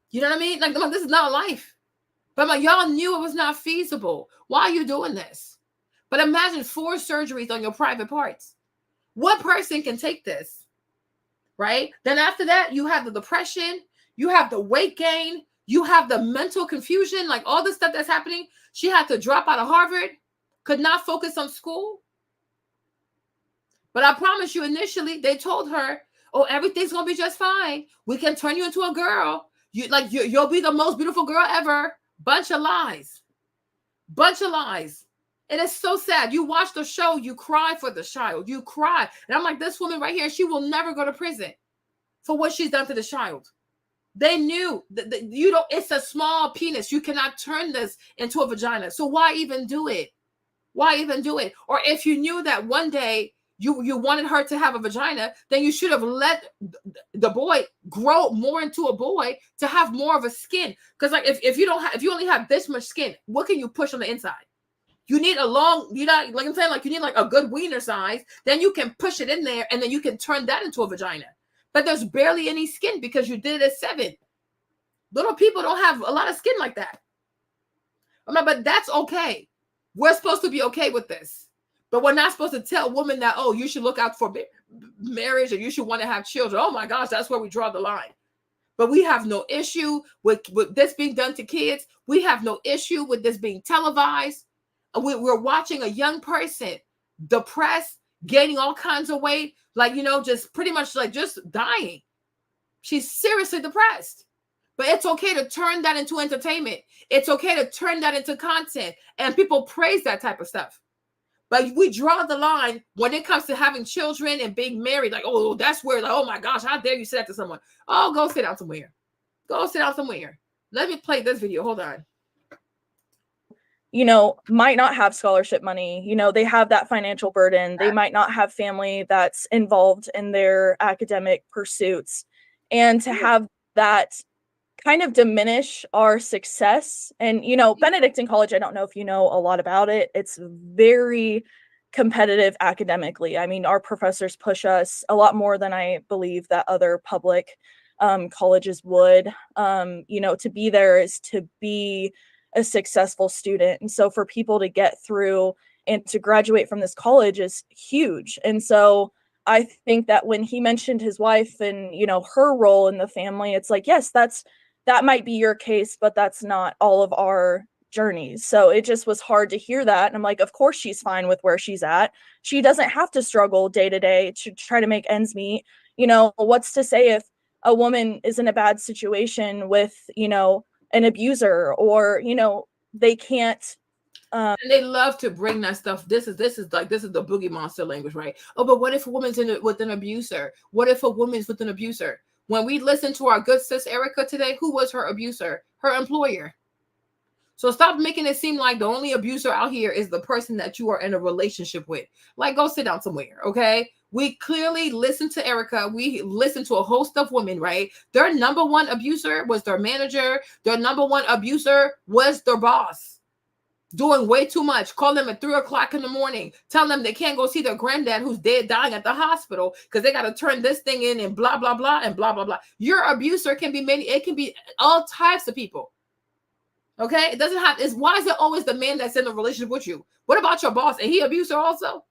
A: You know what I mean? Like, this is not a life. But I'm like, y'all knew it was not feasible. Why are you doing this? But imagine 4 surgeries on your private parts. What person can take this, right? Then after that, you have the depression, you have the weight gain, you have the mental confusion, like all the stuff that's happening. She had to drop out of Harvard, could not focus on school. But I promise you, initially, they told her, oh, everything's going to be just fine. We can turn you into a girl. You'll be the most beautiful girl ever. Bunch of lies. Bunch of lies. And it's so sad. You watch the show, you cry for the child. You cry. And I'm like, this woman right here, she will never go to prison for what she's done to the child. They knew that it's a small penis. You cannot turn this into a vagina. So why even do it? Why even do it? Or if you knew that one day you wanted her to have a vagina, then you should have let the boy grow more into a boy to have more of a skin. Because like if you only have this much skin, what can you push on the inside? You need like I'm saying, like you need like a good wiener size, then you can push it in there and then you can turn that into a vagina. But there's barely any skin because you did it at 7. Little people don't have a lot of skin like that. I'm like, but that's okay. We're supposed to be okay with this. But we're not supposed to tell women that, oh, you should look out for marriage or you should want to have children. Oh my gosh, that's where we draw the line. But we have no issue with this being done to kids. We have no issue with this being televised. We're watching a young person depressed, gaining all kinds of weight, like, just pretty much like just dying. She's seriously depressed. But it's okay to turn that into entertainment. It's okay to turn that into content. And people praise that type of stuff. But we draw the line when it comes to having children and being married. Like, oh, that's where, like, oh my gosh, how dare you say that to someone? Oh, go sit down somewhere. Go sit down somewhere. Let me play this video. Hold on.
I: Might not have scholarship money. They have that financial burden. They might not have family that's involved in their academic pursuits. And to have that kind of diminish our success. And, Benedictine College, I don't know if you know a lot about it. It's very competitive academically. I mean, our professors push us a lot more than I believe that other public colleges would. To be there is to be a successful student. And so for people to get through and to graduate from this college is huge. And so I think that when he mentioned his wife and, her role in the family, it's like, yes, that might be your case, but that's not all of our journeys. So it just was hard to hear that. And I'm like, of course she's fine with where she's at. She doesn't have to struggle day to day to try to make ends meet. What's to say if a woman is in a bad situation with, an abuser or, they can't.
A: And they love to bring that stuff. This is the boogie monster language, right? Oh, but what if a woman's with an abuser? What if a woman's with an abuser? When we listen to our good sis Erica today, who was her abuser? Her employer. So stop making it seem like the only abuser out here is the person that you are in a relationship with. Like, go sit down somewhere, okay? We clearly listened to Erica. We listened to a host of women, right? Their number one abuser was their manager. Their number one abuser was their boss. Doing way too much. Call them at 3 o'clock in the morning. Tell them they can't go see their granddad who's dead, dying at the hospital because they got to turn this thing in and blah, blah, blah, and blah, blah, blah. Your abuser can be it can be all types of people. Okay? It doesn't have, why is it always the man that's in a relationship with you? What about your boss? And he abuser also?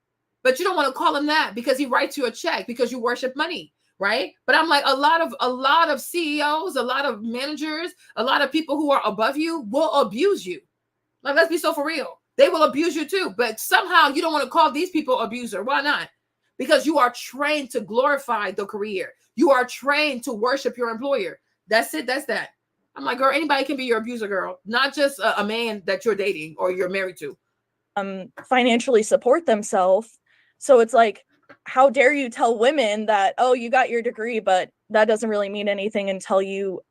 A: But you don't want to call him that because he writes you a check because you worship money, right? But I'm like, a lot of CEOs, a lot of managers, a lot of people who are above you will abuse you. Like, let's be so for real. They will abuse you too. But somehow you don't want to call these people abuser. Why not? Because you are trained to glorify the career. You are trained to worship your employer. That's it. That's that. I'm like, girl, anybody can be your abuser, girl. Not just a man that you're dating or you're married to.
I: Financially support themselves. So it's like, how dare you tell women that, oh, you got your degree, but that doesn't really mean anything until you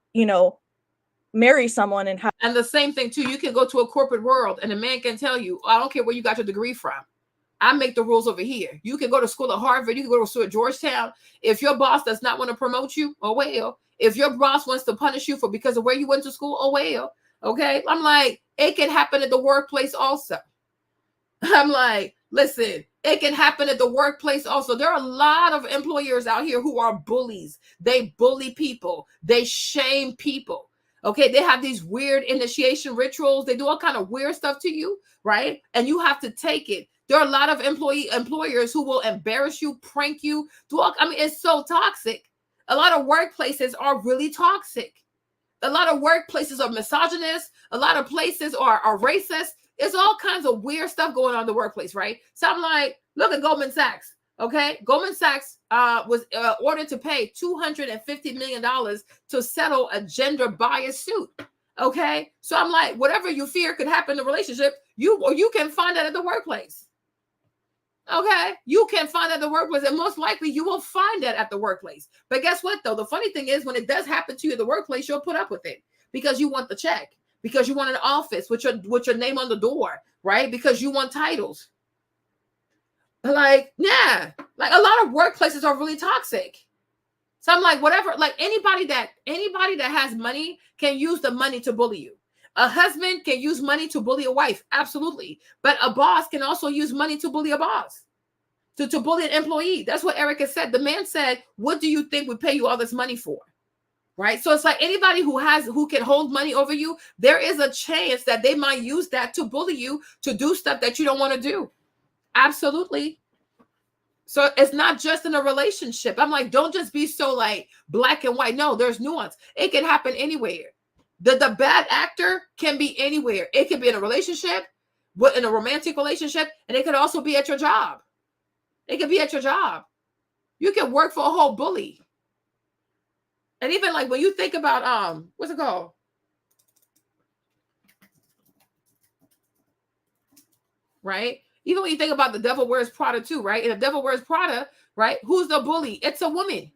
I: marry someone and have.
A: And the same thing too, you can go to a corporate world and a man can tell you, I don't care where you got your degree from. I make the rules over here. You can go to school at Harvard, you can go to school at Georgetown. If your boss does not want to promote you, oh well. If your boss wants to punish you because of where you went to school, oh well. Okay. I'm like, it can happen at the workplace also. I'm like, listen, it can happen at the workplace also. There are a lot of employers out here who are bullies. They bully people. They shame people. Okay, they have these weird initiation rituals. They do all kind of weird stuff to you, right? And you have to take it. There are a lot of employers who will embarrass you, prank you. It's so toxic. A lot of workplaces are really toxic. A lot of workplaces are misogynist. A lot of places are racist. It's all kinds of weird stuff going on in the workplace, right? So I'm like, look at Goldman Sachs. Okay, Goldman Sachs was ordered to pay $250 million to settle a gender bias suit. Okay, so I'm like, whatever you fear could happen in a relationship, you can find that at the workplace. Okay, you can find that at the workplace, and most likely you will find that at the workplace. But guess what, though? The funny thing is, when it does happen to you at the workplace, you'll put up with it because you want the check, because you want an office with your name on the door, right? Because you want titles. Like, yeah, like a lot of workplaces are really toxic. So I'm like, whatever, like anybody that has money can use the money to bully you. A husband can use money to bully a wife. Absolutely. But a boss can also use money to bully a boss, to bully an employee. That's what Erica said. The man said, what do you think we pay you all this money for? Right. So it's like anybody who can hold money over you, there is a chance that they might use that to bully you, to do stuff that you don't want to do. Absolutely. So it's not just in a relationship. I'm like, don't just be so like black and white. No, there's nuance. It can happen anywhere. The bad actor can be anywhere. It could be in a relationship, in a romantic relationship, and it could also be at your job. It could be at your job. You can work for a whole bully. And even like when you think about what's it called? Right? Even when you think about The Devil Wears Prada too, right? In The Devil Wears Prada, right? Who's the bully? It's a woman.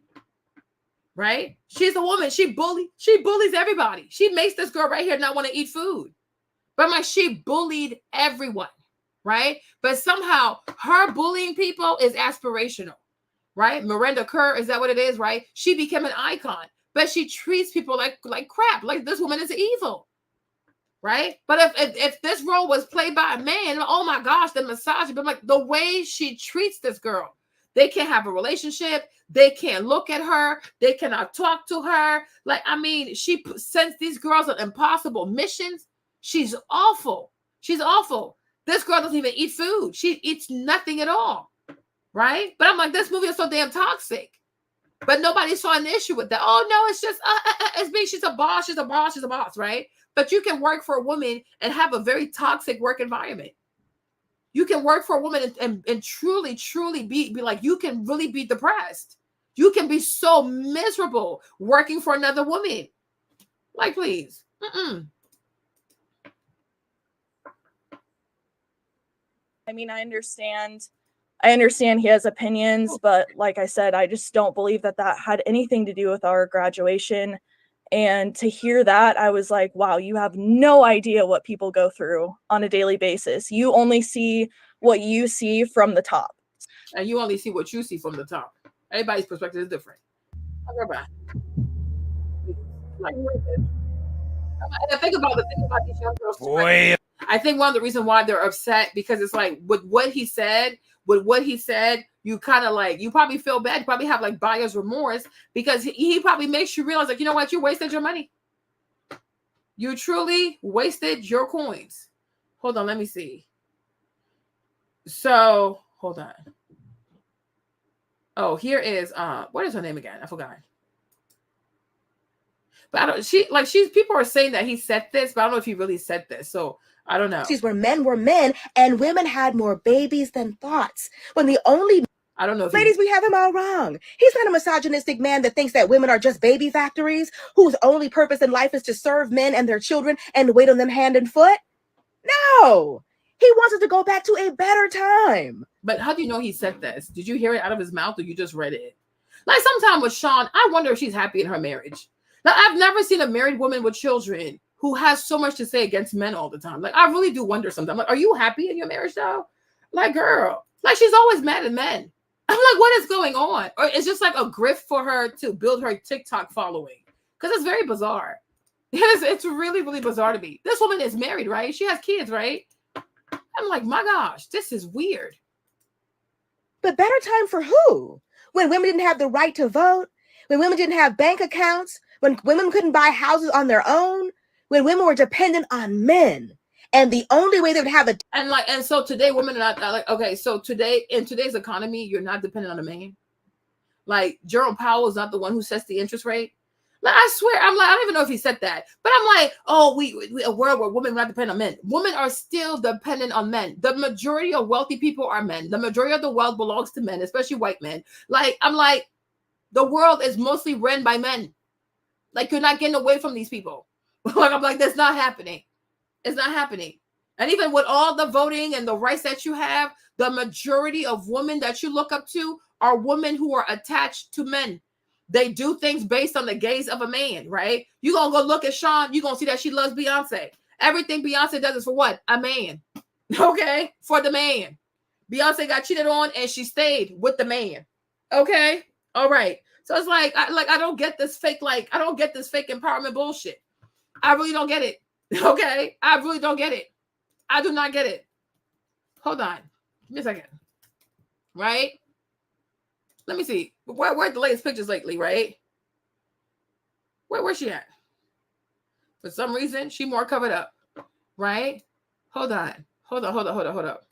A: Right? She's a woman. She bullies everybody. She makes this girl right here not want to eat food. But I'm like, she bullied everyone, right? But somehow her bullying people is aspirational, right? Miranda Kerr, is that what it is, right? She became an icon, but she treats people like crap. Like, this woman is evil, right? But if this role was played by a man, oh my gosh, the misogyny. But like the way she treats this girl, they can't have a relationship. They can't look at her. They cannot talk to her. Like, I mean, she sends these girls on impossible missions. She's awful. She's awful. This girl doesn't even eat food. She eats nothing at all, right? But I'm like, this movie is so damn toxic. But nobody saw an issue with that. Oh, no, it's just, it's being, she's a boss, she's a boss, she's a boss, right? But you can work for a woman and have a very toxic work environment. You can work for a woman and truly, truly be like, you can really be depressed. You can be so miserable working for another woman. Like, please.
I: I mean, I understand he has opinions, but like I said, I just don't believe that had anything to do with our graduation. And to hear that, I was like, wow, you have no idea what people go through on a daily basis. You only see what you see from the top.
A: And you only see what you see from the top. Everybody's perspective is different. Like, and I think about these young girls. Boy. I think one of the reasons why they're upset because it's like with what he said, you kind of like, you probably feel bad. You probably have like buyer's remorse because he probably makes you realize like, you know what? You wasted your money. You truly wasted your coins. Hold on. Let me see. So hold on. Oh, here is, what is her name again? I forgot. But I don't, people are saying that he said this, but I don't know if he really said this. So I don't know.
N: Where men were men and women had more babies than thoughts. When the only
A: I don't know if
N: ladies, we have him all wrong. He's not a misogynistic man that thinks that women are just baby factories, whose only purpose in life is to serve men and their children and wait on them hand and foot. No, he wants us to go back to a better time.
A: But how do you know he said this? Did you hear it out of his mouth or you just read it? Like sometime with Sean, I wonder if she's happy in her marriage. Now, I've never seen a married woman with children who has so much to say against men all the time. Like, I really do wonder sometimes. Like, are you happy in your marriage though? Like, girl, like she's always mad at men. I'm like, what is going on? Or it's just like a grift for her to build her TikTok following. Because it's very bizarre. It's really, really bizarre to me. This woman is married, right? She has kids, right? I'm like, my gosh, this is weird.
N: But better time for who? When women didn't have the right to vote, when women didn't have bank accounts, when women couldn't buy houses on their own, when women were dependent on men. And the only way they would have
A: and so today women are not like, okay, so today in today's economy, you're not dependent on a man. Like Jerome Powell is not the one who sets the interest rate. Like I swear, I'm like, I don't even know if he said that, but I'm like, oh, we a world where women are not dependent on men. Women are still dependent on men. The majority of wealthy people are men. The majority of the wealth belongs to men, especially white men. Like, I'm like, the world is mostly run by men. Like, you're not getting away from these people. Like, I'm like, that's not happening. It's not happening. And even with all the voting and the rights that you have, the majority of women that you look up to are women who are attached to men. They do things based on the gaze of a man, right? You're going to go look at Sean. You're going to see that she loves Beyonce. Everything Beyonce does is for what? A man. Okay? For the man. Beyonce got cheated on and she stayed with the man. Okay? All right. So it's like, I don't get this fake, I don't get this fake empowerment bullshit. I really don't get it. Okay? I really don't get it. I do not get it. Hold on. Give me a second. Right? Let me see. Where are the latest pictures lately, right? Where's she at? For some reason, she more covered up. Right? Hold on. Hold up.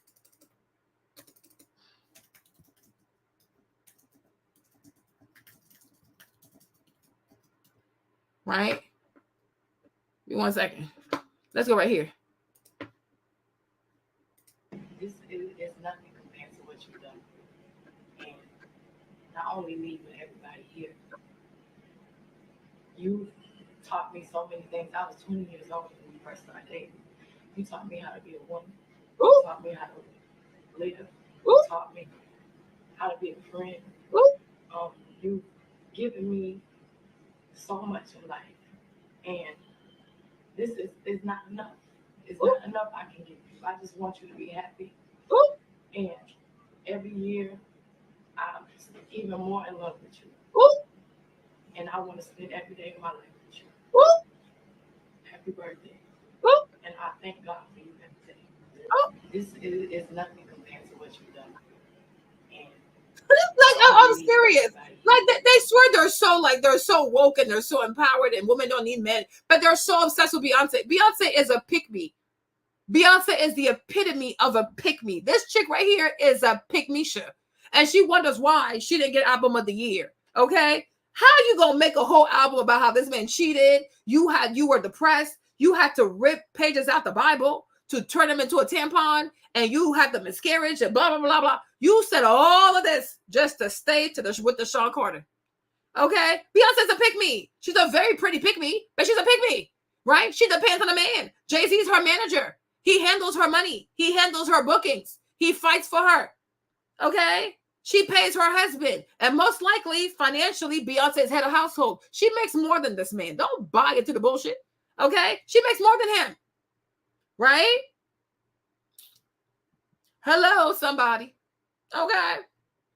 A: Right? Give me 1 second. Let's go right here.
O: This is nothing compared to what you've done. And not only me, but everybody here. You taught me so many things. I was 20 years old when we first started dating. You taught me how to be a woman. You taught me how to live. You taught me how to be a friend. You've given me so much in life. And this is not enough. It's not enough I can give you. I just want you to be happy. And every year, I'm even more in love with you. And I want to spend every day of my life with you. Happy birthday. And I thank God for you every day. This is nothing compared to what you've done. And
A: I'm serious. Like they swear they're so woke and they're so empowered and women don't need men, but they're so obsessed with Beyonce. Beyonce is a pick-me. Beyonce is the epitome of a pick-me. This chick right here is a pick-me-sha. And she wonders why she didn't get album of the year. Okay? How you gonna make a whole album about how this man cheated? You were depressed. You had to rip pages out the Bible to turn them into a tampon, and you had the miscarriage and blah, blah, blah, blah. You said all of this just to stay with the Sean Carter. Okay? Beyonce's a pick-me. She's a very pretty pick-me, but she's a pick-me, right? She depends on a man. Jay-Z's her manager. He handles her money. He handles her bookings. He fights for her. Okay? She pays her husband. And most likely, financially, Beyonce's head of household. She makes more than this man. Don't buy into the bullshit. Okay? She makes more than him. Right? Hello, somebody. Okay?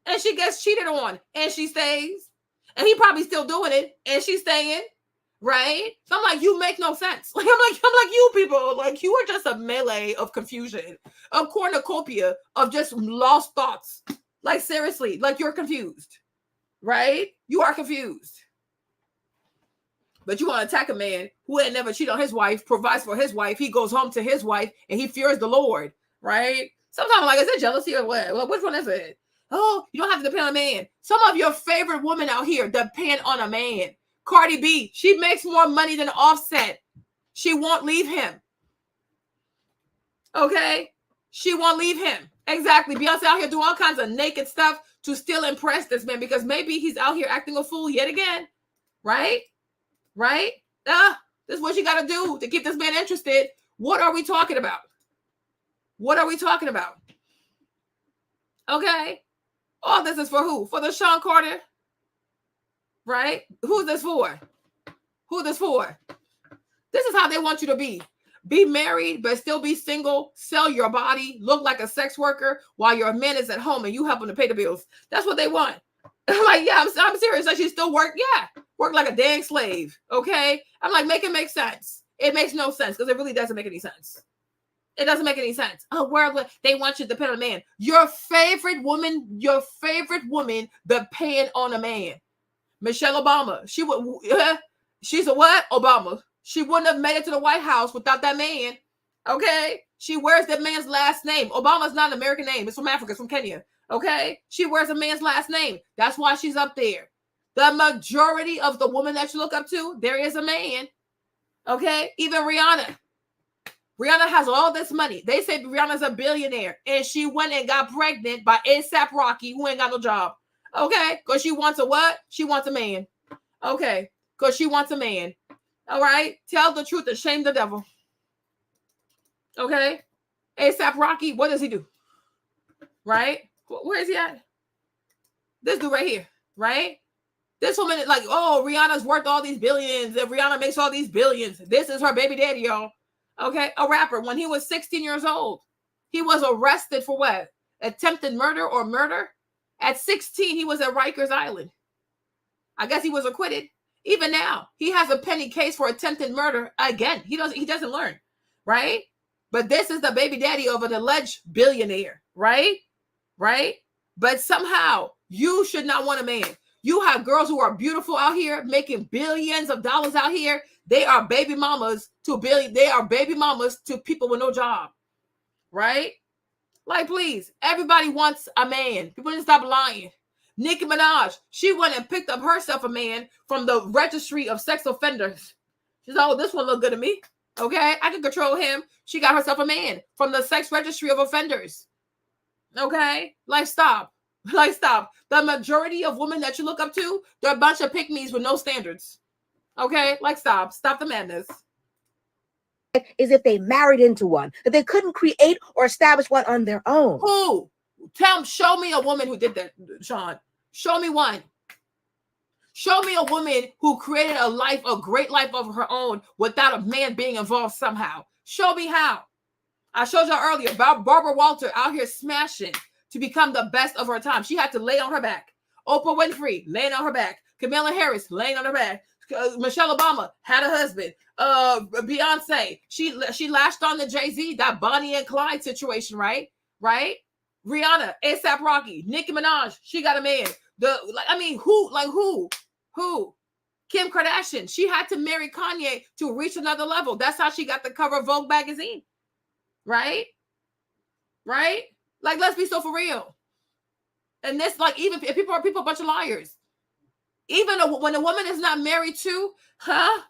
A: And she gets cheated on. And she stays. And he probably still doing it. And she's staying. Right? So I'm like, you make no sense. Like, I'm like, you people, like, you are just a melee of confusion, of cornucopia, of just lost thoughts. Like, seriously, like, you're confused. Right? You are confused. But you want to attack a man who ain't never cheated on his wife, provides for his wife, he goes home to his wife, and he fears the Lord. Right? Sometimes I'm like, is it jealousy or what? Well, which one is it? Oh, you don't have to depend on a man. Some of your favorite women out here depend on a man. Cardi B, she makes more money than Offset. She won't leave him. Okay? She won't leave him. Exactly. Beyonce out here doing all kinds of naked stuff to still impress this man because maybe he's out here acting a fool yet again. Right? Right? This is what you got to do to keep this man interested. What are we talking about? What are we talking about? Okay? All this is for who? For the Sean Carter? Right? Who's this for? Who this for? This is how they want you to be. Be married, but still be single. Sell your body. Look like a sex worker while your man is at home and you help him to pay the bills. That's what they want. I'm like, yeah, I'm serious. Like, she still work. Yeah. Work like a dang slave. Okay? I'm like, make it make sense. It makes no sense because it really doesn't make any sense. It doesn't make any sense. Oh, where they want you to depend on a man. Your favorite woman depend on a man. Michelle Obama. She's a what? Obama. She wouldn't have made it to the White House without that man. Okay? She wears that man's last name. Obama's not an American name. It's from Africa. It's from Kenya. Okay? She wears a man's last name. That's why she's up there. The majority of the woman that you look up to, there is a man. Okay? Even Rihanna. Rihanna has all this money. They say Rihanna's a billionaire. And she went and got pregnant by A$AP Rocky, who ain't got no job. Okay? Because she wants a what? She wants a man. Okay? Because she wants a man. All right? Tell the truth and shame the devil. Okay? A$AP Rocky, what does he do? Right? Where is he at? This dude right here. Right? This woman is like, oh, Rihanna's worth all these billions. And Rihanna makes all these billions. This is her baby daddy, y'all. Okay? A rapper. When he was 16 years old, he was arrested for what? Attempted murder or murder? At 16, he was at Rikers Island. I guess he was acquitted. Even now, he has a pending case for attempted murder. Again, he doesn't learn, right? But this is the baby daddy of an alleged billionaire, right? Right? But somehow, you should not want a man. You have girls who are beautiful out here, making billions of dollars out here. They are baby mamas to people with no job, right? Like, please, everybody wants a man. People need to stop lying. Nicki Minaj, she went and picked up herself a man from the registry of sex offenders. She's like, oh, this one look good to me. Okay, I can control him. She got herself a man from the sex registry of offenders. Okay, like, stop. Like, stop. The majority of women that you look up to, they're a bunch of pick-me's with no standards. Okay, like, stop. Stop the madness.
N: Is if they married into one, that they couldn't create or establish one on their own.
A: Who? Show me a woman who did that, Sean. Show me one. Show me a woman who created a great life of her own without a man being involved somehow. Show me how. I showed you earlier about Barbara Walter out here smashing to become the best of her time. She had to lay on her back. Oprah Winfrey laying on her back. Kamala Harris laying on her back. Michelle Obama had a husband. Beyonce, she lashed on the Jay-Z, that Bonnie and Clyde situation, right? Right? Rihanna, A$AP Rocky, Nicki Minaj, she got a man. Who? Kim Kardashian, she had to marry Kanye to reach another level. That's how she got the cover of Vogue magazine. Right? Right? Like, let's be so for real. And this, like, even if people are a bunch of liars. Even when a woman is not married to,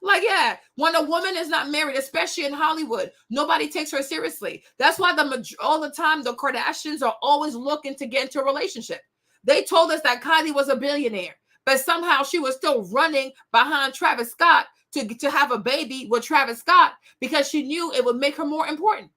A: like, yeah, when a woman is not married, especially in Hollywood, nobody takes her seriously. That's why all the time the Kardashians are always looking to get into a relationship. They told us that Kylie was a billionaire, but somehow she was still running behind Travis Scott to have a baby with Travis Scott because she knew it would make her more important.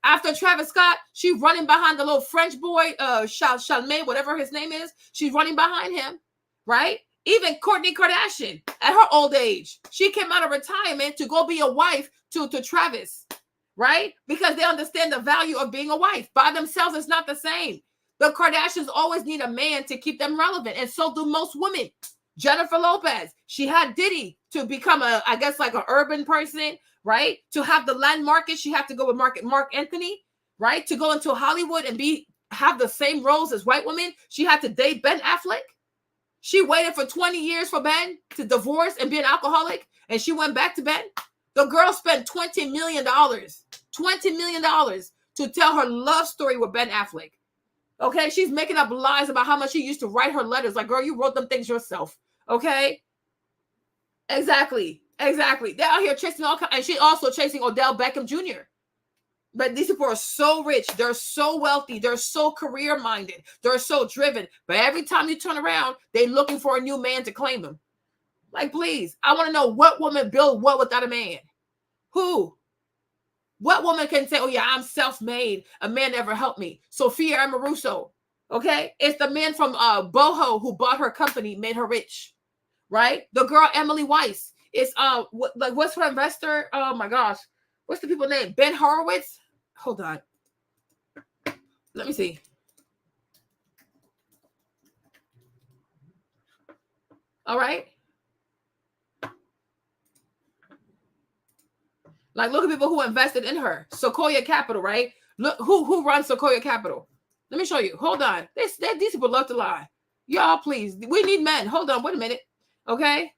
A: After Travis Scott, she's running behind the little French boy, Charlemagne, whatever his name is. She's running behind him, right? Even Kourtney Kardashian, at her old age, she came out of retirement to go be a wife to Travis, right? Because they understand the value of being a wife. By themselves, it's not the same. The Kardashians always need a man to keep them relevant, and so do most women. Jennifer Lopez, she had Diddy to become I guess like an urban person, right? To have the land market, she had to go with Mark Anthony, right? To go into Hollywood and have the same roles as white women, she had to date Ben Affleck. She waited for 20 years for Ben to divorce and be an alcoholic, and she went back to Ben. The girl spent $20 million to tell her love story with Ben Affleck. Okay, she's making up lies about how much she used to write her letters. Like, girl, you wrote them things yourself. Okay, exactly. They're out here chasing all kinds, and she's also chasing Odell Beckham Jr. But these people are so rich. They're so wealthy. They're so career-minded. They're so driven. But every time you turn around, they're looking for a new man to claim them. Like, please, I want to know what woman built what without a man? Who? What woman can say, oh, yeah, I'm self-made. A man never helped me. Sophia Amoruso, okay? It's the man from Boho who bought her company, made her rich, right? The girl, Emily Weiss, is, what's her investor? Oh, my gosh. What's the people's name? Ben Horowitz? Hold on. Let me see. All right. Like, look at people who invested in her. Sequoia Capital, right? Look who runs Sequoia Capital. Let me show you. Hold on. These people love to lie. Y'all, please. We need men. Hold on. Wait a minute. Okay.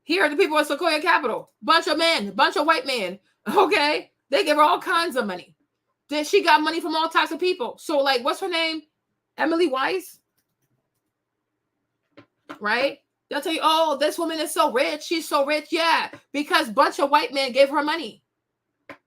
A: Here are the people at Sequoia Capital. Bunch of men. Bunch of white men. Okay. They give her all kinds of money. Then she got money from all types of people. So, like, what's her name? Emily Weiss. Right? They'll tell you, oh, this woman is so rich. She's so rich. Yeah, because bunch of white men gave her money.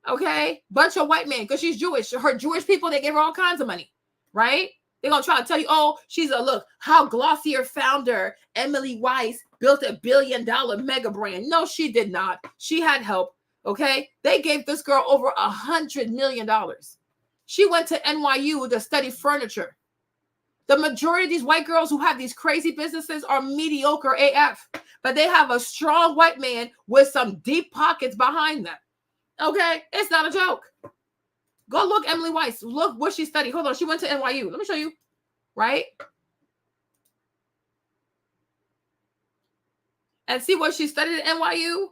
A: Okay? Bunch of white men, because she's Jewish. Her Jewish people, they gave her all kinds of money. Right? They're going to try to tell you, oh, look, how Glossier founder Emily Weiss built $1 billion mega brand. No, she did not. She had help. Okay? They gave this girl over $100 million. She went to NYU to study furniture. The majority of these white girls who have these crazy businesses are mediocre AF, but they have a strong white man with some deep pockets behind them. Okay? It's not a joke. Go look Emily Weiss. Look what she studied. Hold on. She went to NYU. Let me show you. Right? And see what she studied at NYU?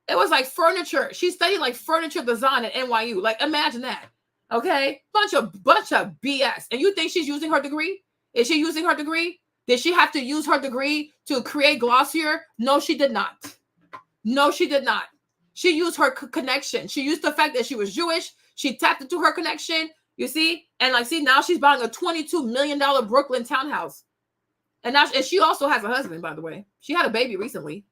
A: It was like furniture. She studied like furniture design at NYU. Like, imagine that. Okay, bunch of BS. And you think she's using her degree? Is she using her degree? Did she have to use her degree to create Glossier? No, she did not. No, she did not. She used her connection. She used the fact that she was Jewish. She tapped into her connection. You see? And like, see, now she's buying a $22 million Brooklyn townhouse. And she also has a husband, by the way. She had a baby recently.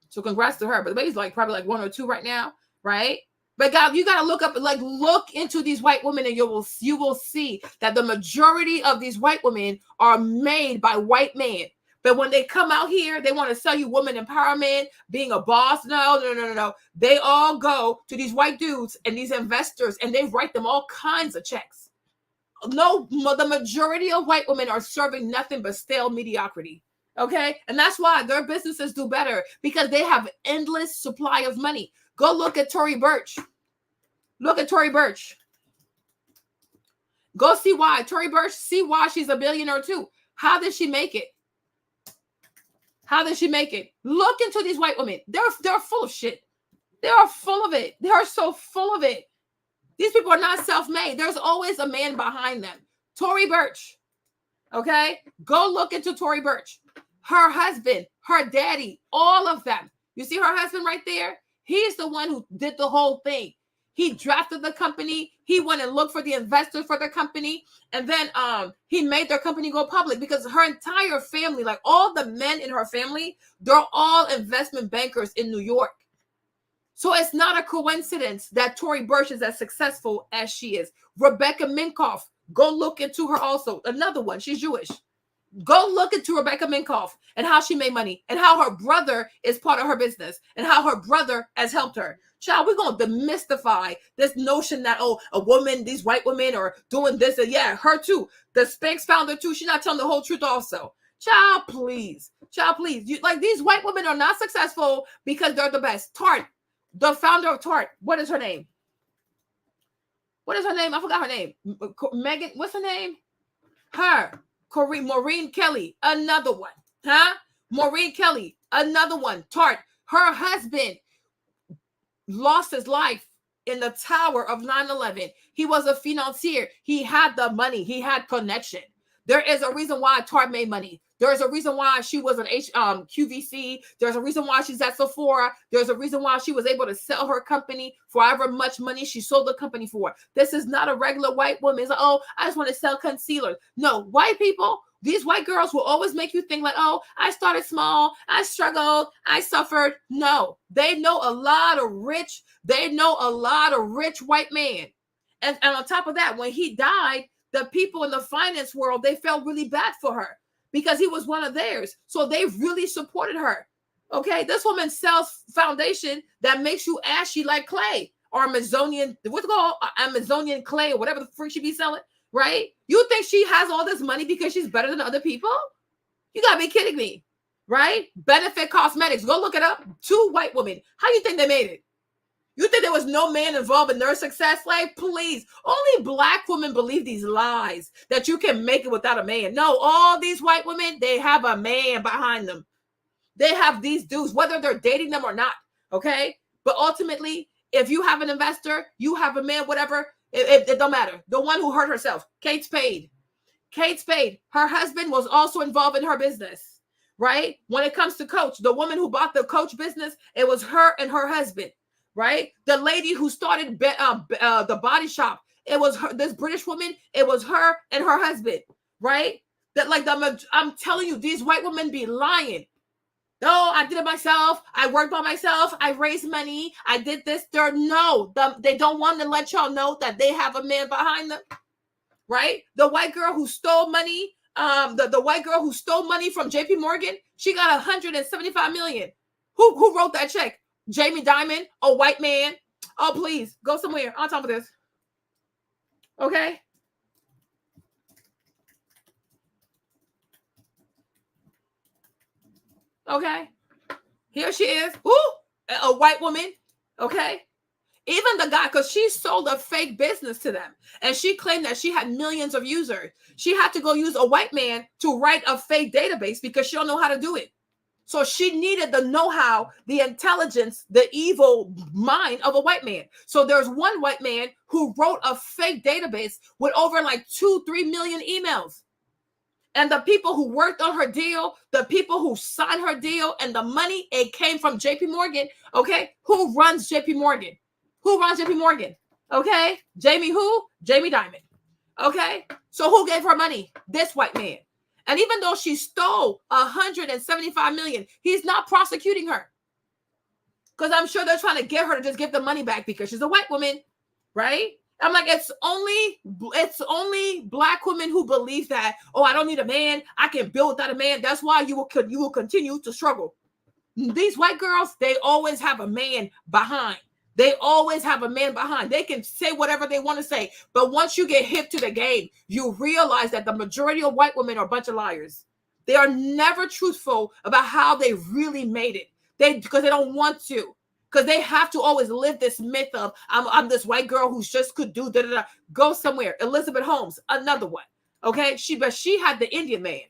A: So congrats to her. But the baby's like probably like 1 or 2 right now, right? But God, you got to look into these white women, and you will see that the majority of these white women are made by white men. But when they come out here, they want to sell you woman empowerment, being a boss. No. They all go to these white dudes and these investors, and they write them all kinds of checks. No, the majority of white women are serving nothing but stale mediocrity. Okay? And that's why their businesses do better, because they have endless supply of money. Go look at Tory Burch. Look at Tory Burch. Go see why. Tory Burch, see why she's a billionaire too. How did she make it? How did she make it? Look into these white women. They're full of shit. They are full of it. They are so full of it. These people are not self-made. There's always a man behind them. Tory Burch. Okay? Go look into Tory Burch. Her husband, her daddy, all of them. You see her husband right there? He's the one who did the whole thing. He drafted the company. He went and looked for the investors for the company. And then he made their company go public, because her entire family, like all the men in her family, they're all investment bankers in New York. So it's not a coincidence that Tory Burch is as successful as she is. Rebecca Minkoff, go look into her also. Another one. She's Jewish. Go look into Rebecca Minkoff and how she made money and how her brother is part of her business and how her brother has helped her. Child, we're going to demystify this notion that, oh, a woman, these white women are doing this. And yeah, her too. The Spanx founder too. She's not telling the whole truth also. Child, please. Child, please. Like these white women are not successful because they're the best. Tarte, the founder of Tarte. What is her name? What is her name? I forgot her name. Megan, what's her name? Her. Maureen Kelly, another one. Huh? Maureen Kelly, another one. Tarte, her husband lost his life in the tower of 9/11. He was a financier. He had the money. He had connection. There is a reason why Tarte made money. There's a reason why she was an QVC. There's a reason why she's at Sephora. There's a reason why she was able to sell her company for however much money she sold the company for. This is not a regular white woman. It's like, oh, I just want to sell concealer. No, white people, these white girls will always make you think like, oh, I started small. I struggled. I suffered. No, they know a lot of rich white men. And on top of that, when he died, the people in the finance world, they felt really bad for her because he was one of theirs. So they really supported her. Okay, this woman sells foundation that makes you ashy like clay or Amazonian, what's it called? Amazonian clay or whatever the freak she be selling, right? You think she has all this money because she's better than other people? You gotta be kidding me, right? Benefit Cosmetics, go look it up. 2 white women. How you think they made it? You think there was no man involved in their success? Like, please. Only black women believe these lies that you can make it without a man. No, all these white women, they have a man behind them. They have these dudes, whether they're dating them or not, okay? But ultimately, if you have an investor, you have a man, whatever, it don't matter. The one who hurt herself, Kate Spade. Kate Spade, her husband was also involved in her business, right? When it comes to Coach, the woman who bought the Coach business, it was her and her husband. Right? The lady who started the body shop, it was her, this British woman, it was her and her husband, right? That like I'm telling you, these white women be lying. No, I did it myself. I worked by myself. I raised money. I did this. They don't want to let y'all know that they have a man behind them, right? The white girl who stole money, the white girl who stole money from JP Morgan, she got 175 million. Who wrote that check? Jamie Dimon, a white man. Oh, please go somewhere on top of this. Okay. Okay. Here she is. Ooh, a white woman. Okay. Even the guy, because she sold a fake business to them and she claimed that she had millions of users. She had to go use a white man to write a fake database because she don't know how to do it. So she needed the know-how, the intelligence, the evil mind of a white man. So there's one white man who wrote a fake database with over like 2-3 million emails. And the people who worked on her deal, the people who signed her deal, and the money, it came from JP Morgan. Okay. Who runs JP Morgan? Who runs JP Morgan? Okay. Jamie who? Jamie Dimon. Okay. So who gave her money? This white man. And even though she stole 175 million, he's not prosecuting her. Because I'm sure they're trying to get her to just give the money back because she's a white woman, right? I'm like, it's only black women who believe that, oh, I don't need a man. I can build without a man. That's why you will continue to struggle. These white girls, they always have a man behind. They always have a man behind. They can say whatever they want to say. But once you get hip to the game, you realize that the majority of white women are a bunch of liars. They are never truthful about how they really made it. Because they don't want to. Because they have to always live this myth of, I'm this white girl who just could do da-da-da. Go somewhere. Elizabeth Holmes, another one. Okay? But she had the Indian man.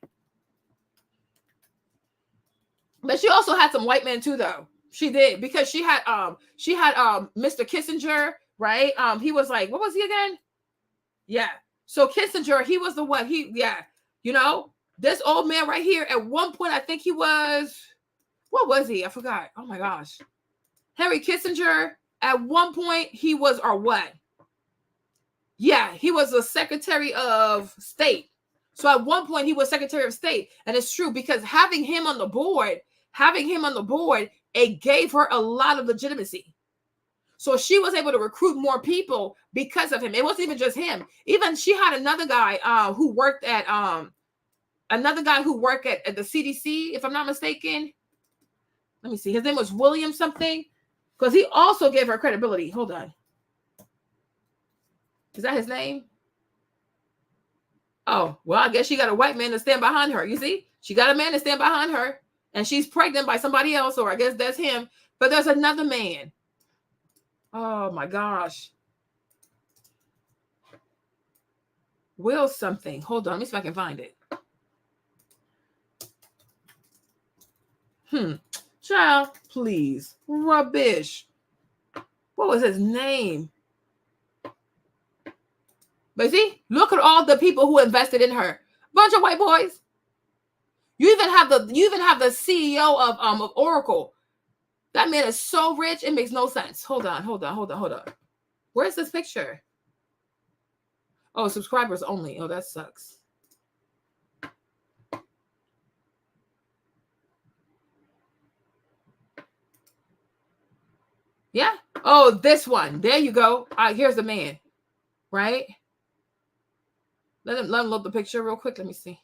A: But she also had some white men too, though. She did, because she had Mr. Kissinger, right? He was like, what was he again? Yeah. So Kissinger, he was the one. This old man right here, at one point, I think he was, what was he? I forgot. Oh my gosh. Henry Kissinger, at one point, he was, or what? Yeah, he was the Secretary of State. So at one point, he was Secretary of State. And it's true, because having him on the board, it gave her a lot of legitimacy. So she was able to recruit more people because of him. It wasn't even just him. Even she had another guy who worked at another guy who worked at the CDC, if I'm not mistaken. Let me see. His name was William something, because he also gave her credibility. Hold on. Is that his name? Oh, well, I guess she got a white man to stand behind her. You see? She got a man to stand behind her, and she's pregnant by somebody else, or I guess that's him. But there's another man. Oh, my gosh. Will something. Hold on. Let me see if I can find it. Child, please. Rubbish. What was his name? But see, look at all the people who invested in her. Bunch of white boys. You even have the CEO of Oracle. That man is so rich, it makes no sense. Hold on. Where's this picture? Oh, subscribers only. Oh, that sucks. Yeah. Oh, this one. There you go. Here's the man. Right? Let him load the picture real quick. Let me see.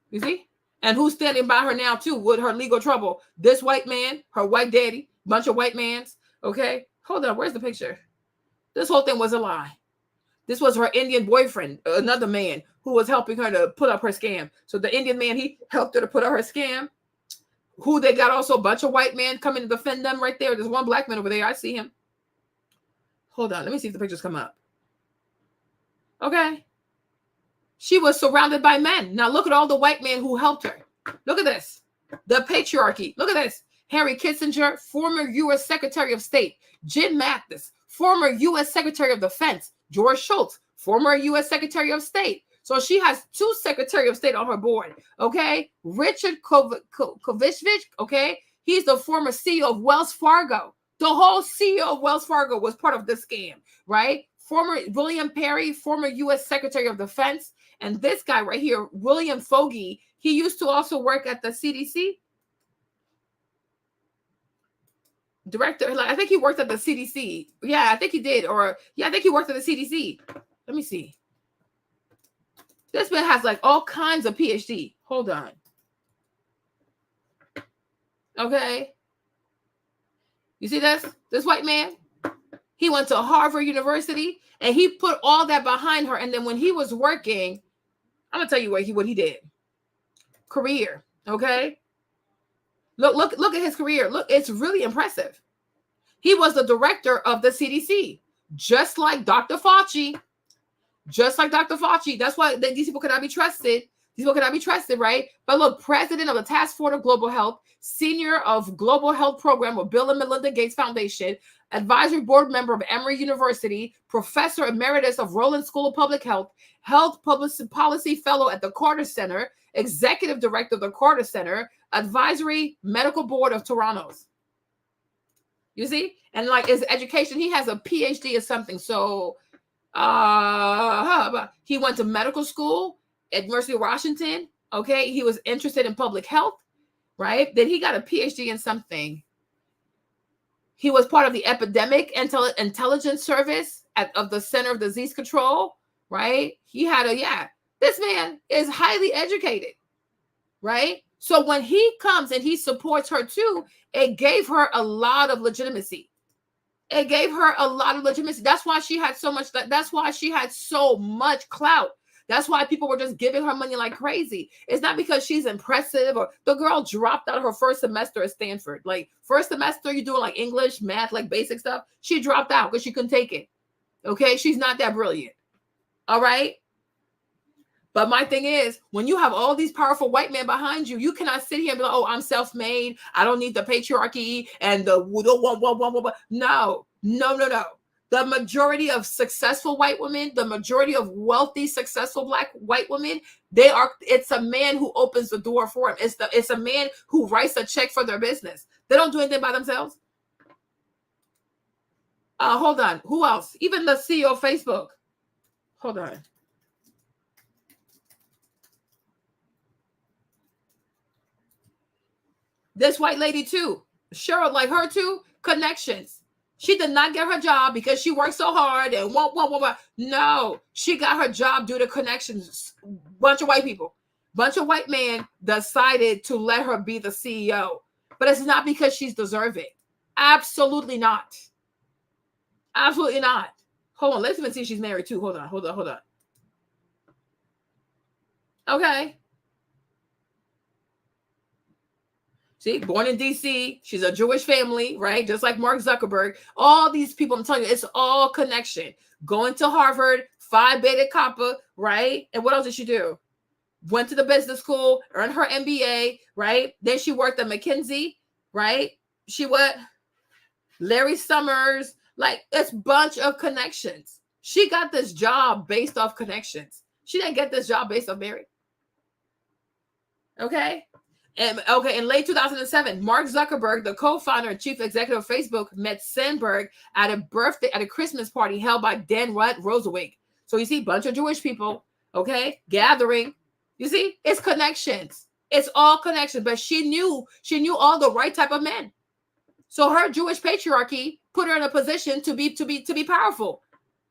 A: You see? And who's standing by her now, too, with her legal trouble? This white man, her white daddy, bunch of white mans. Okay? Hold on. Where's the picture? This whole thing was a lie. This was her Indian boyfriend, another man, who was helping her to put up her scam. So the Indian man, he helped her to put up her scam. Who they got also a bunch of white men coming to defend them right there. There's one black man over there. I see him. Hold on. Let me see if the pictures come up. Okay. She was surrounded by men. Now look at all the white men who helped her. Look at this. The patriarchy. Look at this. Henry Kissinger, former U.S. Secretary of State. Jim Mattis, former U.S. Secretary of Defense. George Shultz, former U.S. Secretary of State. So she has 2 Secretary of State on her board. Okay. Richard Kovicevich. Okay. He's the former CEO of Wells Fargo. The whole CEO of Wells Fargo was part of this scam, right? Former William Perry, former U.S. Secretary of Defense. And this guy right here, William Fogey, he used to also work at the CDC. Director, like I think he worked at the CDC. Yeah, I think he did. I think he worked at the CDC. Let me see. This man has like all kinds of PhD. Hold on. Okay. You see this? This white man? He went to Harvard University and he put all that behind her. And then when he was working, I'm gonna tell you what he did. Career. Okay. Look at his career. Look, it's really impressive. He was the director of the CDC, just like Dr. Fauci. Just like Dr. Fauci. That's why these people cannot be trusted. These people cannot be trusted, right? But look, president of the Task Force of Global Health, senior of Global Health Program with Bill and Melinda Gates Foundation, advisory board member of Emory University, professor emeritus of Rollins School of Public Health, health policy fellow at the Carter Center, executive director of the Carter Center, advisory medical board of Toronto's. You see? And like his education, he has a PhD or something. So he went to medical school at University of Washington. Okay. He was interested in public health, right? Then he got a PhD in something. He was part of the epidemic intelligence service of the Center of Disease Control, right? He had this man is highly educated, right? So when he comes and he supports her too, it gave her a lot of legitimacy. It gave her a lot of legitimacy. That's why she had so much. That's why she had so much clout. That's why people were just giving her money like crazy. It's not because she's impressive or the girl dropped out her first semester at Stanford. Like first semester, you're doing like English, math, like basic stuff. She dropped out because she couldn't take it. Okay. She's not that brilliant. All right. But my thing is, when you have all these powerful white men behind you, you cannot sit here and be like, oh, I'm self-made. I don't need the patriarchy and the no. The majority of successful white women, the majority of wealthy, successful white women, it's a man who opens the door for them. It's a man who writes a check for their business. They don't do anything by themselves. Hold on. Who else? Even the CEO of Facebook. Hold on. This white lady too. Cheryl, like her too. Connections. She did not get her job because she worked so hard and what. No, she got her job due to connections. Bunch of white people, bunch of white men decided to let her be the CEO. But it's not because she's deserving. Absolutely not. Absolutely not. Hold on. Let's even see if she's married too. Hold on. Okay. See, born in DC, she's a Jewish family, right? Just like Mark Zuckerberg. All these people, I'm telling you, it's all connection. Going to Harvard, Phi Beta Kappa, right? And what else did she do? Went to the business school, earned her MBA, right? Then she worked at McKinsey, right? She what? Larry Summers, like it's a bunch of connections. She got this job based off connections. She didn't get this job based off marriage. Okay? And in late 2007, Mark Zuckerberg, the co-founder and chief executive of Facebook, met Sandberg at a Christmas party held by Dan Rosewig. So you see, bunch of Jewish people, okay, gathering. You see, it's connections. It's all connections. But she knew all the right type of men. So her Jewish patriarchy put her in a position to be powerful.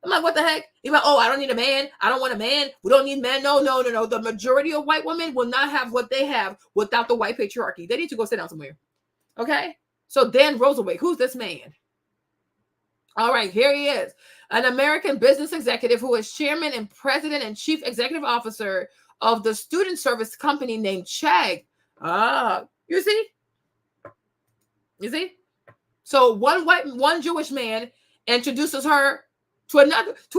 A: I'm like, what the heck? You're like, oh, I don't need a man. I don't want a man. We don't need men. No. The majority of white women will not have what they have without the white patriarchy. They need to go sit down somewhere. Okay? So Dan Rosewig, who's this man? All right, here he is. An American business executive who is chairman and president and chief executive officer of the student service company named Chegg. You see? You see? So one Jewish man introduces her to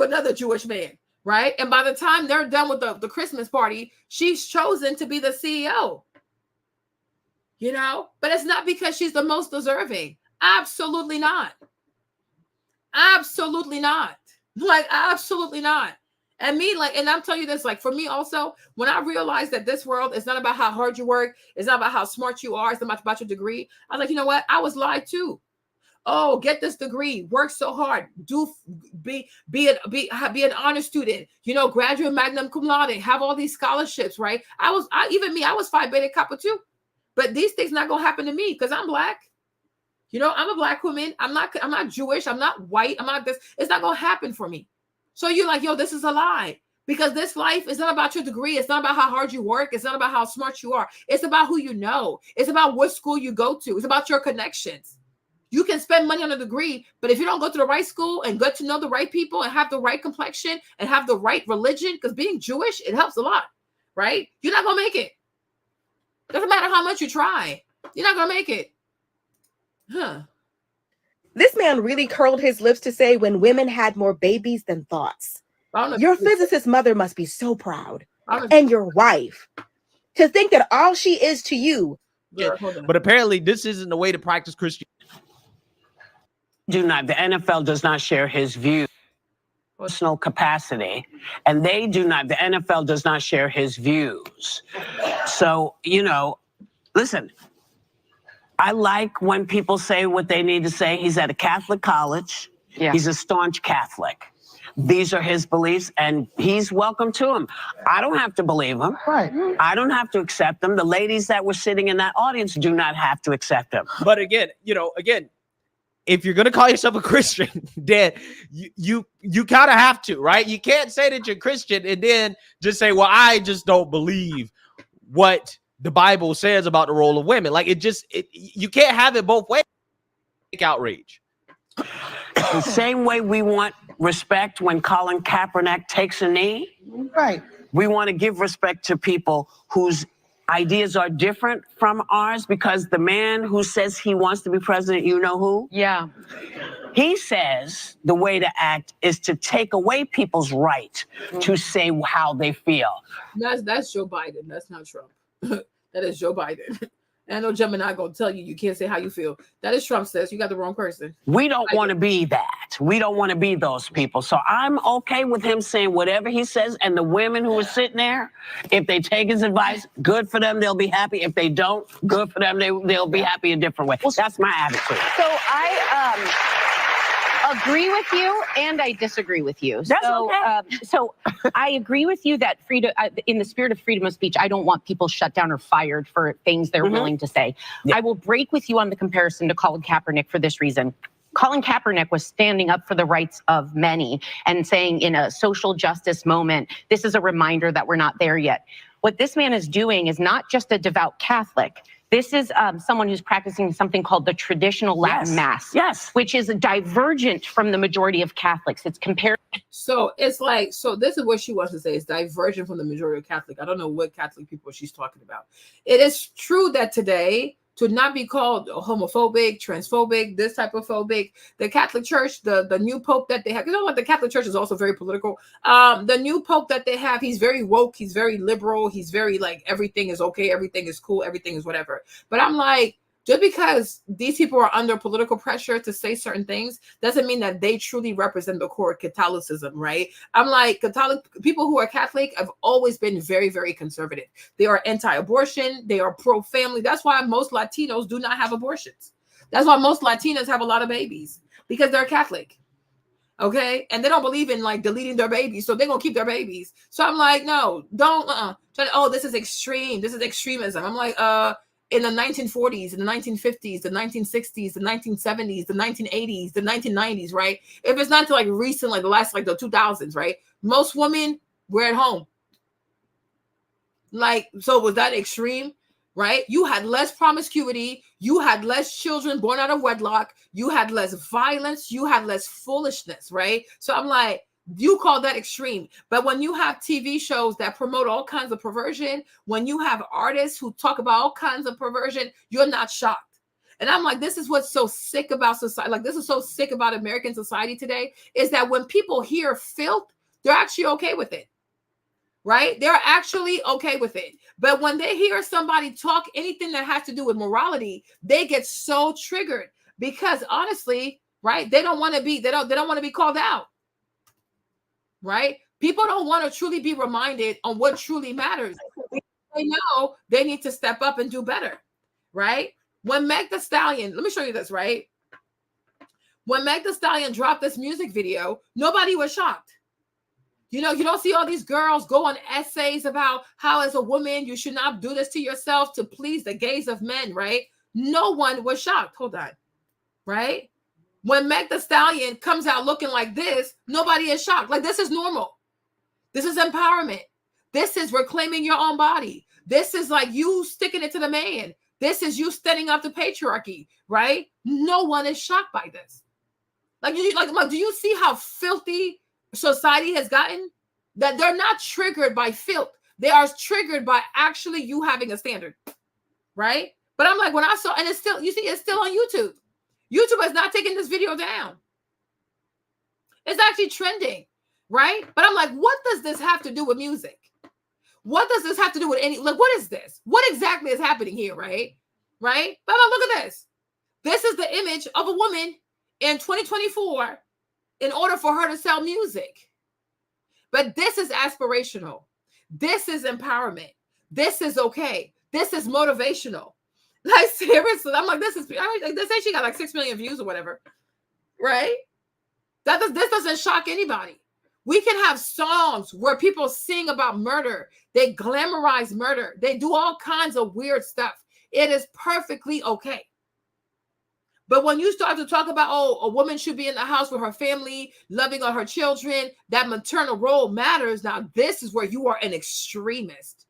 A: another Jewish man, right? And by the time they're done with the Christmas party, she's chosen to be the CEO. You know? But it's not because she's the most deserving. Absolutely not. Absolutely not. Like, absolutely not. And me, like, and I'm telling you this, like, for me also, when I realized that this world is not about how hard you work, it's not about how smart you are, it's not about your degree, I was like, you know what? I was lied to. Oh, get this degree, work so hard, be an honor student, you know, graduate magna cum laude, have all these scholarships, right? I was Phi Beta Kappa too. But these things not gonna happen to me because I'm black. You know, I'm a black woman. I'm not Jewish. I'm not white. I'm not this. It's not gonna happen for me. So you're like, yo, this is a lie. Because this life is not about your degree. It's not about how hard you work. It's not about how smart you are. It's about who you know. It's about what school you go to. It's about your connections. You can spend money on a degree, but if you don't go to the right school and get to know the right people and have the right complexion and have the right religion, because being Jewish, it helps a lot, right? You're not going to make it. Doesn't matter how much you try. You're not going to make it. Huh.
N: This man really curled his lips to say when women had more babies than thoughts. Your physicist mother must be so proud. And your wife. To think that all she is to you.
P: But apparently this isn't the way to practice Christianity.
Q: The NFL does not share his view. Personal capacity, and the NFL does not share his views. So, you know, listen, I like when people say what they need to say. He's at a Catholic college. Yeah. He's a staunch Catholic. These are his beliefs, and he's welcome to them. I don't have to believe him. Right. I don't have to accept them. The ladies that were sitting in that audience do not have to accept them.
P: But again, if you're going to call yourself a Christian, then you kind of have to, right? You can't say that you're Christian and then just say, well, I just don't believe what the Bible says about the role of women. Like you can't have it both ways. Outrage.
Q: The same way we want respect when Colin Kaepernick takes a knee. Right. We want to give respect to people whose ideas are different from ours, because the man who says he wants to be president, you know who? Yeah. He says the way to act is to take away people's right to say how they feel.
A: That's Joe Biden. That's not Trump. That is Joe Biden. And I know Gemini gonna tell you can't say how you feel. That is Trump says. You got the wrong person.
Q: We don't want to be that. We don't want to be those people. So I'm okay with him saying whatever he says. And the women who are sitting there, if they take his advice, good for them. They'll be happy. If they don't, good for them. They'll be happy a different way. Well, that's my attitude.
R: So I agree with you and I disagree with you.
Q: That's okay.
R: So I agree with you that freedom, in the spirit of freedom of speech, I don't want people shut down or fired for things they're willing to say. Yeah. I will break with you on the comparison to Colin Kaepernick for this reason. Colin Kaepernick was standing up for the rights of many and saying in a social justice moment, this is a reminder that we're not there yet. What this man is doing is not just a devout Catholic. This is someone who's practicing something called the traditional Latin Mass, which is divergent from the majority of Catholics. It's compared.
A: So it's like, so this is what she wants to say. It's divergent from the majority of Catholic. I don't know what Catholic people she's talking about. It is true that today, to not be called homophobic, transphobic, this type of phobic, the Catholic Church, the new Pope that they have, you know what, the Catholic Church is also very political. The new Pope that they have, he's very woke, he's very liberal, he's very like, everything is okay, everything is cool, everything is whatever. But I'm like, just because these people are under political pressure to say certain things doesn't mean that they truly represent the core Catholicism, right? I'm like, Catholic people who are Catholic have always been very, very conservative. They are anti-abortion. They are pro-family. That's why most Latinos do not have abortions. That's why most Latinas have a lot of babies, because they're Catholic. Okay. And they don't believe in like deleting their babies. So they're going to keep their babies. So I'm like, no, don't, oh, this is extreme. This is extremism. I'm like, in the 1940s, in the 1950s, the 1960s, the 1970s, the 1980s, the 1990s, right? If it's not to like recent, like the last, like the 2000s, right? Most women were at home. Like, so was that extreme, right? You had less promiscuity. You had less children born out of wedlock. You had less violence. You had less foolishness, right? So I'm like, you call that extreme. But when you have TV shows that promote all kinds of perversion, when you have artists who talk about all kinds of perversion, you're not shocked. And I'm like, this is what's so sick about society. Like, this is so sick about American society today, is that when people hear filth, they're actually okay with it, right? They're actually okay with it. But when they hear somebody talk anything that has to do with morality, they get so triggered because honestly, right? They don't want to be, they don't want to be called out. Right? People don't want to truly be reminded on what truly matters. They know they need to step up and do better. Right? When Meg Thee Stallion, let me show you this, right? When Meg Thee Stallion dropped this music video, nobody was shocked. You know, you don't see all these girls go on essays about how as a woman, you should not do this to yourself to please the gaze of men, right? No one was shocked. Hold on. Right? When Meg Thee Stallion comes out looking like this, nobody is shocked. Like, this is normal. This is empowerment. This is reclaiming your own body. This is like you sticking it to the man. This is you standing up to patriarchy, right? No one is shocked by this. Like, do you see how filthy society has gotten? That they're not triggered by filth. They are triggered by actually you having a standard, right? But I'm like, when I saw, and it's still, you see, it's still on YouTube. YouTube has not taken this video down. It's actually trending, right? But I'm like, what does this have to do with music? What does this have to do with any, like, what is this? What exactly is happening here, right? Right? But look at this. This is the image of a woman in 2024 in order for her to sell music. But this is aspirational. This is empowerment. This is okay. This is motivational. Like, seriously, I'm like, this is, I mean, they say she got like 6 million views or whatever, right? This doesn't shock anybody. We can have songs where people sing about murder. They glamorize murder. They do all kinds of weird stuff. It is perfectly okay. But when you start to talk about, oh, a woman should be in the house with her family, loving on her children, that maternal role matters. Now, this is where you are an extremist.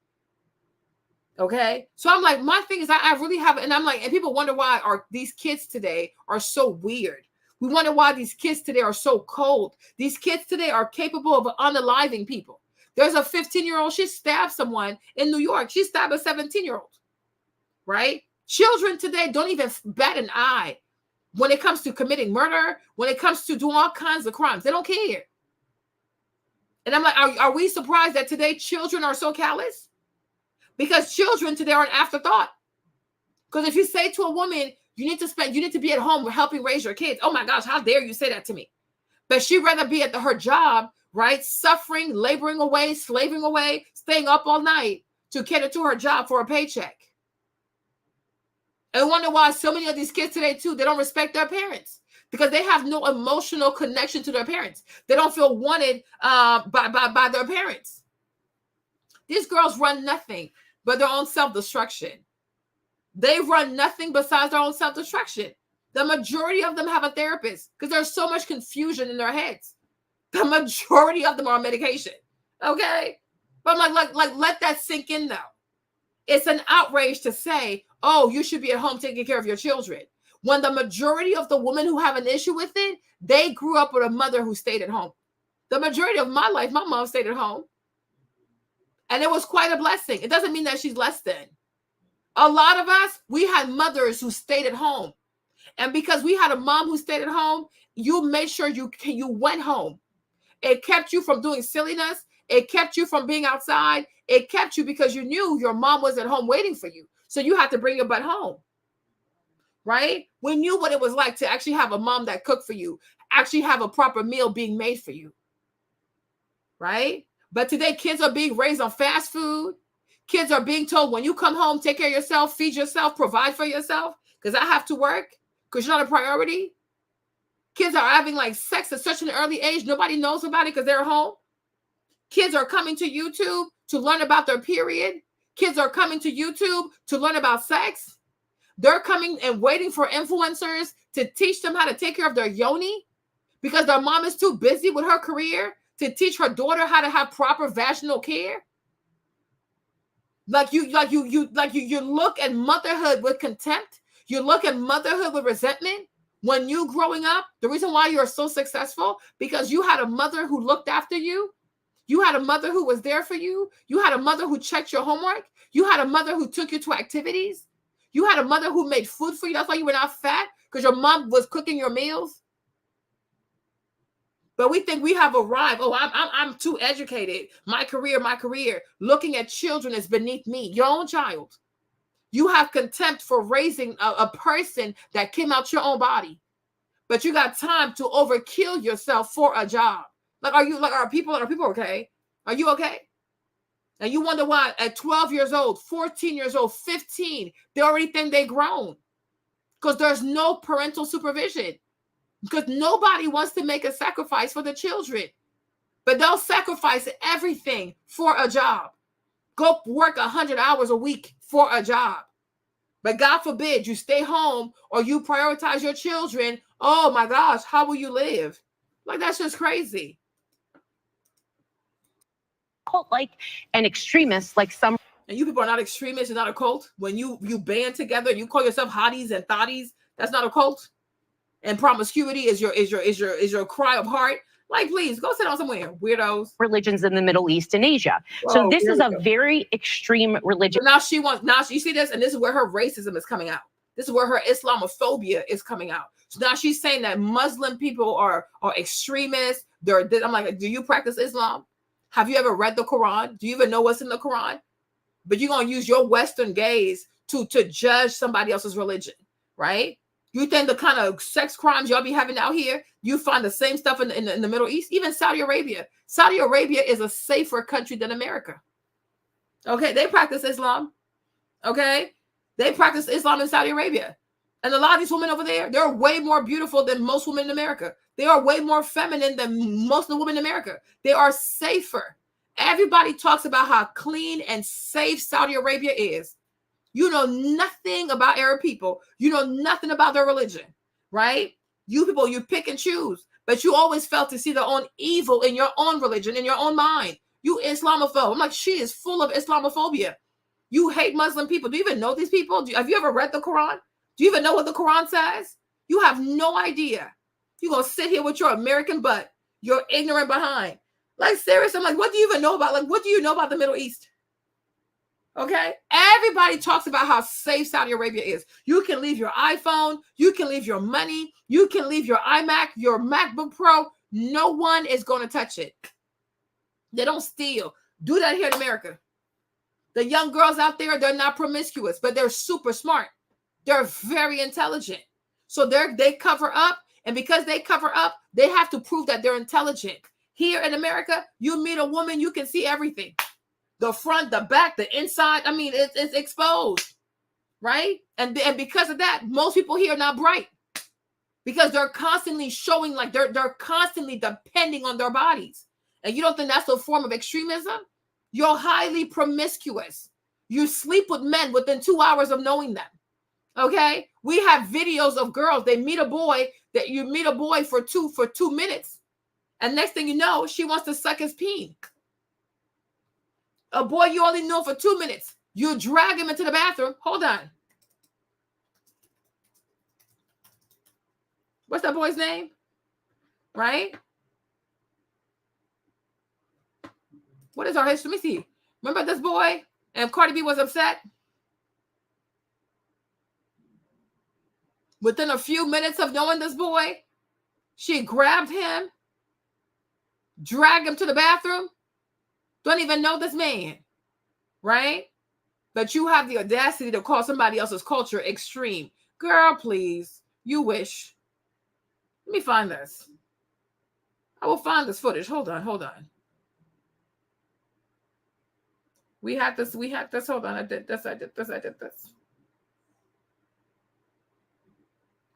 A: Okay. So I'm like, my thing is I really have, and I'm like, and people wonder why these kids today are so weird. We wonder why these kids today are so cold. These kids today are capable of unaliving people. There's a 15-year-old, she stabbed someone in New York. She stabbed a 17-year-old, right? Children today don't even bat an eye when it comes to committing murder, when it comes to doing all kinds of crimes. They don't care. And I'm like, are we surprised that today children are so callous? Because children today are an afterthought. Because if you say to a woman, you need to be at home helping raise your kids. Oh my gosh, how dare you say that to me? But she'd rather be at her job, right? Suffering, laboring away, slaving away, staying up all night to cater to her job for a paycheck. And I wonder why so many of these kids today too, they don't respect their parents because they have no emotional connection to their parents. They don't feel wanted by their parents. These girls run nothing but their own self-destruction. They run nothing besides their own self-destruction. The majority of them have a therapist because there's so much confusion in their heads. The majority of them are on medication. Okay? But I'm like, let that sink in though. It's an outrage to say, oh, you should be at home taking care of your children. When the majority of the women who have an issue with it, they grew up with a mother who stayed at home. The majority of my life, my mom stayed at home. And it was quite a blessing. It doesn't mean that she's less than. A lot of us, we had mothers who stayed at home. And because we had a mom who stayed at home, you made sure you went home. It kept you from doing silliness. It kept you from being outside. It kept you because you knew your mom was at home waiting for you. So you had to bring your butt home. Right? We knew what it was like to actually have a mom that cooked for you, actually have a proper meal being made for you. Right? But today, kids are being raised on fast food. Kids are being told, when you come home, take care of yourself, feed yourself, provide for yourself, because I have to work, because you're not a priority. Kids are having like sex at such an early age, nobody knows about it because they're home. Kids are coming to YouTube to learn about their period. Kids are coming to YouTube to learn about sex. They're coming and waiting for influencers to teach them how to take care of their yoni because their mom is too busy with her career to teach her daughter how to have proper vaginal care. You look at motherhood with contempt. You look at motherhood with resentment. When you growing up, the reason why you're so successful, because you had a mother who looked after you. You had a mother who was there for you. You had a mother who checked your homework. You had a mother who took you to activities. You had a mother who made food for you. That's why you were not fat, because your mom was cooking your meals. But we think we have arrived. Oh, I'm too educated. My career. Looking at children is beneath me. Your own child. You have contempt for raising a person that came out your own body. But you got time to overkill yourself for a job. Are people okay? Are you okay? And you wonder why at 12 years old, 14 years old, 15, they already think they grown. Because there's no parental supervision. Because nobody wants to make a sacrifice for the children. But they'll sacrifice everything for a job. Go work 100 hours a week for a job. But God forbid you stay home or you prioritize your children. Oh my gosh, how will you live? Like, that's just crazy.
R: Cult-like and extremists like some.
A: And you people are not extremists. It's not a cult. When you band together and you call yourself hotties and thotties, that's not a cult. And promiscuity is your cry of heart. Like, please go sit down somewhere, weirdos.
R: Religions in the Middle East and Asia. So this is a very extreme religion.
A: So now you see this, and this is where her racism is coming out. This is where her Islamophobia is coming out. So now she's saying that Muslim people are extremists. I'm like, do you practice Islam? Have you ever read the Quran? Do you even know what's in the Quran? But you're gonna use your Western gaze to judge somebody else's religion, right? You think the kind of sex crimes y'all be having out here, you find the same stuff in the Middle East, even Saudi Arabia. Saudi Arabia is a safer country than America. Okay, they practice Islam. Okay, they practice Islam in Saudi Arabia. And a lot of these women over there, they're way more beautiful than most women in America. They are way more feminine than most of the women in America. They are safer. Everybody talks about how clean and safe Saudi Arabia is. You know nothing about Arab people. You know nothing about their religion, right? You people, you pick and choose, but you always felt to see their own evil in your own religion, in your own mind. You Islamophobe. I'm like, she is full of Islamophobia. You hate Muslim people. Do you even know these people? Have you ever read the Quran? Do you even know what the Quran says? You have no idea. You're going to sit here with your American butt, your ignorant behind. Like, seriously, I'm like, what do you even know about? Like, what do you know about the Middle East? Okay, everybody talks about how safe Saudi Arabia is. You can leave your iPhone, you can leave your money, you can leave your iMac, your MacBook Pro. No one is going to touch it. They don't steal. Do that here in America. The young girls out there, they're not promiscuous, but they're super smart. They're very intelligent. So they cover up, and because they cover up, they have to prove that they're intelligent. Here in America, you meet a woman, you can see everything. The front, the back, the inside. I mean, it's exposed, right? And because of that, most people here are not bright because they're constantly showing like they're constantly depending on their bodies. And you don't think that's a form of extremism? You're highly promiscuous. You sleep with men within 2 hours of knowing them. Okay, we have videos of girls. They meet a boy, that you meet a boy for 2 minutes, and next thing you know, she wants to suck his peen. A boy you only know for 2 minutes, you drag him into the bathroom. Hold on. What's that boy's name? Right? What is our history? Let me see. Remember this boy? And Cardi B was upset. Within a few minutes of knowing this boy, she grabbed him, dragged him to the bathroom. Don't even know this man. Right? But you have the audacity to call somebody else's culture extreme. Girl, please. You wish. Let me find this. I will find this footage. Hold on. We had this. Hold on. I did this.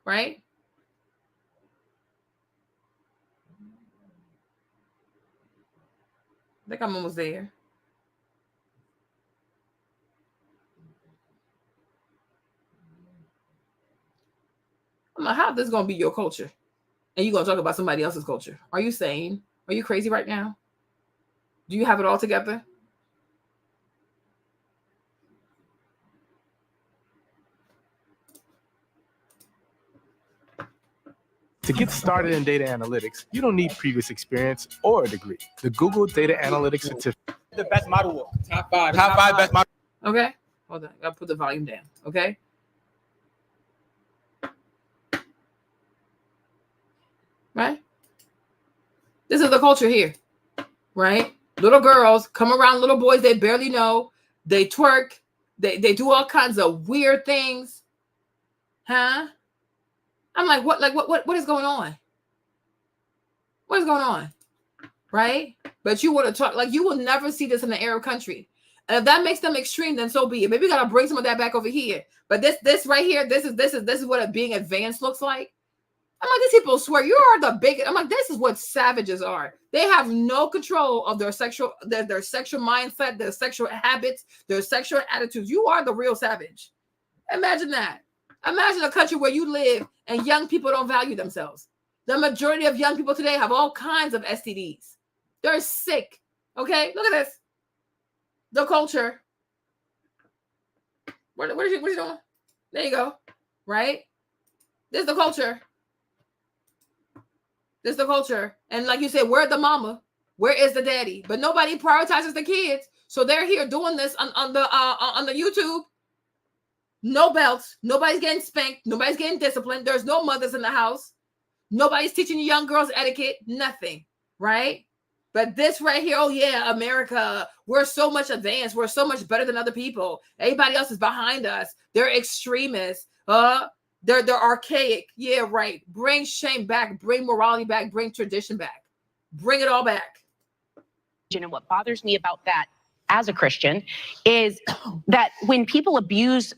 A: Right? I think I'm almost there. I'm like, how this gonna be your culture? And you're gonna talk about somebody else's culture? Are you sane? Are you crazy right now? Do you have it all together?
D: To get started in data analytics, you don't need previous experience or a degree. The Google Data Analytics Certificate.
P: The best model.
A: Top five
P: best model.
A: Okay. Hold on. I gotta put the volume down. Okay. Right? This is the culture here. Right? Little girls come around little boys they barely know. They twerk. They do all kinds of weird things. Huh? I'm like, what is going on? What is going on? Right? But you want to talk, like, you will never see this in an Arab country. And if that makes them extreme, then so be it. Maybe we gotta bring some of that back over here. But this right here, this is what being advanced looks like. I'm like, these people swear you are the biggest. I'm like, this is what savages are. They have no control of their sexual mindset, their sexual habits, their sexual attitudes. You are the real savage. Imagine that. Imagine a country where you live and young people don't value themselves. The majority of young people today have all kinds of STDs. They're sick. Okay, look at this. The culture. What are you doing? There you go. Right? This is the culture. This is the culture. And like you said, where's the mama? Where is the daddy? But nobody prioritizes the kids. So they're here doing this on the YouTube. No belts. Nobody's getting spanked. Nobody's getting disciplined. There's no mothers in the house. Nobody's teaching young girls etiquette. Nothing. Right? But this right here, oh yeah, America, we're so much advanced. We're so much better than other people. Everybody else is behind us. They're extremists. They're archaic. Yeah, right. Bring shame back. Bring morality back. Bring tradition back. Bring it all back.
R: And what bothers me about that as a Christian is that when people abuse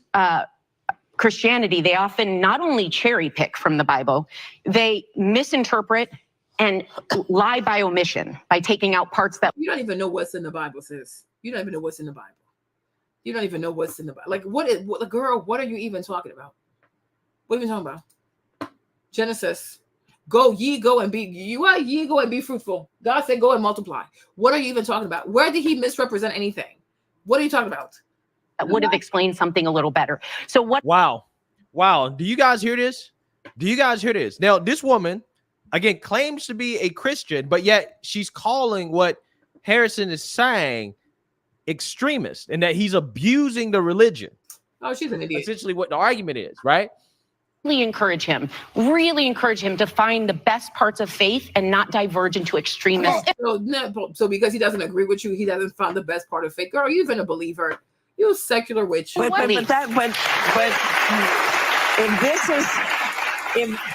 R: Christianity, they often not only cherry pick from the Bible, they misinterpret and lie by omission, by taking out parts that
A: you don't even know what's in the Bible, sis. You don't even know what's in the Bible. You don't even know what's in the Bible. Like, girl, what are you even talking about? What are you talking about? Genesis. Go and be fruitful. God said, go and multiply. What are you even talking about? Where did he misrepresent anything? What are you talking about?
R: That would have explained something a little better. So what?
P: Wow. Do you guys hear this? Now, this woman, again, claims to be a Christian, but yet she's calling what Harrison is saying extremist and that he's abusing the religion.
A: Oh, she's an idiot.
P: Essentially what the argument is, right?
R: Really encourage him to find the best parts of faith and not diverge into extremists.
A: So because he doesn't agree with you, he doesn't find the best part of faith. Girl, you even a believer. You a secular witch.
S: But if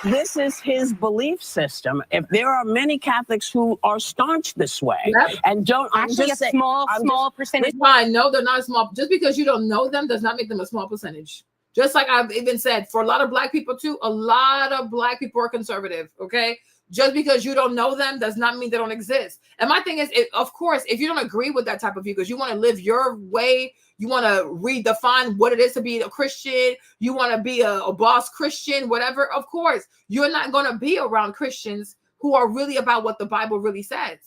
S: this is his belief system, if there are many Catholics who are staunch this way and don't
R: actually small percentage.
A: Fine, no, they're not small. Just because you don't know them does not make them a small percentage. Just like I've even said, for a lot of black people too, a lot of black people are conservative. Okay, Just because you don't know them does not mean they don't exist. And my thing is, of course, if you don't agree with that type of view, because you want to live your way, you want to redefine what it is to be a Christian, you want to be a boss Christian, whatever, of course, you're not going to be around Christians who are really about what the Bible really says.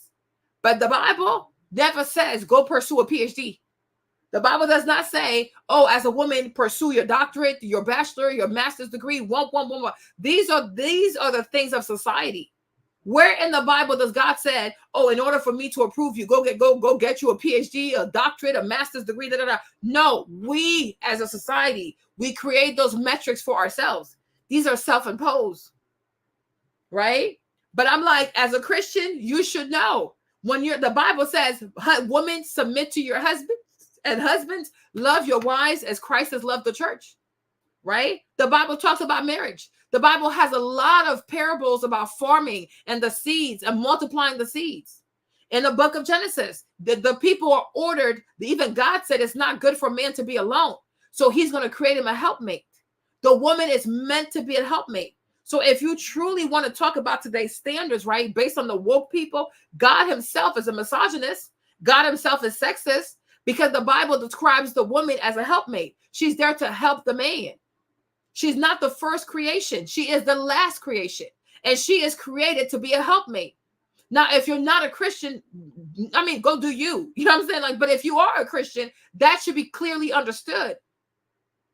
A: But the Bible never says, go pursue a PhD. The Bible does not say, oh, as a woman, pursue your doctorate, your bachelor, your master's degree, one. These are the things of society. Where in the Bible does God say, oh, in order for me to approve you, go get you a PhD, a doctorate, a master's degree, No, we as a society, we create those metrics for ourselves. These are self-imposed, right? But I'm like, as a Christian, you should know the Bible says, women, submit to your husband, and husbands, love your wives as Christ has loved the church, right? The Bible talks about marriage. The Bible has a lot of parables about farming and the seeds and multiplying the seeds. In the book of Genesis, the people are ordered, even God said it's not good for man to be alone. So he's going to create him a helpmate. The woman is meant to be a helpmate. So if you truly want to talk about today's standards, right, based on the woke people, God himself is a misogynist. God himself is sexist because the Bible describes the woman as a helpmate. She's there to help the man. She's not the first creation. She is the last creation. And she is created to be a helpmate. Now, if you're not a Christian, I mean, go do you. You know what I'm saying? Like, but if you are a Christian, that should be clearly understood,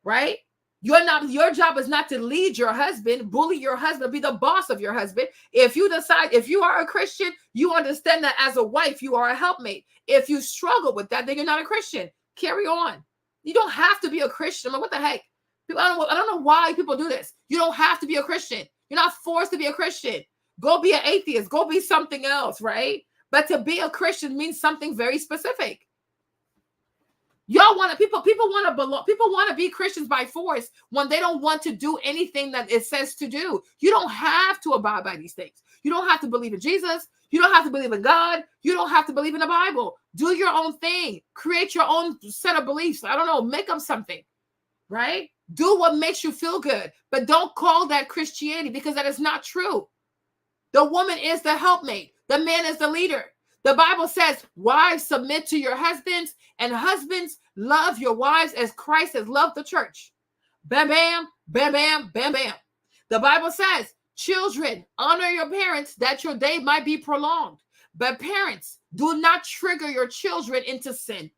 A: right? Your job is not to lead your husband, bully your husband, be the boss of your husband. If you decide, if you are a Christian, you understand that as a wife, you are a helpmate. If you struggle with that, then you're not a Christian. Carry on. You don't have to be a Christian. I'm like, what the heck? I don't know why people do this. You don't have to be a Christian. You're not forced to be a Christian. Go be an atheist. Go be something else, right? But to be a Christian means something very specific. Y'all want to, people want to belong. People want to be Christians by force when they don't want to do anything that it says to do. You don't have to abide by these things. You don't have to believe in Jesus. You don't have to believe in God. You don't have to believe in the Bible. Do your own thing. Create your own set of beliefs. I don't know. Make them something, right? Do what makes you feel good, but don't call that Christianity because that is not true. The woman is the helpmate. The man is the leader. The Bible says, wives, submit to your husbands, and husbands, love your wives as Christ has loved the church. Bam, bam, bam, bam, bam, bam. The Bible says, children, honor your parents that your day might be prolonged. But parents, do not trigger your children into sin.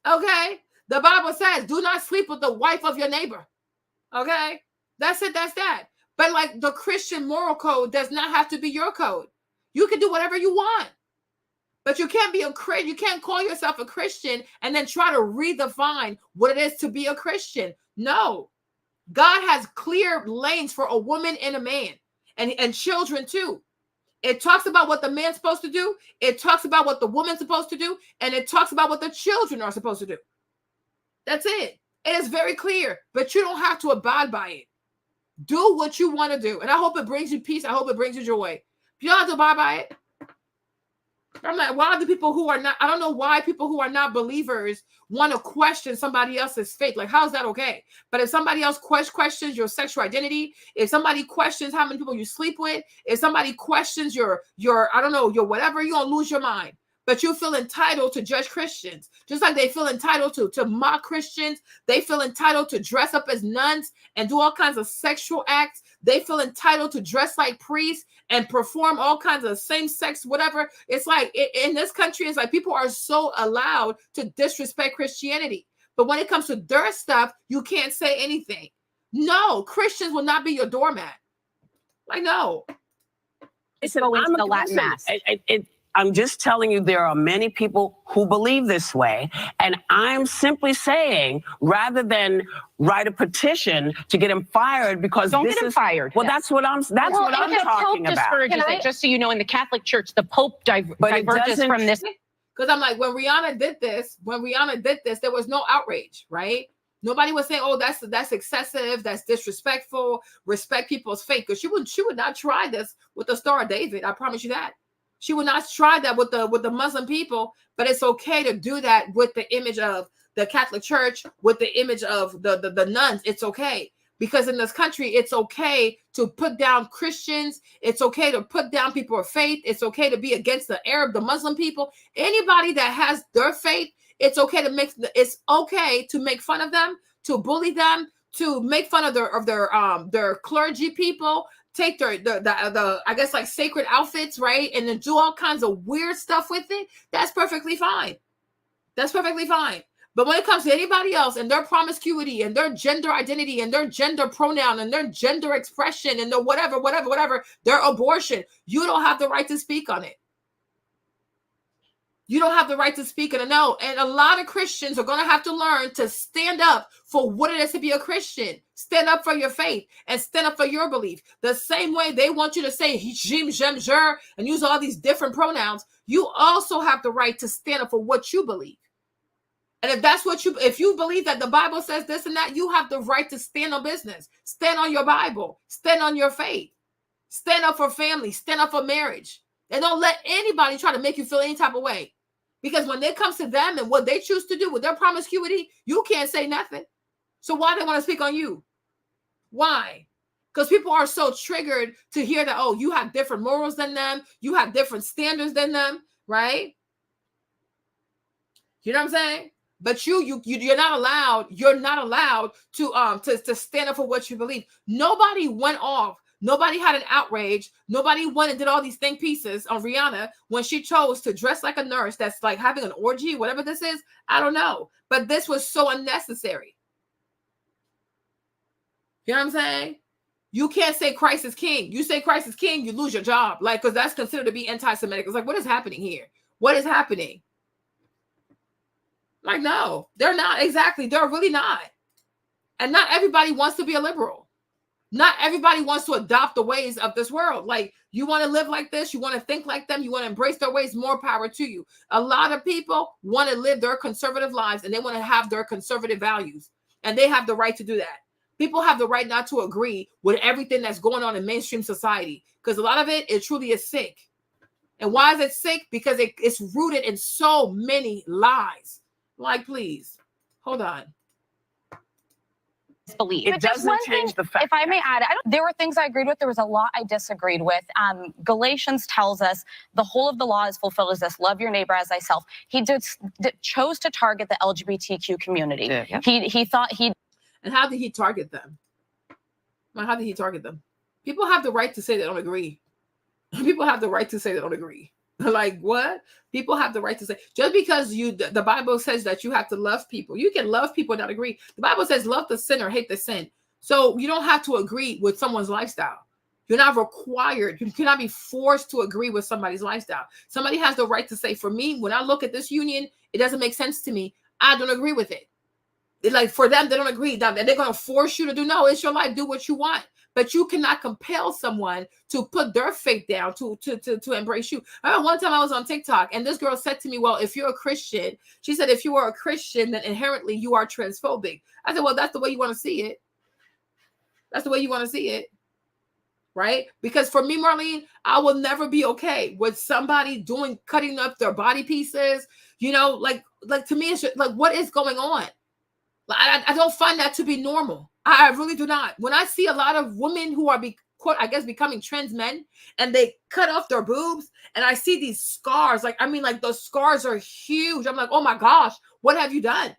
A: Okay? The Bible says, do not sleep with the wife of your neighbor. Okay? That's it. That's that. But like the Christian moral code does not have to be your code. You can do whatever you want. But you can't be a Christian. You can't call yourself a Christian and then try to redefine what it is to be a Christian. No. God has clear lanes for a woman and a man and children too. It talks about what the man's supposed to do. It talks about what the woman's supposed to do. And it talks about what the children are supposed to do. That's it. It is very clear, but you don't have to abide by it. Do what you want to do. And I hope it brings you peace. I hope it brings you joy. If you don't have to abide by it, I'm like, why do people who are not, I don't know why people who are not believers want to question somebody else's faith. Like, how is that okay? But if somebody else questions your sexual identity, if somebody questions how many people you sleep with, if somebody questions your I don't know, your whatever, you're going to lose your mind. But you feel entitled to judge Christians, just like they feel entitled to mock Christians. They feel entitled to dress up as nuns and do all kinds of sexual acts. They feel entitled to dress like priests and perform all kinds of same-sex, whatever. It's like in this country, it's like people are so allowed to disrespect Christianity. But when it comes to their stuff, you can't say anything. No, Christians will not be your doormat. Like, no.
S: Listen, I'm just telling you, there are many people who believe this way. And I'm simply saying, rather than write a petition to get him fired because
R: Don't get him fired.
S: Well, that's what I'm talking about.
R: Discourages it, just so you know, in the Catholic Church, the Pope diverges from this.
A: Because I'm like, when Rihanna did this, there was no outrage, right? Nobody was saying, "Oh, that's excessive, that's disrespectful, respect people's faith." Because she would not try this with the Star of David. I promise you that. She would not try that with the Muslim people, but it's okay to do that with the image of the Catholic Church, with the image of the nuns. It's okay. Because in this country, it's okay to put down Christians. It's okay to put down people of faith. It's okay to be against the Arab, the Muslim people. Anybody that has their faith, it's okay to make fun of them, to bully them, to make fun of their clergy people, take the I guess like sacred outfits, right? And then do all kinds of weird stuff with it. That's perfectly fine. That's perfectly fine. But when it comes to anybody else and their promiscuity and their gender identity and their gender pronoun and their gender expression and their whatever, their abortion, you don't have the right to speak on it. You don't have the right to speak and know. And a lot of Christians are going to have to learn to stand up for what it is to be a Christian. Stand up for your faith and stand up for your belief. The same way they want you to say him, jem, jer, and use all these different pronouns, you also have the right to stand up for what you believe. And if you believe that the Bible says this and that, you have the right to stand on business. Stand on your Bible. Stand on your faith. Stand up for family. Stand up for marriage. And don't let anybody try to make you feel any type of way. Because when it comes to them and what they choose to do with their promiscuity, you can't say nothing. So why do they want to speak on you? Why? Because people are so triggered to hear that, oh, you have different morals than them. You have different standards than them, right? You know what I'm saying? But you're not allowed. You're not allowed to stand up for what you believe. Nobody went off. Nobody had an outrage. Nobody went and did all these think pieces on Rihanna when she chose to dress like a nurse. That's like having an orgy, whatever this is. I don't know, but this was so unnecessary. You know what I'm saying? You can't say Christ is king. You say Christ is king, you lose your job, like because that's considered to be anti-Semitic. It's like, what is happening here? What is happening? Like, no, they're not. Exactly. They're really not. And not everybody wants to be a liberal. Not everybody wants to adopt the ways of this world. Like, you want to live like this. You want to think like them. You want to embrace their ways. More power to you. A lot of people want to live their conservative lives and they want to have their conservative values. And they have the right to do that. People have the right not to agree with everything that's going on in mainstream society. Because a lot of it truly is sick. And why is it sick? Because it's rooted in so many lies. Like, please, hold on.
R: Believe.
S: It doesn't change the fact.
E: If I may add, there were things I agreed with. There was a lot I disagreed with. Galatians tells us the whole of the law is fulfilled as this: love your neighbor as thyself. He chose to target the LGBTQ community.
R: Yeah.
E: He thought he.
A: And how did he target them? How did he target them? People have the right to say they don't agree. People have the right to say they don't agree. Like, what? People have the right to say, just because the Bible says that you have to love people. You can love people and not agree. The Bible says love the sinner, hate the sin. So you don't have to agree with someone's lifestyle. You're not required. You cannot be forced to agree with somebody's lifestyle. Somebody has the right to say, for me, when I look at this union, it doesn't make sense to me. I don't agree with it. Like, for them, they don't agree. They're going to force you to do. No, it's your life. Do what you want. But you cannot compel someone to put their faith down to embrace you. I remember one time I was on TikTok and this girl said to me, well, if you're a Christian, she said, if you are a Christian, then inherently you are transphobic. I said, well, that's the way you want to see it. That's the way you want to see it. Right? Because for me, Marlene, I will never be okay with somebody cutting up their body pieces. You know, like to me, it's just, like, what is going on? I don't find that to be normal. I really do not. When I see a lot of women who are becoming trans men and they cut off their boobs and I see these scars, like those scars are huge. I'm like, oh my gosh, what have you done?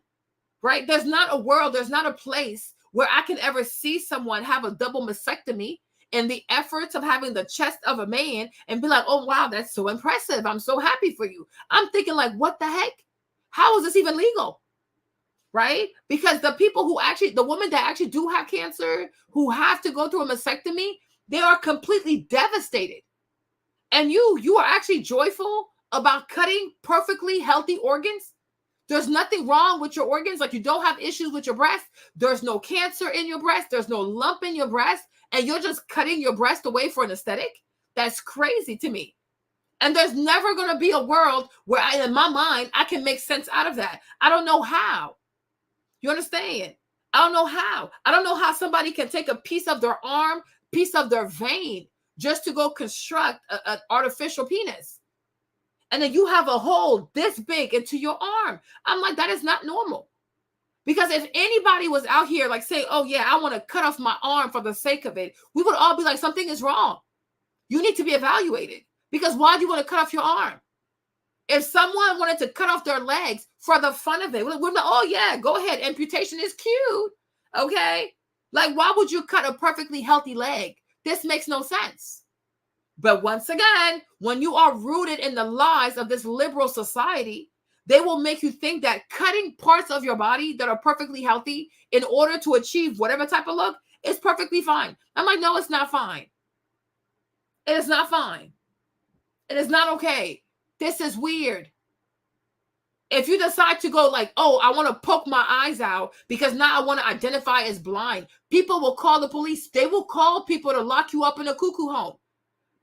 A: Right? There's not a world, there's not a place where I can ever see someone have a double mastectomy and the efforts of having the chest of a man and be like, oh wow, that's so impressive. I'm so happy for you. I'm thinking, like, what the heck? How is this even legal? Right? Because the women that actually do have cancer, who have to go through a mastectomy, they are completely devastated. And you are actually joyful about cutting perfectly healthy organs. There's nothing wrong with your organs. Like, you don't have issues with your breast. There's no cancer in your breast. There's no lump in your breast. And you're just cutting your breast away for an aesthetic. That's crazy to me. And there's never going to be a world where in my mind, I can make sense out of that. I don't know how. You understand? I don't know how. I don't know how somebody can take a piece of their arm, piece of their vein, just to go construct an artificial penis. And then you have a hole this big into your arm. I'm like, that is not normal. Because if anybody was out here like saying, oh yeah, I want to cut off my arm for the sake of it, we would all be like, something is wrong. You need to be evaluated. Because why do you want to cut off your arm? If someone wanted to cut off their legs for the fun of it, we're like, oh yeah, go ahead. Amputation is cute. Okay. Like, why would you cut a perfectly healthy leg? This makes no sense. But once again, when you are rooted in the lies of this liberal society, they will make you think that cutting parts of your body that are perfectly healthy in order to achieve whatever type of look is perfectly fine. I'm like, no, it's not fine. It is not fine. It is not okay. This is weird. If you decide to go like, oh, I want to poke my eyes out because now I want to identify as blind, people will call the police. They will call people to lock you up in a cuckoo home.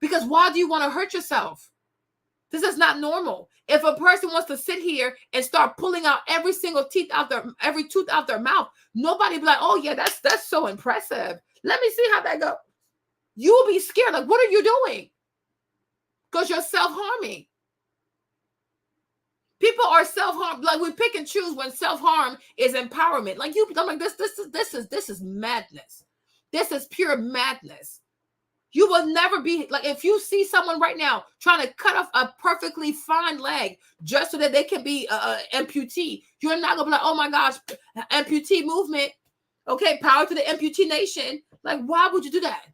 A: Because why do you want to hurt yourself? This is not normal. If a person wants to sit here and start pulling out every tooth out their mouth, nobody be like, oh yeah, that's so impressive. Let me see how that goes. You will be scared. Like, what are you doing? Because you're self-harming. People are self-harm. Like, we pick and choose when self-harm is empowerment. Like, I'm like, this is madness. This is pure madness. You will never be like, if you see someone right now trying to cut off a perfectly fine leg just so that they can be amputee, you're not gonna be like, oh my gosh, amputee movement. Okay, power to the amputee nation. Like, why would you do that?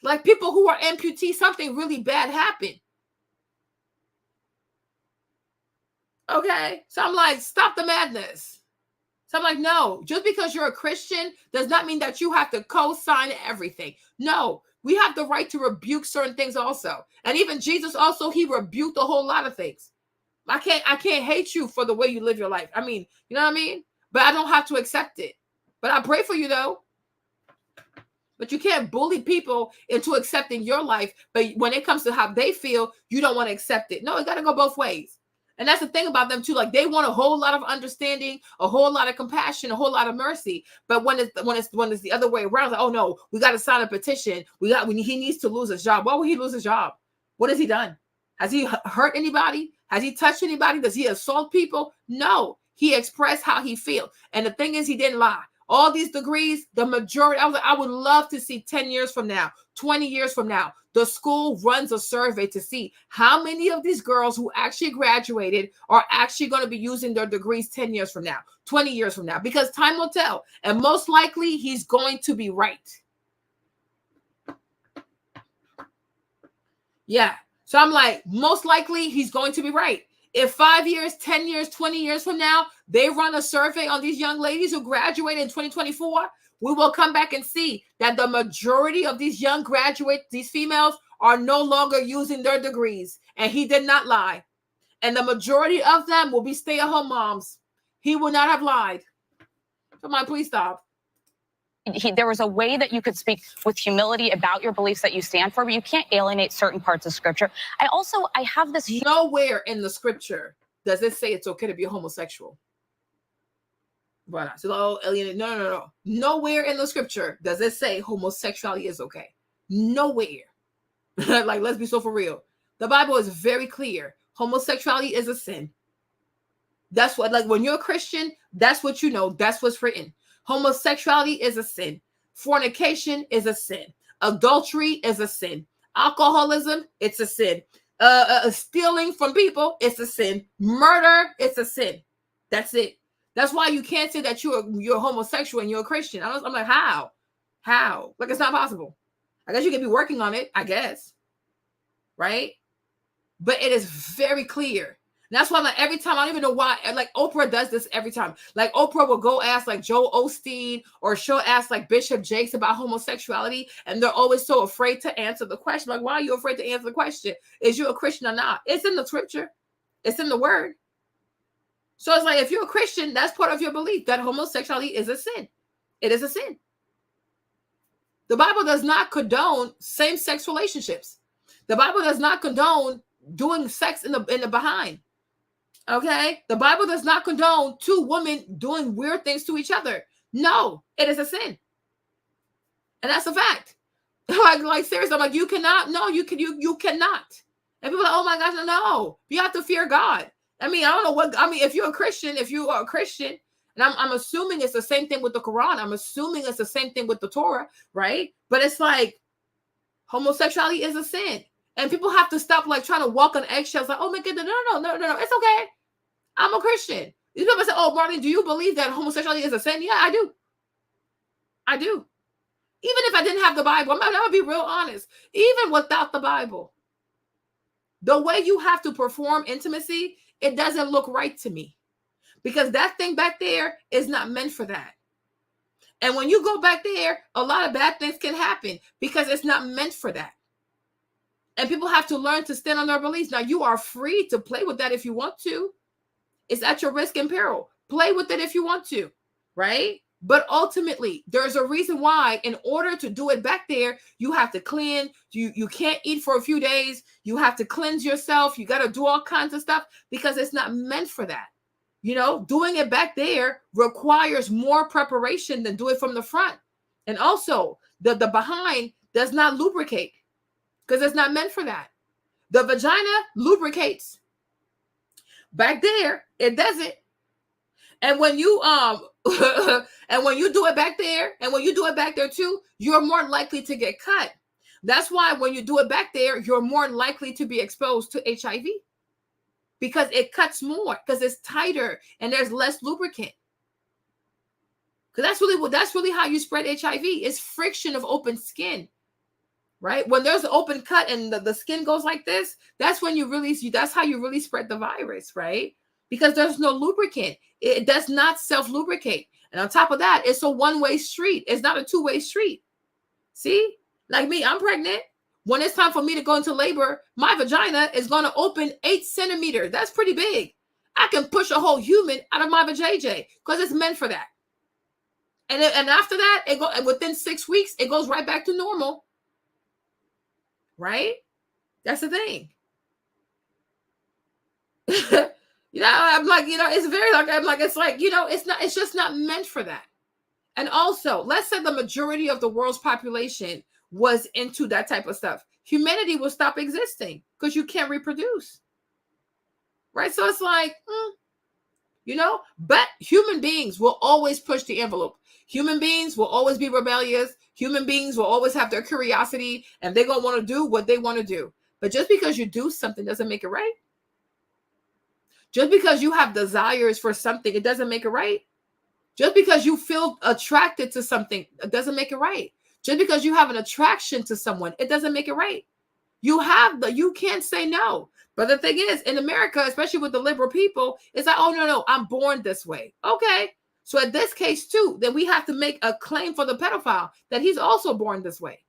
A: Like, people who are amputee, something really bad happened. Okay, so I'm like, stop the madness. So I'm like, no, just because you're a Christian does not mean that you have to co-sign everything. No, we have the right to rebuke certain things also. And even Jesus also, he rebuked a whole lot of things. I can't hate you for the way you live your life. I mean, you know what I mean? But I don't have to accept it. But I pray for you though. But you can't bully people into accepting your life. But when it comes to how they feel, you don't want to accept it. No, it got to go both ways. And that's the thing about them too. Like, they want a whole lot of understanding, a whole lot of compassion, a whole lot of mercy. But when it's the other way around, like, oh no, we got to sign a petition. He needs to lose his job. Why would he lose his job? What has he done? Has he hurt anybody? Has he touched anybody? Does he assault people? No, he expressed how he feels. And the thing is, he didn't lie. All these degrees, the majority, I would love to see 10 years from now, 20 years from now, the school runs a survey to see how many of these girls who actually graduated are actually going to be using their degrees 10 years from now, 20 years from now, because time will tell. And most likely he's going to be right. Yeah. So I'm like, most likely he's going to be right. If 5 years, 10 years, 20 years from now, they run a survey on these young ladies who graduated in 2024, we will come back and see that the majority of these young graduates, these females, are no longer using their degrees. And he did not lie. And the majority of them will be stay-at-home moms. He would not have lied. Come on, please stop.
E: There was a way that you could speak with humility about your beliefs that you stand for, but you can't alienate certain parts of scripture. I have this.
A: Nowhere in the scripture does it say it's okay to be a homosexual. Right. So, no. Nowhere in the scripture does it say homosexuality is okay. Nowhere. Like, let's be so for real. The Bible is very clear. Homosexuality is a sin. That's what, like, when you're a Christian, that's what you know. That's what's written. Homosexuality is a sin. Fornication is a sin. Adultery is a sin. Alcoholism, it's a sin. Stealing from people, it's a sin. Murder, it's a sin. That's it. That's why you can't say that you're homosexual and you're a Christian. I'm like, how? Like, it's not possible. I guess you can be working on it, I guess. Right? But it is very clear. And that's why, like, every time, I don't even know why, like, Oprah does this every time. Like, Oprah will go ask, like, Joel Osteen, or she'll ask, like, Bishop Jakes about homosexuality, and they're always so afraid to answer the question. Like, why are you afraid to answer the question? Is you a Christian or not? It's in the scripture. It's in the word. So it's like, if you're a Christian, that's part of your belief, that homosexuality is a sin. It is a sin. The Bible does not condone same-sex relationships. The Bible does not condone doing sex in the behind. Okay? The Bible does not condone two women doing weird things to each other. No, it is a sin. And that's a fact. Like seriously, I'm like, you cannot. No, you cannot. And people are like, oh my gosh, no. You have to fear God. I mean, I don't know if you are a Christian, And I'm assuming it's the same thing with the Quran. I'm assuming it's the same thing with the Torah, right? But it's like homosexuality is a sin. And people have to stop like trying to walk on eggshells like, oh my goodness, no. It's okay. I'm a Christian. These people say, oh, Marlene, do you believe that homosexuality is a sin? Yeah, I do. I do. Even if I didn't have the Bible, I'm gonna be real honest. Even without the Bible, the way you have to perform intimacy, it doesn't look right to me. Because that thing back there is not meant for that. And when you go back there, a lot of bad things can happen because it's not meant for that. And people have to learn to stand on their beliefs. Now, you are free to play with that if you want to. It's at your risk and peril. Play with it if you want to, right? But ultimately, there's a reason why in order to do it back there, you have to clean. You can't eat for a few days. You have to cleanse yourself. You got to do all kinds of stuff because it's not meant for that. You know, doing it back there requires more preparation than do it from the front. And also, the behind does not lubricate because it's not meant for that. The vagina lubricates. Back there, it doesn't. And when you and when you do it back there, and when you do it back there too, you're more likely to get cut. That's why when you do it back there, you're more likely to be exposed to HIV. Because it cuts more, because it's tighter and there's less lubricant. Because that's really how you spread HIV. It's friction of open skin, right? When there's an open cut and the skin goes like this, that's when that's how you really spread the virus, right? Because there's no lubricant. It does not self-lubricate. And on top of that, it's a one-way street. It's not a two-way street. See? Like me, I'm pregnant. When it's time for me to go into labor, my vagina is going to open 8 centimeters. That's pretty big. I can push a whole human out of my vajayjay because it's meant for that. And after that, within 6 weeks, it goes right back to normal. Right? That's the thing. I'm like, it's very like, it's like, it's just not meant for that. And also, let's say the majority of the world's population was into that type of stuff. Humanity will stop existing because you can't reproduce. Right? So it's like, but human beings will always push the envelope. Human beings will always be rebellious. Human beings will always have their curiosity and they're going to want to do what they want to do. But just because you do something doesn't make it right. Just because you have desires for something, it doesn't make it right. Just because you feel attracted to something, it doesn't make it right. Just because you have an attraction to someone, it doesn't make it right. You can't say no. But the thing is, in America, especially with the liberal people, it's like, oh, no, I'm born this way. Okay. So in this case, too, then we have to make a claim for the pedophile that he's also born this way.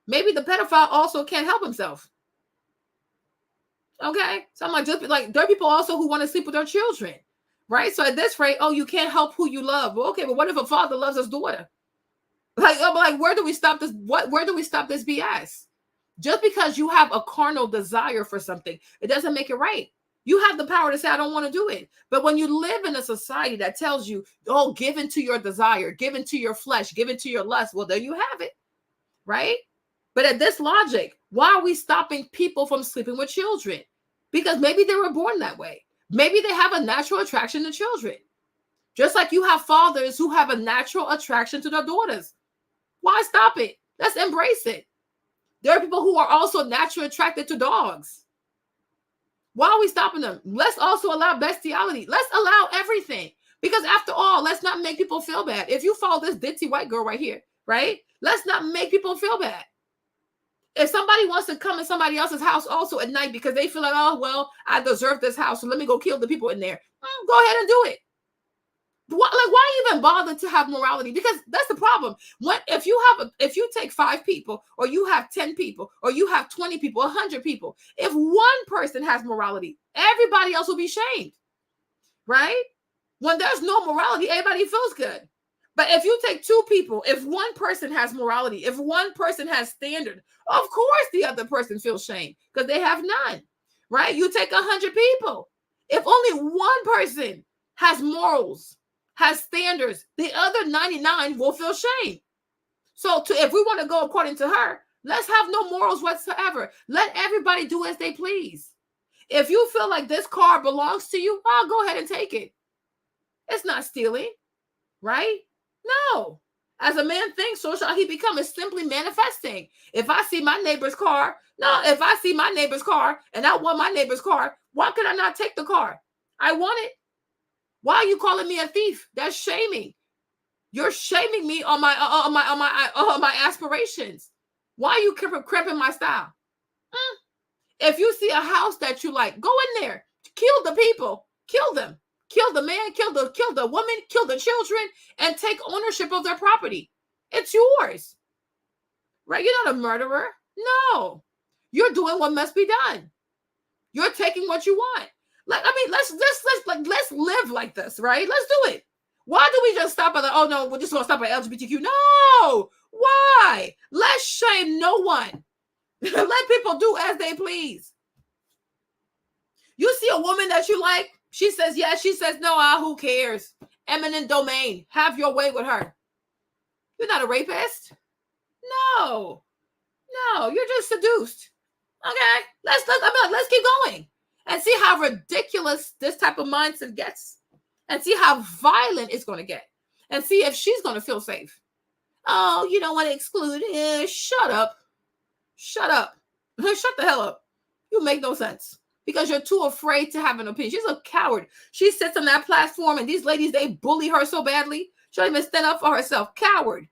A: Maybe the pedophile also can't help himself. Okay. So I'm like, just like, there are people also who want to sleep with their children. Right. So at this rate, oh, you can't help who you love. Well, okay, but what if a father loves his daughter? Like, where do we stop this? Where do we stop this BS? Just because you have a carnal desire for something, it doesn't make it right. You have the power to say, I don't want to do it. But when you live in a society that tells you, oh, give into your desire, give into your flesh, give into your lust, well, there you have it. Right? But at this logic, why are we stopping people from sleeping with children? Because maybe they were born that way. Maybe they have a natural attraction to children. Just like you have fathers who have a natural attraction to their daughters. Why stop it? Let's embrace it. There are people who are also naturally attracted to dogs. Why are we stopping them? Let's also allow bestiality. Let's allow everything. Because after all, let's not make people feel bad. If you follow this ditzy white girl right here, right? Let's not make people feel bad. If somebody wants to come in somebody else's house also at night because they feel like, oh, well, I deserve this house, so let me go kill the people in there. Go ahead and do it. Why even bother to have morality? Because that's the problem. If you take 5 people, or you have 10 people, or you have 20 people, 100 people, if one person has morality, everybody else will be shamed, right? When there's no morality, everybody feels good. But if you take 2 people, if one person has morality, if one person has standard, of course the other person feels shame because they have none, right? You take 100 people. If only one person has morals, has standards, the other 99 will feel shame. So if we want to go according to her, let's have no morals whatsoever. Let everybody do as they please. If you feel like this car belongs to you, go ahead and take it. It's not stealing. right? No. As a man thinks, so shall he become. It's simply manifesting. If I see my neighbor's car, if I see my neighbor's car and I want my neighbor's car, why could I not take the car? I want it. Why are you calling me a thief? That's shaming. You're shaming me on my aspirations. Why are you cramping my style? If you see a house that you like, go in there, kill the people, kill them. Kill the man, kill the woman, kill the children, and take ownership of their property. It's yours. Right? You're not a murderer. No. You're doing what must be done. You're taking what you want. Like, I mean, let's live like this, right? Let's do it. Why do we just stop at oh no, we're just gonna stop at LGBTQ? No. Why? Let's shame no one. Let people do as they please. You see a woman that you like, she says yes, she says no, who cares? Eminent domain. Have your way with her. You're not a rapist. No, you're just seduced. Okay, let's keep going and see how ridiculous this type of mindset gets, and see how violent it's going to get, and see if she's going to feel safe. Oh, you don't want to exclude? Shut up. Shut the hell up. You make no sense. Because you're too afraid to have an opinion. She's a coward. She sits on that platform and these ladies, they bully her so badly. She don't even stand up for herself. Coward.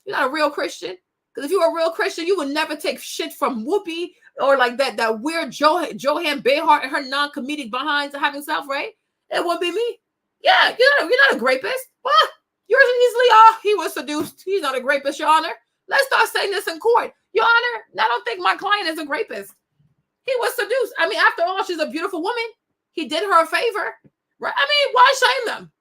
A: You're not a real Christian. Because if you were a real Christian, you would never take shit from Whoopi or like that weird Johann Behart and her non-comedic behinds of having self, right? It wouldn't be me. Yeah, you're not a rapist. What? You're easily, he was seduced. He's not a rapist, Your Honor. Let's start saying this in court. Your Honor, I don't think my client is a rapist. He was seduced. I mean, after all, she's a beautiful woman. He did her a favor, right? I mean, why shame them?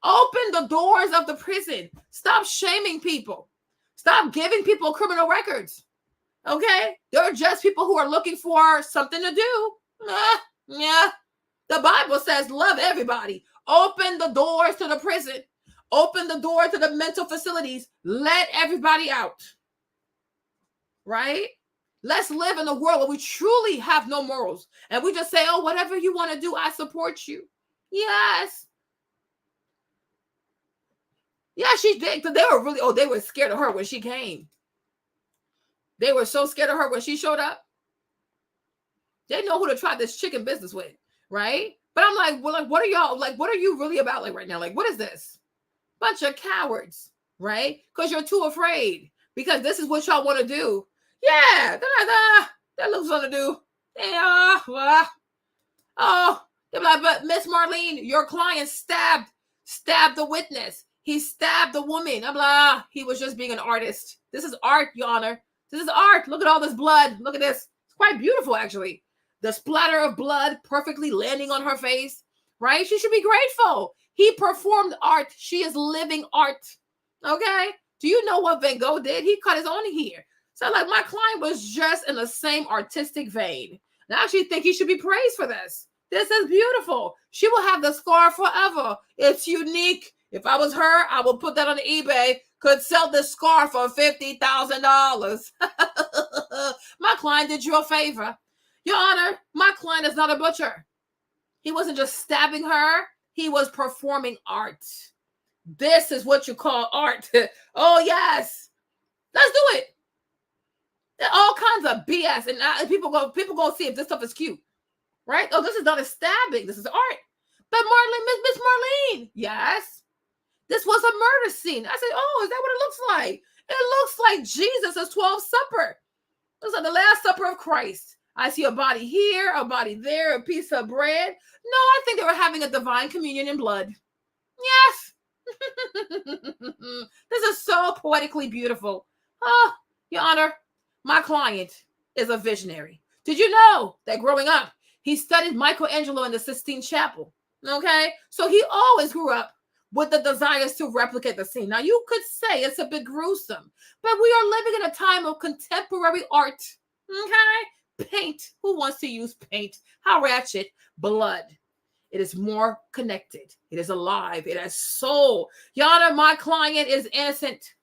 A: Open the doors of the prison. Stop shaming people. Stop giving people criminal records. Okay? They're just people who are looking for something to do. Yeah. The Bible says love everybody. Open the doors to the prison. Open the door to the mental facilities. Let everybody out. Right? Let's live in a world where we truly have no morals. And we just say, oh, whatever you want to do, I support you. Yes. Yeah, she did. They were really, they were scared of her when she came. They were so scared of her when she showed up. They know who to try this chicken business with, right? But I'm like, well, like, what are y'all, like, what are you really about like right now? Like, what is this? Bunch of cowards, right? Because you're too afraid. Because this is what y'all want to do. Yeah, that looks something to do. Yeah, they're like, but Miss Marlene, your client stabbed the witness. He stabbed the woman. I'm like, he was just being an artist. This is art, Your Honor. This is art. Look at all this blood. Look at this. It's quite beautiful, actually. The splatter of blood perfectly landing on her face, right? She should be grateful. He performed art. She is living art. Okay? Do you know what Van Gogh did? He cut his own hair. So, like, my client was just in the same artistic vein. And I actually think he should be praised for this. This is beautiful. She will have the scar forever. It's unique. If I was her, I would put that on eBay. Could sell this scar for $50,000. My client did you a favor. Your Honor, my client is not a butcher. He wasn't just stabbing her. He was performing art. This is what you call art. Oh, yes. Let's do it. All kinds of BS, and people go see if this stuff is cute, right? Oh, this is not a stabbing. This is art. But Marlene, Miss Marlene, yes, this was a murder scene. I said, oh, is that what it looks like? It looks like Jesus' 12th supper. It looks like the Last Supper of Christ. I see a body here, a body there, a piece of bread. No, I think they were having a divine communion in blood. Yes. This is so poetically beautiful. Oh, Your Honor. My client is a visionary. Did you know that growing up, he studied Michelangelo in the Sistine Chapel? Okay? So he always grew up with the desires to replicate the scene. Now, you could say it's a bit gruesome, but we are living in a time of contemporary art. Okay? Paint. Who wants to use paint? How ratchet. Blood. It is more connected. It is alive. It has soul. Your Honor, my client is innocent.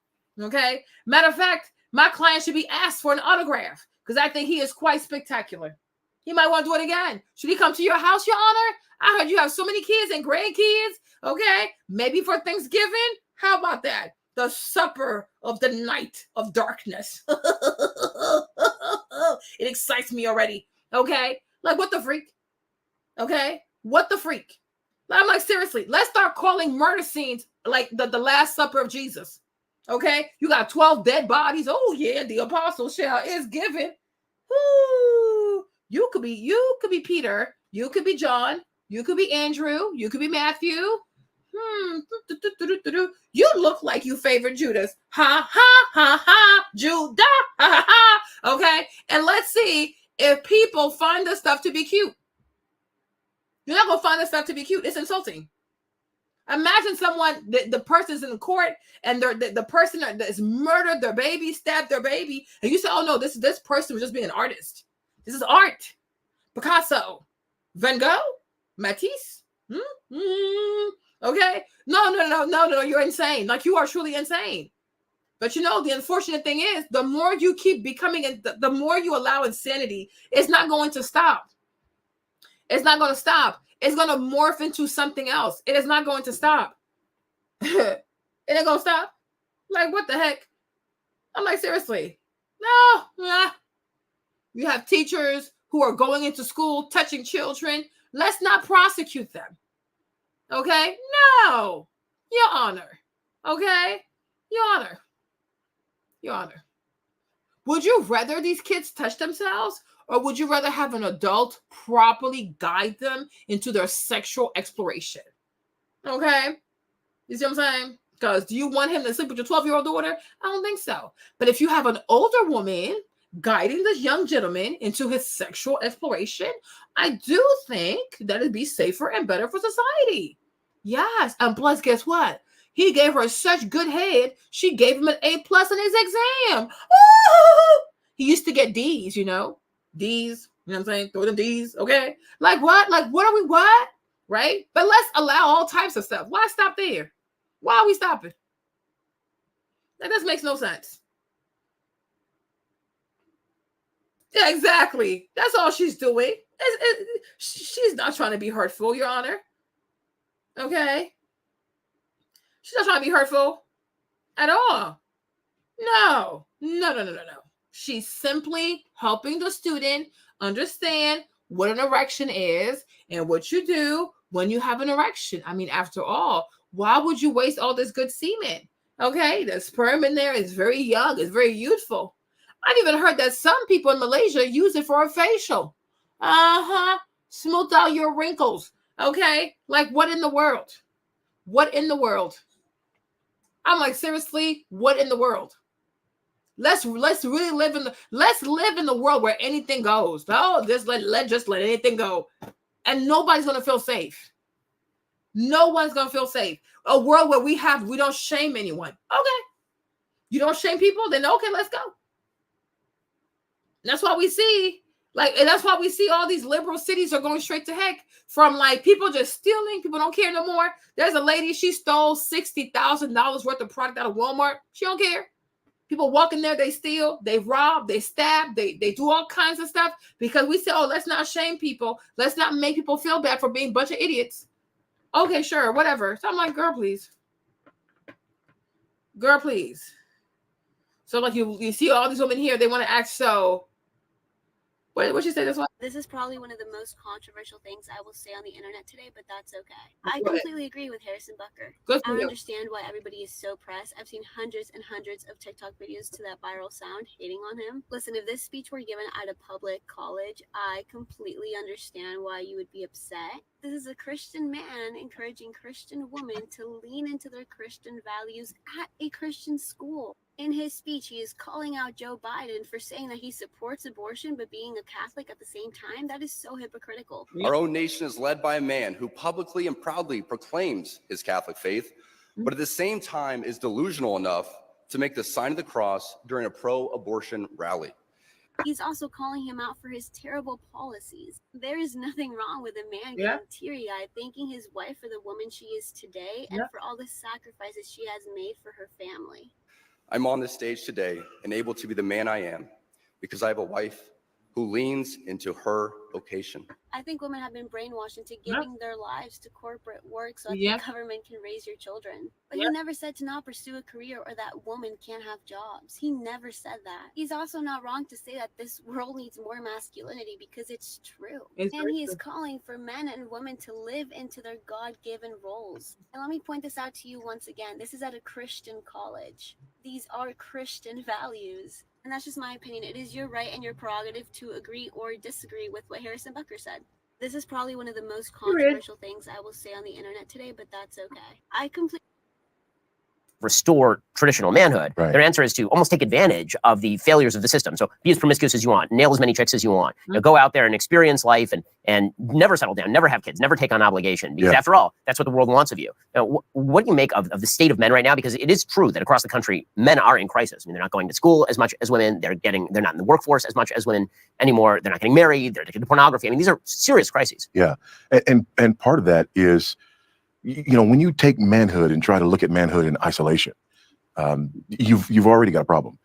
A: Okay? Matter of fact, my client should be asked for an autograph because I think he is quite spectacular. He might want to do it again. Should he come to your house, Your Honor? I heard you have so many kids and grandkids. Okay, maybe for Thanksgiving. How about that? The supper of the night of darkness. It excites me already. Okay? Like, what the freak? Okay? What the freak? I'm like, seriously, let's start calling murder scenes like the Last Supper of Jesus. Okay? You got 12 dead bodies. Oh, yeah, the apostle shall is given. Ooh. You could be Peter. You could be John. You could be Andrew. You could be Matthew. You look like you favored Judas. Ha ha ha ha. Judah. Ha ha ha. Okay? And let's see if people find this stuff to be cute. You're not gonna find this stuff to be cute. It's insulting. Imagine someone, the person's in court, and the person that is murdered their baby, stabbed their baby, and you say, "Oh no, this person was just being an artist. This is art." Picasso, Van Gogh, Matisse. Okay, no, you're insane. Like, you are truly insane. But you know, the unfortunate thing is, the more you keep becoming, the more you allow insanity, it's not going to stop. It's not going to stop. It's going to morph into something else. It is not going to stop. It ain't going to stop. Like, what the heck? I'm like, seriously. No. You have teachers who are going into school, touching children. Let's not prosecute them. Okay? No. Your Honor. Okay? Your Honor. Your Honor. Would you rather these kids touch themselves, or would you rather have an adult properly guide them into their sexual exploration? Okay? You see what I'm saying? Because do you want him to sleep with your 12-year-old daughter? I don't think so. But if you have an older woman guiding this young gentleman into his sexual exploration, I do think that it'd be safer and better for society. Yes. And plus, guess what? He gave her such good head, she gave him an A+ in his exam. Ooh! He used to get D's, you know? D's, you know what I'm saying? Throw them D's, okay? Like what? Like, what are we, what? Right? But let's allow all types of stuff. Why stop there? Why are we stopping? That just makes no sense. Yeah, exactly. That's all she's doing. She's not trying to be hurtful, Your Honor. Okay? She's not trying to be hurtful at all. No. She's simply helping the student understand what an erection is and what you do when you have an erection. I mean, after all, why would you waste all this good semen? Okay, the sperm in there is very young, it's very youthful. I've even heard that some people in Malaysia use it for a facial. Smooth out your wrinkles. Okay, like what in the world? What in the world? I'm like, seriously, what in the world? Let's really live in the world where anything goes. Oh, just let anything go, and nobody's gonna feel safe. No one's gonna feel safe. A world where we don't shame anyone. Okay, you don't shame people, then okay, let's go. That's why we see, and that's why we see all these liberal cities are going straight to heck from like people just stealing. People don't care no more. There's a lady, she stole $60,000 worth of product out of Walmart. She don't care. People walk in there, they steal, they rob, they stab, they do all kinds of stuff because we say, oh, let's not shame people. Let's not make people feel bad for being a bunch of idiots. Okay, sure, whatever. So I'm like, girl, please. Girl, please. So like you see all these women here, they want to act so. What you say this one?
B: This is probably one of the most controversial things I will say on the internet today, but that's okay. I completely agree with Harrison Buckner. I don't understand why everybody is so pressed. I've seen hundreds and hundreds of TikTok videos to that viral sound hating on him. Listen, if this speech were given at a public college, I completely understand why you would be upset. This is a Christian man encouraging Christian women to lean into their Christian values at a Christian school. In his speech, he is calling out Joe Biden for saying that he supports abortion, but being a Catholic at the same time. That is so hypocritical.
F: Our own nation is led by a man who publicly and proudly proclaims his Catholic faith, but at the same time is delusional enough to make the sign of the cross during a pro-abortion rally.
B: He's also calling him out for his terrible policies. There is nothing wrong with a man getting teary-eyed, thanking his wife for the woman she is today and for all the sacrifices she has made for her family.
F: I'm on this stage today and able to be the man I am because I have a wife, who leans into her vocation.
B: I think women have been brainwashed into giving their lives to corporate work so that the government can raise your children. But he never said to not pursue a career or that women can't have jobs. He never said that. He's also not wrong to say that this world needs more masculinity because it's true. And he is calling for men and women to live into their God-given roles. And let me point this out to you once again. This is at a Christian college. These are Christian values. And that's just my opinion. It is your right and your prerogative to agree or disagree with what Harrison Buckner said. This is probably one of the most controversial things I will say on the internet today, but that's okay. I completely
G: restore traditional manhood. Their answer is to almost take advantage of the failures of the system. So be as promiscuous as you want, nail as many chicks as you want. You know, go out there and experience life and never settle down, never have kids, never take on obligation. Because after all, that's what the world wants of you. Now, what do you make of the state of men right now? Because it is true that across the country, men are in crisis. I mean, they're not going to school as much as women. They're not in the workforce as much as women anymore. They're not getting married. They're addicted to pornography. I mean, these are serious crises.
H: Yeah. And part of that is, you know, when you take manhood and try to look at manhood in isolation, you've already got a problem.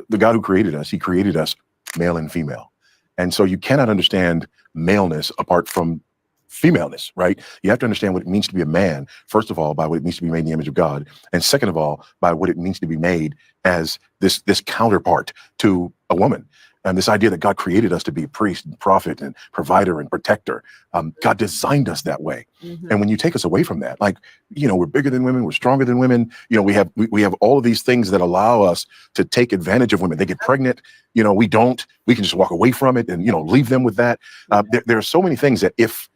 H: The God who created us, he created us male and female. And so you cannot understand maleness apart from femaleness, right? You have to understand what it means to be a man, first of all, by what it means to be made in the image of God. And second of all, by what it means to be made as this counterpart to a woman. And this idea that God created us to be a priest and prophet and provider and protector. God designed us that way. And when you take us away from that, like, you know, we're bigger than women, we're stronger than women. You know, we have all of these things that allow us to take advantage of women. They get pregnant, you know, we don't. We can just walk away from it and, you know, leave them with that. There are so many things that if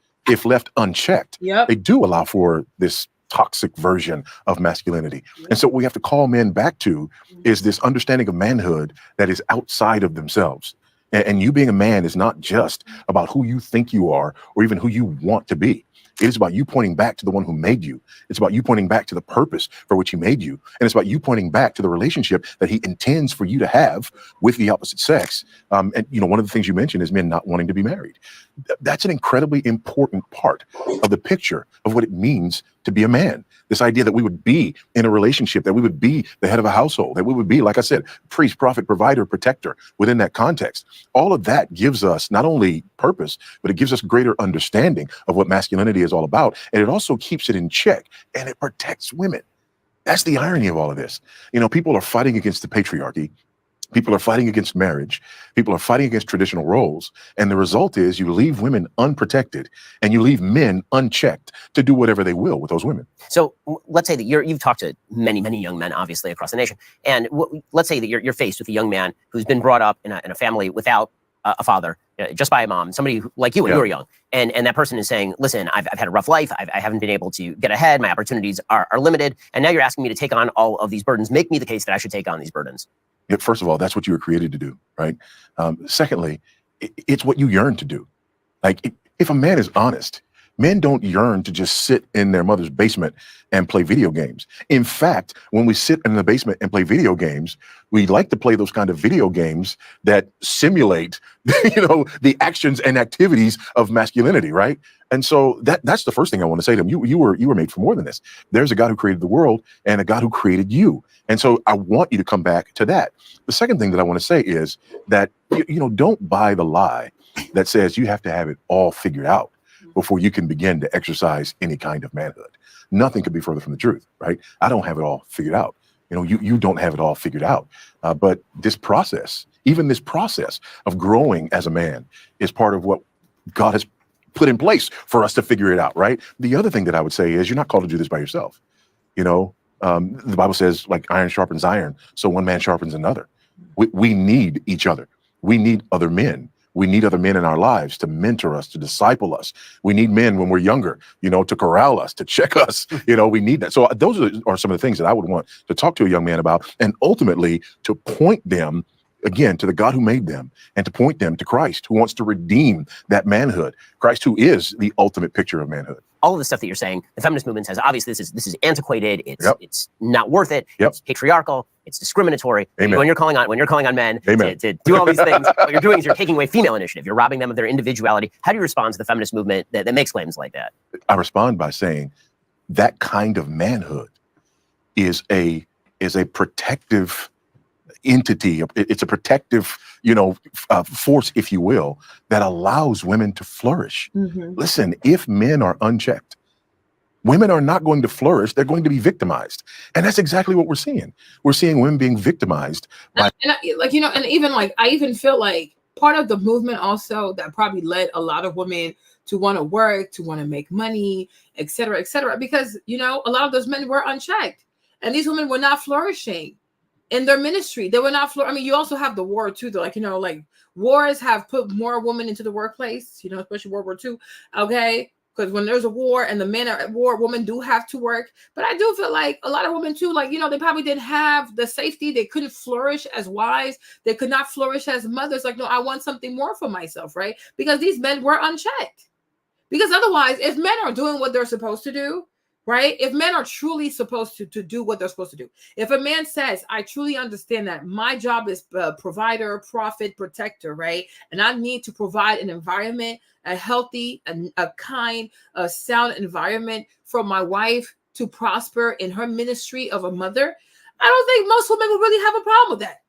H: left unchecked, they do allow for this toxic version of masculinity. And so what we have to call men back to is this understanding of manhood that is outside of themselves. And you being a man is not just about who you think you are or even who you want to be. It is about you pointing back to the one who made you. It's about you pointing back to the purpose for which he made you. And it's about you pointing back to the relationship that he intends for you to have with the opposite sex. And, you know, one of the things you mentioned is men not wanting to be married. That's an incredibly important part of the picture of what it means to be a man. This idea that we would be in a relationship, that we would be the head of a household, that we would be, like I said, priest, prophet, provider, protector within that context. All of that gives us not only purpose, but it gives us greater understanding of what masculinity is all about. And it also keeps it in check and it protects women. That's the irony of all of this. You know, people are fighting against the patriarchy. People are fighting against marriage. People are fighting against traditional roles. And the result is you leave women unprotected and you leave men unchecked to do whatever they will with those women.
G: So let's say that you've talked to many, many young men, obviously, across the nation. And let's say that you're faced with a young man who's been brought up in a family without a father, just by a mom, somebody like you when you were young. And that person is saying, listen, I've had a rough life. I haven't been able to get ahead. My opportunities are limited. And now you're asking me to take on all of these burdens. Make me the case that I should take on these burdens.
H: First of all, that's what you were created to do, right? Secondly, it's what you yearn to do. Like, if a man is honest, men don't yearn to just sit in their mother's basement and play video games. In fact, when we sit in the basement and play video games, we like to play those kind of video games that simulate, you know, the actions and activities of masculinity, right? And so that's the first thing I want to say to them. You were made for more than this. There's a God who created the world and a God who created you. And so I want you to come back to that. The second thing that I want to say is that, you know, don't buy the lie that says you have to have it all figured out before you can begin to exercise any kind of manhood. Nothing could be further from the truth, right? I don't have it all figured out. You know, you don't have it all figured out. But this process, even this process of growing as a man, is part of what God has put in place for us to figure it out, right? The other thing that I would say is you're not called to do this by yourself. You know, the Bible says, like, iron sharpens iron, so one man sharpens another. We need each other. We need other men. We need other men in our lives to mentor us, to disciple us. We need men when we're younger, you know, to corral us, to check us. You know, we need that. So those are some of the things that I would want to talk to a young man about, and ultimately to point them, again, to the God who made them, and to point them to Christ, who wants to redeem that manhood. Christ, who is the ultimate picture of manhood.
G: All of the stuff that you're saying, the feminist movement says, obviously, this is antiquated. It's not worth it. It's patriarchal. It's discriminatory.
H: Amen.
G: When you're calling on men to do all these things, what you're doing is you're taking away female initiative. You're robbing them of their individuality. How do you respond to the feminist movement that makes claims like that?
H: I respond by saying that kind of manhood is a protective entity. It's a protective force, if you will, that allows women to flourish.
A: Mm-hmm.
H: Listen, if men are unchecked, women are not going to flourish. They're going to be victimized. And that's exactly what we're seeing. We're seeing women being victimized by.
A: I even feel like part of the movement also that probably led a lot of women to want to work, to want to make money, et cetera, because, a lot of those men were unchecked and these women were not flourishing in their ministry. They were not you also have the war too, though. Wars have put more women into the workplace, especially World War II. Okay. Because when there's a war and the men are at war, women do have to work. But I do feel like a lot of women too, they probably didn't have the safety. They couldn't flourish as wives. They could not flourish as mothers. No, I want something more for myself, right? Because these men were unchecked. Because otherwise, if men are doing what they're supposed to do, right? If men are truly supposed to do what they're supposed to do. If a man says, I truly understand that my job is provider, prophet, protector, right? And I need to provide an environment, a healthy, a kind, a sound environment for my wife to prosper in her ministry of a mother. I don't think most women would really have a problem with that.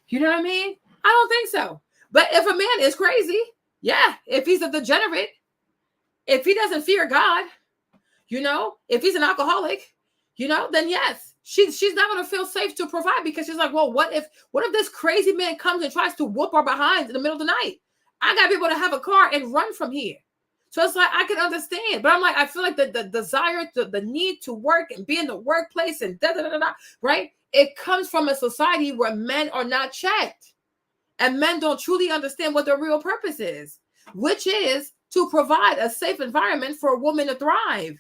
A: You know what I mean? I don't think so. But if a man is crazy, yeah, if he's a degenerate, if he doesn't fear God, if he's an alcoholic, then yes, she's not going to feel safe to provide because she's like, well, what if this crazy man comes and tries to whoop our behinds in the middle of the night? I got to be able to have a car and run from here. So it's like, I can understand, but I'm like, I feel like the desire, the need to work and be in the workplace and right? It comes from a society where men are not checked and men don't truly understand what their real purpose is, which is to provide a safe environment for a woman to thrive.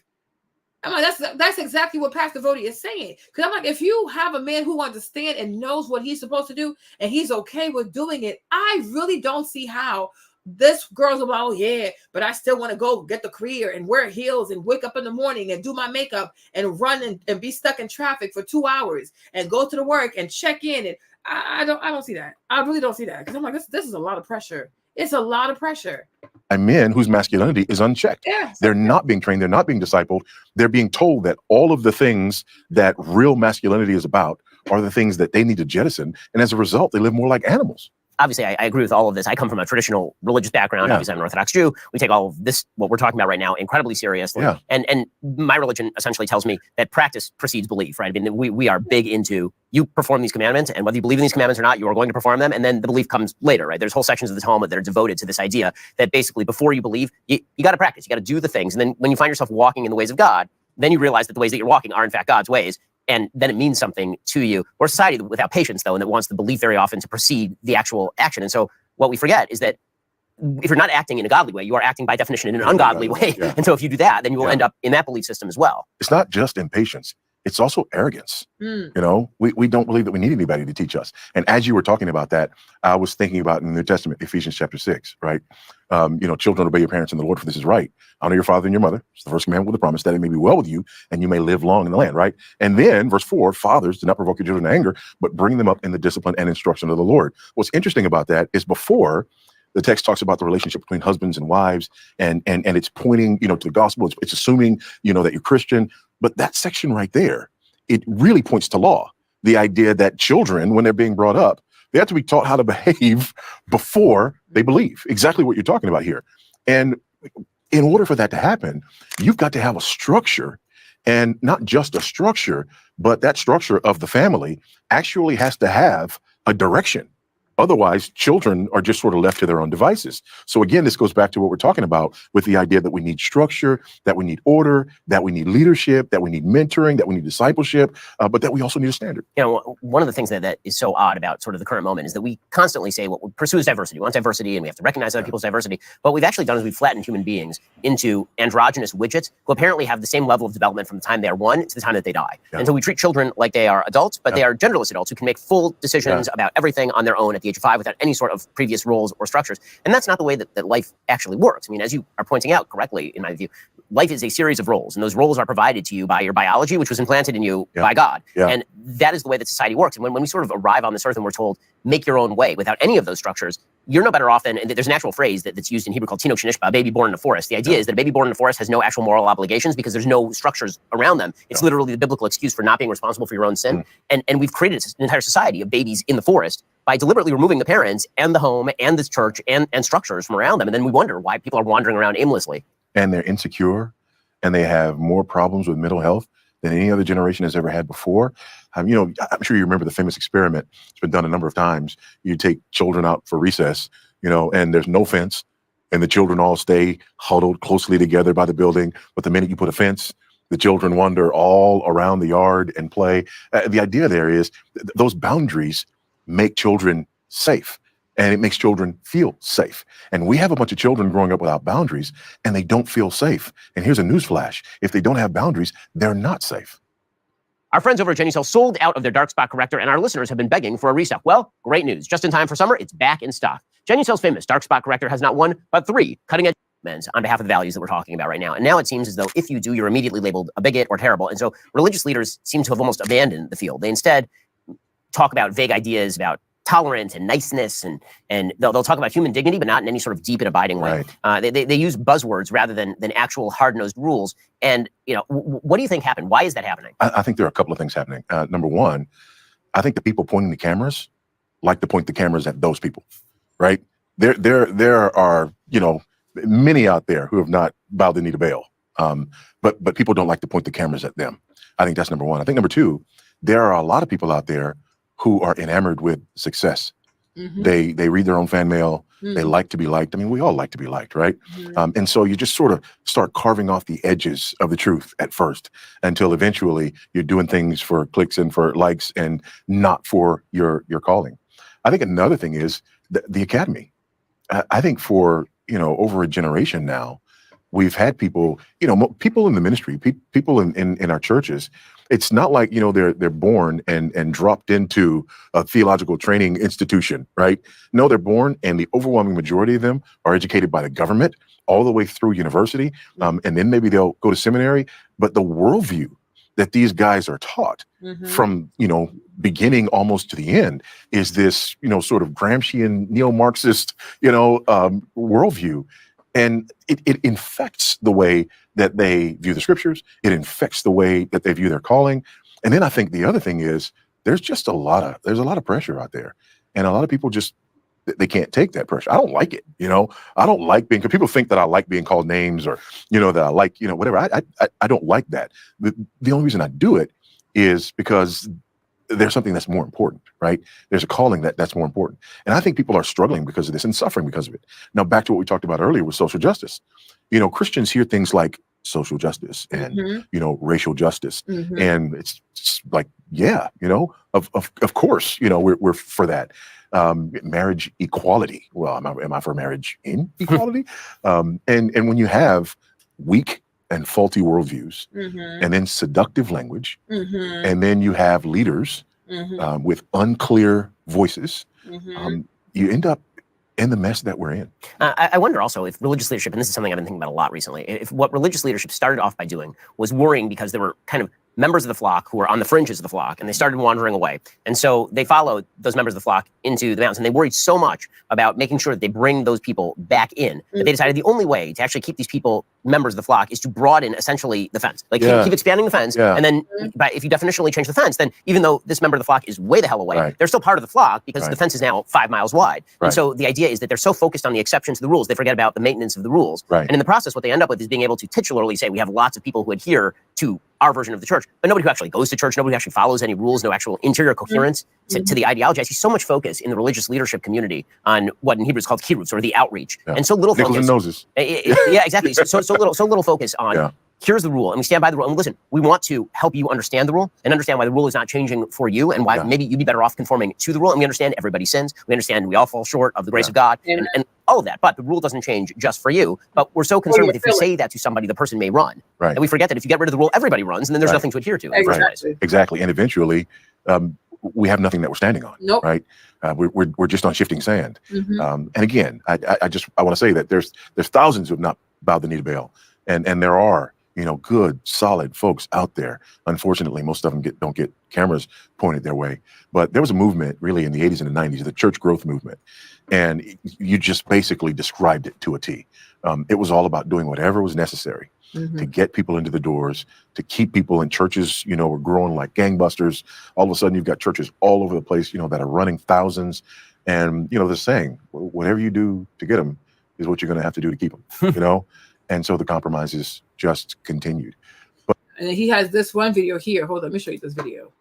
A: I'm like, that's exactly what Pastor Vody is saying. Because I'm like, if you have a man who understands and knows what he's supposed to do and he's okay with doing it, I really don't see how this girl's about, oh yeah, but I still want to go get the career and wear heels and wake up in the morning and do my makeup and run and be stuck in traffic for 2 hours and go to the work and check in. And I don't see that. I really don't see that. Because I'm like, this is a lot of pressure. It's a lot of pressure.
H: And men whose masculinity is unchecked.
A: Yeah.
H: They're not being trained. They're not being discipled. They're being told that all of the things that real masculinity is about are the things that they need to jettison. And as a result, they live more like animals.
G: Obviously, I agree with all of this. I come from a traditional religious background.
H: Yeah.
G: Obviously, I'm an Orthodox Jew. We take all of this, what we're talking about right now, incredibly seriously.
H: Yeah.
G: And my religion essentially tells me that practice precedes belief, right? I mean, we are big into you perform these commandments, and whether you believe in these commandments or not, you are going to perform them, and then the belief comes later, right? There's whole sections of the Talmud that are devoted to this idea that basically before you believe, you got to practice. You got to do the things. And then when you find yourself walking in the ways of God, then you realize that the ways that you're walking are in fact God's ways. And then it means something to you. We're a society without patience, though, and that wants the belief very often to precede the actual action. And so what we forget is that if you're not acting in a godly way, you are acting by definition in an ungodly way.
H: Yeah.
G: And so if you do that, then you will end up in that belief system as well.
H: It's not just impatience. It's also arrogance.
A: Mm.
H: We don't believe that we need anybody to teach us. And as you were talking about that, I was thinking about in the New Testament, Ephesians chapter 6, right? Children, obey your parents in the Lord, for this is right. Honor your father and your mother. It's the first commandment with the promise that it may be well with you and you may live long in the land, right? And then verse 4, fathers, do not provoke your children to anger, but bring them up in the discipline and instruction of the Lord. What's interesting about that is before the text talks about the relationship between husbands and wives, and it's pointing, to the gospel. It's assuming, that you're Christian. But that section right there, it really points to law. The idea that children, when they're being brought up, they have to be taught how to behave before they believe. Exactly what you're talking about here. And in order for that to happen, you've got to have a structure, and not just a structure, but that structure of the family actually has to have a direction. Otherwise, children are just sort of left to their own devices. So again, this goes back to what we're talking about with the idea that we need structure, that we need order, that we need leadership, that we need mentoring, that we need discipleship, but that we also need a standard.
G: One of the things that is so odd about sort of the current moment is that we constantly say what we pursue is diversity. We want diversity, and we have to recognize other people's diversity. What we've actually done is we've flattened human beings into androgynous widgets who apparently have the same level of development from the time they are one to the time that they die. Yeah. And so we treat children like they are adults, but they are genderless adults who can make full decisions about everything on their own at the age of 5 without any sort of previous roles or structures. And that's not the way that life actually works. I mean, as you are pointing out correctly, in my view, life is a series of roles, and those roles are provided to you by your biology, which was implanted in you by God. Yeah. And that is the way that society works. And when we sort of arrive on this earth and we're told, make your own way without any of those structures, you're no better off than, and there's an actual phrase that's used in Hebrew called Tino Shenishba, a baby born in the forest. The idea is that a baby born in the forest has no actual moral obligations because there's no structures around them. It's literally the biblical excuse for not being responsible for your own sin. And we've created an entire society of babies in the forest by deliberately removing the parents and the home and the church and structures from around them. And then we wonder why people are wandering around aimlessly.
H: And they're insecure, and they have more problems with mental health than any other generation has ever had before. You know, I'm sure you remember the famous experiment. It's been done a number of times. You take children out for recess, you know, and there's no fence, and the children all stay huddled closely together by the building. But the minute you put a fence, the children wander all around the yard and play. The idea there is those boundaries make children safe, and it makes children feel safe. And we have a bunch of children growing up without boundaries, and they don't feel safe. And here's a newsflash. If they don't have boundaries, they're not safe.
G: Our friends over at GenuCell sold out of their dark spot corrector, and our listeners have been begging for a restock. Well, great news. Just in time for summer, it's back in stock. GenuCell's famous dark spot corrector has not one, but 3 cutting-edge treatments on behalf of the values that we're talking about right now. And now it seems as though if you do, you're immediately labeled a bigot or terrible. And so religious leaders seem to have almost abandoned the field. They instead talk about vague ideas about tolerance and niceness, and they'll talk about human dignity, but not in any sort of deep and abiding way. They use buzzwords rather than actual hard-nosed rules. And you know, what do you think happened? Why is that happening?
H: I think there are a couple of things happening. Number one, I think the people pointing the cameras like to point the cameras at those people, right? There are, you know, many out there who have not bowed the knee to Baal, but people don't like to point the cameras at them. I think that's number one. I think number two, there are a lot of people out there who are enamored with success. They read their own fan mail. They like to be liked. I mean, we all like to be liked, right? And so you just sort of start carving off the edges of the truth at first, until eventually you're doing things for clicks and for likes and not for your calling. I think another thing is the academy. I think for, you know, over a generation now, we've had people, you know, people in the ministry, people in our churches. It's not like, you know, they're born and dropped into a theological training institution, right? No, they're born, and the overwhelming majority of them are educated by the government all the way through university, and then maybe they'll go to seminary. But the worldview that these guys are taught from, you know, beginning almost to the end is this, you know, sort of Gramscian neo-Marxist, you know, worldview. And it infects the way that they view the scriptures. It infects the way that they view their calling. And then I think the other thing is there's a lot of pressure out there. And a lot of people just, they can't take that pressure. I don't like it. You know, I don't like being, because people think that I like being called names, or, you know, that I like, you know, whatever. I don't like that. The only reason I do it is because there's something that's more important, right? There's a calling that's more important. And I think people are struggling because of this and suffering because of it. Now, back to what we talked about earlier with social justice. You know, Christians hear things like social justice and, you know, racial justice. And it's like, yeah, you know, of course, you know, we're for that. Marriage equality. Well, am I for marriage inequality? And when you have weak and faulty worldviews, and then seductive language, and then you have leaders with unclear voices, you end up in the mess that we're in.
G: I wonder also if religious leadership, and this is something I've been thinking about a lot recently, if what religious leadership started off by doing was worrying because there were kind of members of the flock who were on the fringes of the flock, and they started wandering away. And so they followed those members of the flock into the mountains, and they worried so much about making sure that they bring those people back in that they decided the only way to actually keep these people members of the flock is to broaden essentially the fence. Like keep expanding the fence, and then if you definitionally change the fence, then even though this member of the flock is way the hell away, they're still part of the flock because the fence is now 5 miles wide. And so the idea is that they're so focused on the exceptions to the rules, they forget about the maintenance of the rules. And in the process, what they end up with is being able to titularly say, we have lots of people who adhere to our version of the church, but nobody who actually goes to church, nobody who actually follows any rules, no actual interior coherence to the ideology. I see so much focus in the religious leadership community on what in Hebrew is called kirut, or the outreach, and so little
H: Nickels
G: focus.
H: and noses.
G: Yeah, exactly. So little focus on here's the rule, and we stand by the rule. And listen, we want to help you understand the rule and understand why the rule is not changing for you, and why maybe you'd be better off conforming to the rule. And we understand everybody sins. We understand we all fall short of the grace of God, and all of that. But the rule doesn't change just for you. But we're so concerned with if we say that to somebody, the person may run. And we forget that if you get rid of the rule, everybody runs, and then there's nothing to adhere to.
H: Exactly. And eventually, we have nothing that we're standing on. Right. We're just on shifting sand. And again, I want to say that there's thousands who have not bowed the knee to Baal, and there are, good, solid folks out there. Unfortunately, most of them don't get cameras pointed their way. But there was a movement really in the 80s and the 90s, the church growth movement. And you just basically described it to a T. It was all about doing whatever was necessary to get people into the doors, to keep people in churches, were growing like gangbusters. All of a sudden, you've got churches all over the place, that are running thousands. And, they're saying, whatever you do to get them is what you're going to have to do to keep them, And so the compromises just continued.
A: And he has this one video here. Hold on, let me show you this video.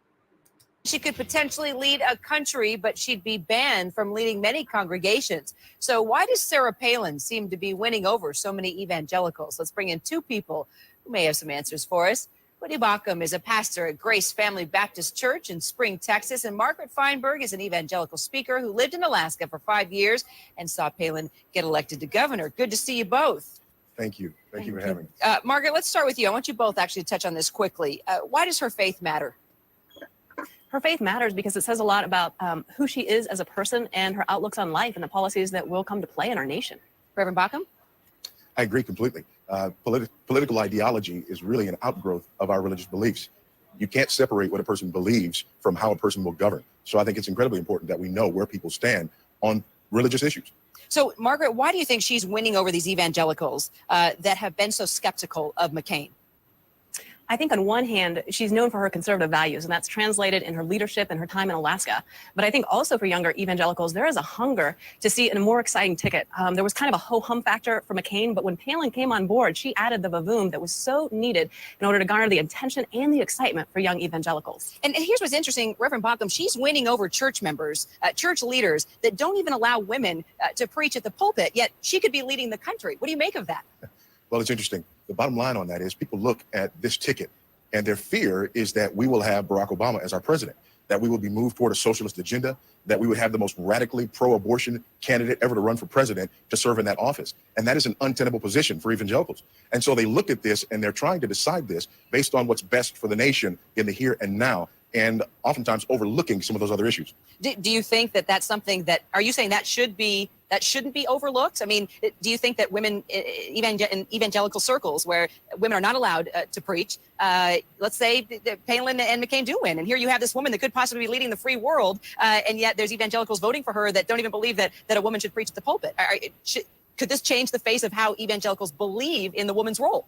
K: She could potentially lead a country, but she'd be banned from leading many congregations. So why does Sarah Palin seem to be winning over so many evangelicals? Let's bring in two people who may have some answers for us. Woody Bauckham is a pastor at Grace Family Baptist Church in Spring, Texas. And Margaret Feinberg is an evangelical speaker who lived in Alaska for 5 years and saw Palin get elected to governor. Good to see you both.
H: Thank you. Thank you for having me.
K: Margaret, let's start with you. I want you both actually to touch on this quickly. Why does her faith matter?
L: Her faith matters because it says a lot about who she is as a person and her outlooks on life and the policies that will come to play in our nation.
K: Reverend Bauckham?
T: I agree completely. Political ideology is really an outgrowth of our religious beliefs. You can't separate what a person believes from how a person will govern. So I think it's incredibly important that we know where people stand on religious issues.
K: So, Margaret, why do you think she's winning over these evangelicals that have been so skeptical of McCain?
L: I think on one hand, she's known for her conservative values, and that's translated in her leadership and her time in Alaska. But I think also for younger evangelicals, there is a hunger to see a more exciting ticket. There was kind of a ho-hum factor for McCain, but when Palin came on board, she added the vavoom that was so needed in order to garner the attention and the excitement for young evangelicals.
K: And here's what's interesting, Reverend Bauckham, she's winning over church members, church leaders that don't even allow women to preach at the pulpit, yet she could be leading the country. What do you make of that?
T: Well, it's interesting. The bottom line on that is people look at this ticket and their fear is that we will have Barack Obama as our president, that we will be moved toward a socialist agenda, that we would have the most radically pro-abortion candidate ever to run for president to serve in that office. And that is an untenable position for evangelicals. And so they look at this and they're trying to decide this based on what's best for the nation in the here and now, and oftentimes overlooking some of those other issues.
K: Do you think that that's something that, are you saying that shouldn't be overlooked? I mean, do you think that women in evangelical circles where women are not allowed to preach, let's say that Palin and McCain do win, and here you have this woman that could possibly be leading the free world, and yet there's evangelicals voting for her that don't even believe that a woman should preach at the pulpit. Could this change the face of how evangelicals believe in the woman's role?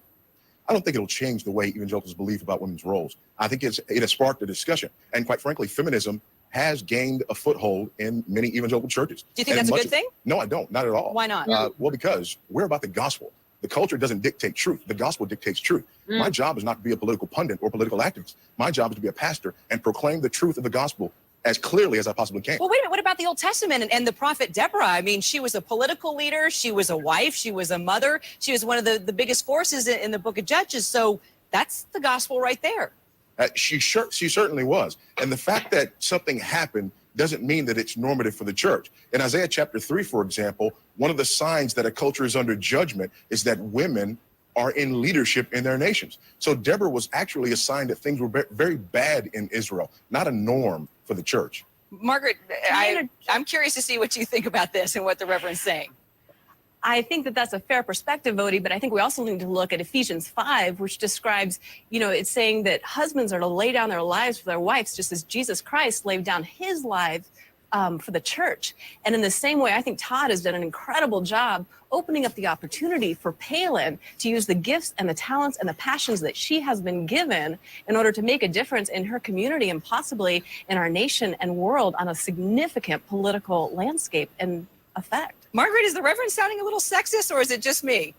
T: I don't think it'll change the way evangelicals believe about women's roles. I think it has sparked a discussion. And quite frankly, feminism has gained a foothold in many evangelical churches.
K: Do you think that's a good thing?
T: No, I don't. Not at all.
K: Why not?
T: Well, because we're about the gospel. The culture doesn't dictate truth. The gospel dictates truth. My job is not to be a political pundit or political activist. My job is to be a pastor and proclaim the truth of the gospel as clearly as I possibly can.
K: Well, wait a minute. What about the Old Testament and the prophet Deborah? I mean, she was a political leader. She was a wife. She was a mother. She was one of the biggest forces in the book of Judges. So that's the gospel right there.
T: She certainly was. And the fact that something happened doesn't mean that it's normative for the church. In Isaiah chapter 3, for example, one of the signs that a culture is under judgment is that women are in leadership in their nations. So Deborah was actually a sign that things were very bad in Israel, not a norm for the church.
K: Margaret, I'm curious to see what you think about this and what the Reverend's saying.
L: I think that that's a fair perspective, Odie, but I think we also need to look at Ephesians 5, which describes, it's saying that husbands are to lay down their lives for their wives, just as Jesus Christ laid down his life for the church. And in the same way, I think Todd has done an incredible job opening up the opportunity for Palin to use the gifts and the talents and the passions that she has been given in order to make a difference in her community and possibly in our nation and world on a significant political landscape and effect.
K: Margaret, is the Reverend sounding a little sexist, or is it just me?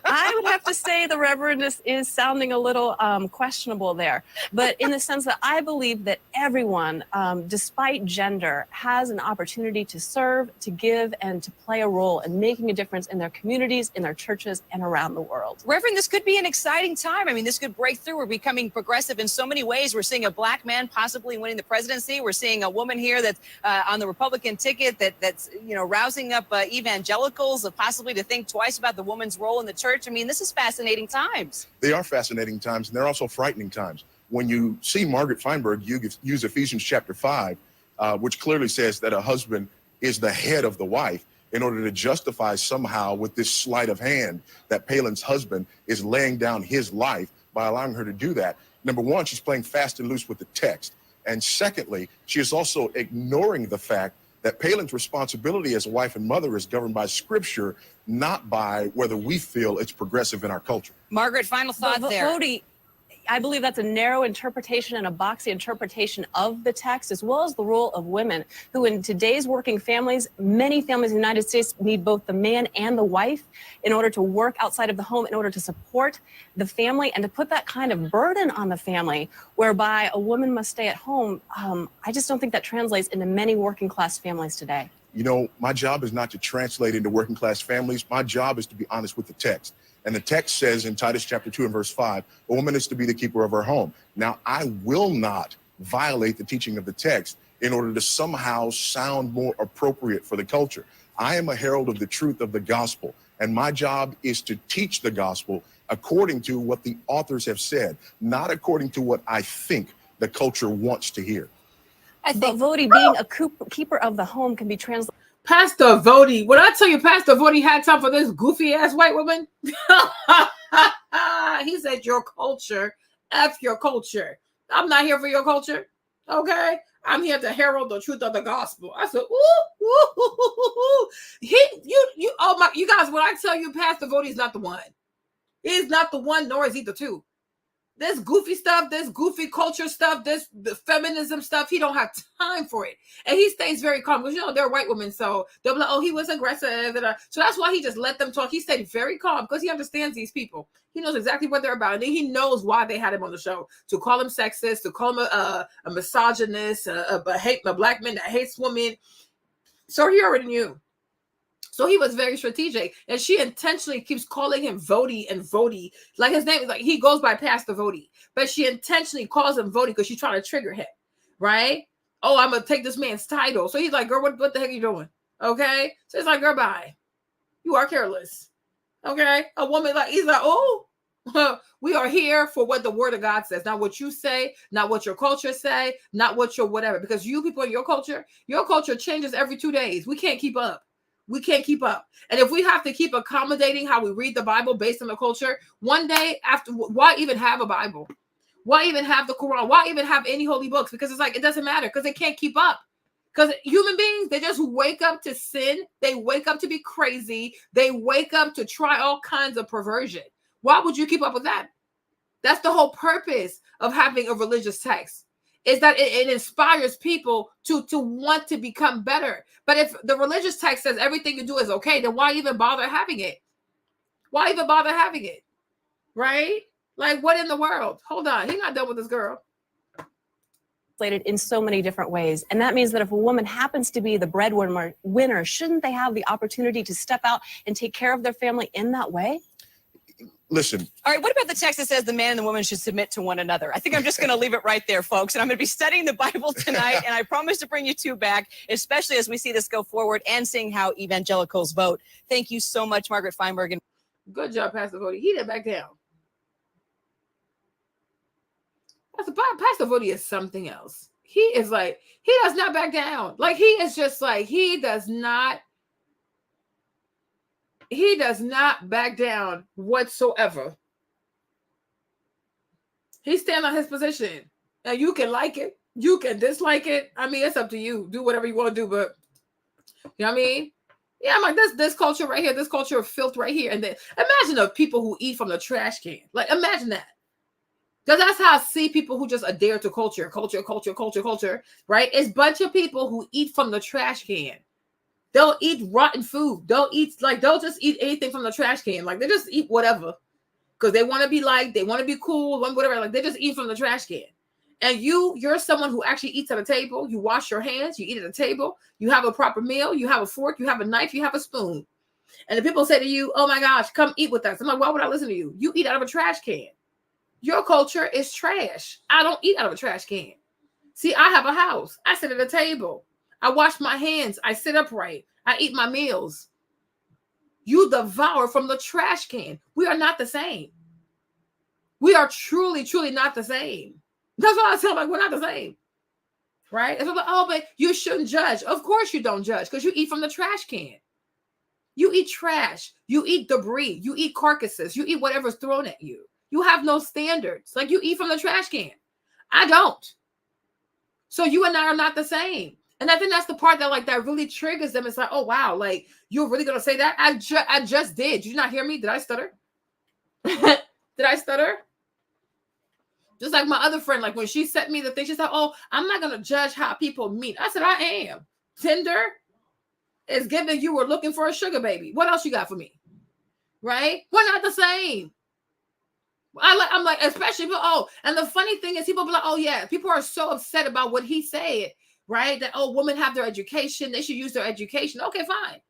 L: I would have to say the Reverend is sounding a little questionable there, but in the sense that I believe that everyone, despite gender, has an opportunity to serve, to give, and to play a role in making a difference in their communities, in their churches, and around the world.
K: Reverend, this could be an exciting time. I mean, this could break through. We're becoming progressive in so many ways. We're seeing a black man possibly winning the presidency. We're seeing a woman here that's on the Republican ticket that's rousing up evangelicals possibly to think twice about the woman's role in the church. I mean, this is fascinating times.
T: They are fascinating times, and they're also frightening times. When you see Margaret Feinberg use Ephesians chapter 5, which clearly says that a husband is the head of the wife, in order to justify somehow with this sleight of hand that Palin's husband is laying down his life by allowing her to do that. Number one, she's playing fast and loose with the text. And secondly, she is also ignoring the fact that Palin's responsibility as a wife and mother is governed by scripture, not by whether we feel it's progressive in our culture.
K: Margaret, final thought there.
L: Vody, I believe that's a narrow interpretation and a boxy interpretation of the text, as well as the role of women, who in today's working families, many families in the United States need both the man and the wife in order to work outside of the home, in order to support the family, and to put that kind of burden on the family, whereby a woman must stay at home. I just don't think that translates into many working class families today.
T: You know, my job is not to translate into working class families. My job is to be honest with the text. And the text says in Titus chapter 2 and verse 5, a woman is to be the keeper of her home. Now, I will not violate the teaching of the text in order to somehow sound more appropriate for the culture. I am a herald of the truth of the gospel, and my job is to teach the gospel according to what the authors have said, not according to what I think the culture wants to hear.
L: I think Vody, being a keeper of the home can be translated.
A: Pastor Vody, when I tell you Pastor Vody had time for this goofy ass white woman, he said your culture, F your culture. I'm not here for your culture, okay? I'm here to herald the truth of the gospel. I said, you guys, when I tell you Pastor Vody is not the one. He's not the one, nor is he the two. This goofy stuff, this goofy culture stuff, the feminism stuff, he don't have time for it. And he stays very calm because, you know, they're white women. So they'll be like, oh, he was aggressive. So that's why he just let them talk. He stayed very calm because he understands these people. He knows exactly what they're about. And he knows why they had him on the show. To call him sexist, to call him a misogynist, a black man that hates women. So he already knew. So he was very strategic, and she intentionally keeps calling him Vody and Vody. Like his name is like, he goes by Pastor Vody, but she intentionally calls him Vody because she's trying to trigger him, right? Oh, I'm gonna take this man's title. So he's like, girl, what the heck are you doing? Okay. So it's like, girl, bye. You are careless. Okay. A woman like, he's like, oh, we are here for what the word of God says, not what you say, not what your culture say, not what your whatever, because you people in your culture changes every 2 days. We can't keep up. We can't keep up. And if we have to keep accommodating how we read the Bible based on the culture, one day after, why even have a Bible? Why even have the Quran? Why even have any holy books? Because it's like, it doesn't matter because they can't keep up. Because human beings, they just wake up to sin. They wake up to be crazy. They wake up to try all kinds of perversion. Why would you keep up with that? That's the whole purpose of having a religious text. Is that it inspires people to want to become better. But if the religious text says everything you do is okay, then why even bother having it? Why even bother having it? Right? Like, what in the world? Hold on. He's not done with this girl.
L: In so many different ways. And that means that if a woman happens to be the breadwinner, shouldn't they have the opportunity to step out and take care of their family in that way?
T: Listen.
K: All right, what about the text that says the man and the woman should submit to one another? I think I'm just going to leave it right there, folks. And I'm going to be studying the Bible tonight. And I promise to bring you two back, especially as we see this go forward and seeing how evangelicals vote. Thank you so much, Margaret Feinberg. And
A: good job, Pastor Vody. He didn't back down. Pastor Vody is something else. He is like, he does not back down. Like, he is just like, he does not back down whatsoever. He stands on his position. Now, you can like it. You can dislike it. I mean, it's up to you. Do whatever you want to do, but you know what I mean? Yeah, I'm like, this culture right here, this culture of filth right here. And then imagine the people who eat from the trash can. Like, imagine that. Because that's how I see people who just adhere to culture, right? It's a bunch of people who eat from the trash can. They'll eat rotten food. They'll just eat anything from the trash can. Like, they just eat whatever. Because they want to be liked, they want to be cool, whatever. Like, they just eat from the trash can. And you're someone who actually eats at a table. You wash your hands, you eat at a table, you have a proper meal, you have a fork, you have a knife, you have a spoon. And the people say to you, oh my gosh, come eat with us. I'm like, why would I listen to you? You eat out of a trash can. Your culture is trash. I don't eat out of a trash can. See, I have a house. I sit at a table. I wash my hands. I sit upright. I eat my meals. You devour from the trash can. We are not the same. We are truly, truly not the same. That's why I tell like we're not the same. Right? It's like, oh, but you shouldn't judge. Of course you don't judge because you eat from the trash can. You eat trash. You eat debris. You eat carcasses. You eat whatever's thrown at you. You have no standards. Like, you eat from the trash can. I don't. So you and I are not the same. And I think that's the part that, like, that really triggers them. It's like, oh, wow, like, you're really going to say that? I just did. Did you not hear me? Did I stutter? Did I stutter? Just like my other friend, like when she sent me the thing, she said, oh, I'm not going to judge how people meet. I said, I am. Tinder is giving you were looking for a sugar baby. What else you got for me? Right? We're not the same. I'm like, especially, and the funny thing is people be like, oh yeah, people are so upset about what he said, right? That, oh, women have their education. They should use their education. Okay, fine.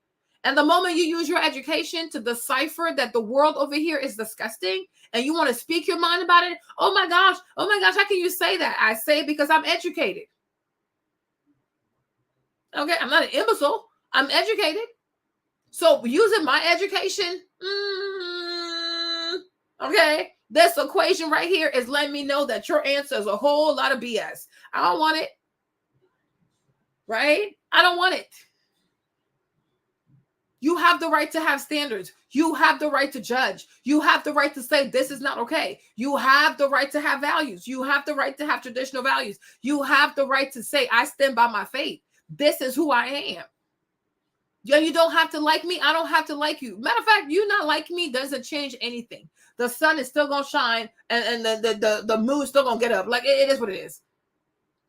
A: And the moment you use your education to decipher that the world over here is disgusting and you want to speak your mind about it, oh my gosh, how can you say that? I say it because I'm educated. Okay, I'm not an imbecile. I'm educated. So using my education, okay, this equation right here is letting me know that your answer is a whole lot of BS. I don't want it. Right? I don't want it. You have the right to have standards. You have the right to judge. You have the right to say this is not okay. You have the right to have values. You have the right to have traditional values. You have the right to say, I stand by my faith. This is who I am. You don't have to like me. I don't have to like you. Matter of fact, you not like me doesn't change anything. The sun is still going to shine and the moon is still going to get up. Like, it is what it is.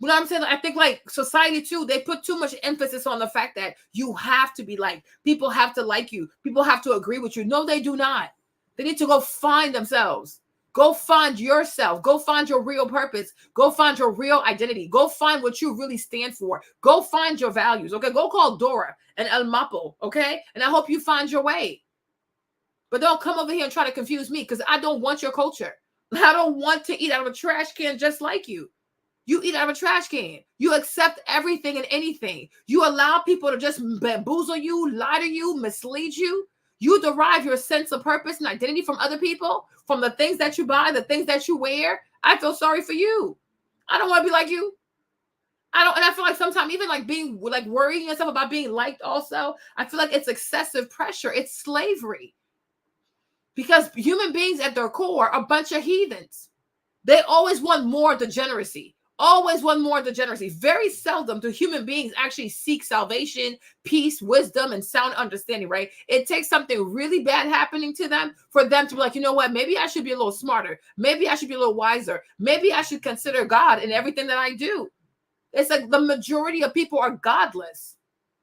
A: You know what I'm saying? I think, like, society too, they put too much emphasis on the fact that you have to be liked. People have to like you. People have to agree with you. No, they do not. They need to go find themselves. Go find yourself. Go find your real purpose. Go find your real identity. Go find what you really stand for. Go find your values. Okay, go call Dora and El Mapo. Okay, and I hope you find your way. But don't come over here and try to confuse me, because I don't want your culture. I don't want to eat out of a trash can just like you. You eat out of a trash can. You accept everything and anything. You allow people to just bamboozle you, lie to you, mislead you. You derive your sense of purpose and identity from other people, from the things that you buy, the things that you wear. I feel sorry for you. I don't want to be like you. And I feel like sometimes even like being like worrying yourself about being liked also, I feel like it's excessive pressure. It's slavery. Because human beings at their core are a bunch of heathens. They always want more degeneracy. Always want more degeneracy. Very seldom do human beings actually seek salvation, peace, wisdom, and sound understanding, right? It takes something really bad happening to them for them to be like, you know what? Maybe I should be a little smarter. Maybe I should be a little wiser. Maybe I should consider God in everything that I do. It's like the majority of people are godless.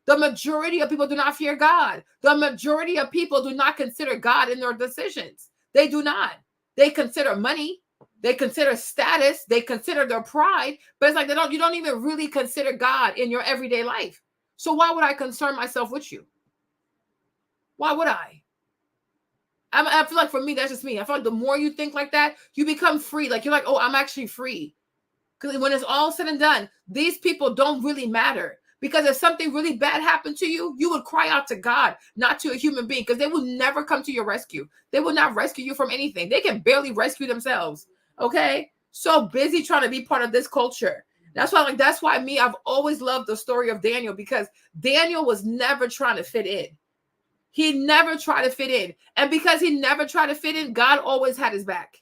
A: The majority of people do not fear God. The majority of people do not consider God in their decisions. They do not. They consider money. They consider status. They consider their pride. But it's like you don't even really consider God in your everyday life. So why would I concern myself with you? Why would I? I feel like for me, that's just me. I feel like the more you think like that, you become free. Like you're like, oh, I'm actually free. Because when it's all said and done, these people don't really matter. Because if something really bad happened to you, you would cry out to God, not to a human being, because they will never come to your rescue. They will not rescue you from anything. They can barely rescue themselves. Okay? So busy trying to be part of this culture. That's why I've always loved the story of Daniel, because Daniel was never trying to fit in. He never tried to fit in. And because he never tried to fit in, God always had his back.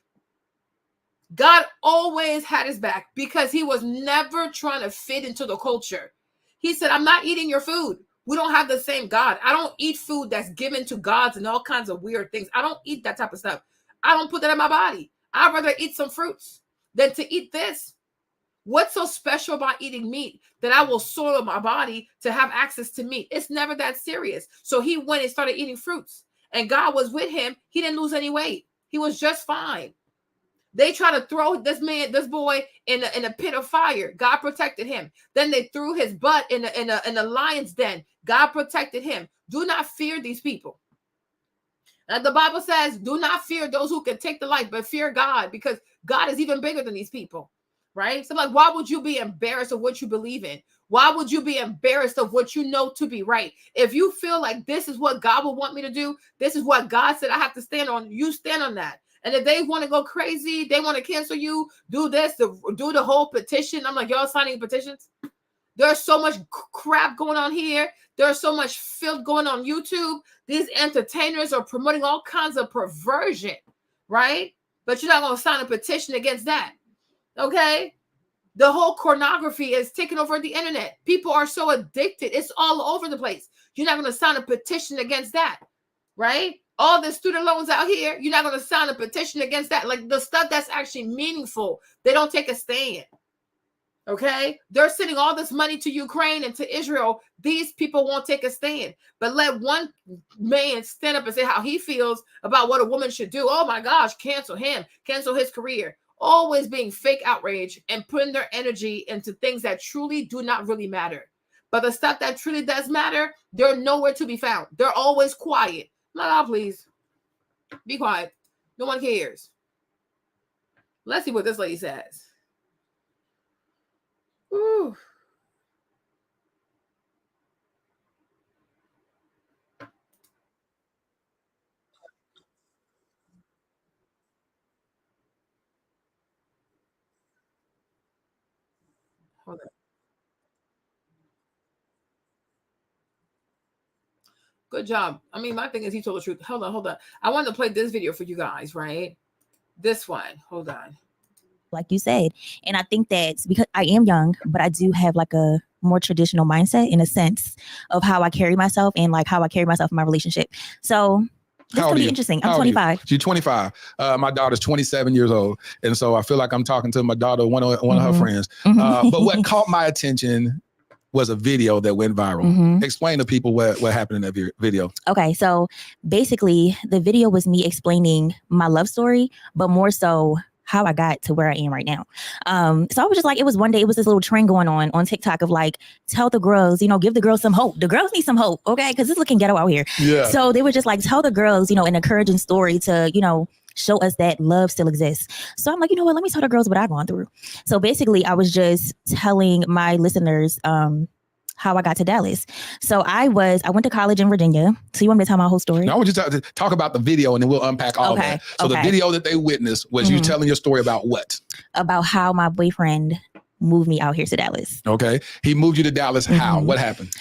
A: God always had his back because he was never trying to fit into the culture. He said, I'm not eating your food. We don't have the same God. I don't eat food that's given to gods and all kinds of weird things. I don't eat that type of stuff. I don't put that in my body. I'd rather eat some fruits than to eat this. What's so special about eating meat that I will soil my body to have access to meat? It's never that serious. So he went and started eating fruits, and God was with him. He didn't lose any weight. He was just fine. They tried to throw this boy in a pit of fire. God protected him. Then they threw his butt in a lion's den. God protected him. Do not fear these people. And the Bible says, do not fear those who can take the life, but fear God, because God is even bigger than these people, right? So like, why would you be embarrassed of what you believe in? Why would you be embarrassed of what you know to be right? If you feel like this is what God would want me to do, this is what God said I have to stand on, you stand on that. And if they want to go crazy, they want to cancel you, do this, do the whole petition. I'm like, y'all signing petitions? There's so much crap going on here. There's so much filth going on YouTube. These entertainers are promoting all kinds of perversion, right? But you're not going to sign a petition against that, okay? The whole pornography is taking over the internet. People are so addicted. It's all over the place. You're not going to sign a petition against that, right? All the student loans out here, you're not going to sign a petition against that. Like the stuff that's actually meaningful, they don't take a stand, okay? They're sending all this money to Ukraine and to Israel. These people won't take a stand. But let one man stand up and say how he feels about what a woman should do. Oh my gosh, cancel him, cancel his career. Always being fake outrage and putting their energy into things that truly do not really matter. But the stuff that truly does matter, they're nowhere to be found. They're always quiet. No, please. Be quiet. No one cares. Let's see what this lady says. Ooh. Hold on. Good job. I mean, my thing is he told the truth. Hold on. I want to play this video for you guys, right? This one. Hold on.
J: Like you said. And I think that's because I am young, but I do have like a more traditional mindset in a sense of how I carry myself and like how I carry myself in my relationship. So this could be interesting. I'm 25.
M: She's 25. My daughter's 27 years old. And so I feel like I'm talking to my daughter, one of her friends. But what caught my attention was a video that went viral. Explain to people what happened in that video.
J: Okay, so basically the video was me explaining my love story, but more so how I got to where I am right now. So I was just like, it was one day, it was this little trend going on TikTok of like, tell the girls, give the girls some hope. The girls need some hope, okay? Because it's looking ghetto out here. Yeah. So they were just like, tell the girls, an encouraging story to, show us that love still exists. So I'm like, you know what? Let me tell the girls what I've gone through. So basically, I was just telling my listeners how I got to Dallas. So I went to college in Virginia. So you want me to tell my whole story?
M: No, I want you to talk about the video and then we'll unpack all that. So the video that they witnessed was you telling your story about what?
J: About how my boyfriend moved me out here to Dallas.
M: Okay. He moved you to Dallas. How? What happened?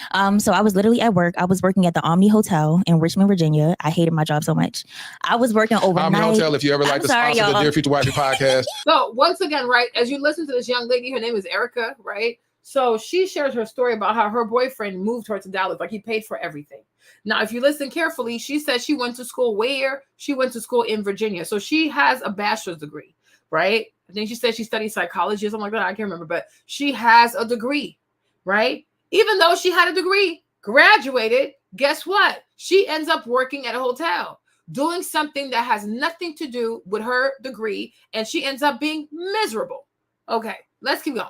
J: So I was literally at work. I was working at the Omni Hotel in Richmond, Virginia. I hated my job so much. I was working overnight.
M: Omni Hotel, if you ever like to sponsor the Dear Future Wifey podcast.
A: So once again, right, as you listen to this young lady, her name is Erica, right? So she shares her story about how her boyfriend moved her to Dallas. Like he paid for everything. Now, if you listen carefully, she said she went to school where? She went to school in Virginia. So she has a bachelor's degree, right? I think she said she studied psychology or something like that. I can't remember, but she has a degree, right? Even though she had a degree, graduated, guess what? She ends up working at a hotel, doing something that has nothing to do with her degree, and she ends up being miserable. Okay, let's keep going.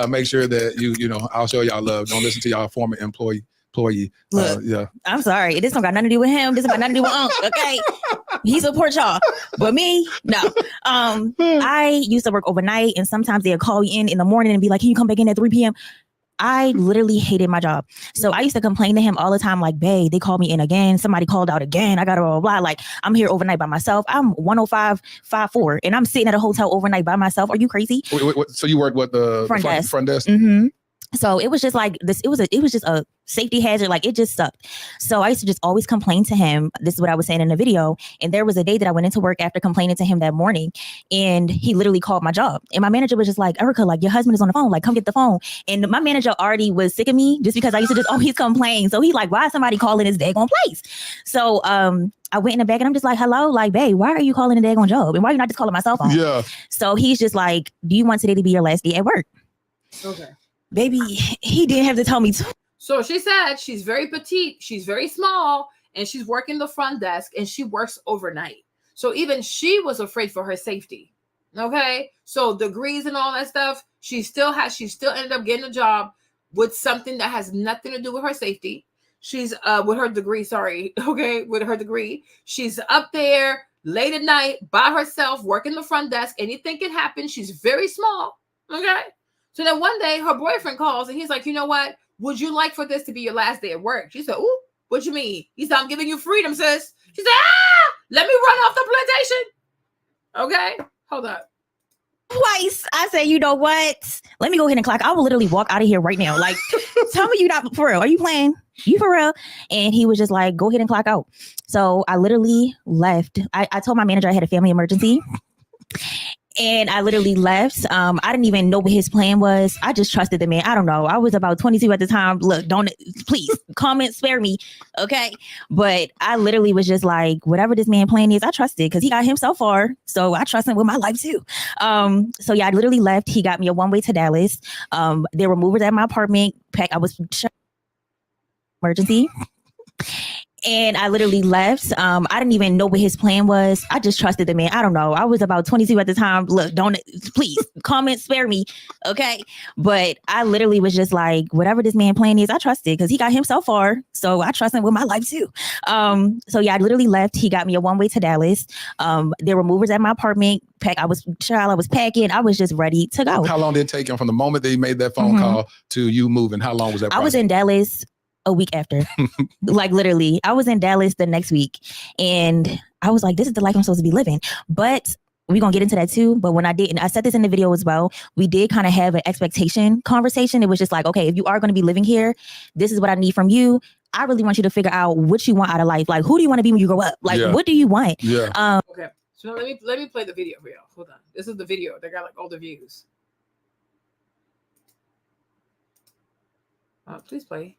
M: Make sure that I'll show y'all love. Don't listen to y'all former employee.
J: Look,
M: yeah.
J: I'm sorry. This don't got nothing to do with him. This got nothing to do with Unc. Okay, he support y'all, but me, no. I used to work overnight, and sometimes they'll call you in the morning and be like, "Can you come back in at 3 p.m.?" I literally hated my job. So I used to complain to him all the time, like, babe, they called me in again. Somebody called out again. I got to blah, blah, blah. Like, I'm here overnight by myself. I'm 105.54, and I'm sitting at a hotel overnight by myself. Are you crazy?
M: Wait, so you worked with the front desk?
J: Mm-hmm. So it was just like this. It was just a safety hazard. Like it just sucked. So I used to just always complain to him. This is what I was saying in the video. And there was a day that I went into work after complaining to him that morning, and he literally called my job. And my manager was just like, Erica, like your husband is on the phone. Like come get the phone. And my manager already was sick of me just because I used to just always complain. So he like, why is somebody calling his daggone place? So I went in the back and I'm just like, hello, like, babe, why are you calling a daggone job? And why are you not just calling my cell phone?
M: Yeah.
J: So he's just like, do you want today to be your last day at work?
A: Okay.
J: Baby, he didn't have to tell me to.
A: So she said she's very petite, she's very small, and she's working the front desk, and she works overnight. So even she was afraid for her safety. Okay, so degrees and all that stuff, she still ended up getting a job with something that has nothing to do with her safety. She's with her degree, with her degree, she's up there late at night by herself working the front desk. Anything can happen. She's very small. Okay. So then one day her boyfriend calls and he's like, you know what? Would you like for this to be your last day at work? She said, ooh, what you mean? He said, I'm giving you freedom, sis. She said, let me run off the plantation. Okay, hold up.
J: twice. I said, you know what? Let me go ahead and clock. I will literally walk out of here right now. Like, tell me you not for real. Are you playing? You for real? And he was just like, go ahead and clock out. So I literally left. I told my manager I had a family emergency. And I literally left. I didn't even know what his plan was. I just trusted the man. I don't know. I was about 22 at the time. Look, please comment, spare me. Okay. But I literally was just like, whatever this man plan is, I trusted because he got himself far. So I trust him with my life too. So yeah, I literally left. He got me a one-way to Dallas. There were movers at my apartment. I was emergency. And I literally left. I didn't even know what his plan was. I just trusted the man. I don't know. I was about 22 at the time. Look, please comment, spare me. Okay. But I literally was just like, whatever this man plan is, I trusted because he got himself far. So I trust him with my life too. So yeah, I literally left. He got me a one-way to Dallas. There were movers at my apartment. I was packing. I was just ready to go.
M: How long did it take him from the moment that he made that phone call to you moving? How long was that process?
J: I was in Dallas a week after. Like literally, I was in Dallas the next week and I was like, this is the life I'm supposed to be living. But we're going to get into that too. But when I did, and I said this in the video as well, we did kind of have an expectation conversation. It was just like, okay, if you are going to be living here, this is what I need from you. I really want you to figure out what you want out of life. Like, who do you want to be when you grow up? Like, what do you want?
M: Yeah.
A: Okay. So let me play the video for y'all. Hold on. This is the video. They got like all the views. Please play.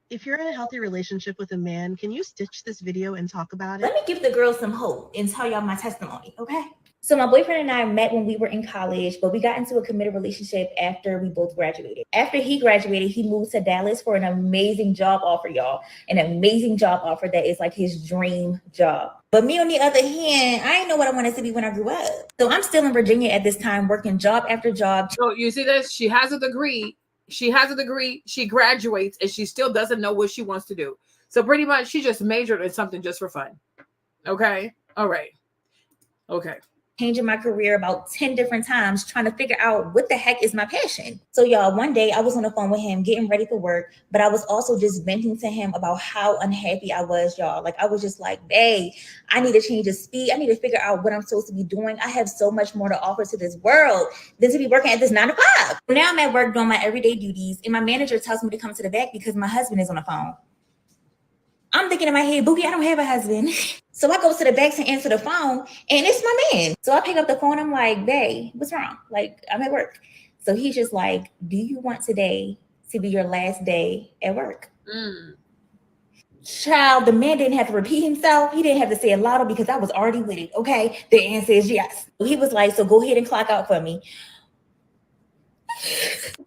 C: If you're in a healthy relationship with a man, can you stitch this video and talk about it?
J: Let me give the girls some hope and tell y'all my testimony, okay? So my boyfriend and I met when we were in college, but we got into a committed relationship after we both graduated. After he graduated, he moved to Dallas for an amazing job offer, y'all. An amazing job offer that is like his dream job. But me, on the other hand, I didn't know what I wanted to be when I grew up. So I'm still in Virginia at this time, working job after job.
A: So you see this? She has a degree. She graduates, and she still doesn't know what she wants to do. So pretty much she just majored in something just for fun. Okay. All right. Okay.
J: Changing my career about 10 different times, trying to figure out what the heck is my passion. So y'all, one day I was on the phone with him getting ready for work, but I was also just venting to him about how unhappy I was, y'all. Like I was just like, babe, I need to change the speed. I need to figure out what I'm supposed to be doing. I have so much more to offer to this world than to be working at this 9 to 5. Now I'm at work doing my everyday duties, and my manager tells me to come to the back because my husband is on the phone. I'm thinking in my head, Boogie, I don't have a husband. So I go to the back to answer the phone, and it's my man. So I pick up the phone. I'm like, babe, what's wrong? Like, I'm at work. So he's just like, do you want today to be your last day at work? Child, the man didn't have to repeat himself. He didn't have to say it louder because I was already with it. Okay, the answer is yes. He was like, so go ahead and clock out for me.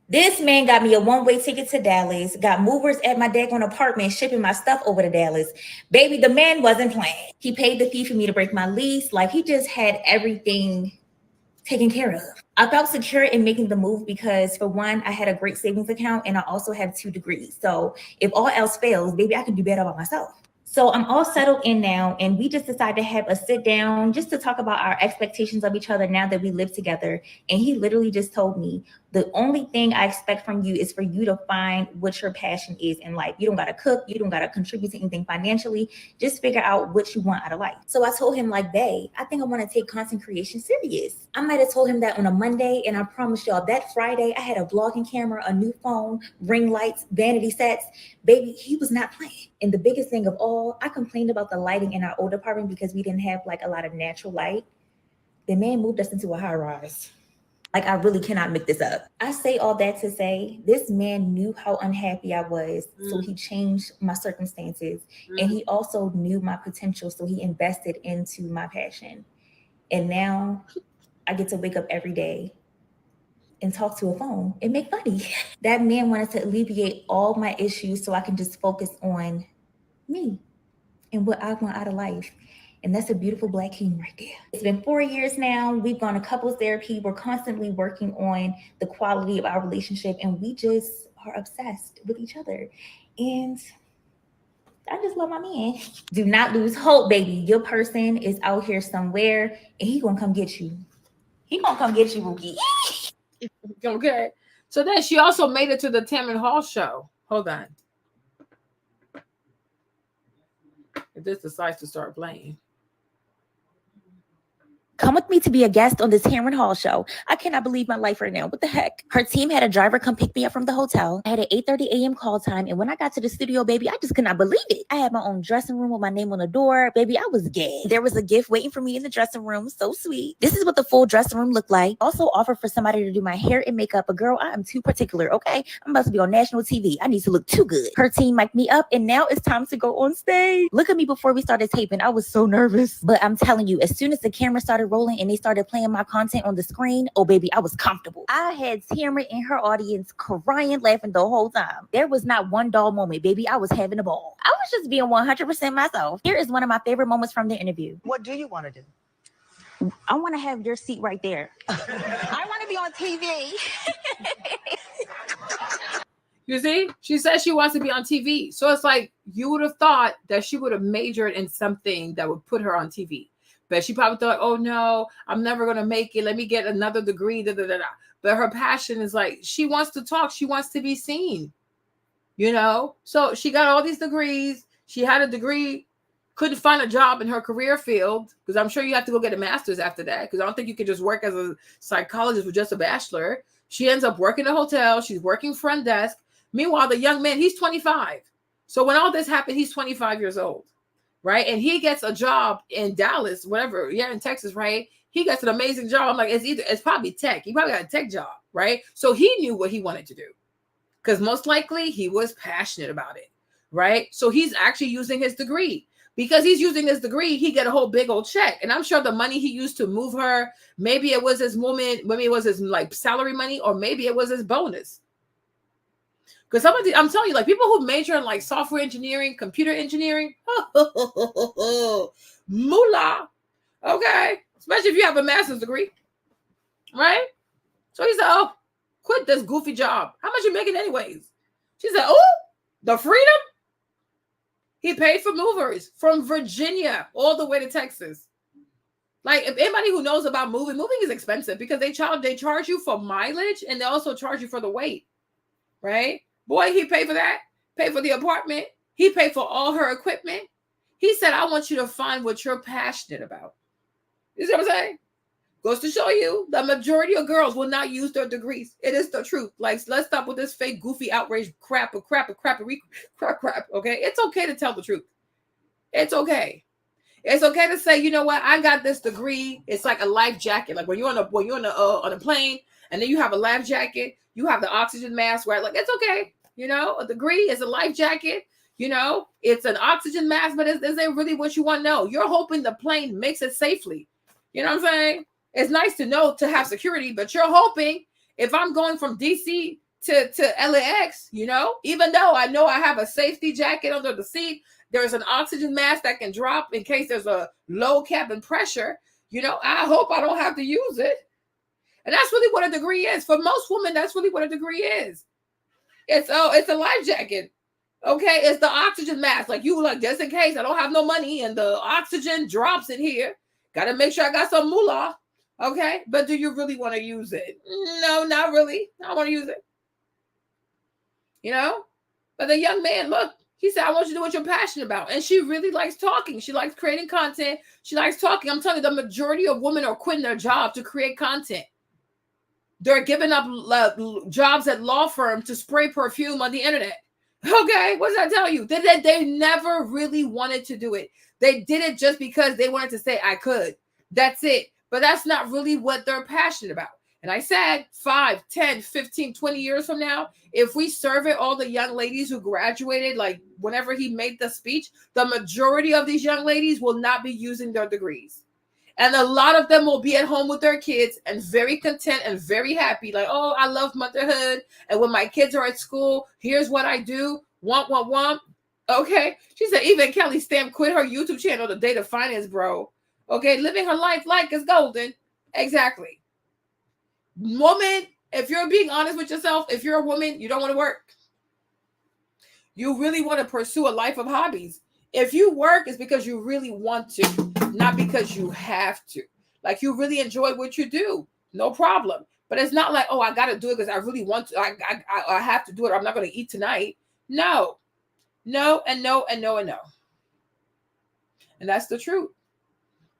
J: This man got me a one-way ticket to Dallas, got movers at my daggone apartment, shipping my stuff over to Dallas. Baby, the man wasn't playing. He paid the fee for me to break my lease. Like, he just had everything taken care of. I felt secure in making the move because, for one, I had a great savings account and I also have 2 degrees. So if all else fails, baby, I can do better by myself. So I'm all settled in now, and we just decided to have a sit down just to talk about our expectations of each other now that we live together. And he literally just told me, the only thing I expect from you is for you to find what your passion is in life. You don't got to cook. You don't got to contribute to anything financially. Just figure out what you want out of life. So I told him, like, babe, I think I want to take content creation serious. I might have told him that on a Monday, and I promise y'all that Friday I had a vlogging camera, a new phone, ring lights, vanity sets. Baby, he was not playing. And the biggest thing of all, I complained about the lighting in our old apartment because we didn't have like a lot of natural light. The man moved us into a high rise. Like, I really cannot make this up. I say all that to say, this man knew how unhappy I was, so he changed my circumstances. And he also knew my potential, so he invested into my passion. And now I get to wake up every day and talk to a phone and make money. That man wanted to alleviate all my issues so I can just focus on me and what I want out of life. And that's a beautiful Black king right there. It's been 4 years now. We've gone to couples therapy. We're constantly working on the quality of our relationship, and we just are obsessed with each other. And I just love my man. Do not lose hope, baby. Your person is out here somewhere, and he gonna come get you. He gonna come get you, Mookie.
A: Okay. So then she also made it to the Tamron Hall show. Hold on. If this decides to start playing.
J: Come with me to be a guest on this Tamron Hall show. I cannot believe my life right now. What the heck? Her team had a driver come pick me up from the hotel. I had an 8:30 a.m. call time, and when I got to the studio, baby, I just could not believe it. I had my own dressing room with my name on the door. Baby, I was gagged. There was a gift waiting for me in the dressing room. So sweet. This is what the full dressing room looked like. Also offered for somebody to do my hair and makeup. But girl, I am too particular, okay? I'm about to be on national TV. I need to look too good. Her team mic'd me up, and now it's time to go on stage. Look at me before we started taping. I was so nervous. But I'm telling you, as soon as the camera started rolling and they started playing my content on the screen, oh baby, I was comfortable. I had Tamron in her audience crying, laughing the whole time. There was not one dull moment, baby. I was having a ball. I was just being 100% myself. Here is one of my favorite moments from the interview.
U: What do you want to do?
J: I want to have your seat right there.
U: I want to be on TV.
A: You see, she says she wants to be on TV. So it's like you would have thought that she would have majored in something that would put her on TV. But she probably thought, oh no, I'm never going to make it. Let me get another degree. Da, da, da, da. But her passion is like, she wants to talk. She wants to be seen, you know? So she got all these degrees. She had a degree, couldn't find a job in her career field, because I'm sure you have to go get a master's after that, because I don't think you can just work as a psychologist with just a bachelor. She ends up working in a hotel. She's working front desk. Meanwhile, the young man, he's 25. So when all this happened, he's 25 years old. Right. And he gets a job in Dallas, whatever. Yeah, in Texas. Right. He gets an amazing job. I'm like, it's probably tech. He probably got a tech job. Right. So he knew what he wanted to do, because most likely he was passionate about it. Right. So he's actually using his degree. Because he's using his degree, he get a whole big old check. And I'm sure the money he used to move her, maybe it was his moment, maybe it was his like salary money, or maybe it was his bonus. Because I'm telling you, like people who major in like software engineering, computer engineering, moolah, okay? Especially if you have a master's degree, right? So he said, oh, quit this goofy job. How much you making anyways? She said, oh, the freedom? He paid for movers from Virginia all the way to Texas. Like if anybody who knows about moving is expensive, because they charge you for mileage, and they also charge you for the weight, right? Boy, he paid for that, paid for the apartment. He paid for all her equipment. He said, I want you to find what you're passionate about. You see what I'm saying? Goes to show you the majority of girls will not use their degrees. It is the truth. Like, let's stop with this fake, goofy, outrage crap. Okay? It's okay to tell the truth. It's okay. It's okay to say, you know what? I got this degree. It's like a life jacket. Like when you're on a plane, and then you have a life jacket, you have the oxygen mask, right? Like, it's okay. You know, a degree is a life jacket. You know, it's an oxygen mask, but is it really what you want to know? You're hoping the plane makes it safely. You know what I'm saying? It's nice to know, to have security, but you're hoping if I'm going from DC to LAX, you know, even though I know I have a safety jacket under the seat, there's an oxygen mask that can drop in case there's a low cabin pressure. You know, I hope I don't have to use it. And that's really what a degree is. For most women, that's really what a degree is. It's a life jacket. Okay, it's the oxygen mask. Like you like, just in case I don't have no money and the oxygen drops in here. Got to make sure I got some moolah. Okay, but do you really want to use it? No, not really. I don't want to use it. You know? But the young man, look, he said, I want you to do what you're passionate about. And she really likes talking. She likes creating content. She likes talking. I'm telling you, the majority of women are quitting their job to create content. They're giving up jobs at law firms to spray perfume on the internet. Okay, what does that tell you? They never really wanted to do it. They did it just because they wanted to say, I could. That's it. But that's not really what they're passionate about. And I said 5, 10, 15, 20 years from now, if we survey all the young ladies who graduated, like whenever he made the speech, the majority of these young ladies will not be using their degrees. And a lot of them will be at home with their kids and very content and very happy. Like, oh, I love motherhood. And when my kids are at school, here's what I do. Womp. Okay. She said, even Kelly Stamp quit her YouTube channel to date a finance bro. Okay. Living her life like it's golden. Exactly. Woman, if you're being honest with yourself, if you're a woman, you don't want to work. You really want to pursue a life of hobbies. If you work, it's because you really want to, not because you have to. Like you really enjoy what you do, no problem. But it's not like, oh, I got to do it because I really want to. I have to do it. Or I'm not going to eat tonight. No. And that's the truth.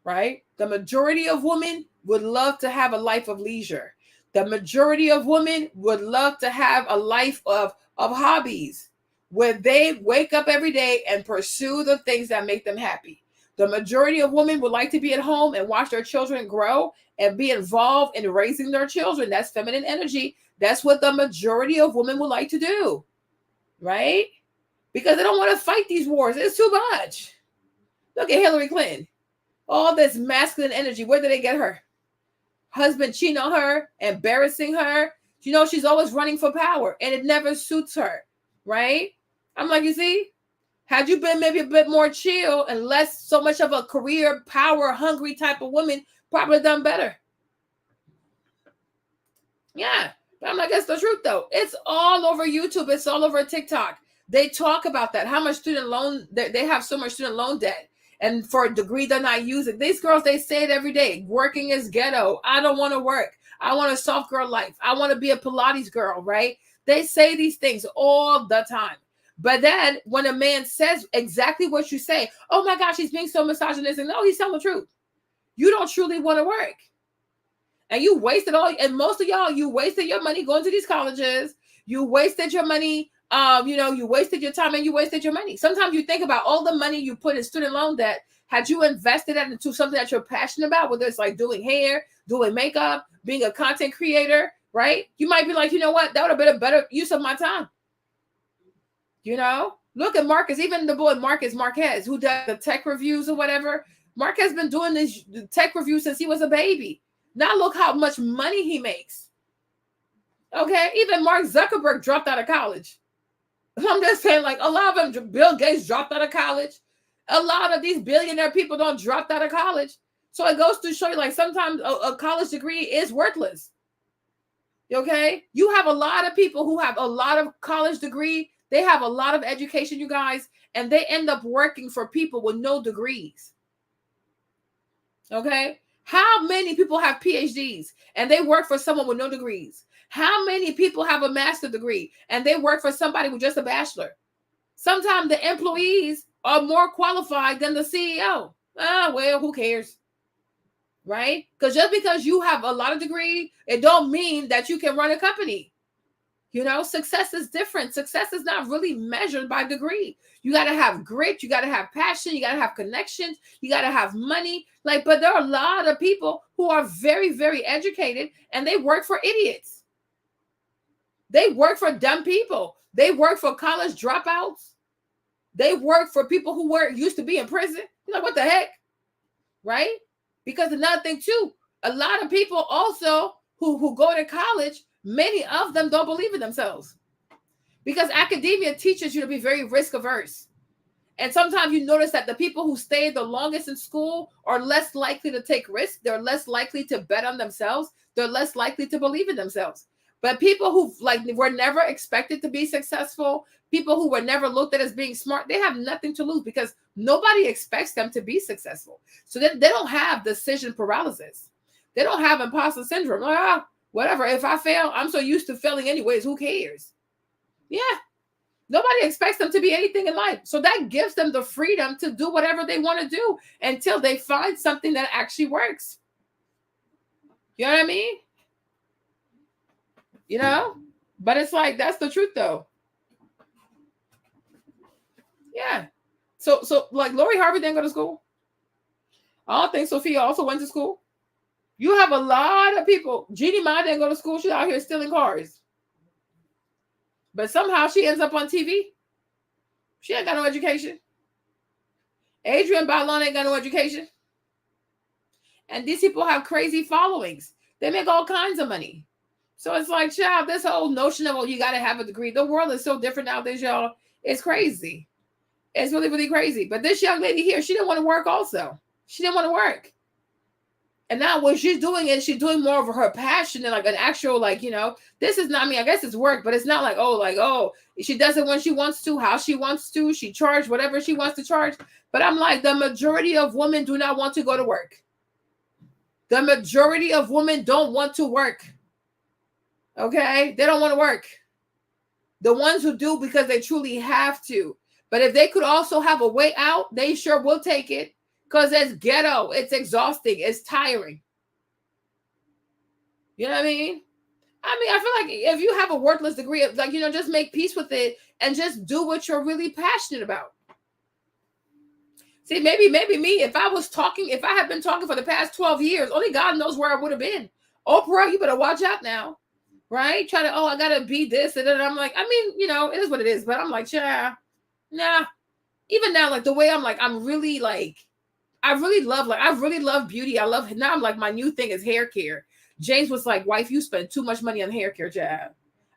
A: right? The majority of women would love to have a life of leisure. The majority of women would love to have a life of hobbies where they wake up every day and pursue the things that make them happy. The majority of women would like to be at home and watch their children grow and be involved in raising their children. That's feminine energy. That's what the majority of women would like to do, right? Because they don't want to fight these wars. It's too much. Look at Hillary Clinton. All this masculine energy. Where did they get her? Husband cheating on her, embarrassing her. You know, she's always running for power and it never suits her, right? I'm like, you see, had you been maybe a bit more chill and less so much of a career, power, hungry type of woman, probably done better. Yeah, but I'm like, that's the truth though. It's all over YouTube. It's all over TikTok. They talk about that, how much student loan, they have so much student loan debt. And for a degree they're not using. These girls, they say it every day. Working is ghetto. I don't want to work. I want a soft girl life. I want to be a Pilates girl, right? They say these things all the time. But then when a man says exactly what you say, oh my gosh, he's being so misogynistic. No, he's telling the truth. You don't truly want to work. And you wasted all, and most of y'all, you wasted your money going to these colleges. You wasted your money. You wasted your time and you wasted your money. Sometimes you think about all the money you put in student loan debt. Had you invested that into something that you're passionate about, whether it's like doing hair, doing makeup, being a content creator, right? You might be like, you know what? That would have been a better use of my time. You know, look at Marcus, even the boy Marquez, who does the tech reviews or whatever. Mark has been doing this tech review since he was a baby. Now look how much money he makes. Okay, even Mark Zuckerberg dropped out of college. I'm just saying, like, a lot of them, Bill Gates dropped out of college. A lot of these billionaire people don't drop out of college. So it goes to show you, like, sometimes a college degree is worthless. Okay? You have a lot of people who have a lot of college degree. They have a lot of education, you guys, and they end up working for people with no degrees. Okay? How many people have PhDs and they work for someone with no degrees? How many people have a master's degree and they work for somebody with just a bachelor? Sometimes the employees are more qualified than the CEO. Well, who cares? Right? Because just because you have a lot of degree, it don't mean that you can run a company. You know, success is different. Success is not really measured by degree. You got to have grit. You got to have passion. You got to have connections. You got to have money. Like, but there are a lot of people who are very, very educated and they work for idiots. They work for dumb people. They work for college dropouts. They work for people who used to be in prison. You're like, what the heck? Right? Because another thing too, a lot of people also who go to college, many of them don't believe in themselves because academia teaches you to be very risk averse. And sometimes you notice that the people who stay the longest in school are less likely to take risks. They're less likely to bet on themselves. They're less likely to believe in themselves. But people who were never expected to be successful, people who were never looked at as being smart, they have nothing to lose because nobody expects them to be successful. So they don't have decision paralysis. They don't have imposter syndrome. Like, whatever. If I fail, I'm so used to failing anyways. Who cares? Yeah. Nobody expects them to be anything in life. So that gives them the freedom to do whatever they want to do until they find something that actually works. You know what I mean? You know? But it's like, that's the truth though. Yeah. So like Lori Harvey didn't go to school. I don't think Sophia also went to school. You have a lot of people. Jeannie Ma didn't go to school. She's out here stealing cars. But somehow she ends up on TV. She ain't got no education. Adrienne Bailon ain't got no education. And these people have crazy followings. They make all kinds of money. So it's like, child, this whole notion of, you got to have a degree. The world is so different nowadays, y'all. It's crazy. It's really, really crazy. But this young lady here, she didn't want to work also. She didn't want to work. And now what she's doing is she's doing more of her passion and like an actual, this is not, I guess it's work, but it's not she does it when she wants to, how she wants to, she charges whatever she wants to charge. But I'm like, the majority of women do not want to go to work. The majority of women don't want to work. Okay? They don't want to work. The ones who do because they truly have to. But if they could also have a way out, they sure will take it. Because it's ghetto. It's exhausting. It's tiring. You know what I mean? I feel like if you have a worthless degree, like, just make peace with it and just do what you're really passionate about. See, maybe me, if I had been talking for the past 12 years, only God knows where I would have been. Oprah, you better watch out now. Right? I gotta be this. And then I'm like, it is what it is. But I'm like, yeah, nah. Even now, like the way I'm like, I'm really like, I really love beauty. Now I'm like, my new thing is hair care. James was like, wife, you spend too much money on hair care, Jab.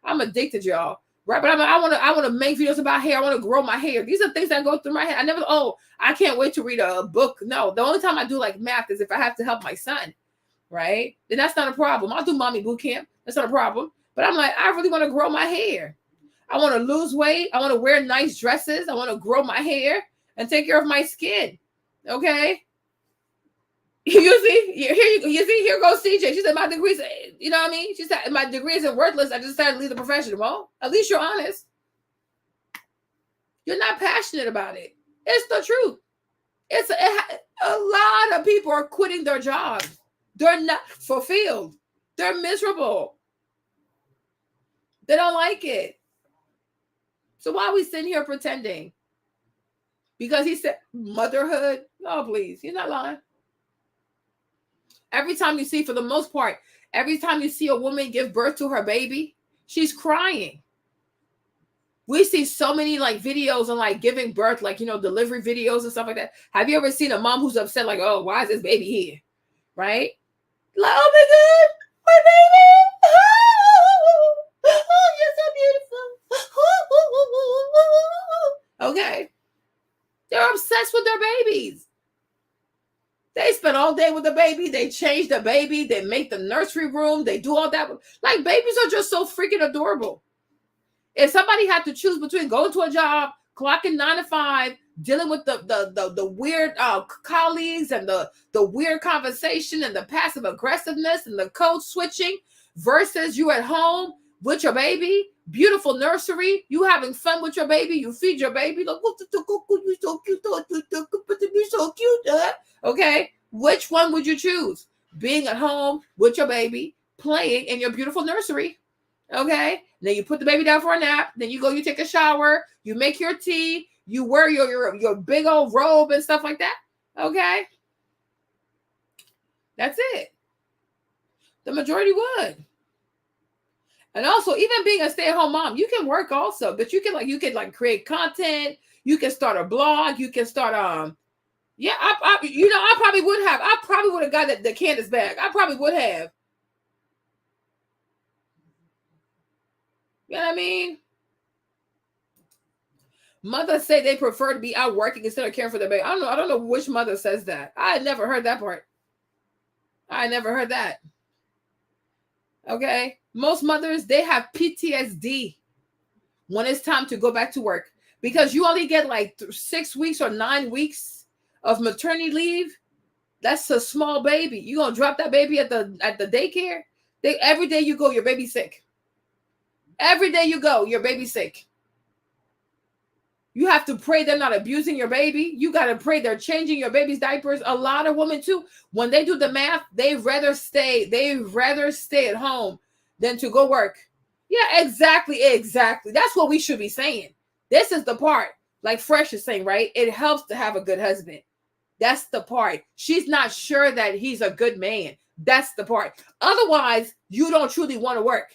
A: I'm addicted, y'all. Right? But I want to make videos about hair. I want to grow my hair. These are things that go through my head. I can't wait to read a book. No, the only time I do like math is if I have to help my son. Right? Then that's not a problem. I'll do mommy boot camp. That's not a problem. But I'm like, I really want to grow my hair. I want to lose weight. I want to wear nice dresses. I want to grow my hair and take care of my skin. Okay? You see? Here goes CJ. She said, my degrees, you know what I mean? She said, my degree isn't worthless. I just decided to leave the profession. Well, at least you're honest. You're not passionate about it. It's the truth. A lot of people are quitting their jobs. They're not fulfilled. They're miserable. They don't like it. So why are we sitting here pretending? Because he said motherhood. Oh, please. He's not lying. Every time you see, for the most part, every time you see a woman give birth to her baby, she's crying. We see so many like videos on like giving birth, like, delivery videos and stuff like that. Have you ever seen a mom who's upset, like, oh, why is this baby here? Right? Like, oh my God, my baby. Oh, you're so beautiful. Okay. They're obsessed with their babies. They spend all day with the baby. They change the baby. They make the nursery room. They do all that. Like, babies are just so freaking adorable. If somebody had to choose between going to a job, clocking 9 to 5, dealing with the weird colleagues and the weird conversation and the passive aggressiveness and the code switching versus you at home with your baby, beautiful nursery, you having fun with your baby, you feed your baby, like, you so cute, you so cute. Okay, which one would you choose? Being at home with your baby, playing in your beautiful nursery. Okay, then you put the baby down for a nap, then you take a shower, you make your tea, you wear your big old robe and stuff like that. Okay, that's it. The majority would. And also, even being a stay-at-home mom, you can work also, but you can create content. You can start a blog. You can start I probably would have got the Candace bag. I probably would have. You know what I mean? Mothers say they prefer to be out working instead of caring for their baby. I don't know which mother says that. I had never heard that part. I never heard that. Okay. Most mothers, they have PTSD when it's time to go back to work because you only get like 6 weeks or 9 weeks of maternity leave. That's a small baby. You're going to drop that baby at the daycare. Every day you go, your baby's sick. Every day you go, your baby's sick. You have to pray they're not abusing your baby. You got to pray they're changing your baby's diapers. A lot of women too, when they do the math, they'd rather stay at home than to go work. Yeah, exactly. That's what we should be saying. This is the part, like Fresh is saying, right? It helps to have a good husband. That's the part. She's not sure that he's a good man. That's the part. Otherwise, you don't truly want to work.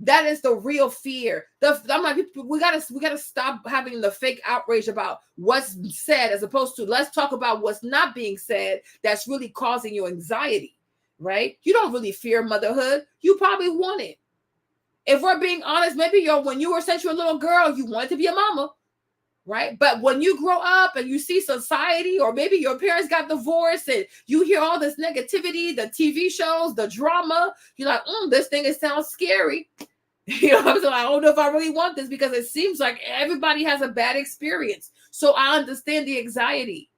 A: That is the real fear. I'm like, we gotta stop having the fake outrage about what's said, as opposed to let's talk about what's not being said that's really causing you anxiety, right? You don't really fear motherhood. You probably want it. If we're being honest, maybe when you were since you're a little girl, you wanted to be a mama, right? But when you grow up and you see society, or maybe your parents got divorced and you hear all this negativity, the TV shows, the drama, you're like, this thing sounds scary. You know what I'm saying? I don't know if I really want this because it seems like everybody has a bad experience. So I understand the anxiety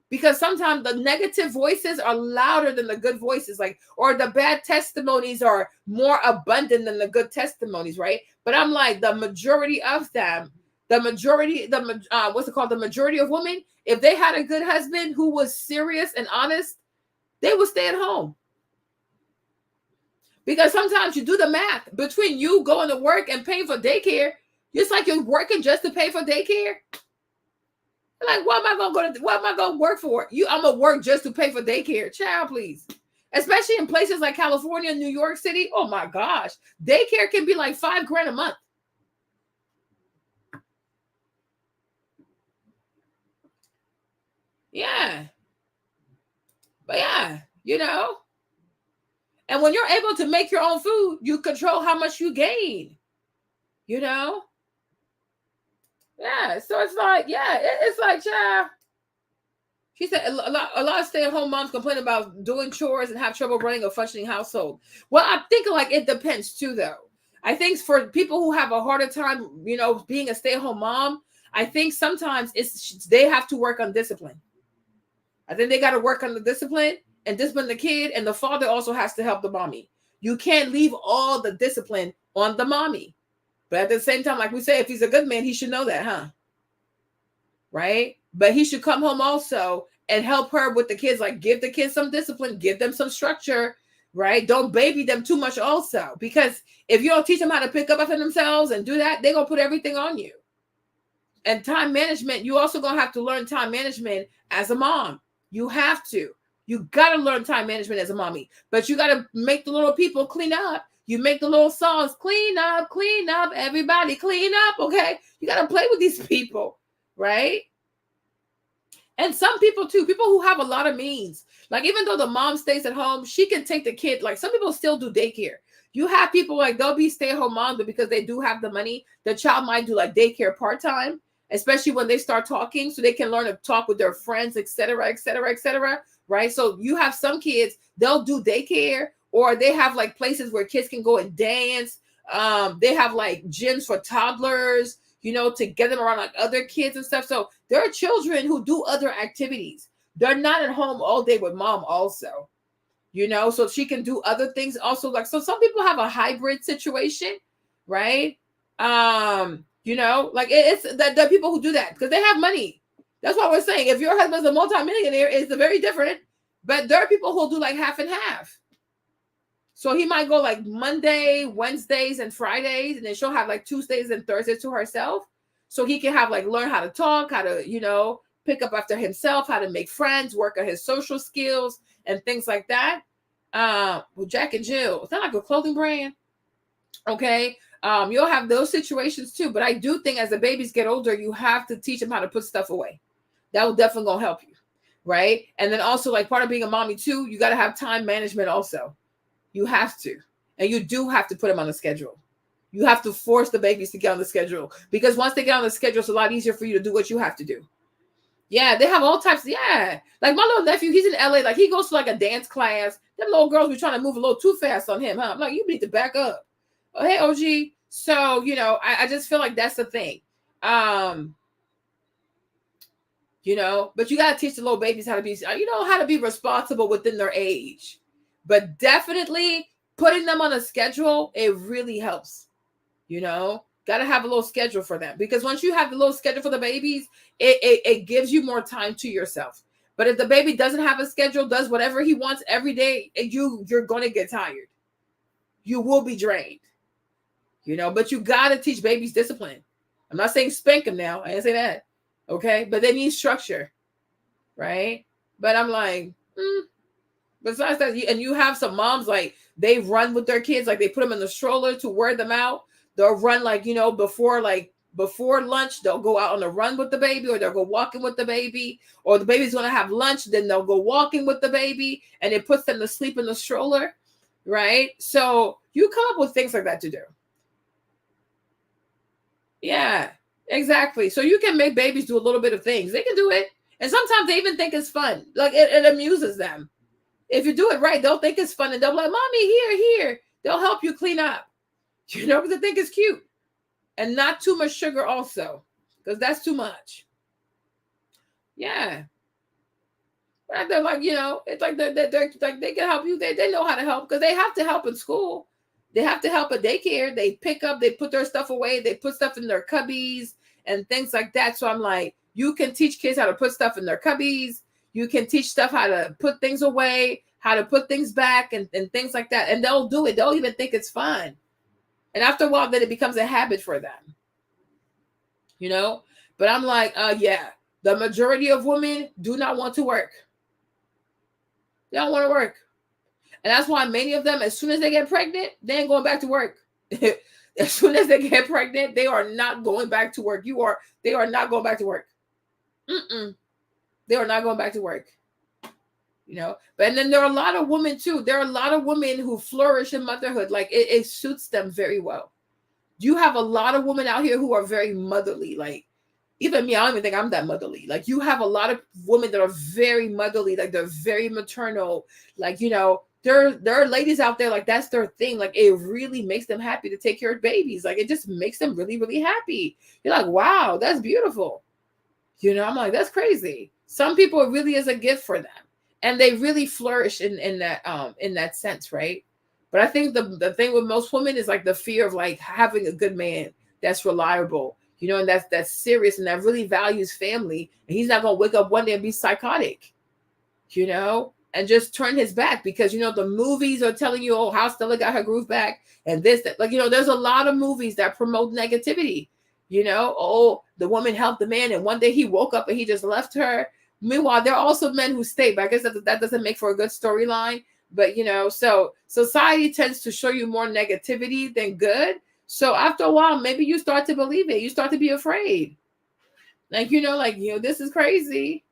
A: because sometimes the negative voices are louder than the good voices, or the bad testimonies are more abundant than the good testimonies, right? But I'm like, the majority of them, the majority, what's it called? The majority of women, if they had a good husband who was serious and honest, they would stay at home. Because sometimes you do the math between you going to work and paying for daycare. It's like you're working just to pay for daycare. Like, what am I gonna work for? I'm gonna work just to pay for daycare. Child, please. Especially in places like California, New York City. Oh my gosh. Daycare can be like $5,000 a month. Yeah. But yeah, you know. And when you're able to make your own food, you control how much you gain. You know? Yeah. So it's like, yeah, it's like, yeah. She said a lot of stay-at-home moms complain about doing chores and have trouble running a functioning household. Well, I'm thinking like it depends too, though. I think for people who have a harder time, you know, being a stay-at-home mom, I think sometimes they have to work on discipline. I think they got to work on the discipline and discipline the kid, and the father also has to help the mommy. You can't leave all the discipline on the mommy. But at the same time, like we say, if he's a good man, he should know that, huh? Right? But he should come home also and help her with the kids, like give the kids some discipline, give them some structure, right? Don't baby them too much also, because if you don't teach them how to pick up after themselves and do that, they're going to put everything on you. And time management, you also going to have to learn time management as a mom. You have to. You got to learn time management as a mommy, but you got to make the little people clean up. You make the little songs, clean up, everybody clean up, okay? You got to play with these people, right? And some people too, people who have a lot of means, like even though the mom stays at home, she can take the kid. Like some people still do daycare. You have people like they'll be stay-at-home moms, but because they do have the money, the child might do like daycare part-time, especially when they start talking, so they can learn to talk with their friends, etc., etc., etc. Right? So you have some kids, they'll do daycare, or they have like places where kids can go and dance. They have like gyms for toddlers, you know, to get them around like other kids and stuff. So there are children who do other activities. They're not at home all day with mom also, you know, so she can do other things also. Like, so some people have a hybrid situation, right? You know, like it's the people who do that because they have money. That's what we're saying. If your husband's a multimillionaire, it's very different. But there are people who do like half and half. So he might go like Monday, Wednesdays, and Fridays, and then she'll have like Tuesdays and Thursdays to herself. So he can have like learn how to talk, how to, you know, pick up after himself, how to make friends, work on his social skills and things like that. Well, Jack and Jill, is that like a clothing brand? Okay. You'll have those situations too. But I do think as the babies get older, you have to teach them how to put stuff away. That will definitely gonna help you. Right. And then also like part of being a mommy too, you got to have time management also. You have to. And you do have to put them on a schedule. You have to force the babies to get on the schedule because once they get on the schedule, it's a lot easier for you to do what you have to do. Yeah, they have all types. Yeah. Like my little nephew, he's in LA. Like he goes to like a dance class. Them little girls be trying to move a little too fast on him, huh? I'm like, you need to back up. Oh, hey, OG. So, you know, I just feel like that's the thing. You know, but you got to teach the little babies how to be, you know, how to be responsible within their age. But definitely putting them on a schedule, it really helps. You know, got to have a little schedule for them because once you have the little schedule for the babies, it gives you more time to yourself. But if the baby doesn't have a schedule, does whatever he wants every day, you're going to get tired. You will be drained. You know, but you got to teach babies discipline. I'm not saying spank them now. I didn't say that. Okay. But they need structure. Right. But I'm like, besides that, and you have some moms like they run with their kids, like they put them in the stroller to wear them out. They'll run like, you know, before lunch, they'll go out on a run with the baby, or they'll go walking with the baby, or the baby's going to have lunch. Then they'll go walking with the baby and it puts them to sleep in the stroller. Right. So you come up with things like that to do. Yeah, exactly. So you can make babies do a little bit of things. They can do it. And sometimes they even think it's fun. Like it amuses them. If you do it right, they'll think it's fun and they'll be like, mommy, here. They'll help you clean up, you know, because they think it's cute. And not too much sugar also, because that's too much. Yeah. But they're like, you know, it's like they're like they can help you. They know how to help because they have to help in school. They have to help at daycare. They pick up, they put their stuff away. They put stuff in their cubbies and things like that. So I'm like, you can teach kids how to put stuff in their cubbies. You can teach stuff how to put things away, how to put things back, and things like that. And they'll do it. They'll even think it's fun. And after a while, then it becomes a habit for them. You know? But I'm like, yeah, the majority of women do not want to work. They don't want to work. And that's why many of them, as soon as they get pregnant, they ain't going back to work. As soon as they get pregnant, they are not going back to work. They are not going back to work. They are not going back to work. You know, and then there are a lot of women too. There are a lot of women who flourish in motherhood. Like it suits them very well. You have a lot of women out here who are very motherly. Like even me, I don't even think I'm that motherly. Like you have a lot of women that are very motherly. Like they're very maternal. Like, you know, there are ladies out there like that's their thing. Like it really makes them happy to take care of babies. Like it just makes them really, really happy. You're like, wow, that's beautiful. You know, I'm like, that's crazy. Some people, it really is a gift for them. And they really flourish in that sense, right? But I think the thing with most women is like the fear of like having a good man that's reliable, you know, and that's serious and that really values family. And he's not gonna wake up one day and be psychotic, you know, and just turn his back because, you know, the movies are telling you, oh, how Stella got her groove back and this, that. Like, you know, there's a lot of movies that promote negativity, you know, oh, the woman helped the man and one day he woke up and he just left her. Meanwhile, there are also men who stay, but I guess that doesn't make for a good storyline. But, you know, so society tends to show you more negativity than good. So after a while, maybe you start to believe it. You start to be afraid. Like, this is crazy.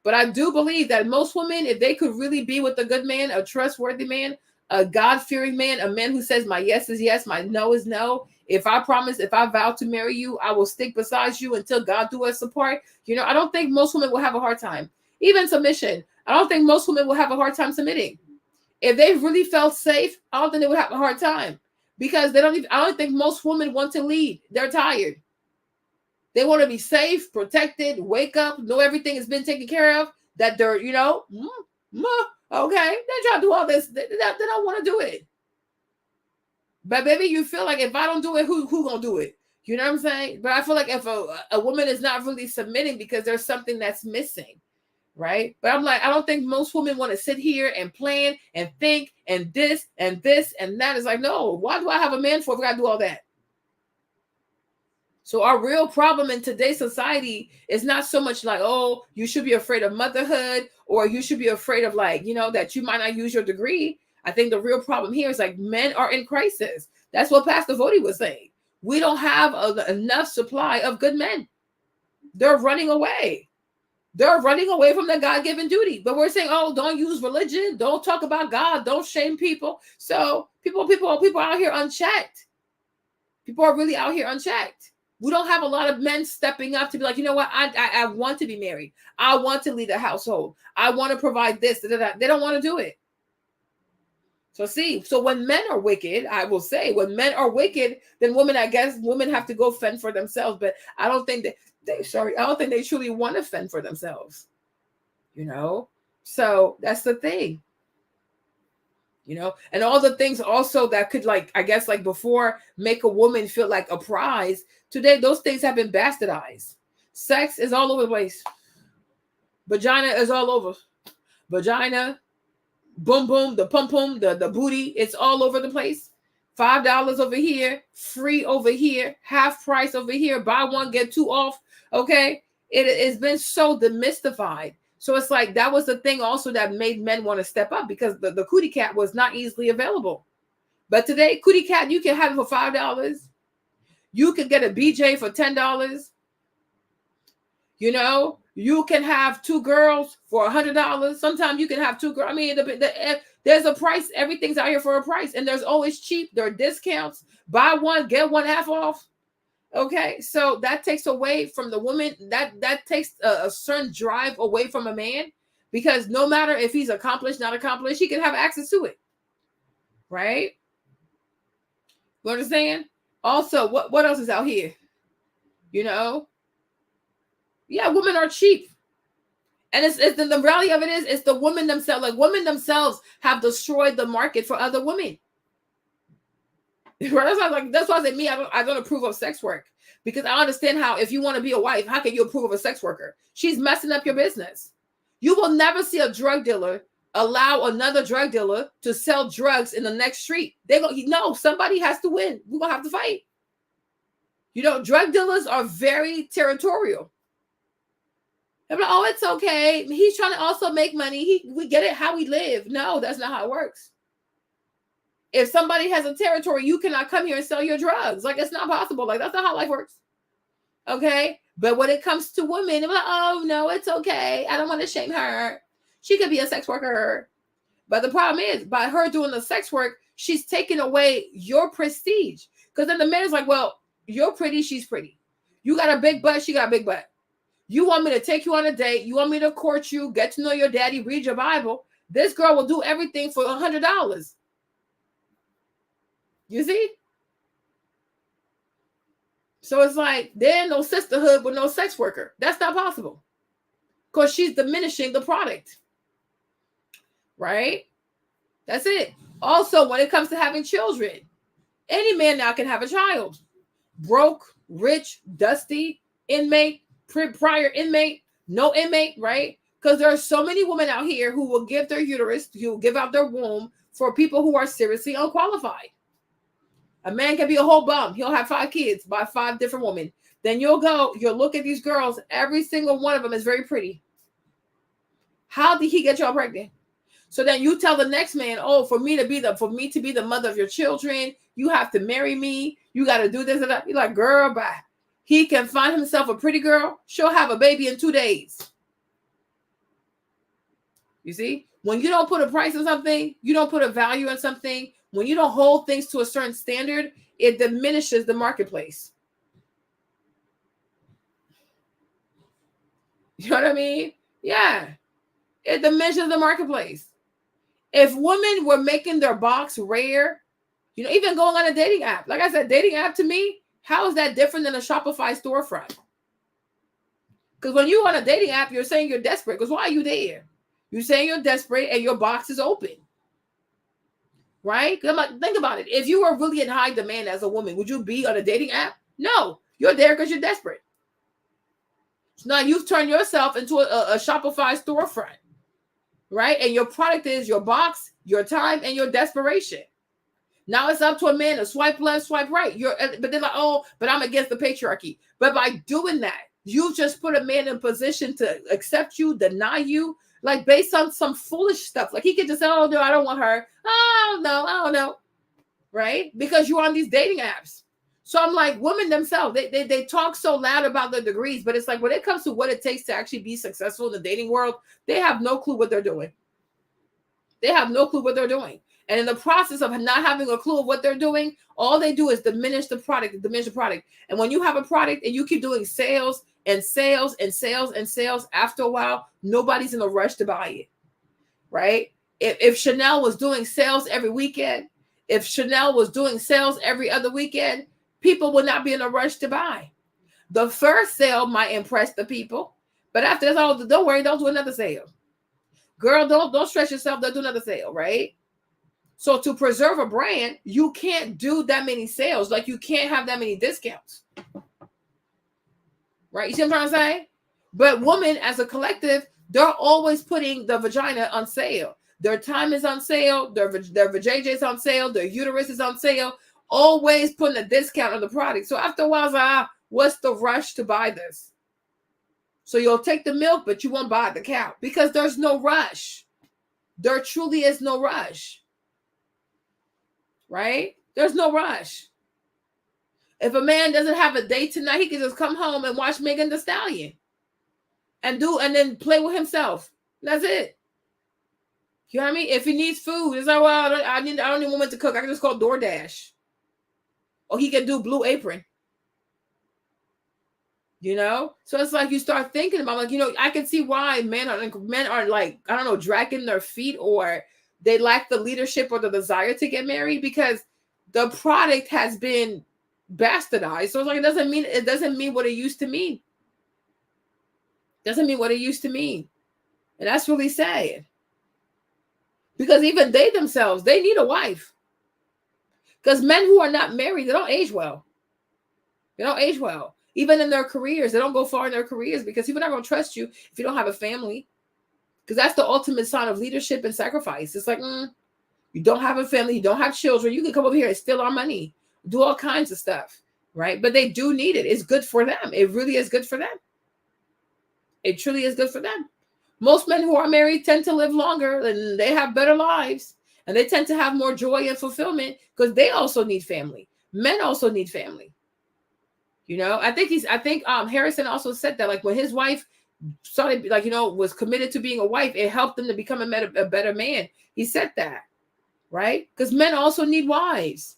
A: But I do believe that most women, if they could really be with a good man, a trustworthy man, a God-fearing man, a man who says my yes is yes, my no is no. If I vow to marry you, I will stick beside you until God do us apart. You know, I don't think most women will have a hard time. Even submission, I don't think most women will have a hard time submitting. If they really felt safe, I don't think they would have a hard time because I don't think most women want to lead. They're tired. They want to be safe, protected, wake up, know everything has been taken care of, that they're, you know, okay, they try to do all this. They don't want to do it. But maybe you feel like if I don't do it, who gonna do it? You know what I'm saying? But I feel like if a woman is not really submitting because there's something that's missing, right? But I'm like, I don't think most women want to sit here and plan and think and this and this and that. Is like, no, why do I have a man for if I gotta do all that? So our real problem in today's society is not so much like, oh, you should be afraid of motherhood or you should be afraid of like, you know, that you might not use your degree. I think the real problem here is like men are in crisis. That's what Pastor Vody was saying. We don't have enough supply of good men. They're running away. They're running away from their God-given duty. But we're saying, oh, don't use religion. Don't talk about God. Don't shame people. So people out here unchecked. People are really out here unchecked. We don't have a lot of men stepping up to be like, you know what? I want to be married. I want to lead a household. I want to provide this. They don't want to do it. So when men are wicked, I will say, when men are wicked, then women have to go fend for themselves. But I don't think they truly want to fend for themselves. You know? So that's the thing. You know, and all the things also that could, like, I guess, like before, make a woman feel like a prize. Today, those things have been bastardized. Sex is all over the place. Vagina is all over. Vagina, boom, boom, the pum pum, the booty, it's all over the place. $5 over here, free over here, half price over here, buy one, get two off. Okay. It's been so demystified. So it's like that was the thing also that made men want to step up because the cootie cat was not easily available. But today, cootie cat, you can have it for $5. You can get a BJ for $10. You know, you can have two girls for $100. Sometimes you can have two girls. I mean, there's a price. Everything's out here for a price. And there's always cheap. There are discounts. Buy one, get one half off. Okay, so that takes away from the woman. That takes a certain drive away from a man because no matter if he's accomplished, not accomplished, he can have access to it. Right? You understand? Also, what else is out here? You know? Yeah, women are cheap. And it's the reality of it is it's the women themselves. Like women themselves have destroyed the market for other women. That's why I say me, I don't approve of sex work, because I understand how, if you want to be a wife, how can you approve of a sex worker? She's messing up your business. You will never see a drug dealer allow another drug dealer to sell drugs in the next street. No, somebody has to win. We're gonna have to fight. You know, drug dealers are very territorial. They're like, oh, it's okay. He's trying to also make money. We get it how we live. No, that's not how it works. If somebody has a territory, you cannot come here and sell your drugs. Like, it's not possible. Like, that's not how life works. Okay? But when it comes to women, they're like, oh, no, it's okay. I don't want to shame her. She could be a sex worker. But the problem is, by her doing the sex work, she's taking away your prestige. Because then the man is like, well, you're pretty, she's pretty. You got a big butt, she got a big butt. You want me to take you on a date. You want me to court you, get to know your daddy, read your Bible. This girl will do everything for $100. You see? So it's like, there ain't no sisterhood with no sex worker. That's not possible. Because she's diminishing the product. Right? That's it. Also, when it comes to having children, any man now can have a child. Broke, rich, dusty, inmate, prior inmate, no inmate, right? Because there are so many women out here who will give their uterus, who will give out their womb for people who are seriously unqualified. A man can be a whole bum. He'll have 5 kids by 5 different women. Then you'll look at these girls. Every single one of them is very pretty. How did he get y'all pregnant? So then you tell the next man, oh, for me to be the mother of your children, you have to marry me. You got to do this and that. You're like, girl, bye. He can find himself a pretty girl. She'll have a baby in 2 days. You see? When you don't put a price on something, you don't put a value on something, when you don't hold things to a certain standard, it diminishes the marketplace. You know what I mean? Yeah. It diminishes the marketplace. If women were making their box rare, you know, even going on a dating app, like I said, dating app to me, how is that different than a Shopify storefront? Because when you're on a dating app, you're saying you're desperate. Because why are you there? You're saying you're desperate and your box is open. Right? Think about it. If you were really in high demand as a woman, would you be on a dating app? No. You're there because you're desperate. So now you've turned yourself into a Shopify storefront. Right? And your product is your box, your time, and your desperation. Now it's up to a man to swipe left, swipe right. But they're like, oh, but I'm against the patriarchy. But by doing that, you just put a man in position to accept you, deny you, like based on some foolish stuff. Like he could just say, oh, no, I don't want her. Oh, no, I don't know. Right? Because you're on these dating apps. So I'm like, women themselves, they talk so loud about their degrees, but it's like when it comes to what it takes to actually be successful in the dating world, they have no clue what they're doing. They have no clue what they're doing. And in the process of not having a clue of what they're doing, all they do is diminish the product. And when you have a product and you keep doing sales and sales and sales and sales, after a while, nobody's in a rush to buy it, right? If Chanel was doing sales every weekend, if Chanel was doing sales every other weekend, people would not be in a rush to buy. The first sale might impress the people, but after that, oh, don't worry, don't do another sale. Girl, don't stress yourself, don't do another sale, right? So to preserve a brand, you can't do that many sales. Like you can't have that many discounts. Right? You see what I'm trying to say? But women as a collective, they're always putting the vagina on sale. Their time is on sale. Their vajayjay is on sale. Their uterus is on sale. Always putting a discount on the product. So after a while, it's like, what's the rush to buy this? So you'll take the milk, but you won't buy the cow because there's no rush. There truly is no rush. Right? There's no rush. If a man doesn't have a date tonight, he can just come home and watch Megan Thee Stallion and then play with himself. That's it. You know what I mean? If he needs food, it's like, well, I don't need a woman to cook. I can just call DoorDash. Or he can do Blue Apron. You know? So it's like you start thinking about, like, you know, I can see why men are like, I don't know, dragging their feet, or they lack the leadership or the desire to get married because the product has been bastardized. So it's like, it doesn't mean what it used to mean. Doesn't mean what it used to mean. And that's really sad. Because even they themselves, they need a wife. Because men who are not married, they don't age well. They don't age well. Even in their careers, they don't go far in their careers because people are not going to trust you if you don't have a family. Because that's the ultimate sign of leadership and sacrifice. It's like, you don't have a family, you don't have children. You can come over here and steal our money, do all kinds of stuff, right? But they do need it. It's good for them. It really is good for them. It truly is good for them. Most men who are married tend to live longer and they have better lives. And they tend to have more joy and fulfillment because they also need family. Men also need family. You know, I think Harrison also said that, like, when his wife started, like, you know, was committed to being a wife, it helped them to become a better man. He said that, right? Because men also need wives.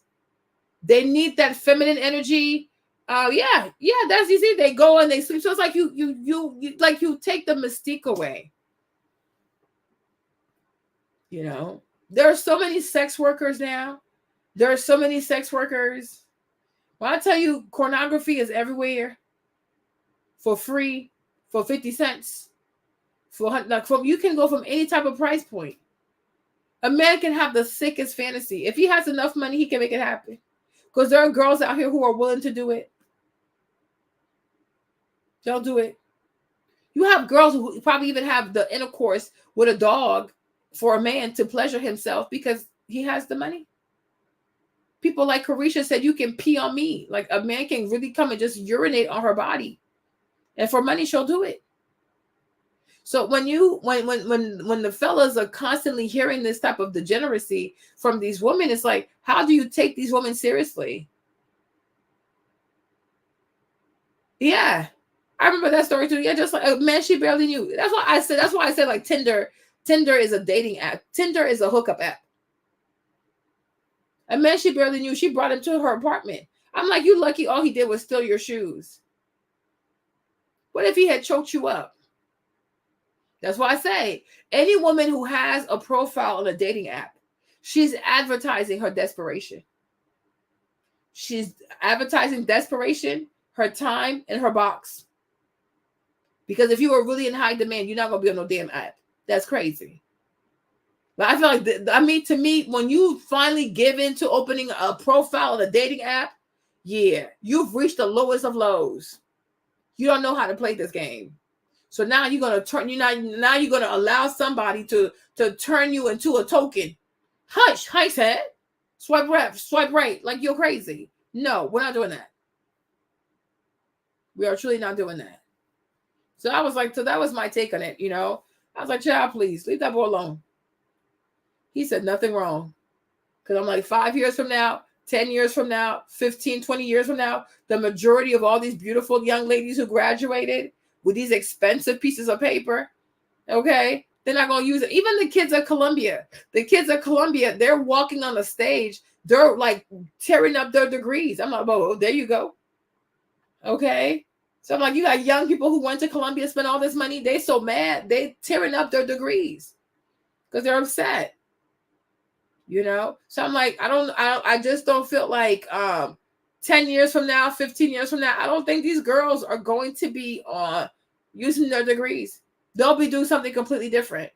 A: They need that feminine energy. Yeah, that's easy. They go and they sleep. So it's like you take the mystique away. You know, there are so many sex workers now. There are so many sex workers. When I tell you, pornography is everywhere for free, for 50 cents, you can go from any type of price point. A man can have the sickest fantasy. If he has enough money, he can make it happen. Because there are girls out here who are willing to do it. They'll do it. You have girls who probably even have the intercourse with a dog for a man to pleasure himself because he has the money. People like Carisha said, you can pee on me. Like, a man can really come and just urinate on her body. And for money, she'll do it. So when the fellas are constantly hearing this type of degeneracy from these women, it's like, how do you take these women seriously? Yeah. I remember that story too. Yeah, just like a man she barely knew. That's why I said like Tinder is a dating app. Tinder is a hookup app. A man she barely knew, she brought him to her apartment. I'm like, you lucky all he did was steal your shoes. What if he had choked you up? That's why I say, any woman who has a profile on a dating app, she's advertising her desperation. She's advertising desperation, her time, and her box. Because if you are really in high demand, you're not going to be on no damn app. That's crazy. But I feel like, to me, when you finally give in to opening a profile on a dating app, yeah, you've reached the lowest of lows. You don't know how to play this game. So now you're going to allow somebody to turn you into a token. Hush, head. Swipe left, swipe right, like you're crazy. No, we're not doing that. We are truly not doing that. So I was like, so that was my take on it, you know. I was like, child, please, leave that boy alone. He said nothing wrong. Because I'm like, 5 years from now, 10 years from now, 15, 20 years from now, the majority of all these beautiful young ladies who graduated with these expensive pieces of paper, okay, they're not going to use it. Even the kids at Columbia, they're walking on the stage. They're like tearing up their degrees. I'm like, oh, there you go. Okay. So I'm like, you got young people who went to Columbia, spent all this money. They so mad. They tearing up their degrees because they're upset. You know? So I'm like, I just don't feel like 10 years from now, 15 years from now, I don't think these girls are going to be using their degrees. They'll be doing something completely different.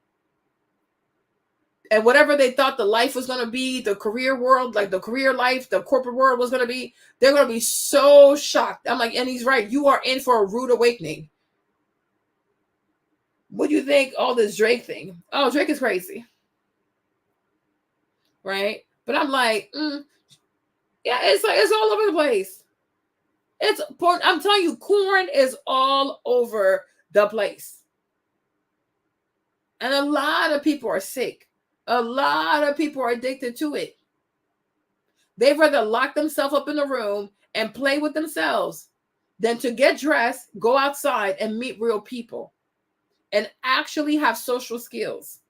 A: And whatever they thought the life was going to be, the career world, like the career life, the corporate world was going to be, they're going to be so shocked. I'm like, and he's right. You are in for a rude awakening. What do you think? All this Drake thing. Oh, Drake is crazy. Right? But I'm like, yeah, it's like, it's all over the place. It's porn. I'm telling you, corn is all over the place. And a lot of people are sick. A lot of people are addicted to it. They'd rather lock themselves up in a room and play with themselves than to get dressed, go outside and meet real people and actually have social skills,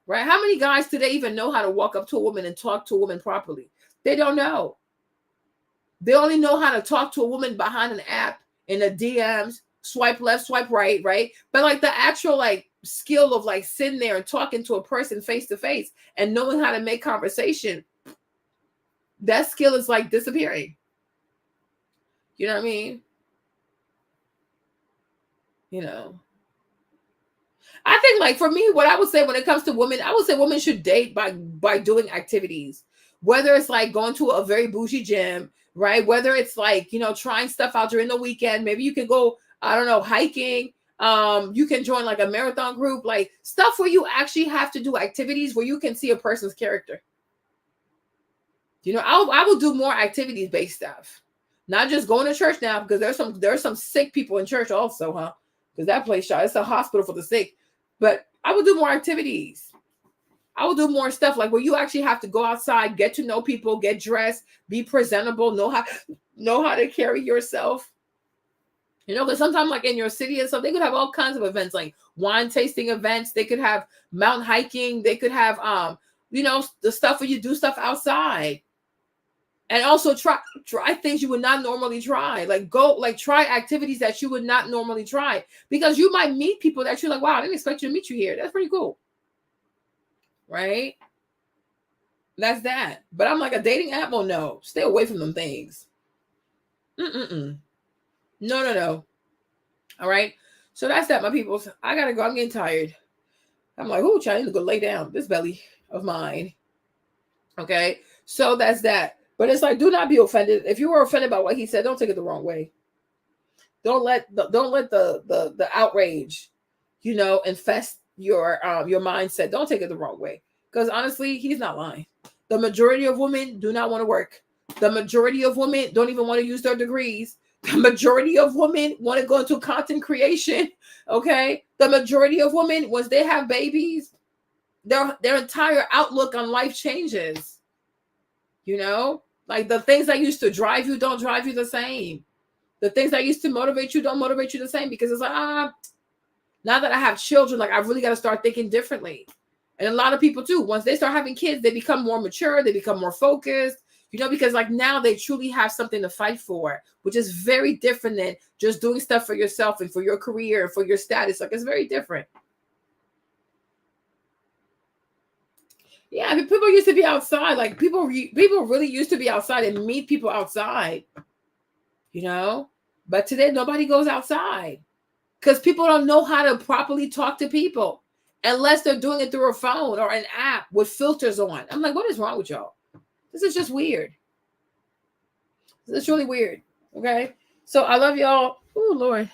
A: right? How many guys today even know how to walk up to a woman and talk to a woman properly? They don't know. They only know how to talk to a woman behind an app in the DMs, swipe left, swipe right, right? But like the actual like skill of like sitting there and talking to a person face to face and knowing how to make conversation, that skill is like disappearing. You know what I mean? You know, I think like for me, what I would say when it comes to women, I would say women should date by doing activities. Whether it's like going to a very bougie gym, right? Whether it's like, you know, trying stuff out during the weekend. Maybe you can go, I don't know, hiking. You can join like a marathon group, like stuff where you actually have to do activities where you can see a person's character. You know, I will do more activities based stuff, not just going to church now, because there's some sick people in church also, huh? Because that place, it's a hospital for the sick. But I will do more activities. I will do more stuff like where you actually have to go outside, get to know people, get dressed, be presentable, know how to carry yourself. You know, because sometimes like in your city and stuff, they could have all kinds of events like wine tasting events. They could have mountain hiking. They could have, you know, the stuff where you do stuff outside. And also try things you would not normally try. Like try activities that you would not normally try. Because you might meet people that you're like, wow, I didn't expect you to meet you here. That's pretty cool. Right? That's that. But I'm like a dating app. Well, no. Stay away from them things. No. All right. So that's that, my people. I gotta go. I'm getting tired. I'm like, oh, I need to go lay down. This belly of mine. Okay. So that's that. But it's like, do not be offended. If you were offended by what he said, don't take it the wrong way. Don't let the outrage, you know, infest your mindset. Don't take it the wrong way. Because honestly, he's not lying. The majority of women do not want to work. The majority of women don't even want to use their degrees. The majority of women want to go into content creation. Okay. The majority of women, once they have babies, their entire outlook on life changes. You know, like the things that used to drive you don't drive you the same. The things that used to motivate you don't motivate you the same, because it's like, now that I have children, like I really got to start thinking differently. And a lot of people too, once they start having kids, they become more mature, they become more focused, you know, because like now they truly have something to fight for, which is very different than just doing stuff for yourself and for your career and for your status. Like it's very different. Yeah, I mean, people used to be outside. Like people really used to be outside and meet people outside, you know. But today nobody goes outside because people don't know how to properly talk to people unless they're doing it through a phone or an app with filters on. I'm like, what is wrong with y'all? This is just weird. This is really weird. Okay, so I love y'all. Oh Lord,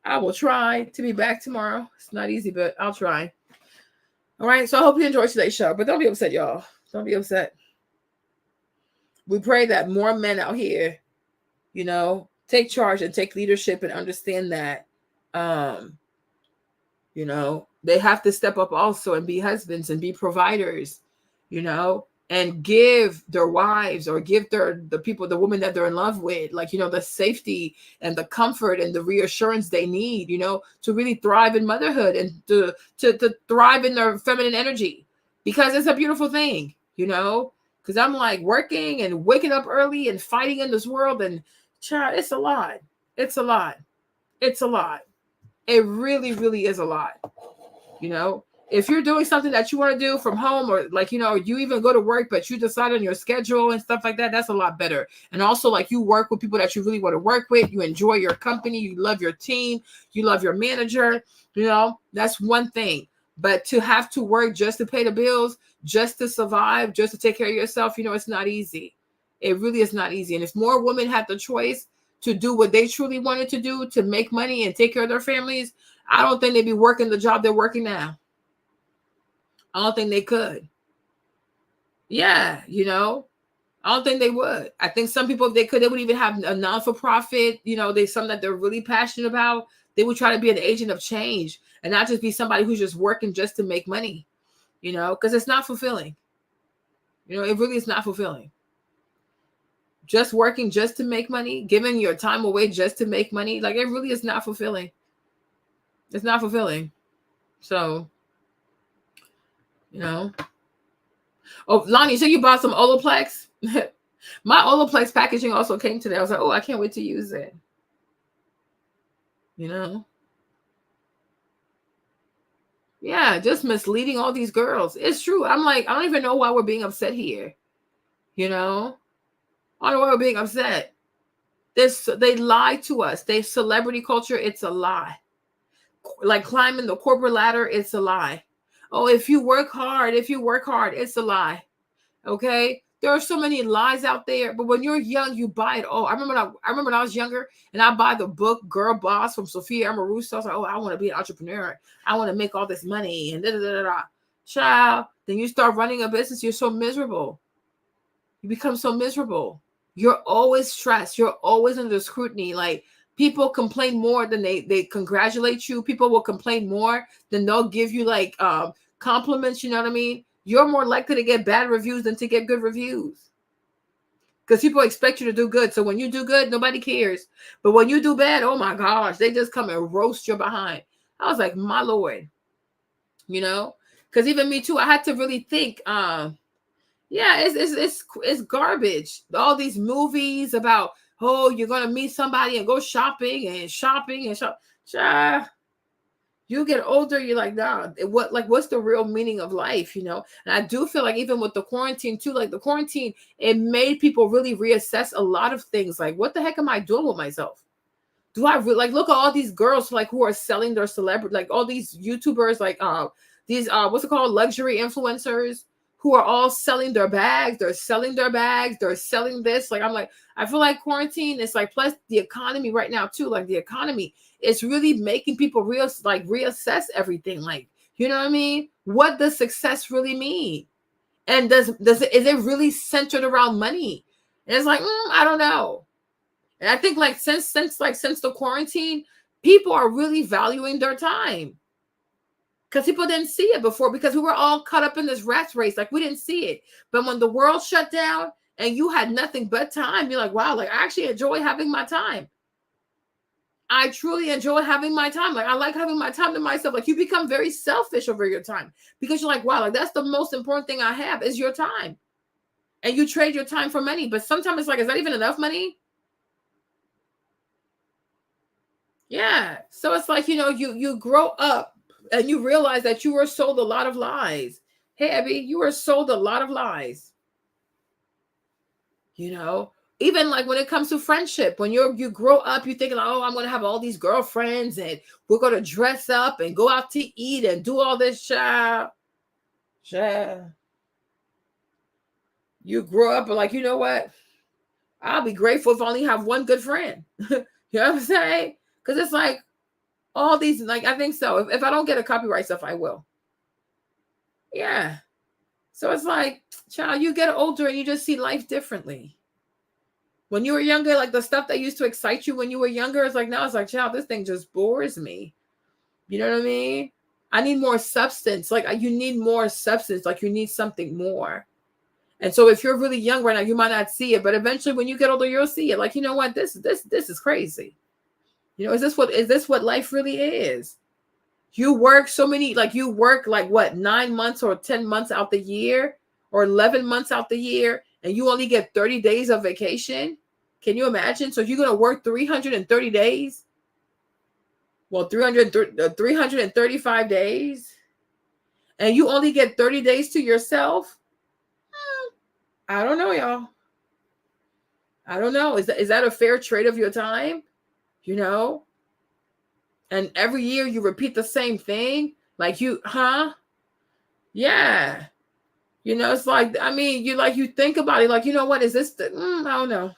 A: I will try to be back tomorrow. It's not easy, but I'll try. All right, so I hope you enjoyed today's show, but don't be upset, y'all. Don't be upset. We pray that more men out here, you know, take charge and take leadership and understand that, you know, they have to step up also and be husbands and be providers, you know, and give their wives or give the women that they're in love with, like, you know, the safety and the comfort and the reassurance they need, you know, to really thrive in motherhood and to thrive in their feminine energy, because it's a beautiful thing, you know, because I'm like working and waking up early and fighting in this world, and child, it's a lot. It's a lot. It's a lot. It really, really is a lot, you know. If you're doing something that you want to do from home, or like, you know, you even go to work, but you decide on your schedule and stuff like that, that's a lot better. And also like you work with people that you really want to work with. You enjoy your company. You love your team. You love your manager. You know, that's one thing. But to have to work just to pay the bills, just to survive, just to take care of yourself, you know, it's not easy. It really is not easy. And if more women had the choice to do what they truly wanted to do, to make money and take care of their families, I don't think they'd be working the job they're working now. I don't think they could. Yeah, you know, I don't think they would. I think some people, if they could, they would even have a non-for-profit, you know, something that they're really passionate about. They would try to be an agent of change and not just be somebody who's just working just to make money, you know, because it's not fulfilling. You know, it really is not fulfilling. Just working just to make money, giving your time away just to make money, like it really is not fulfilling. It's not fulfilling. So, you know. Oh, Lonnie, so you bought some Olaplex? My Olaplex packaging also came today. I was like, oh, I can't wait to use it. You know? Yeah, just misleading all these girls. It's true. I'm like, I don't even know why we're being upset here. You know? I don't know why we're being upset. They lie to us. They celebrity culture, it's a lie. Like climbing the corporate ladder, it's a lie. Oh, if you work hard, it's a lie. Okay. There are so many lies out there, but when you're young, you buy it all. I remember when I was younger and I buy the book Girl Boss from Sophia Amoruso. I was like, oh, I want to be an entrepreneur. I want to make all this money and da da da da. Child, then you start running a business, you're so miserable. You become so miserable. You're always stressed. You're always under scrutiny. Like, people complain more than they congratulate you. People will complain more than they'll give you like compliments. You know what I mean? You're more likely to get bad reviews than to get good reviews. Because people expect you to do good. So when you do good, nobody cares. But when you do bad, oh my gosh, they just come and roast your behind. I was like, my Lord. You know? Because even me too, I had to really think, yeah, it's garbage. All these movies about, oh, you're gonna meet somebody and go shopping and shopping and shop. You get older, you're like, nah, what's the real meaning of life, you know? And I do feel like even with the quarantine too, like the quarantine, it made people really reassess a lot of things. Like, what the heck am I doing with myself? Do I really like look at all these girls like who are selling their celebrity, like all these YouTubers, like these what's it called, luxury influencers who are all selling their bags. They're selling their bags. They're selling this. Like, I'm like, I feel like quarantine is like, plus the economy right now too. Like the economy is really making people reassess everything. Like, you know what I mean? What does success really mean? And is it really centered around money? And it's like, I don't know. And I think like since the quarantine, people are really valuing their time. Because people didn't see it before, because we were all caught up in this rat race. Like, we didn't see it. But when the world shut down and you had nothing but time, you're like, wow, like I actually enjoy having my time. I truly enjoy having my time. Like, I like having my time to myself. Like, you become very selfish over your time because you're like, wow, like that's the most important thing I have is your time. And you trade your time for money. But sometimes it's like, is that even enough money? Yeah. So it's like, you know, you grow up and you realize that you were sold a lot of lies. Hey, Abby, you were sold a lot of lies. You know, even like when it comes to friendship, when you grow up, you thinking, oh, I'm going to have all these girlfriends and we're going to dress up and go out to eat and do all this. Child. You grow up and like, you know what? I'll be grateful if I only have one good friend. You know what I'm saying? Because it's like, all these, like, I think so. If I don't get a copyright stuff, I will. Yeah. So it's like, child, you get older and you just see life differently. When you were younger, like the stuff that used to excite you when you were younger, it's like, now it's like, child, this thing just bores me. You know what I mean? I need more substance. Like, you need more substance. Like, you need something more. And so if you're really young right now, you might not see it. But eventually when you get older, you'll see it. Like, you know what? This is crazy. You know, is this what life really is? You work what, 9 months or 10 months out the year or 11 months out the year, and you only get 30 days of vacation. Can you imagine? So you're going to work 330 days. Well, 335 days, and you only get 30 days to yourself. I don't know, y'all. I don't know. Is that a fair trade of your time? You know? And every year you repeat the same thing. Like yeah. You know, it's like, I mean, you think about it, like, you know what, is this I don't know.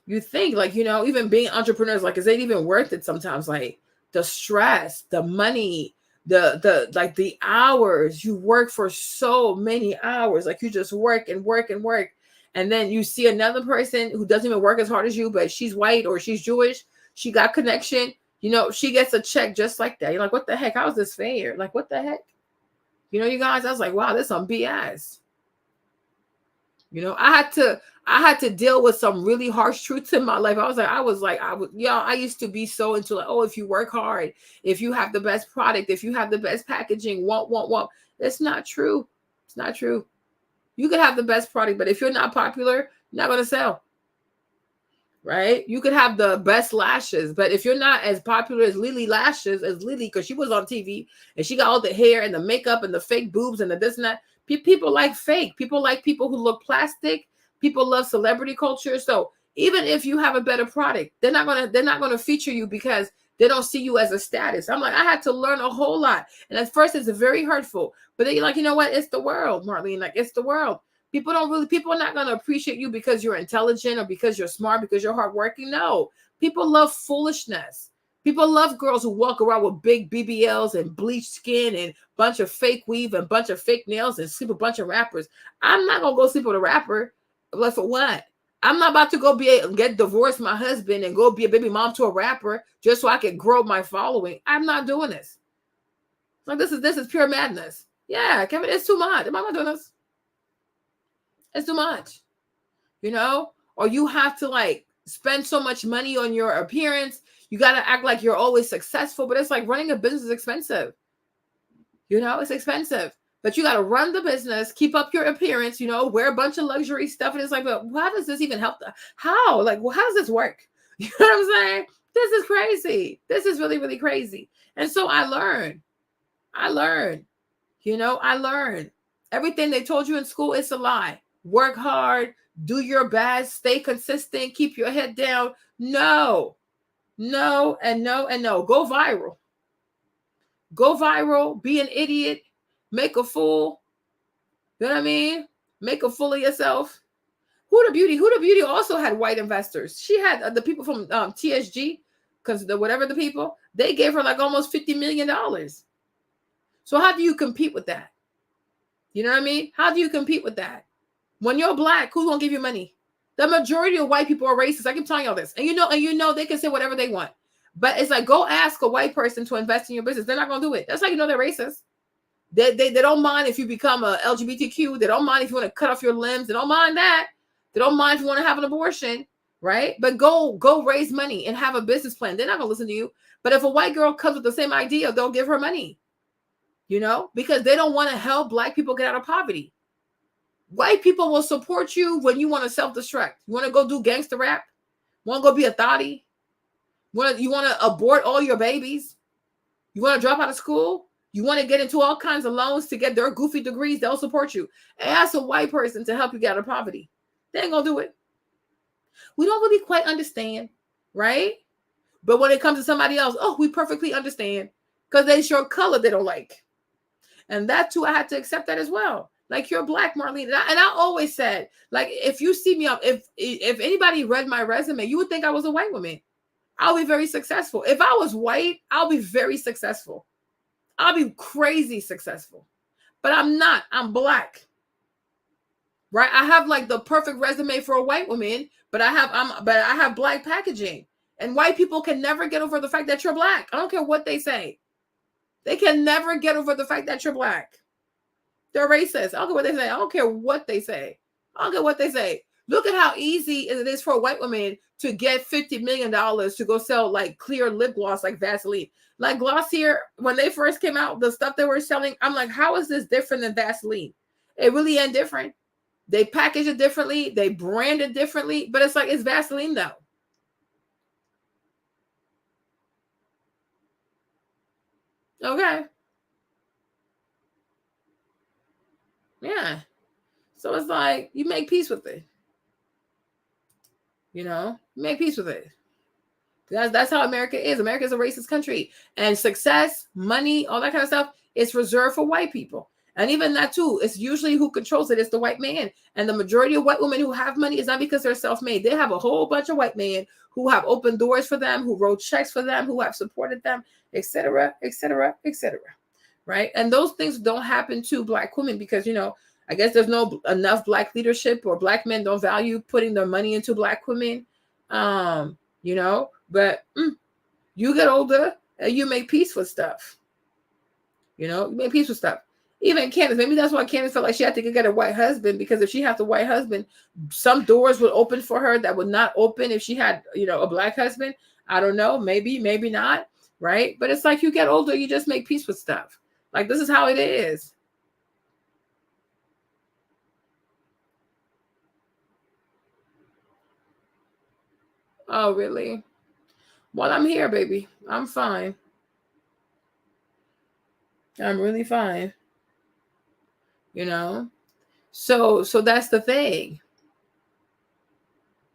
A: You think, like, you know, even being entrepreneurs, like, is it even worth it sometimes? Like, the stress, the money, the hours you work for, so many hours. Like, you just work and work and work. And then you see another person who doesn't even work as hard as you, but she's white or she's Jewish. She got connection. You know, she gets a check just like that. You're like, what the heck? How is this fair? Like, what the heck? You know, you guys, I was like, wow, this is some BS. You know, I had to deal with some really harsh truths in my life. I used to be so into like, oh, if you work hard, if you have the best product, if you have the best packaging, want. That's not true. It's not true. You could have the best product, but if you're not popular, you're not going to sell. Right? You could have the best lashes, but if you're not as popular as Lily Lashes, because she was on TV and she got all the hair and the makeup and the fake boobs and the this and that, people like fake. People like people who look plastic. People love celebrity culture. So even if you have a better product, they're not gonna feature you because They don't see you as a status. I'm like, I had to learn a whole lot. And at first it's very hurtful. But then you're like, you know what? It's the world, Marlene. Like, it's the world. People are not going to appreciate you because you're intelligent or because you're smart, because you're hardworking. No. People love foolishness. People love girls who walk around with big BBLs and bleached skin and bunch of fake weave and bunch of fake nails and sleep with a bunch of rappers. I'm not going to go sleep with a rapper. Like, for what? I'm not about to go get divorced my husband and go be a baby mom to a rapper just so I can grow my following. I'm not doing this. Like, this is pure madness. Yeah, Kevin, it's too much. Am I not doing this? It's too much. You know? Or you have to like spend so much money on your appearance. You got to act like you're always successful, but it's like running a business is expensive. You know, it's expensive. But you got to run the business, keep up your appearance, you know, wear a bunch of luxury stuff. And it's like, but how does this even help? How? Like, well, how does this work? You know what I'm saying? This is crazy. This is really, really crazy. And so I learned, you know, I learned everything they told you in school. It's a lie. Work hard, do your best, stay consistent, keep your head down. No, and no. Go viral. Go viral, be an idiot. Make a fool. You know what I mean? Make a fool of yourself. Huda Beauty also had white investors. She had the people from TSG, because whatever the people, they gave her like almost $50 million. So how do you compete with that? You know what I mean? How do you compete with that? When you're black, who's gonna give you money? The majority of white people are racist. I keep telling y'all this. And you know they can say whatever they want. But it's like, go ask a white person to invest in your business. They're not gonna do it. That's how you know they're racist. They don't mind if you become a LGBTQ. They don't mind if you want to cut off your limbs. They don't mind that. They don't mind if you want to have an abortion, right? But go raise money and have a business plan. They're not gonna listen to you. But if a white girl comes with the same idea, they'll give her money, you know, because they don't want to help black people get out of poverty. White people will support you when you want to self-destruct. You want to go do gangster rap? Want to go be a thotty? You want to abort all your babies? You want to drop out of school? You want to get into all kinds of loans to get their goofy degrees? They'll support you. Ask a white person to help you get out of poverty. They ain't gonna do it. We don't really quite understand, right? But when it comes to somebody else, oh, we perfectly understand, because they show color they don't like. And that too, I had to accept that as well. Like, you're black, Marlene. And I always said, like, if you see me up, if anybody read my resume, you would think I was a white woman. I'll be very successful. If I was white, I'll be very successful. I'll be crazy successful. But I'm not. I'm black. Right? I have like the perfect resume for a white woman, but I have black packaging. And white people can never get over the fact that you're black. I don't care what they say. They can never get over the fact that you're black. They're racist. I don't care what they say. I don't care what they say. I don't care what they say. Look at how easy it is for a white woman to get $50 million to go sell like clear lip gloss like Vaseline. Like Glossier, when they first came out, the stuff they were selling, I'm like, how is this different than Vaseline? It really ain't different. They package it differently. They brand it differently. But it's like, it's Vaseline though. Okay. Yeah. So it's like, you make peace with it. You know, make peace with it. That's how America is. America is a racist country. And success, money, all that kind of stuff, it's reserved for white people. And even that too, it's usually who controls it. It's the white man. And the majority of white women who have money is not because they're self-made. They have a whole bunch of white men who have opened doors for them, who wrote checks for them, who have supported them, etc., etc., etc. Right? And those things don't happen to black women because, you know, I guess there's no enough black leadership, or black men don't value putting their money into black women. You know, but you get older and you make peace with stuff. You know, you make peace with stuff. Even Candace, maybe that's why Candace felt like she had to get a white husband, because if she had the white husband, some doors would open for her that would not open if she had, you know, a black husband. I don't know, maybe not, right? But it's like, you get older, you just make peace with stuff. Like, this is how it is. Oh, really? Well, I'm here, baby. I'm fine. I'm really fine. You know? So that's the thing.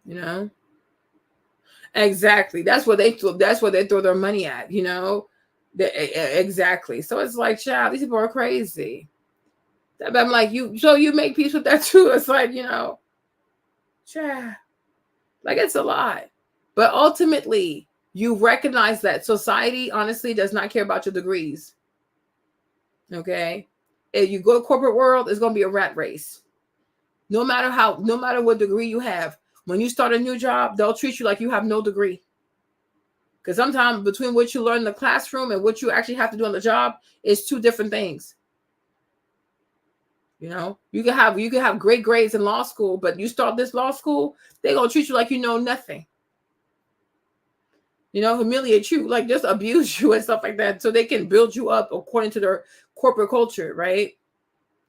A: You know? Exactly. That's where they throw their money at, you know. Exactly. So it's like, child, these people are crazy. But I'm like, so you make peace with that too. It's like, you know, child, like it's a lot. But ultimately, you recognize that society honestly does not care about your degrees. Okay. If you go to corporate world, it's going to be a rat race. No matter what degree you have, when you start a new job, they'll treat you like you have no degree. Because sometimes between what you learn in the classroom and what you actually have to do on the job is two different things. You know, you can have great grades in law school, but you start this law school, they're going to treat you like you know nothing. You know, humiliate you, like just abuse you and stuff like that, so they can build you up according to their corporate culture, right?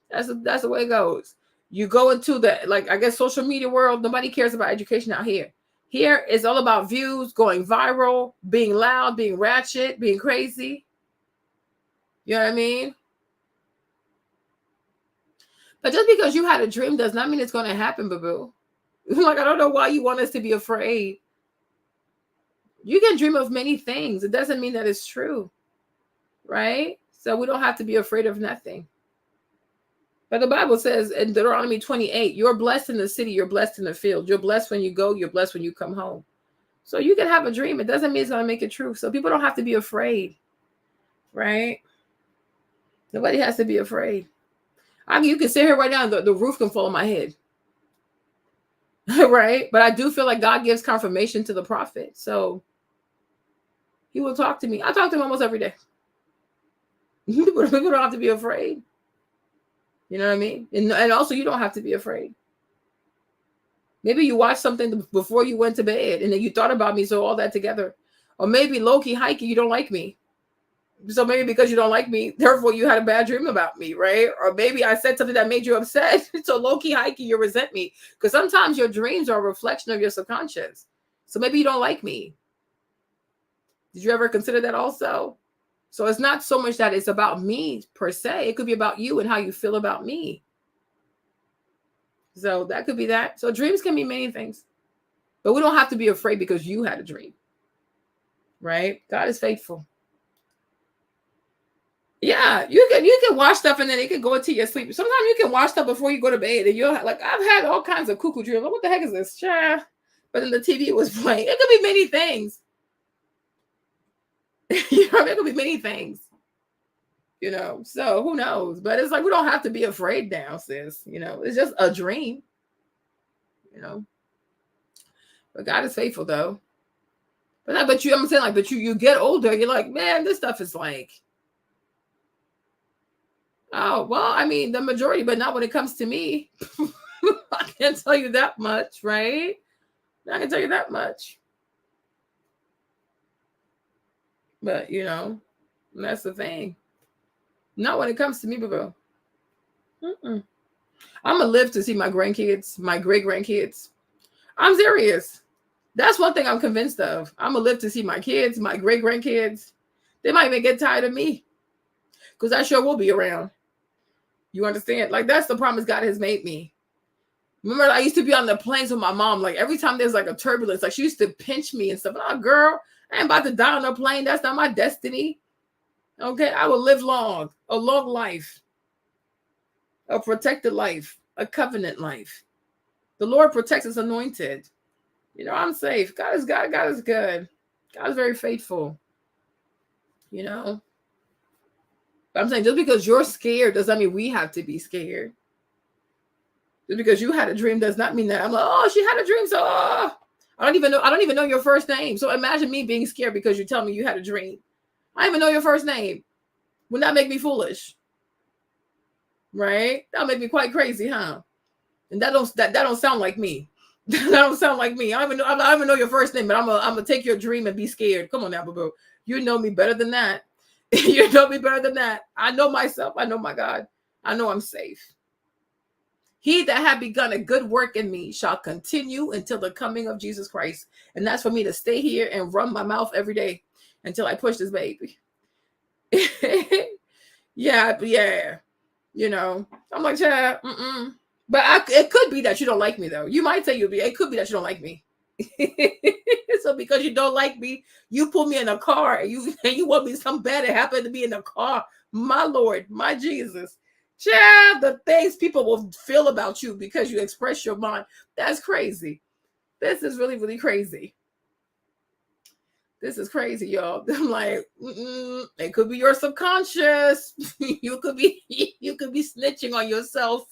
A: That's the way it goes. You go into the, like, I guess, social media world. Nobody cares about education out here. Here it's all about views, going viral, being loud, being ratchet, being crazy. You know what I mean? But just because you had a dream does not mean it's going to happen, boo-boo. Like, I don't know why you want us to be afraid. You can dream of many things. It doesn't mean that it's true, right? So we don't have to be afraid of nothing. But the Bible says in Deuteronomy 28, you're blessed in the city, you're blessed in the field. You're blessed when you go, you're blessed when you come home. So you can have a dream. It doesn't mean it's going to make it true. So people don't have to be afraid, right? Nobody has to be afraid. You can sit here right now, the roof can fall on my head. Right? But I do feel like God gives confirmation to the prophet. So he will talk to me. I talk to him almost every day. People don't have to be afraid. You know what I mean? And also, you don't have to be afraid. Maybe you watched something before you went to bed and then you thought about me, so all that together. Or maybe low-key, high-key, you don't like me. So maybe because you don't like me, therefore you had a bad dream about me, right? Or maybe I said something that made you upset. So low-key, high-key, you resent me. Because sometimes your dreams are a reflection of your subconscious. So maybe you don't like me. Did you ever consider that also? So it's not so much that it's about me per se. It could be about you and how you feel about me. So that could be that. So dreams can be many things. But we don't have to be afraid because you had a dream. Right? God is faithful. Yeah, you can watch stuff and then it can go into your sleep. Sometimes you can watch stuff before you go to bed and you're like, I've had all kinds of cuckoo dreams. Like, what the heck is this? But then the TV was playing. It could be many things. You know, it could be many things. You know, so who knows? But it's like we don't have to be afraid now, sis. You know, it's just a dream. You know, but God is faithful though. But I'm saying, like, but you get older, you're like, man, this stuff is like, oh well, I mean, the majority, but not when it comes to me. I can't tell you that much, right? I can tell you that much. But you know, that's the thing. Not when it comes to me, bro. I'm gonna live to see my grandkids, my great grandkids. I'm serious. That's one thing I'm convinced of. I'm gonna live to see my kids, my great grandkids. They might even get tired of me because I sure will be around. You understand? Like, that's the promise God has made me. Remember, I used to be on the planes with my mom. Like, every time there's like a turbulence, like she used to pinch me and stuff. Oh, girl, I ain't about to die on a plane. That's not my destiny. Okay, I will live long, a long life, a protected life, a covenant life. The Lord protects his anointed. You know, I'm safe. God is God. God is good. God is very faithful. You know, but I'm saying just because you're scared does not mean we have to be scared. Just because you had a dream does not mean that I'm like, oh, she had a dream, so I don't even know your first name. So imagine me being scared because you tell me you had a dream. I don't even know your first name. Wouldn't that make me foolish? Right? That'll make me quite crazy, huh? And that don't sound like me. That don't sound like me. I don't even know your first name, but I'm gonna take your dream and be scared. Come on now, boo. You know me better than that. You know me better than that. I know myself. I know my God. I know I'm safe. He that had begun a good work in me shall continue until the coming of Jesus Christ. And that's for me to stay here and run my mouth every day until I push this baby. Yeah. You know, I'm like, yeah, But it could be that you don't like me, though. You might say it could be that you don't like me. So because you don't like me, you put me in a car and you want me something bad to happen to be in the car. My Lord, my Jesus. Child, the things people will feel about you because you express your mind. That's crazy. This is really, really crazy. This is crazy, y'all. I'm like, it could be your subconscious. you could be snitching on yourself.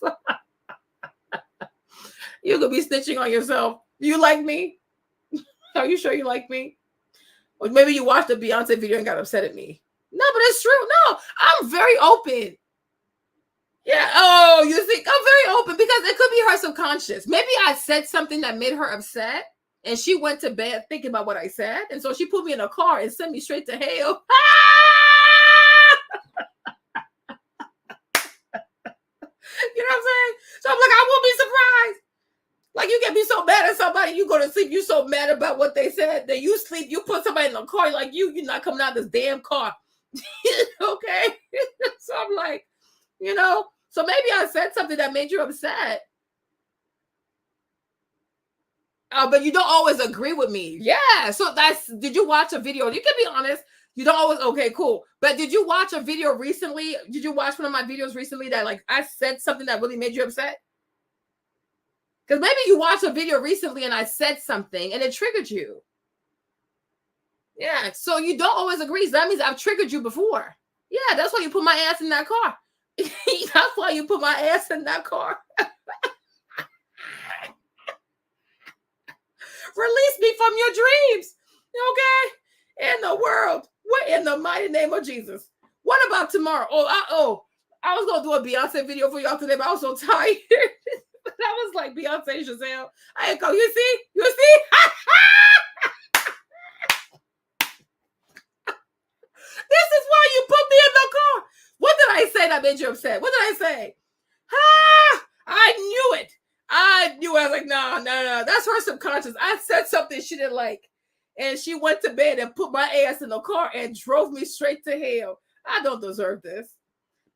A: You could be snitching on yourself. You like me? Are you sure you like me? Or maybe you watched the Beyonce video and got upset at me. No, but it's true. No, I'm very open. Yeah. Oh, you think I'm very open because it could be her subconscious. Maybe I said something that made her upset and she went to bed thinking about what I said. And so she put me in a car and sent me straight to hell. You know what I'm saying? So I'm like, I won't be surprised. Like you get me so mad at somebody, you go to sleep, you so mad about what they said, that you sleep, you put somebody in the car, like you're not coming out of this damn car. Okay? So I'm like, you know, so maybe I said something that made you upset. But you don't always agree with me. Yeah. So did you watch a video? You can be honest. You don't always, okay, cool. But did you watch a video recently? Did you watch one of my videos recently that like I said something that really made you upset? Because maybe you watched a video recently and I said something and it triggered you. Yeah. So you don't always agree. So that means I've triggered you before. Yeah. That's why you put my ass in that car. That's why you put my ass in that car. Release me from your dreams. Okay? In the world. What in the mighty name of Jesus? What about tomorrow? I was going to do a Beyonce video for y'all today, but I was so tired. That was like Beyonce Giselle. I go, you see? You see? This is why you put me in the car. What did I say that made you upset? What did I say? I knew it. I knew. I was like, no. That's her subconscious. I said something she didn't like. And she went to bed and put my ass in the car and drove me straight to hell. I don't deserve this.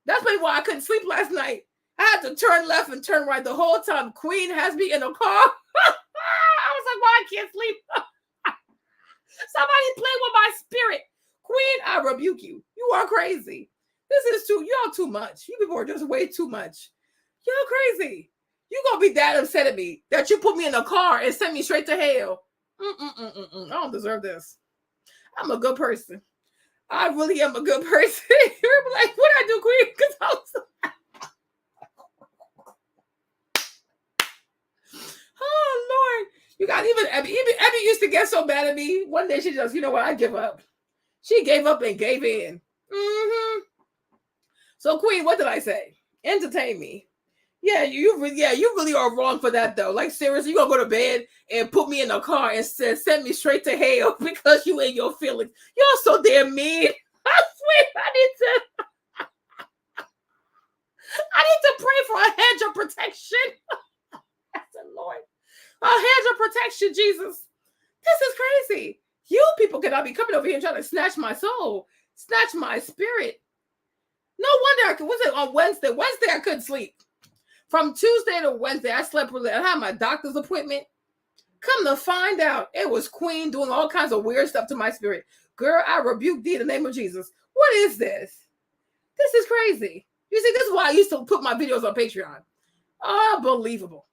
A: That's maybe why I couldn't sleep last night. I had to turn left and turn right the whole time. Queen has me in a car. I was like, why I can't sleep? Somebody play with my spirit. Queen, I rebuke you. You are crazy. This is y'all too much. You people are just way too much. You're crazy. You gonna be that upset at me that you put me in a car and sent me straight to hell. I don't deserve this. I'm a good person. I really am a good person. You're like, what I do, Queen? Because I was oh Lord. You got even Abby used to get so mad at me. One day she just, you know what, I give up. She gave up and gave in. So Queen, what did I say? Entertain me. Yeah, you really are wrong for that though. Like seriously, you gonna go to bed and put me in a car and send me straight to hell because you in your feelings. You're so damn mean. I swear I need to pray for a hedge of protection. I said, Lord, a hedge of protection, Jesus. This is crazy. You people cannot be coming over here and trying to snatch my soul, snatch my spirit. No wonder was it on Wednesday? Wednesday I couldn't sleep. From Tuesday to Wednesday, I slept really. I had my doctor's appointment. Come to find out, it was Queen doing all kinds of weird stuff to my spirit. Girl, I rebuke thee in the name of Jesus. What is this? This is crazy. You see, this is why I used to put my videos on Patreon. Unbelievable.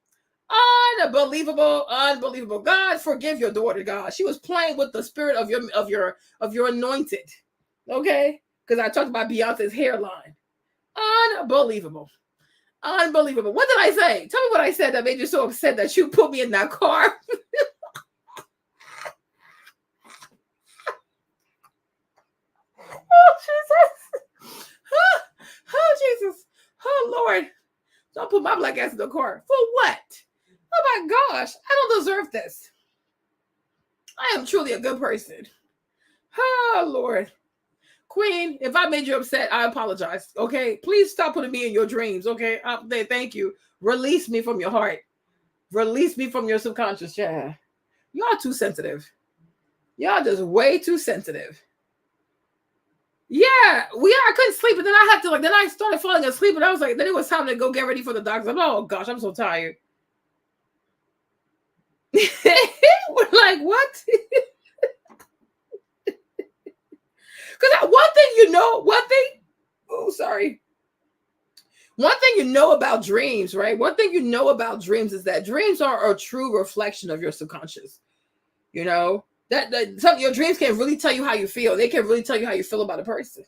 A: Unbelievable. God, forgive your daughter, God. She was playing with the spirit of your anointed. Okay? Because I talked about Beyonce's hairline. Unbelievable. What did I say? Tell me what I said that made you so upset that you put me in that car. Oh, Jesus. Oh, Jesus. Oh, Lord. Don't put my black ass in the car. For what? Oh, my gosh. I don't deserve this. I am truly a good person. Oh, Lord. Queen, if I made you upset, I apologize. Okay, please stop putting me in your dreams. Okay, thank you. Release me from your heart. Release me from your subconscious. Yeah, y'all too sensitive. Y'all just way too sensitive. Yeah, I couldn't sleep, but then I had to then I started falling asleep, and I was like, then it was time to go get ready for the doctor. I'm like, oh gosh, I'm so tired. We're like, what? Because one thing you know about dreams, right? One thing you know about dreams is that dreams are a true reflection of your subconscious. You know, that some your dreams can really tell you how you feel. They can really tell you how you feel about a person.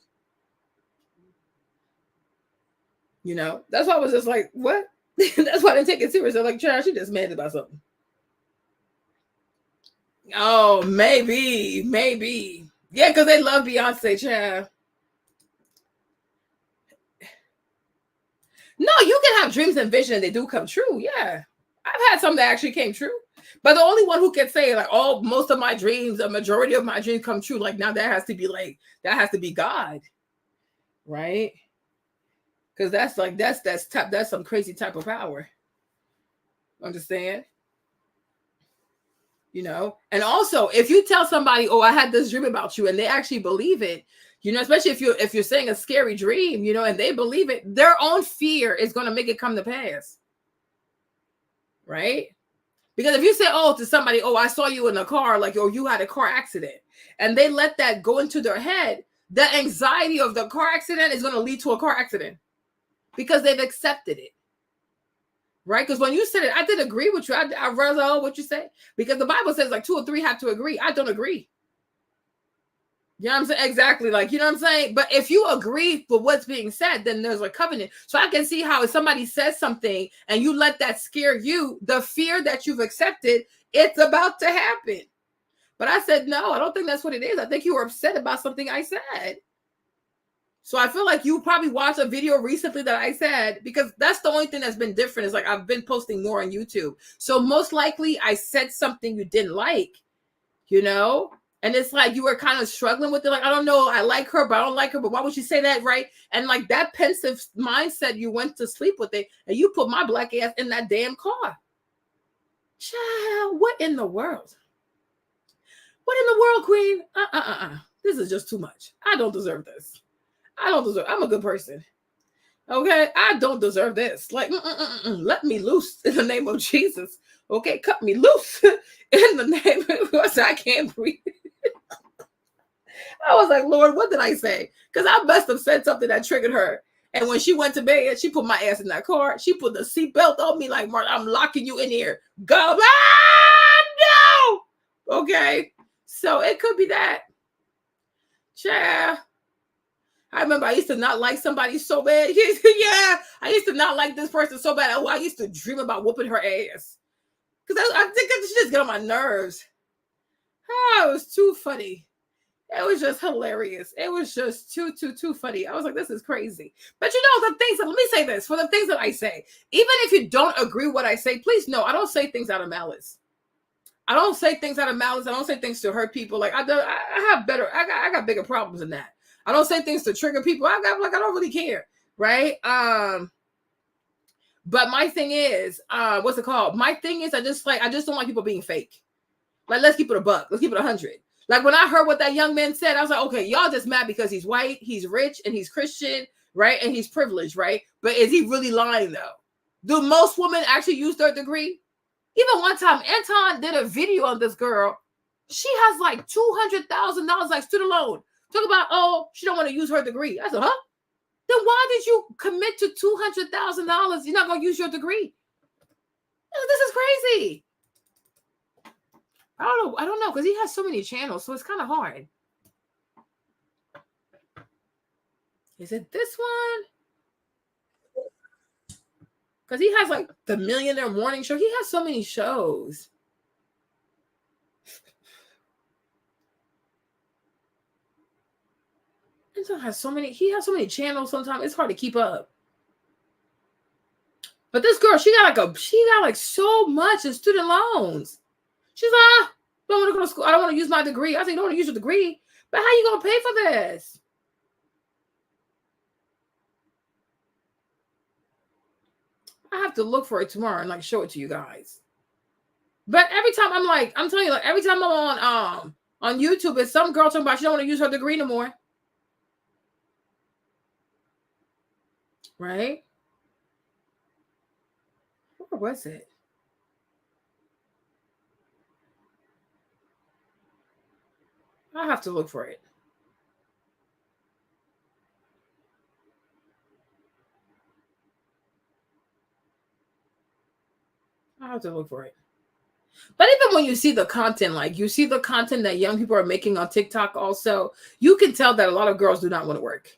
A: You know, that's why I was just like, what? That's why I didn't take it serious. I'm like, Chad, she just mad about something. Oh, maybe. Yeah, because they love Beyonce, Chad. No, you can have dreams and vision and they do come true. Yeah. I've had some that actually came true. But the only one who can say like, oh, most of my dreams, a majority of my dreams come true. Like now that has to be God. Right? Because that's some crazy type of power. Understand? You know, and also if you tell somebody, oh, I had this dream about you, and they actually believe it, you know, especially if you're saying a scary dream, you know, and they believe it, their own fear is going to make it come to pass. Right? Because if you say, oh, to somebody, oh, I saw you in a car, like, or you had a car accident, and they let that go into their head, the anxiety of the car accident is going to lead to a car accident because they've accepted it. Right? Because when you said it, I did agree with you. I read what you say. Because the Bible says like 2 or 3 have to agree. I don't agree. You know what I'm saying? Exactly. Like, you know what I'm saying? But if you agree for what's being said, then there's a covenant. So I can see how if somebody says something and you let that scare you, the fear that you've accepted, it's about to happen. But I said, no, I don't think that's what it is. I think you were upset about something I said. So I feel like you probably watched a video recently that I said, because that's the only thing that's been different is like I've been posting more on YouTube. So most likely I said something you didn't like, you know? And it's like you were kind of struggling with it. Like, I don't know, I like her, but I don't like her. But why would she say that, right? And like that pensive mindset, you went to sleep with it and you put my black ass in that damn car. Child, what in the world? What in the world, Queen? This is just too much. I don't deserve this. I'm a good person. Okay, I don't deserve this. Like, let me loose in the name of Jesus. Okay, cut me loose in the name of God. I can't breathe. I was like, Lord, what did I say? Because I must have said something that triggered her. And when she went to bed, she put my ass in that car. She put the seatbelt on me like, Mark, I'm locking you in here. Go. No. Okay, so it could be that. Child. I remember I used to not like somebody so bad. Yeah, I used to not like this person so bad. Oh, I used to dream about whooping her ass. Because I think she just get on my nerves. Oh, it was too funny. It was just hilarious. It was just too funny. I was like, this is crazy. But you know, the things that, let me say this, for the things that I say, even if you don't agree with what I say, please know, I don't say things out of malice. I don't say things out of malice. I don't say things to hurt people. Like I got bigger problems than that. I don't say things to trigger people. I don't really care, right? But my thing is, what's it called? My thing is, I just don't like people being fake. Like, let's keep it a buck. Let's keep it 100. Like when I heard what that young man said, I was like, okay, y'all just mad because he's white, he's rich, and he's Christian, right? And he's privileged, right? But is he really lying though? Do most women actually use their degree? Even one time, Anton did a video on this girl. She has like $200,000 like student loan. Talk about, oh, she don't want to use her degree. I said, huh? Then why did you commit to $200,000? You're not going to use your degree. This is crazy. I don't know, because he has so many channels, so it's kind of hard. Is it this one? Because he has like the Millionaire Morning Show. He has so many shows. He has so many channels sometimes. It's hard to keep up. But this girl, she got like so much in student loans. She's like, don't want to go to school. I don't want to use my degree. I said, you don't want to use your degree. But how you going to pay for this? I have to look for it tomorrow and like show it to you guys. But every time I'm telling you, like every time I'm on YouTube, it's some girl talking about she don't want to use her degree no more. Right? Where was it? I have to look for it. I have to look for it. But even when you see the content, like you see the content that young people are making on TikTok also, you can tell that a lot of girls do not want to work.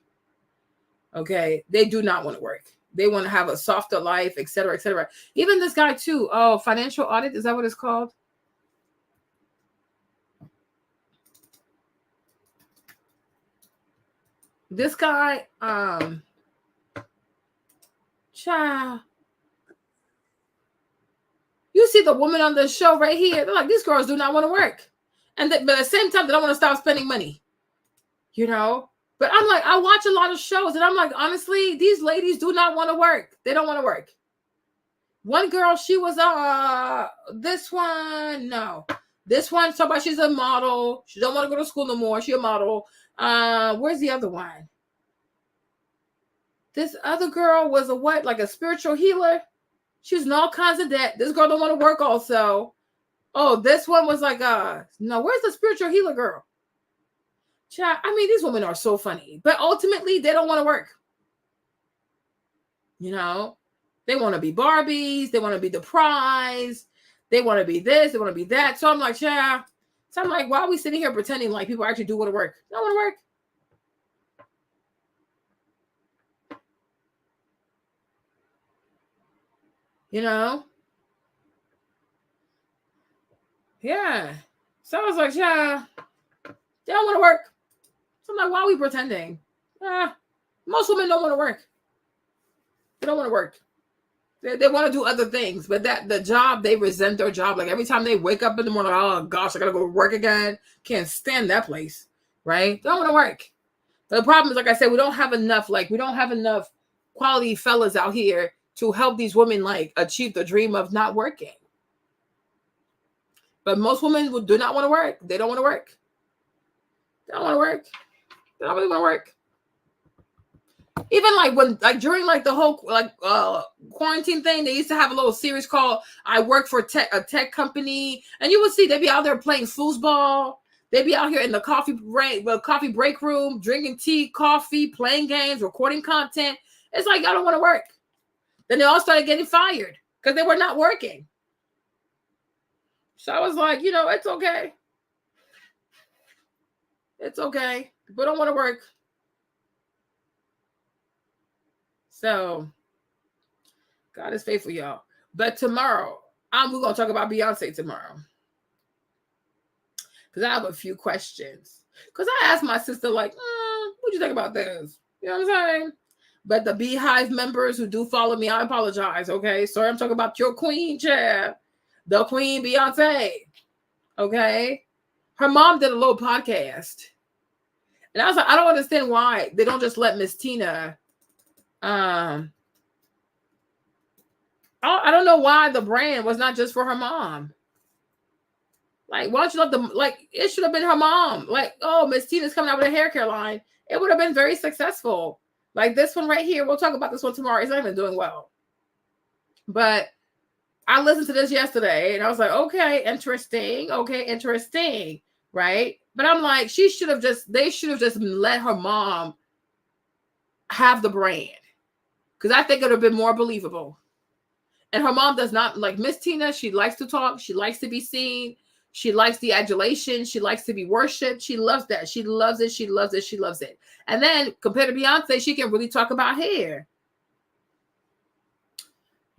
A: Okay? They do not want to work. They want to have a softer life, etc., etc. Even this guy too. Oh, financial audit, is that what it's called? This guy, child. You see the woman on the show right here. They're like, these girls do not want to work. But at the same time, they don't want to stop spending money. You know? But I'm like, I watch a lot of shows and I'm like, honestly, these ladies do not want to work. They don't want to work. One girl, she was this one, no. This one, somebody, she's a model. She don't want to go to school no more. She a model. Where's the other one? This other girl was a what? Like a spiritual healer. She was in all kinds of debt. This girl don't want to work also. Oh, this one was like, no, where's the spiritual healer girl? Child, I mean, these women are so funny. But ultimately, they don't want to work. You know? They want to be Barbies. They want to be the prize. They want to be this. They want to be that. So I'm like, child. So I'm like, why are we sitting here pretending like people actually do want to work? They don't want to work. You know? Yeah. So I was like, yeah, they don't want to work. So I'm like, why are we pretending? Most women don't want to work. They don't want to work. They want to do other things, but the job, they resent their job. Like every time they wake up in the morning, oh gosh, I gotta go to work again. Can't stand that place, right? They don't want to work. But the problem is, like I said, we don't have enough quality fellas out here to help these women like achieve the dream of not working. But most women do not want to work. They don't want to work. They don't want to work. They don't really want to work. Even during the whole quarantine thing, they used to have a little series called "I Work for a Tech Company," and you would see they'd be out there playing foosball. They'd be out here in the coffee break room, drinking tea, coffee, playing games, recording content. It's like y'all don't want to work. Then they all started getting fired because they were not working. So I was like, it's okay. It's okay. People don't want to work. So God is faithful, y'all. But tomorrow, we're going to talk about Beyonce tomorrow. Because I have a few questions. Because I asked my sister, like, what do you think about this? You know what I'm saying? But the Beehive members who do follow me, I apologize, okay? Sorry, I'm talking about your queen, chair. The queen Beyonce, okay? Her mom did a little podcast. And I was like, I don't understand why they don't just let Miss Tina... I don't know why the brand was not just for her mom. Like, why don't you let it should have been her mom. Like, oh, Miss Tina's coming out with a hair care line. It would have been very successful. Like this one right here. We'll talk about this one tomorrow. It's not even doing well. But I listened to this yesterday and I was like, okay, interesting. Okay, interesting. Right? But I'm like, they should have just let her mom have the brand. Because I think it would have been more believable. And her mom does not, like Miss Tina, she likes to talk. She likes to be seen. She likes the adulation. She likes to be worshipped. She loves that. She loves it. She loves it. She loves it. And then compared to Beyonce, she can really talk about hair.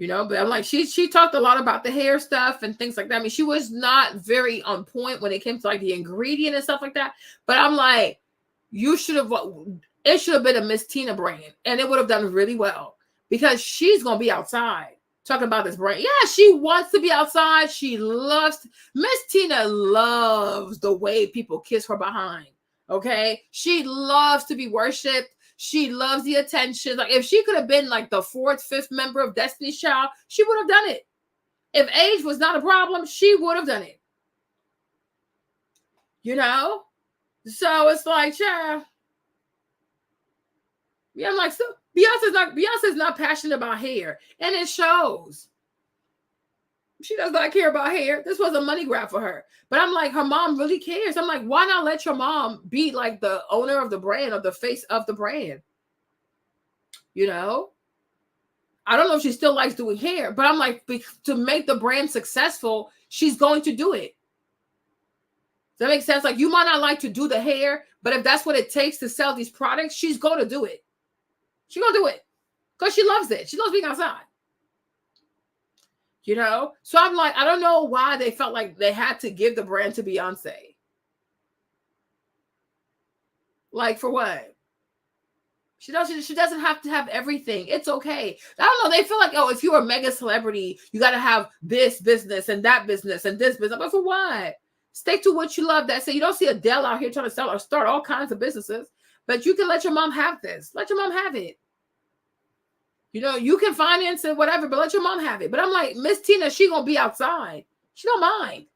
A: But I'm like, she talked a lot about the hair stuff and things like that. I mean, she was not very on point when it came to like the ingredient and stuff like that. But I'm like, it should have been a Miss Tina brand and it would have done really well because she's going to be outside talking about this brand. Yeah, she wants to be outside. Miss Tina loves the way people kiss her behind. Okay. She loves to be worshiped. She loves the attention. Like if she could have been like the 4th, 5th member of Destiny's Child, she would have done it. If age was not a problem, she would have done it. So it's like, child. Yeah, I'm like, so Beyonce's not passionate about hair, and it shows. She does not care about hair. This was a money grab for her. But I'm like, her mom really cares. I'm like, why not let your mom be like the owner of the brand, or the face of the brand? You know? I don't know if she still likes doing hair, but I'm like, to make the brand successful, she's going to do it. Does that make sense? Like, you might not like to do the hair, but if that's what it takes to sell these products, she's going to do it. She's going to do it because she loves it. She loves being outside. You know? So I'm like, I don't know why they felt like they had to give the brand to Beyonce. Like, for what? She doesn't have to have everything. It's okay. I don't know. They feel like, oh, if you're a mega celebrity, you got to have this business and that business and this business. But for what? Stick to what you love. That's it. You don't see Adele out here trying to sell or start all kinds of businesses, but you can let your mom have this. Let your mom have it. You know, you can finance it, whatever, but let your mom have it. But I'm like, Miss Tina, she gonna be outside. She don't mind.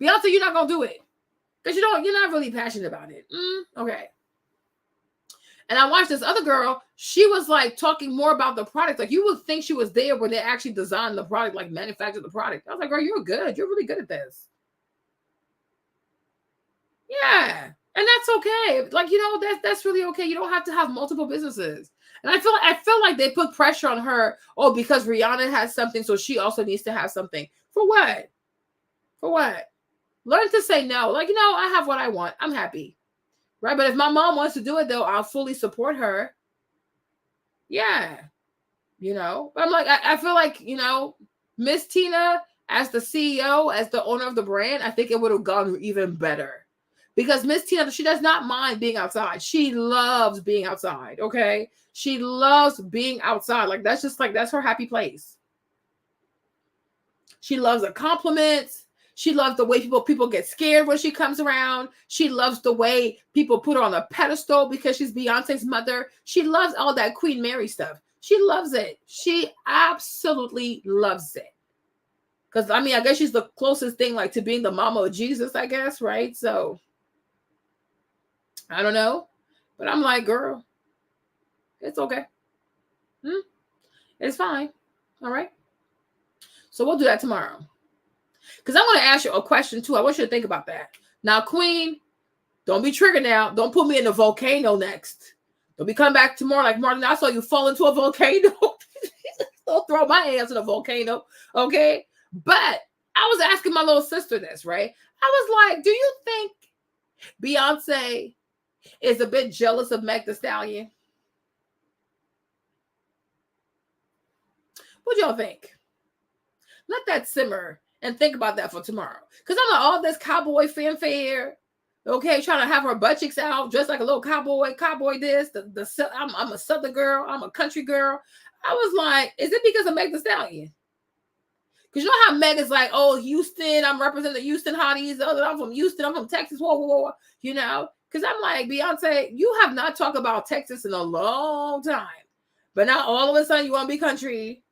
A: Beyonce, you're not gonna do it because you're not really passionate about it. Okay. And I watched this other girl. She was like talking more about the product. Like, you would think she was there when they actually designed the product, like manufactured the product. I was like, girl, you're good. You're really good at this. Yeah. And that's okay. Like, you know, that's really okay. You don't have to have multiple businesses. And I feel like they put pressure on her. Oh, because Rihanna has something, so she also needs to have something. For what? For what? Learn to say no. Like, you know, I have what I want. I'm happy. Right? But if my mom wants to do it, though, I'll fully support her. Yeah. You know? But I'm like, I feel like, you know, Miss Tina, as the CEO, as the owner of the brand, I think it would have gone even better. Because Miss Tina, she does not mind being outside. She loves being outside, okay? She loves being outside. Like, that's her happy place. She loves the compliments. She loves the way people get scared when she comes around. She loves the way people put her on a pedestal because she's Beyonce's mother. She loves all that Queen Mary stuff. She loves it. She absolutely loves it. Because, I mean, I guess she's the closest thing, like, to being the mama of Jesus, I guess, right? So, I don't know. But I'm like, girl, it's okay. It's fine. All right. So we'll do that tomorrow. Because I want to ask you a question, too. I want you to think about that. Now, Queen, don't be triggered now. Don't put me in a volcano next. Don't be coming back tomorrow like, Martin, I saw you fall into a volcano. Don't throw my ass in a volcano, okay? But I was asking my little sister this, right? I was like, do you think Beyonce is a bit jealous of Meg Thee Stallion? What y'all think? Let that simmer and think about that for tomorrow. Because I'm like, all this cowboy fanfare, okay, trying to have her butt cheeks out, dressed like a little cowboy this, I'm a Southern girl, I'm a country girl. I was like, is it because of Meg Thee Stallion? Because you know how Meg is like, oh, Houston, I'm representing the Houston hotties. Oh, I'm from Houston, I'm from Texas, whoa. You know? Because I'm like, Beyonce, you have not talked about Texas in a long time. But now all of a sudden you want to be country.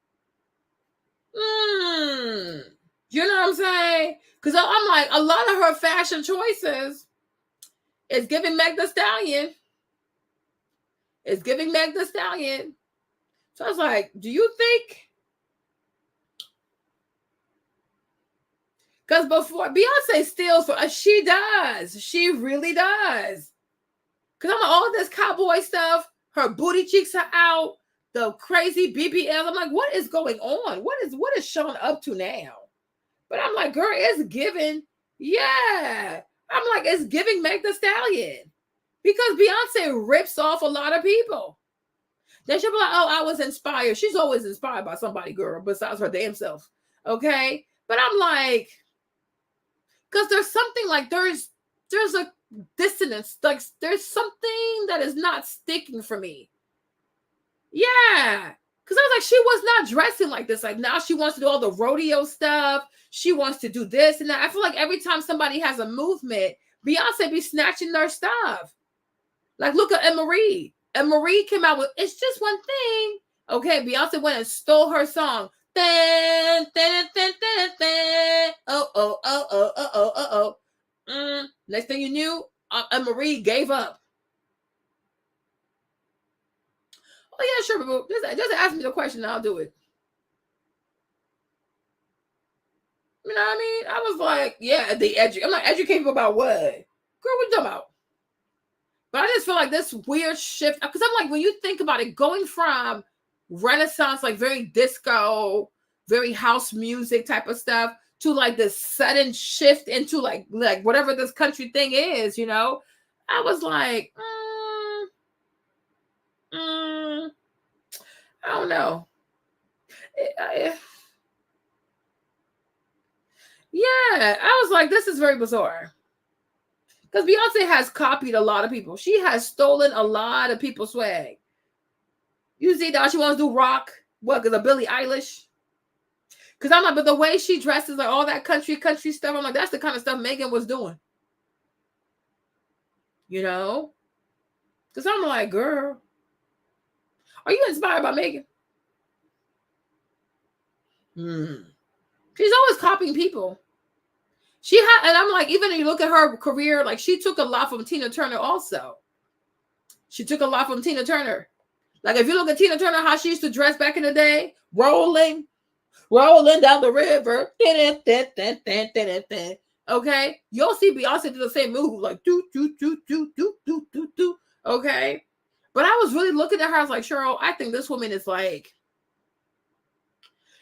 A: You know what I'm saying? Because I'm like, a lot of her fashion choices is giving Meg Thee Stallion. It's giving Meg Thee Stallion. So I was like, do you think? Because before Beyonce steals for she does. She really does. Because I'm like, all this cowboy stuff, her booty cheeks are out, the crazy BBL. I'm like, what is going on? What is Sean up to now? But I'm like, girl, it's giving. Yeah. I'm like, it's giving Meg Thee Stallion. Because Beyonce rips off a lot of people. Then she'll be like, oh, I was inspired. She's always inspired by somebody, girl, besides her damn self. Okay? But I'm like, because there's something like there's a dissonance. Like there's something that is not sticking for me. Yeah. Because I was like, she was not dressing like this. Like now she wants to do all the rodeo stuff. She wants to do this and that. I feel like every time somebody has a movement, Beyonce be snatching their stuff. Like look at Anne-Marie. Anne-Marie came out with It's Just One Thing. Okay, Beyonce went and stole her song. Dun, dun, dun, dun, dun. Oh. Next thing you knew, Anne-Marie gave up. Oh yeah, sure, boo. Just ask me the question and I'll do it. You know what I mean? I was like, yeah, I'm like, educate people about what? Girl, what you talking about? But I just feel like this weird shift, because I'm like, when you think about it, going from Renaissance, like very disco, very house music type of stuff, to like this sudden shift into like whatever this country thing is, you know, I was like, I don't know. Yeah, I was like, this is very bizarre. Because Beyonce has copied a lot of people. She has stolen a lot of people's swag. You see that she wants to do rock? What, because of Billie Eilish? Because I'm like, but the way she dresses, like all that country stuff, I'm like, that's the kind of stuff Megan was doing. You know? Because I'm like, girl, are you inspired by Megan? She's always copying people. And I'm like, even if you look at her career, like she took a lot from Tina Turner also. She took a lot from Tina Turner. Like if you look at Tina Turner, how she used to dress back in the day, rolling down the river. Okay, you'll see Beyonce do the same move, like do. Okay, but I was really looking at her. I was like, Cheryl, I think this woman is like.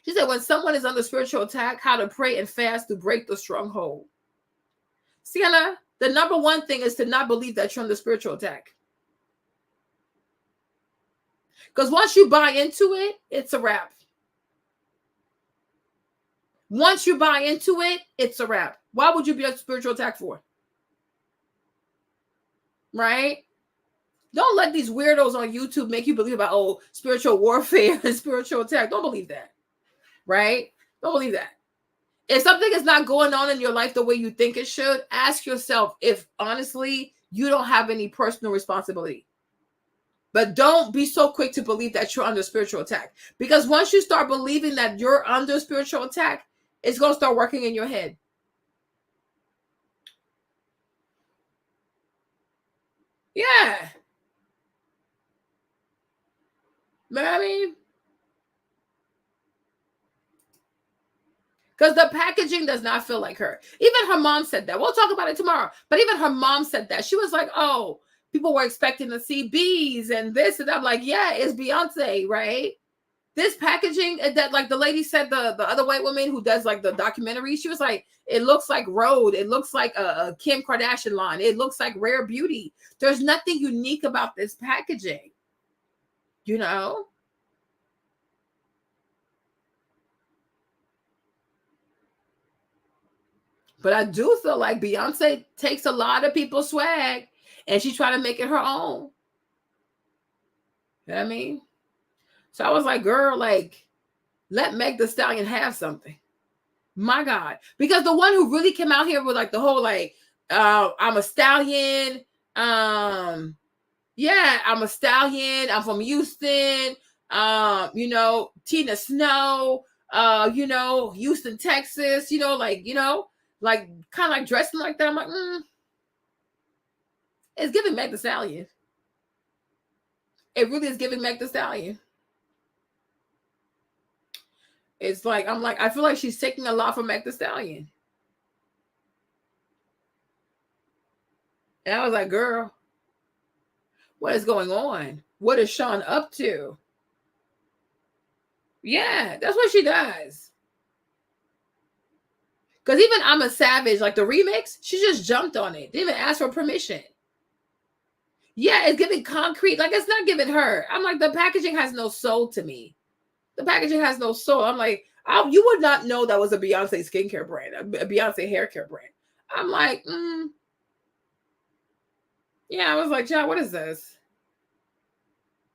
A: She said, when someone is under spiritual attack, how to pray and fast to break the stronghold. Sienna, the number one thing is to not believe that you're under spiritual attack. Because once you buy into it, it's a wrap. Once you buy into it, it's a wrap. Why would you be under spiritual attack for? Right? Don't let these weirdos on YouTube make you believe about, spiritual warfare and spiritual attack. Don't believe that. Right? Don't believe that. If something is not going on in your life the way you think it should, ask yourself if honestly you don't have any personal responsibility. But don't be so quick to believe that you're under spiritual attack. Because once you start believing that you're under spiritual attack, it's going to start working in your head. Yeah. I mean, because the packaging does not feel like her. Even her mom said that. We'll talk about it tomorrow. But even her mom said that. She was like, oh, people were expecting to see bees and this. And I'm like, yeah, it's Beyonce, right? This packaging that, like the lady said, the other white woman who does like the documentary, she was like, it looks like Rhode. It looks like a Kim Kardashian line. It looks like Rare Beauty. There's nothing unique about this packaging. You know? But I do feel like Beyonce takes a lot of people's swag and she's trying to make it her own. You know what I mean? So I was like, girl, like, let Meg Thee Stallion have something. My God. Because the one who really came out here with like the whole like, I'm a stallion. Yeah, I'm a stallion. I'm from Houston. You know, Tina Snow, you know, Houston, Texas, you know, like, like kind of like dressing like that. I'm like, it's giving Meg Thee Stallion. It really is giving Meg Thee Stallion. It's like, I'm like, I feel like she's taking a lot from Meg Thee Stallion. And I was like, girl, what is going on? What is Sean up to? Yeah, that's what she does. Because even I'm a Savage, like the remix, she just jumped on it. Didn't even ask for permission. Yeah, it's giving concrete. Like, it's not giving her. I'm like, the packaging has no soul to me. The packaging has no soul. I'm like, you would not know that was a Beyonce skincare brand, a Beyonce hair care brand. I'm like, yeah, I was like, John, what is this?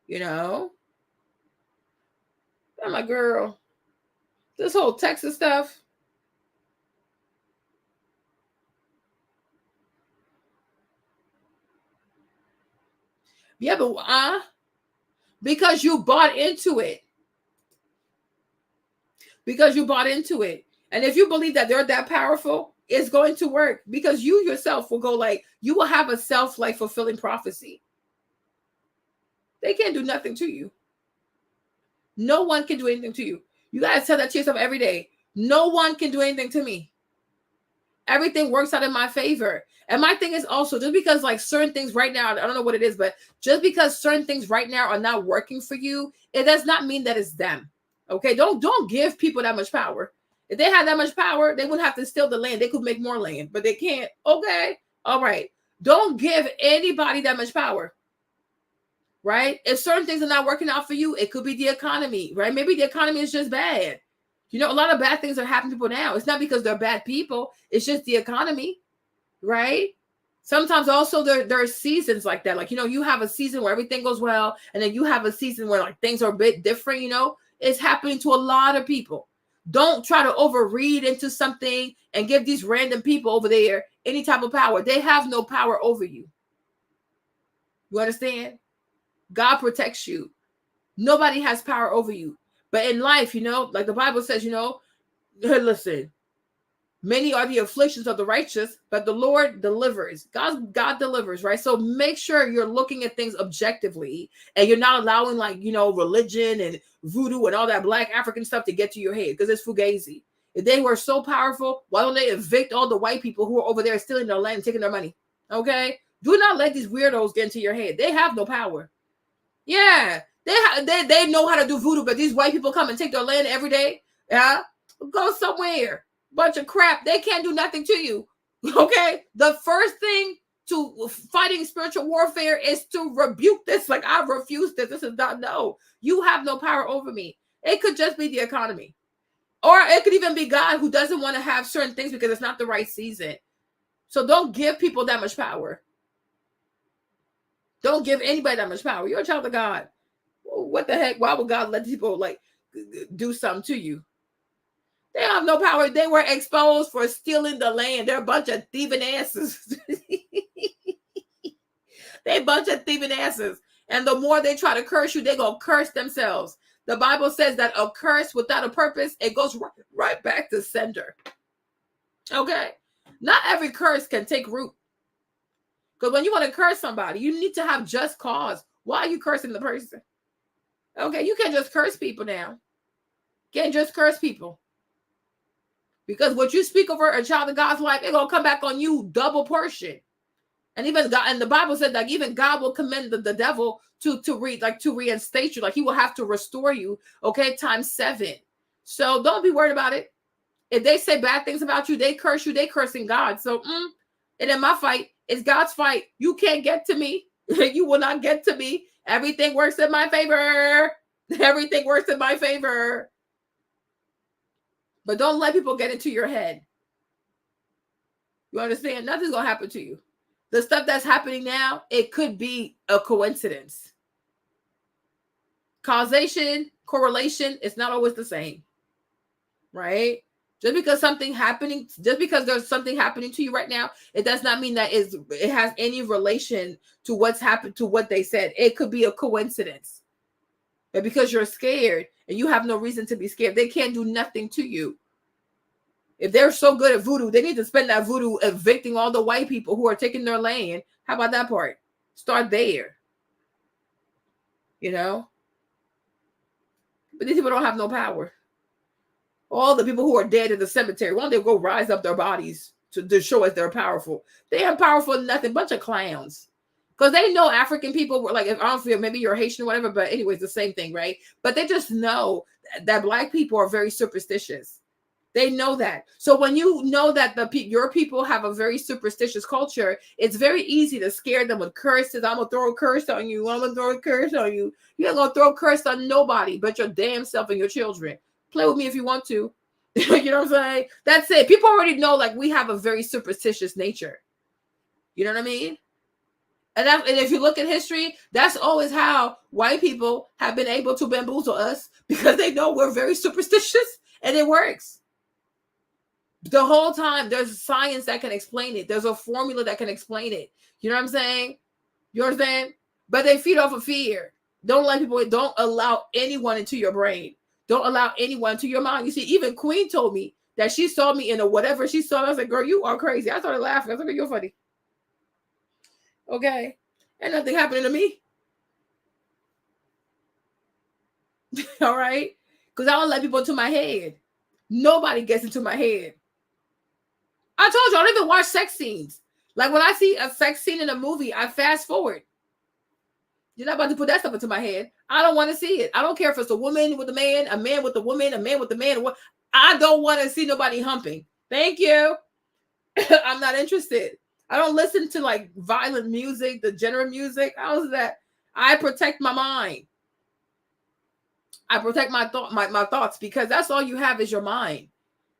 A: You know? I'm like, girl, this whole Texas stuff. Yeah, but because you bought into it. Because you bought into it. And if you believe that they're that powerful, it's going to work. Because you yourself will go like, you will have a self-like fulfilling prophecy. They can't do nothing to you. No one can do anything to you. You got to tell that to yourself every day. No one can do anything to me. Everything works out in my favor. And my thing is also, just because like certain things right now, I don't know what it is, but just because certain things right now are not working for you, it does not mean that it's them. Okay, don't give people that much power. If they had that much power, they wouldn't have to steal the land. They could make more land, but they can't. Okay, all right. Don't give anybody that much power. Right? If certain things are not working out for you, it could be the economy, right? Maybe the economy is just bad. You know, a lot of bad things are happening to people now. It's not because they're bad people. It's just the economy, right? Sometimes also there are seasons like that. Like, you know, you have a season where everything goes well, and then you have a season where like things are a bit different, you know? It's happening to a lot of people. Don't try to overread into something and give these random people over there any type of power. They have no power over you. You understand? God protects you. Nobody has power over you. But in life, you know, like the Bible says, you know, listen, many are the afflictions of the righteous, but the Lord delivers. God delivers, right? So make sure you're looking at things objectively and you're not allowing like, you know, religion and voodoo and all that black African stuff to get to your head, because it's fugazi. If they were so powerful, why don't they evict all the white people who are over there stealing their land and taking their money? Okay? Do not let these weirdos get into your head. They have no power. Yeah, they know how to do voodoo, but these white people come and take their land every day. Yeah, go somewhere. Bunch of crap. They can't do nothing to you. Okay, the first thing to fighting spiritual warfare is to rebuke this. Like, I refuse this. This is not, no. You have no power over me. It could just be the economy, or it could even be God who doesn't want to have certain things because it's not the right season. So don't give people that much power. Don't give anybody that much power. You're a child of God. What the heck? Why would God let people like do something to you? They have no power. They were exposed for stealing the land. They're a bunch of thieving asses. They a bunch of thieving asses. And the more they try to curse you, they're going to curse themselves. The Bible says that a curse without a purpose, it goes right back to sender. Okay? Not every curse can take root. Because when you want to curse somebody, you need to have just cause. Why are you cursing the person? Okay, you can't just curse people now. Can't just curse people. Because what you speak over a child of God's life, it's gonna come back on you double portion. And even God, and the Bible said that even God will commend the devil to reinstate you. Like, he will have to restore you, okay, times 7. So don't be worried about it. If they say bad things about you, they curse you, they cursing God. So and in my fight, it's God's fight. You can't get to me. You will not get to me. Everything works in my favor. Everything works in my favor. But don't let people get into your head. You understand? Nothing's going to happen to you. The stuff that's happening now, it could be a coincidence. Causation, correlation, it's not always the same. Right? Just because there's something happening to you right now, it does not mean that it has any relation to what's happened, to what they said. It could be a coincidence. But because you're scared and you have no reason to be scared, they can't do nothing to you. If they're so good at voodoo, they need to spend that voodoo evicting all the white people who are taking their land. How about that part? Start there. You know? But these people don't have no power. All the people who are dead in the cemetery, why don't they go rise up their bodies to show us they're powerful? They are powerful nothing, bunch of clowns. Because they know African people were like, I don't feel, maybe you're Haitian or whatever, but anyways, the same thing, right? But they just know that black people are very superstitious. They know that. So when you know that your people have a very superstitious culture, it's very easy to scare them with curses. I'm going to throw a curse on you. I'm going to throw a curse on you. You're not going to throw a curse on nobody but your damn self and your children. Play with me if you want to. You know what I'm saying? That's it. People already know, like, we have a very superstitious nature. You know what I mean? And if you look at history, that's always how white people have been able to bamboozle us, because they know we're very superstitious and it works. The whole time, there's science that can explain it. There's a formula that can explain it. You know what I'm saying? You understand? But they feed off of fear. Don't allow anyone into your brain. Don't allow anyone to your mind. You see, even Queen told me that she saw me in a whatever she saw. I was like, girl, you are crazy. I started laughing. I was like, you're funny. Okay. Ain't nothing happening to me. All right. Because I don't let people into my head. Nobody gets into my head. I told you, I don't even watch sex scenes. Like when I see a sex scene in a movie, I fast forward. You're not about to put that stuff into my head. I don't want to see it. I don't care if it's a woman with a man with a woman, a man with a man. I don't want to see nobody humping. Thank you. I'm not interested. I don't listen to like violent music, degenerate music. How's that? I protect my mind. I protect my thoughts because that's all you have is your mind.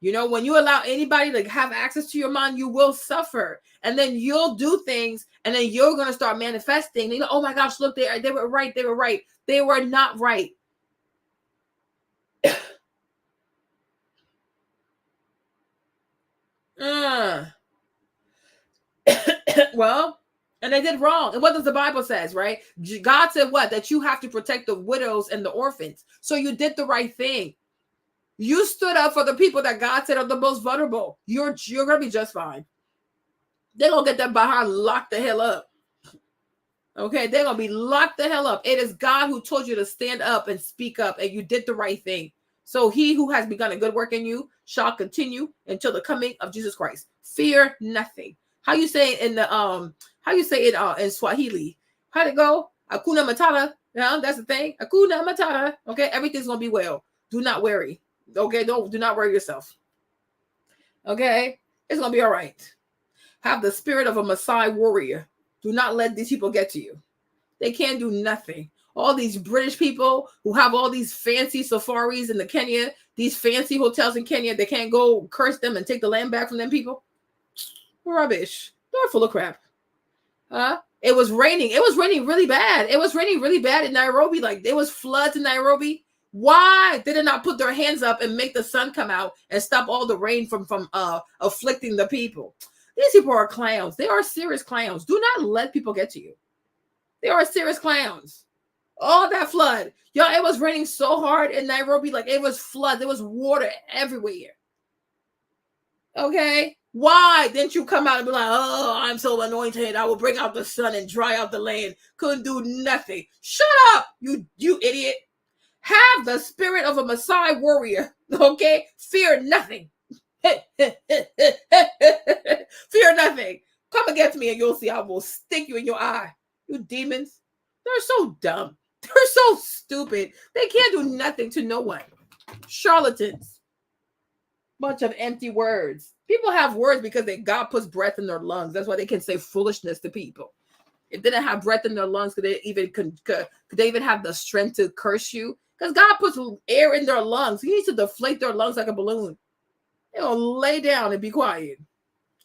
A: You know, when you allow anybody to have access to your mind, you will suffer. And then you'll do things and then you're going to start manifesting. You know, oh my gosh, look, they were right. They were right. They were not right. Well, and they did wrong. And what does the Bible says, right? God said what? That you have to protect the widows and the orphans. So you did the right thing. You stood up for the people that God said are the most vulnerable. You're going to be just fine. They're going to get that behind locked the hell up. Okay, they're going to be locked the hell up. It is God who told you to stand up and speak up, and you did the right thing. So he who has begun a good work in you shall continue until the coming of Jesus Christ. Fear nothing. How you say it in the how you say it in Swahili? How'd it go? Hakuna Matata. Yeah, that's the thing. Hakuna Matata. Okay, everything's gonna be well. Do not worry. Okay, do not worry yourself. Okay, it's gonna be all right. Have the spirit of a Maasai warrior. Do not let these people get to you. They can't do nothing. All these British people who have all these fancy safaris in the Kenya, these fancy hotels in Kenya, they can't go curse them and take the land back from them people. Rubbish. They're full of crap. It was raining. It was raining really bad. It was raining really bad in Nairobi. Like there was floods in Nairobi. Why did they not put their hands up and make the sun come out and stop all the rain from afflicting the people? These people are clowns. They are serious clowns. Do not let people get to you. They are serious clowns. All that flood. Y'all, it was raining so hard in Nairobi. Like it was flood. There was water everywhere. Okay? Why didn't you come out and be like, oh, I'm so anointed. I will bring out the sun and dry out the land. Couldn't do nothing. Shut up, you idiot. Have the spirit of a Maasai warrior. Okay? Fear nothing. Fear nothing. Come against me and you'll see I will stick you in your eye. You demons. They're so dumb. They're so stupid. They can't do nothing to no one. Charlatans. Bunch of empty words. People have words because God puts breath in their lungs. That's why they can say foolishness to people. If they didn't have breath in their lungs, could they even have the strength to curse you? Because God puts air in their lungs. He needs to deflate their lungs like a balloon. They'll lay down and be quiet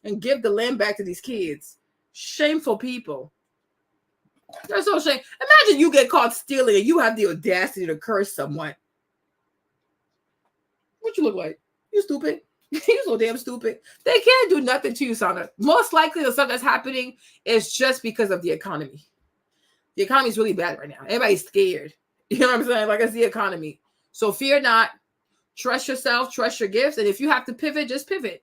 A: and give the land back to these kids. Shameful people. They're so shame. Imagine you get caught stealing and you have the audacity to curse someone. What you look like? You stupid. You're so damn stupid. They can't do nothing to you, Sana. Most likely the stuff that's happening is just because of the economy. The economy is really bad right now. Everybody's scared. You know what I'm saying? Like it's the economy. So fear not. Trust yourself. Trust your gifts. And if you have to pivot, just pivot.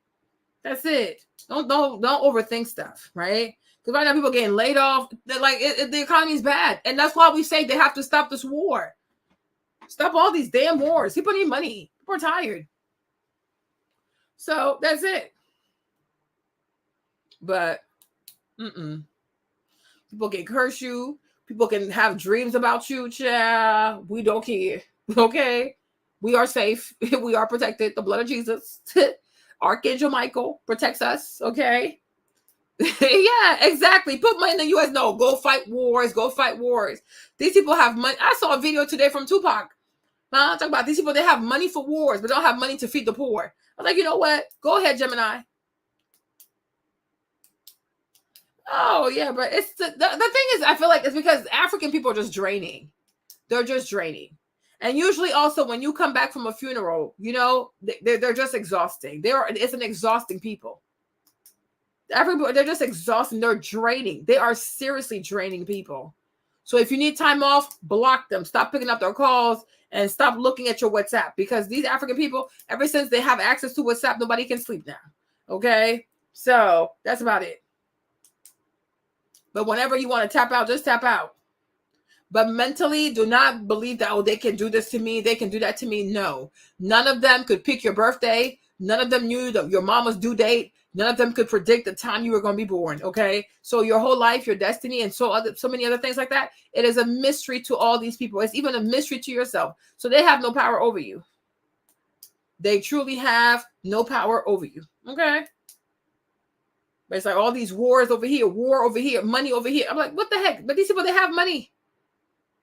A: That's it. Don't overthink stuff, right? Because right now people are getting laid off. They're like the economy is bad, and that's why we say they have to stop this war. Stop all these damn wars. People need money. People are tired. So that's it. But people can curse you. People can have dreams about you. Child, we don't care. Okay? We are safe. We are protected. The blood of Jesus. Archangel Michael protects us. Okay? Yeah, exactly. Put money in the U.S. No, go fight wars. Go fight wars. These people have money. I saw a video today from Tupac. Talk about these people. They have money for wars, but don't have money to feed the poor. I was like, you know what? Go ahead, Gemini. Oh, yeah, but it's the thing is, I feel like it's because African people are just draining. They're just draining. And usually also when you come back from a funeral, you know, they're just exhausting. It's an exhausting people. Everybody, they're just exhausting. They're draining. They are seriously draining people. So if you need time off, block them. Stop picking up their calls and stop looking at your WhatsApp, because these African people, ever since they have access to WhatsApp, nobody can sleep now. Okay? So that's about it. But whenever you want to tap out, just tap out. But mentally, do not believe that, oh, they can do this to me, they can do that to me. No. None of them could pick your birthday. None of them knew your mama's due date. None of them could predict the time you were going to be born, okay? So your whole life, your destiny, and so many other things like that, it is a mystery to all these people. It's even a mystery to yourself. So they have no power over you. They truly have no power over you, okay? But it's like all these wars over here, war over here, money over here. I'm like, what the heck? But these people, they have money.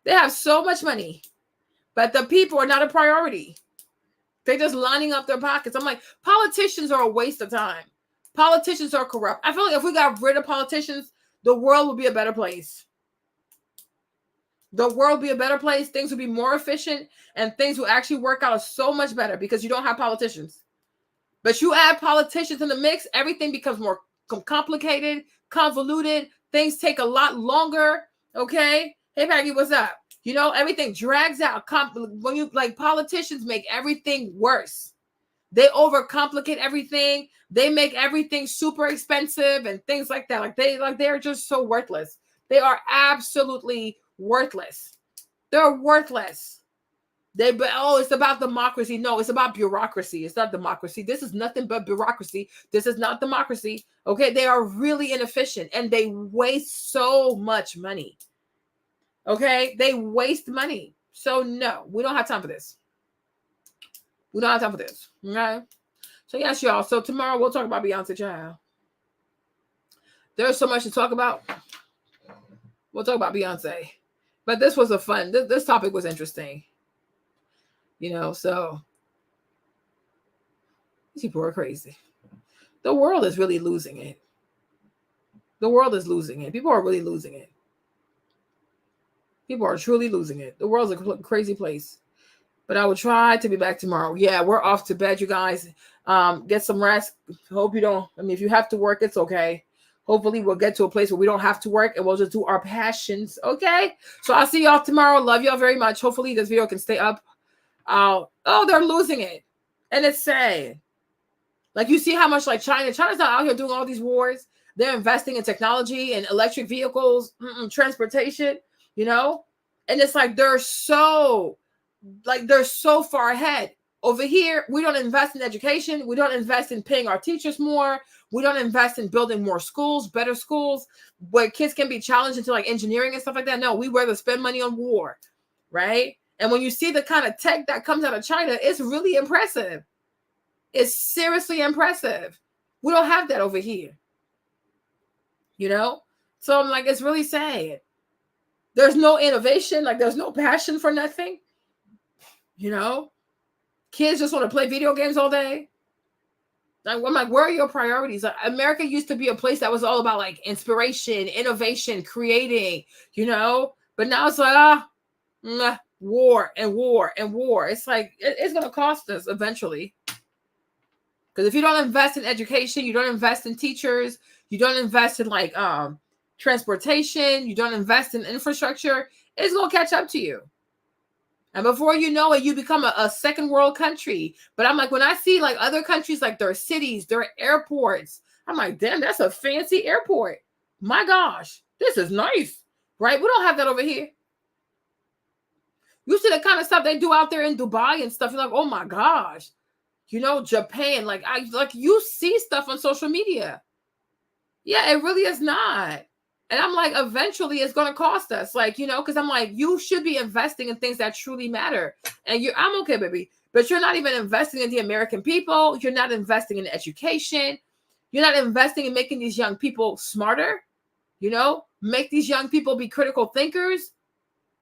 A: They have so much money, but the people are not a priority. They're just lining up their pockets. I'm like, politicians are a waste of time. Politicians are corrupt. I feel like if we got rid of politicians, the world would be a better place. The world would be a better place. Things would be more efficient, and things will actually work out so much better because you don't have politicians. But you add politicians in the mix, everything becomes more complicated, convoluted. Things take a lot longer. Okay. Hey, Maggie, what's up? You know, everything drags out. When you like, politicians make everything worse. They overcomplicate everything. They make everything super expensive and things like that. They're just so worthless. They are absolutely worthless. They're worthless. It's about democracy. No, it's about bureaucracy. It's not democracy. This is nothing but bureaucracy. This is not democracy. Okay, they are really inefficient and they waste so much money. Okay, they waste money. So no, we don't have time for this. We don't have time for this. Okay. So yes, y'all. So tomorrow we'll talk about Beyonce, child. There's so much to talk about. We'll talk about Beyonce. But this was a fun, this topic was interesting. You know, so these people are crazy. The world is really losing it. The world is losing it. People are really losing it. People are truly losing it. The world's a crazy place. But I will try to be back tomorrow. Yeah, we're off to bed, you guys. Get some rest. Hope you don't. I mean, if you have to work, it's okay. Hopefully, we'll get to a place where we don't have to work and we'll just do our passions. Okay? So I'll see y'all tomorrow. Love y'all very much. Hopefully, this video can stay up. Oh, they're losing it. And it's sad. Like, you see how much, like, China's not out here doing all these wars. They're investing in technology and electric vehicles, transportation, you know? And it's like they're so far ahead. Over here, we don't invest in education. We don't invest in paying our teachers more. We don't invest in building more schools, better schools, where kids can be challenged into like engineering and stuff like that. No, we rather spend money on war, right? And when you see the kind of tech that comes out of China, it's really impressive. It's seriously impressive. We don't have that over here, you know? So I'm like, it's really sad. There's no innovation. Like, there's no passion for nothing. You know, kids just want to play video games all day. Like, I'm like, where are your priorities? Like, America used to be a place that was all about like inspiration, innovation, creating, you know, but now it's like, war and war and war. It's like, it's going to cost us eventually. Because if you don't invest in education, you don't invest in teachers, you don't invest in like transportation, you don't invest in infrastructure, it's going to catch up to you. And before you know it, you become a second world country. But I'm like, when I see like other countries, like their cities, their airports, I'm like, damn, that's a fancy airport. My gosh, this is nice, right? We don't have that over here. You see the kind of stuff they do out there in Dubai and stuff. You're like, oh my gosh, you know, Japan. Like you see stuff on social media. Yeah, it really is not. And I'm like, eventually it's going to cost us. Like, you know, because I'm like, you should be investing in things that truly matter. And I'm okay, baby. But you're not even investing in the American people. You're not investing in education. You're not investing in making these young people smarter. You know, make these young people be critical thinkers.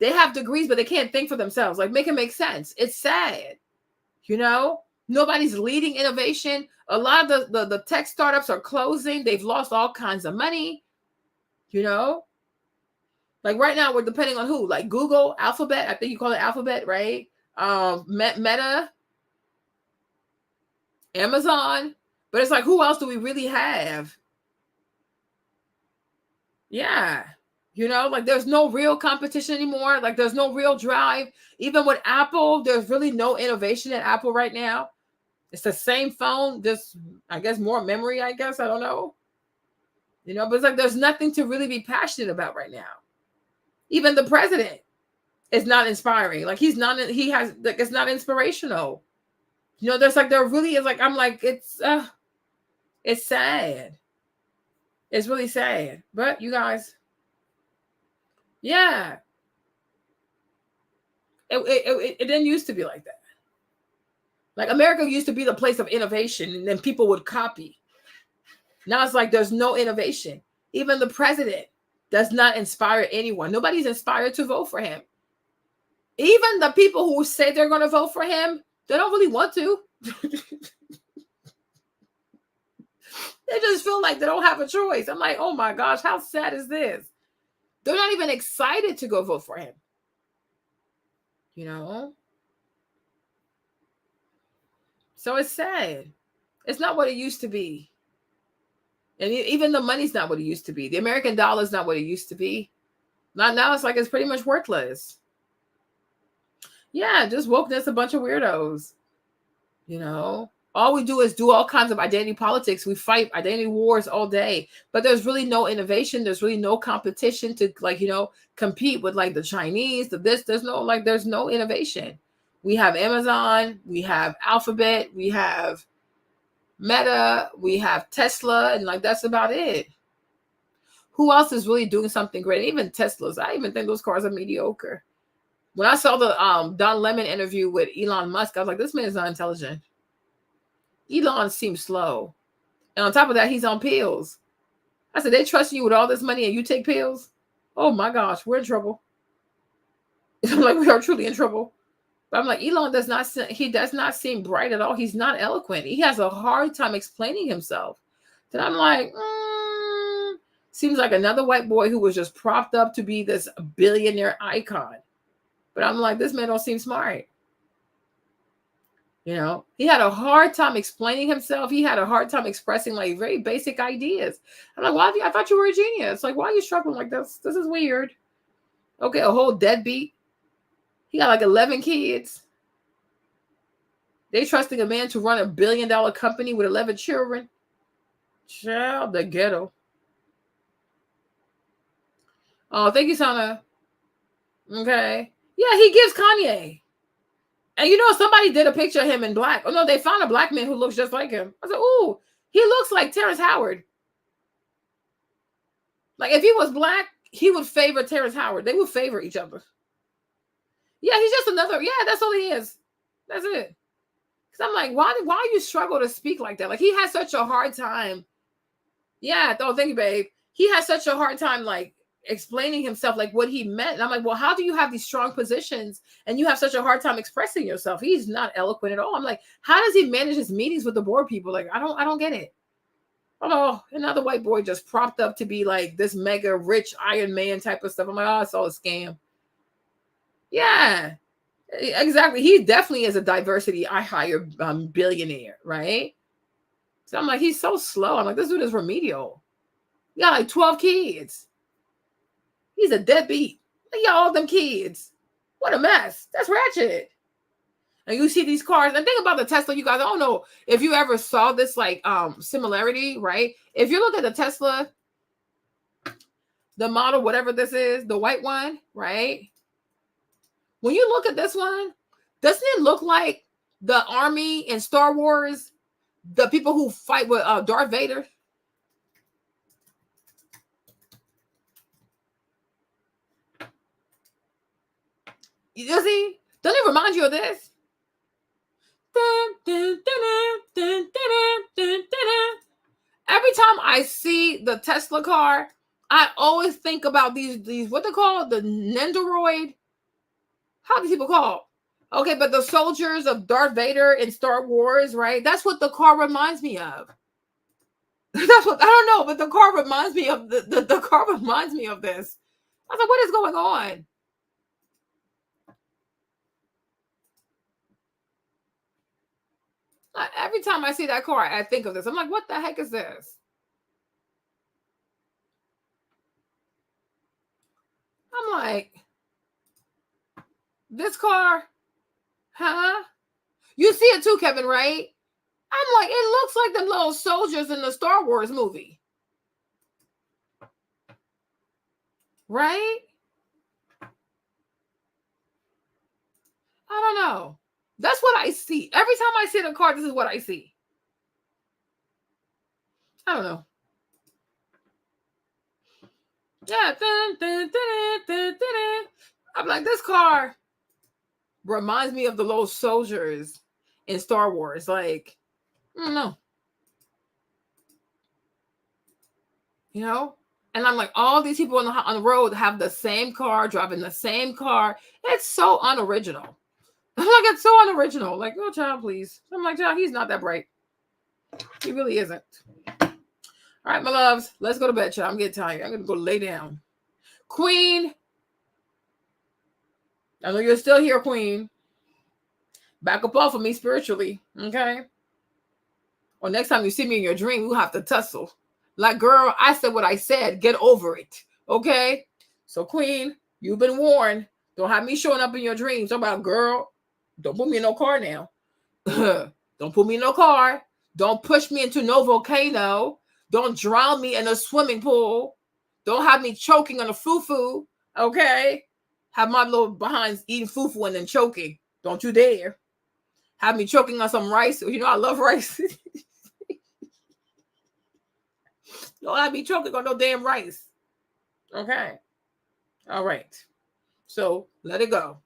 A: They have degrees, but they can't think for themselves. Like, make it make sense. It's sad. You know, nobody's leading innovation. A lot of the tech startups are closing. They've lost all kinds of money. You know, like right now we're depending on who? Like Google, Alphabet. I think you call it Alphabet, right? Meta, Amazon. But it's like, who else do we really have? Yeah. You know, like there's no real competition anymore. Like there's no real drive. Even with Apple, there's really no innovation at Apple right now. It's the same phone, just, I guess, more memory, I guess. I don't know. You know, but it's like there's nothing to really be passionate about right now. Even the president, It's not inspiring. Like he has like, it's not inspirational. You know, there's like, there really is like, I'm like, it's sad. It's really sad. But you guys, yeah. It didn't used to be like that. Like America used to be the place of innovation and then people would copy. Now it's like there's no innovation. Even the president does not inspire anyone. Nobody's inspired to vote for him. Even the people who say they're going to vote for him, they don't really want to. They just feel like they don't have a choice. I'm like, oh my gosh, how sad is this? They're not even excited to go vote for him. You know? So it's sad. It's not what it used to be. And even the money's not what it used to be. The American dollar is not what it used to be. Now it's like it's pretty much worthless. Yeah, just wokeness, a bunch of weirdos. You know? All we do is do all kinds of identity politics. We fight identity wars all day. But there's really no innovation. There's really no competition to, like, you know, compete with like the Chinese, there's no innovation. We have Amazon, we have Alphabet, we have Meta, we have Tesla, and like that's about it. Who else is really doing something great? Even Teslas. I even think those cars are mediocre. When I saw the Don Lemon interview with Elon Musk, I was like, this man is not intelligent. Elon seems slow. And on top of that, he's on pills. I said, they trust you with all this money and you take pills? Oh my gosh, we're in trouble. I'm like, we are truly in trouble. But I'm like, Elon does not seem bright at all. He's not eloquent. He has a hard time explaining himself. Then I'm like, seems like another white boy who was just propped up to be this billionaire icon. But I'm like, this man don't seem smart. You know, he had a hard time explaining himself. He had a hard time expressing like very basic ideas. I'm like, why? I thought you were a genius. Like, why are you struggling like this? This is weird. Okay, a whole deadbeat. He got like 11 kids. They trusting a man to run $1 billion company with 11 children. Child, the ghetto. Oh, thank you, Sana. Okay. Yeah, he gives Kanye. And you know, somebody did a picture of him in black. Oh, no, they found a black man who looks just like him. I said, ooh, he looks like Terrence Howard. Like, if he was black, he would favor Terrence Howard. They would favor each other. Yeah, he's just another. Yeah, that's all he is. That's it. Because I'm like, why you struggle to speak like that? Like, he has such a hard time. Yeah, thank you, babe. He has such a hard time, like, explaining himself, like what he meant. And I'm like, well, how do you have these strong positions and you have such a hard time expressing yourself? He's not eloquent at all. I'm like, how does he manage his meetings with the board people? Like, I don't get it. Oh, another white boy just propped up to be like this mega rich Iron Man type of stuff. I'm like, oh, it's all a scam. Yeah, exactly. He definitely is a diversity I hire billionaire, right? So I'm like, he's so slow. I'm like, this dude is remedial. He got like 12 kids. He's a deadbeat. Look at all them kids. What a mess. That's ratchet. And you see these cars. And think about the Tesla, you guys. I don't know if you ever saw this like similarity, right? If you look at the Tesla, the model, whatever this is, the white one, right? When you look at this one, doesn't it look like the army in Star Wars, the people who fight with Darth Vader? You see? Doesn't it remind you of this? Every time I see the Tesla car, I always think about these what they call the Nendoroid. How do people call? Okay, but the soldiers of Darth Vader in Star Wars, right? That's what the car reminds me of. That's what I don't know, but the car reminds me of the car reminds me of this. I was like, what is going on? Every time I see that car, I think of this. I'm like, what the heck is this? I'm like, this car, huh? You see it too, Kevin, right? I'm like, it looks like the little soldiers in the Star Wars movie. Right? don't know. That's what I see. Every time I see in a car, this is what I see. I don't know. Yeah. I'm like, this car reminds me of the little soldiers in Star Wars. Like, I don't know. You know? And I'm like, all these people on the road have the same car, driving the same car. It's so unoriginal. I'm like, it's so unoriginal. Like, oh, child, please. I'm like, child, he's not that bright. He really isn't. All right, my loves, let's go to bed, child. I'm getting tired. I'm going to go lay down. Queen. I know you're still here, Queen. Back up off of me spiritually, okay? Or next time you see me in your dream, we'll have to tussle. Like, girl, I said what I said. Get over it, okay? So, Queen, you've been warned. Don't have me showing up in your dreams. I'm about, girl, don't put me in no car now. Don't put me in no car. Don't push me into no volcano. Don't drown me in a swimming pool. Don't have me choking on a fufu, okay? Have my little behinds eating fufu and then choking. Don't you dare. Have me choking on some rice. You know I love rice. Don't have me choking on no damn rice. Okay. All right. So let it go.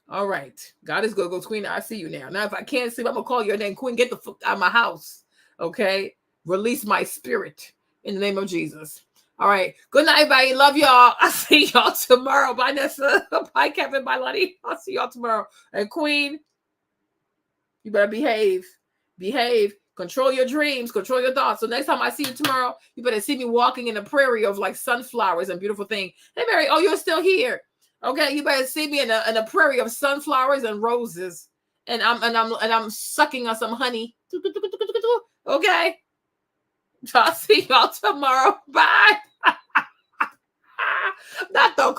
A: All right. God is good. Go, Queen. I see you now. Now, if I can't sleep, I'm going to call your name. Queen, get the fuck out of my house. Okay. Release my spirit in the name of Jesus. All right. Good night, everybody. Love y'all. I'll see y'all tomorrow. Bye, Nessa. Bye, Kevin. Bye, Lonnie. I'll see y'all tomorrow. And Queen, you better behave. Behave. Control your dreams. Control your thoughts. So next time I see you tomorrow, you better see me walking in a prairie of like sunflowers and beautiful things. Hey, Mary. Oh, you're still here. Okay. You better see me in a prairie of sunflowers and roses. And I'm sucking on some honey. Okay. I'll see y'all tomorrow. Bye. Not the call.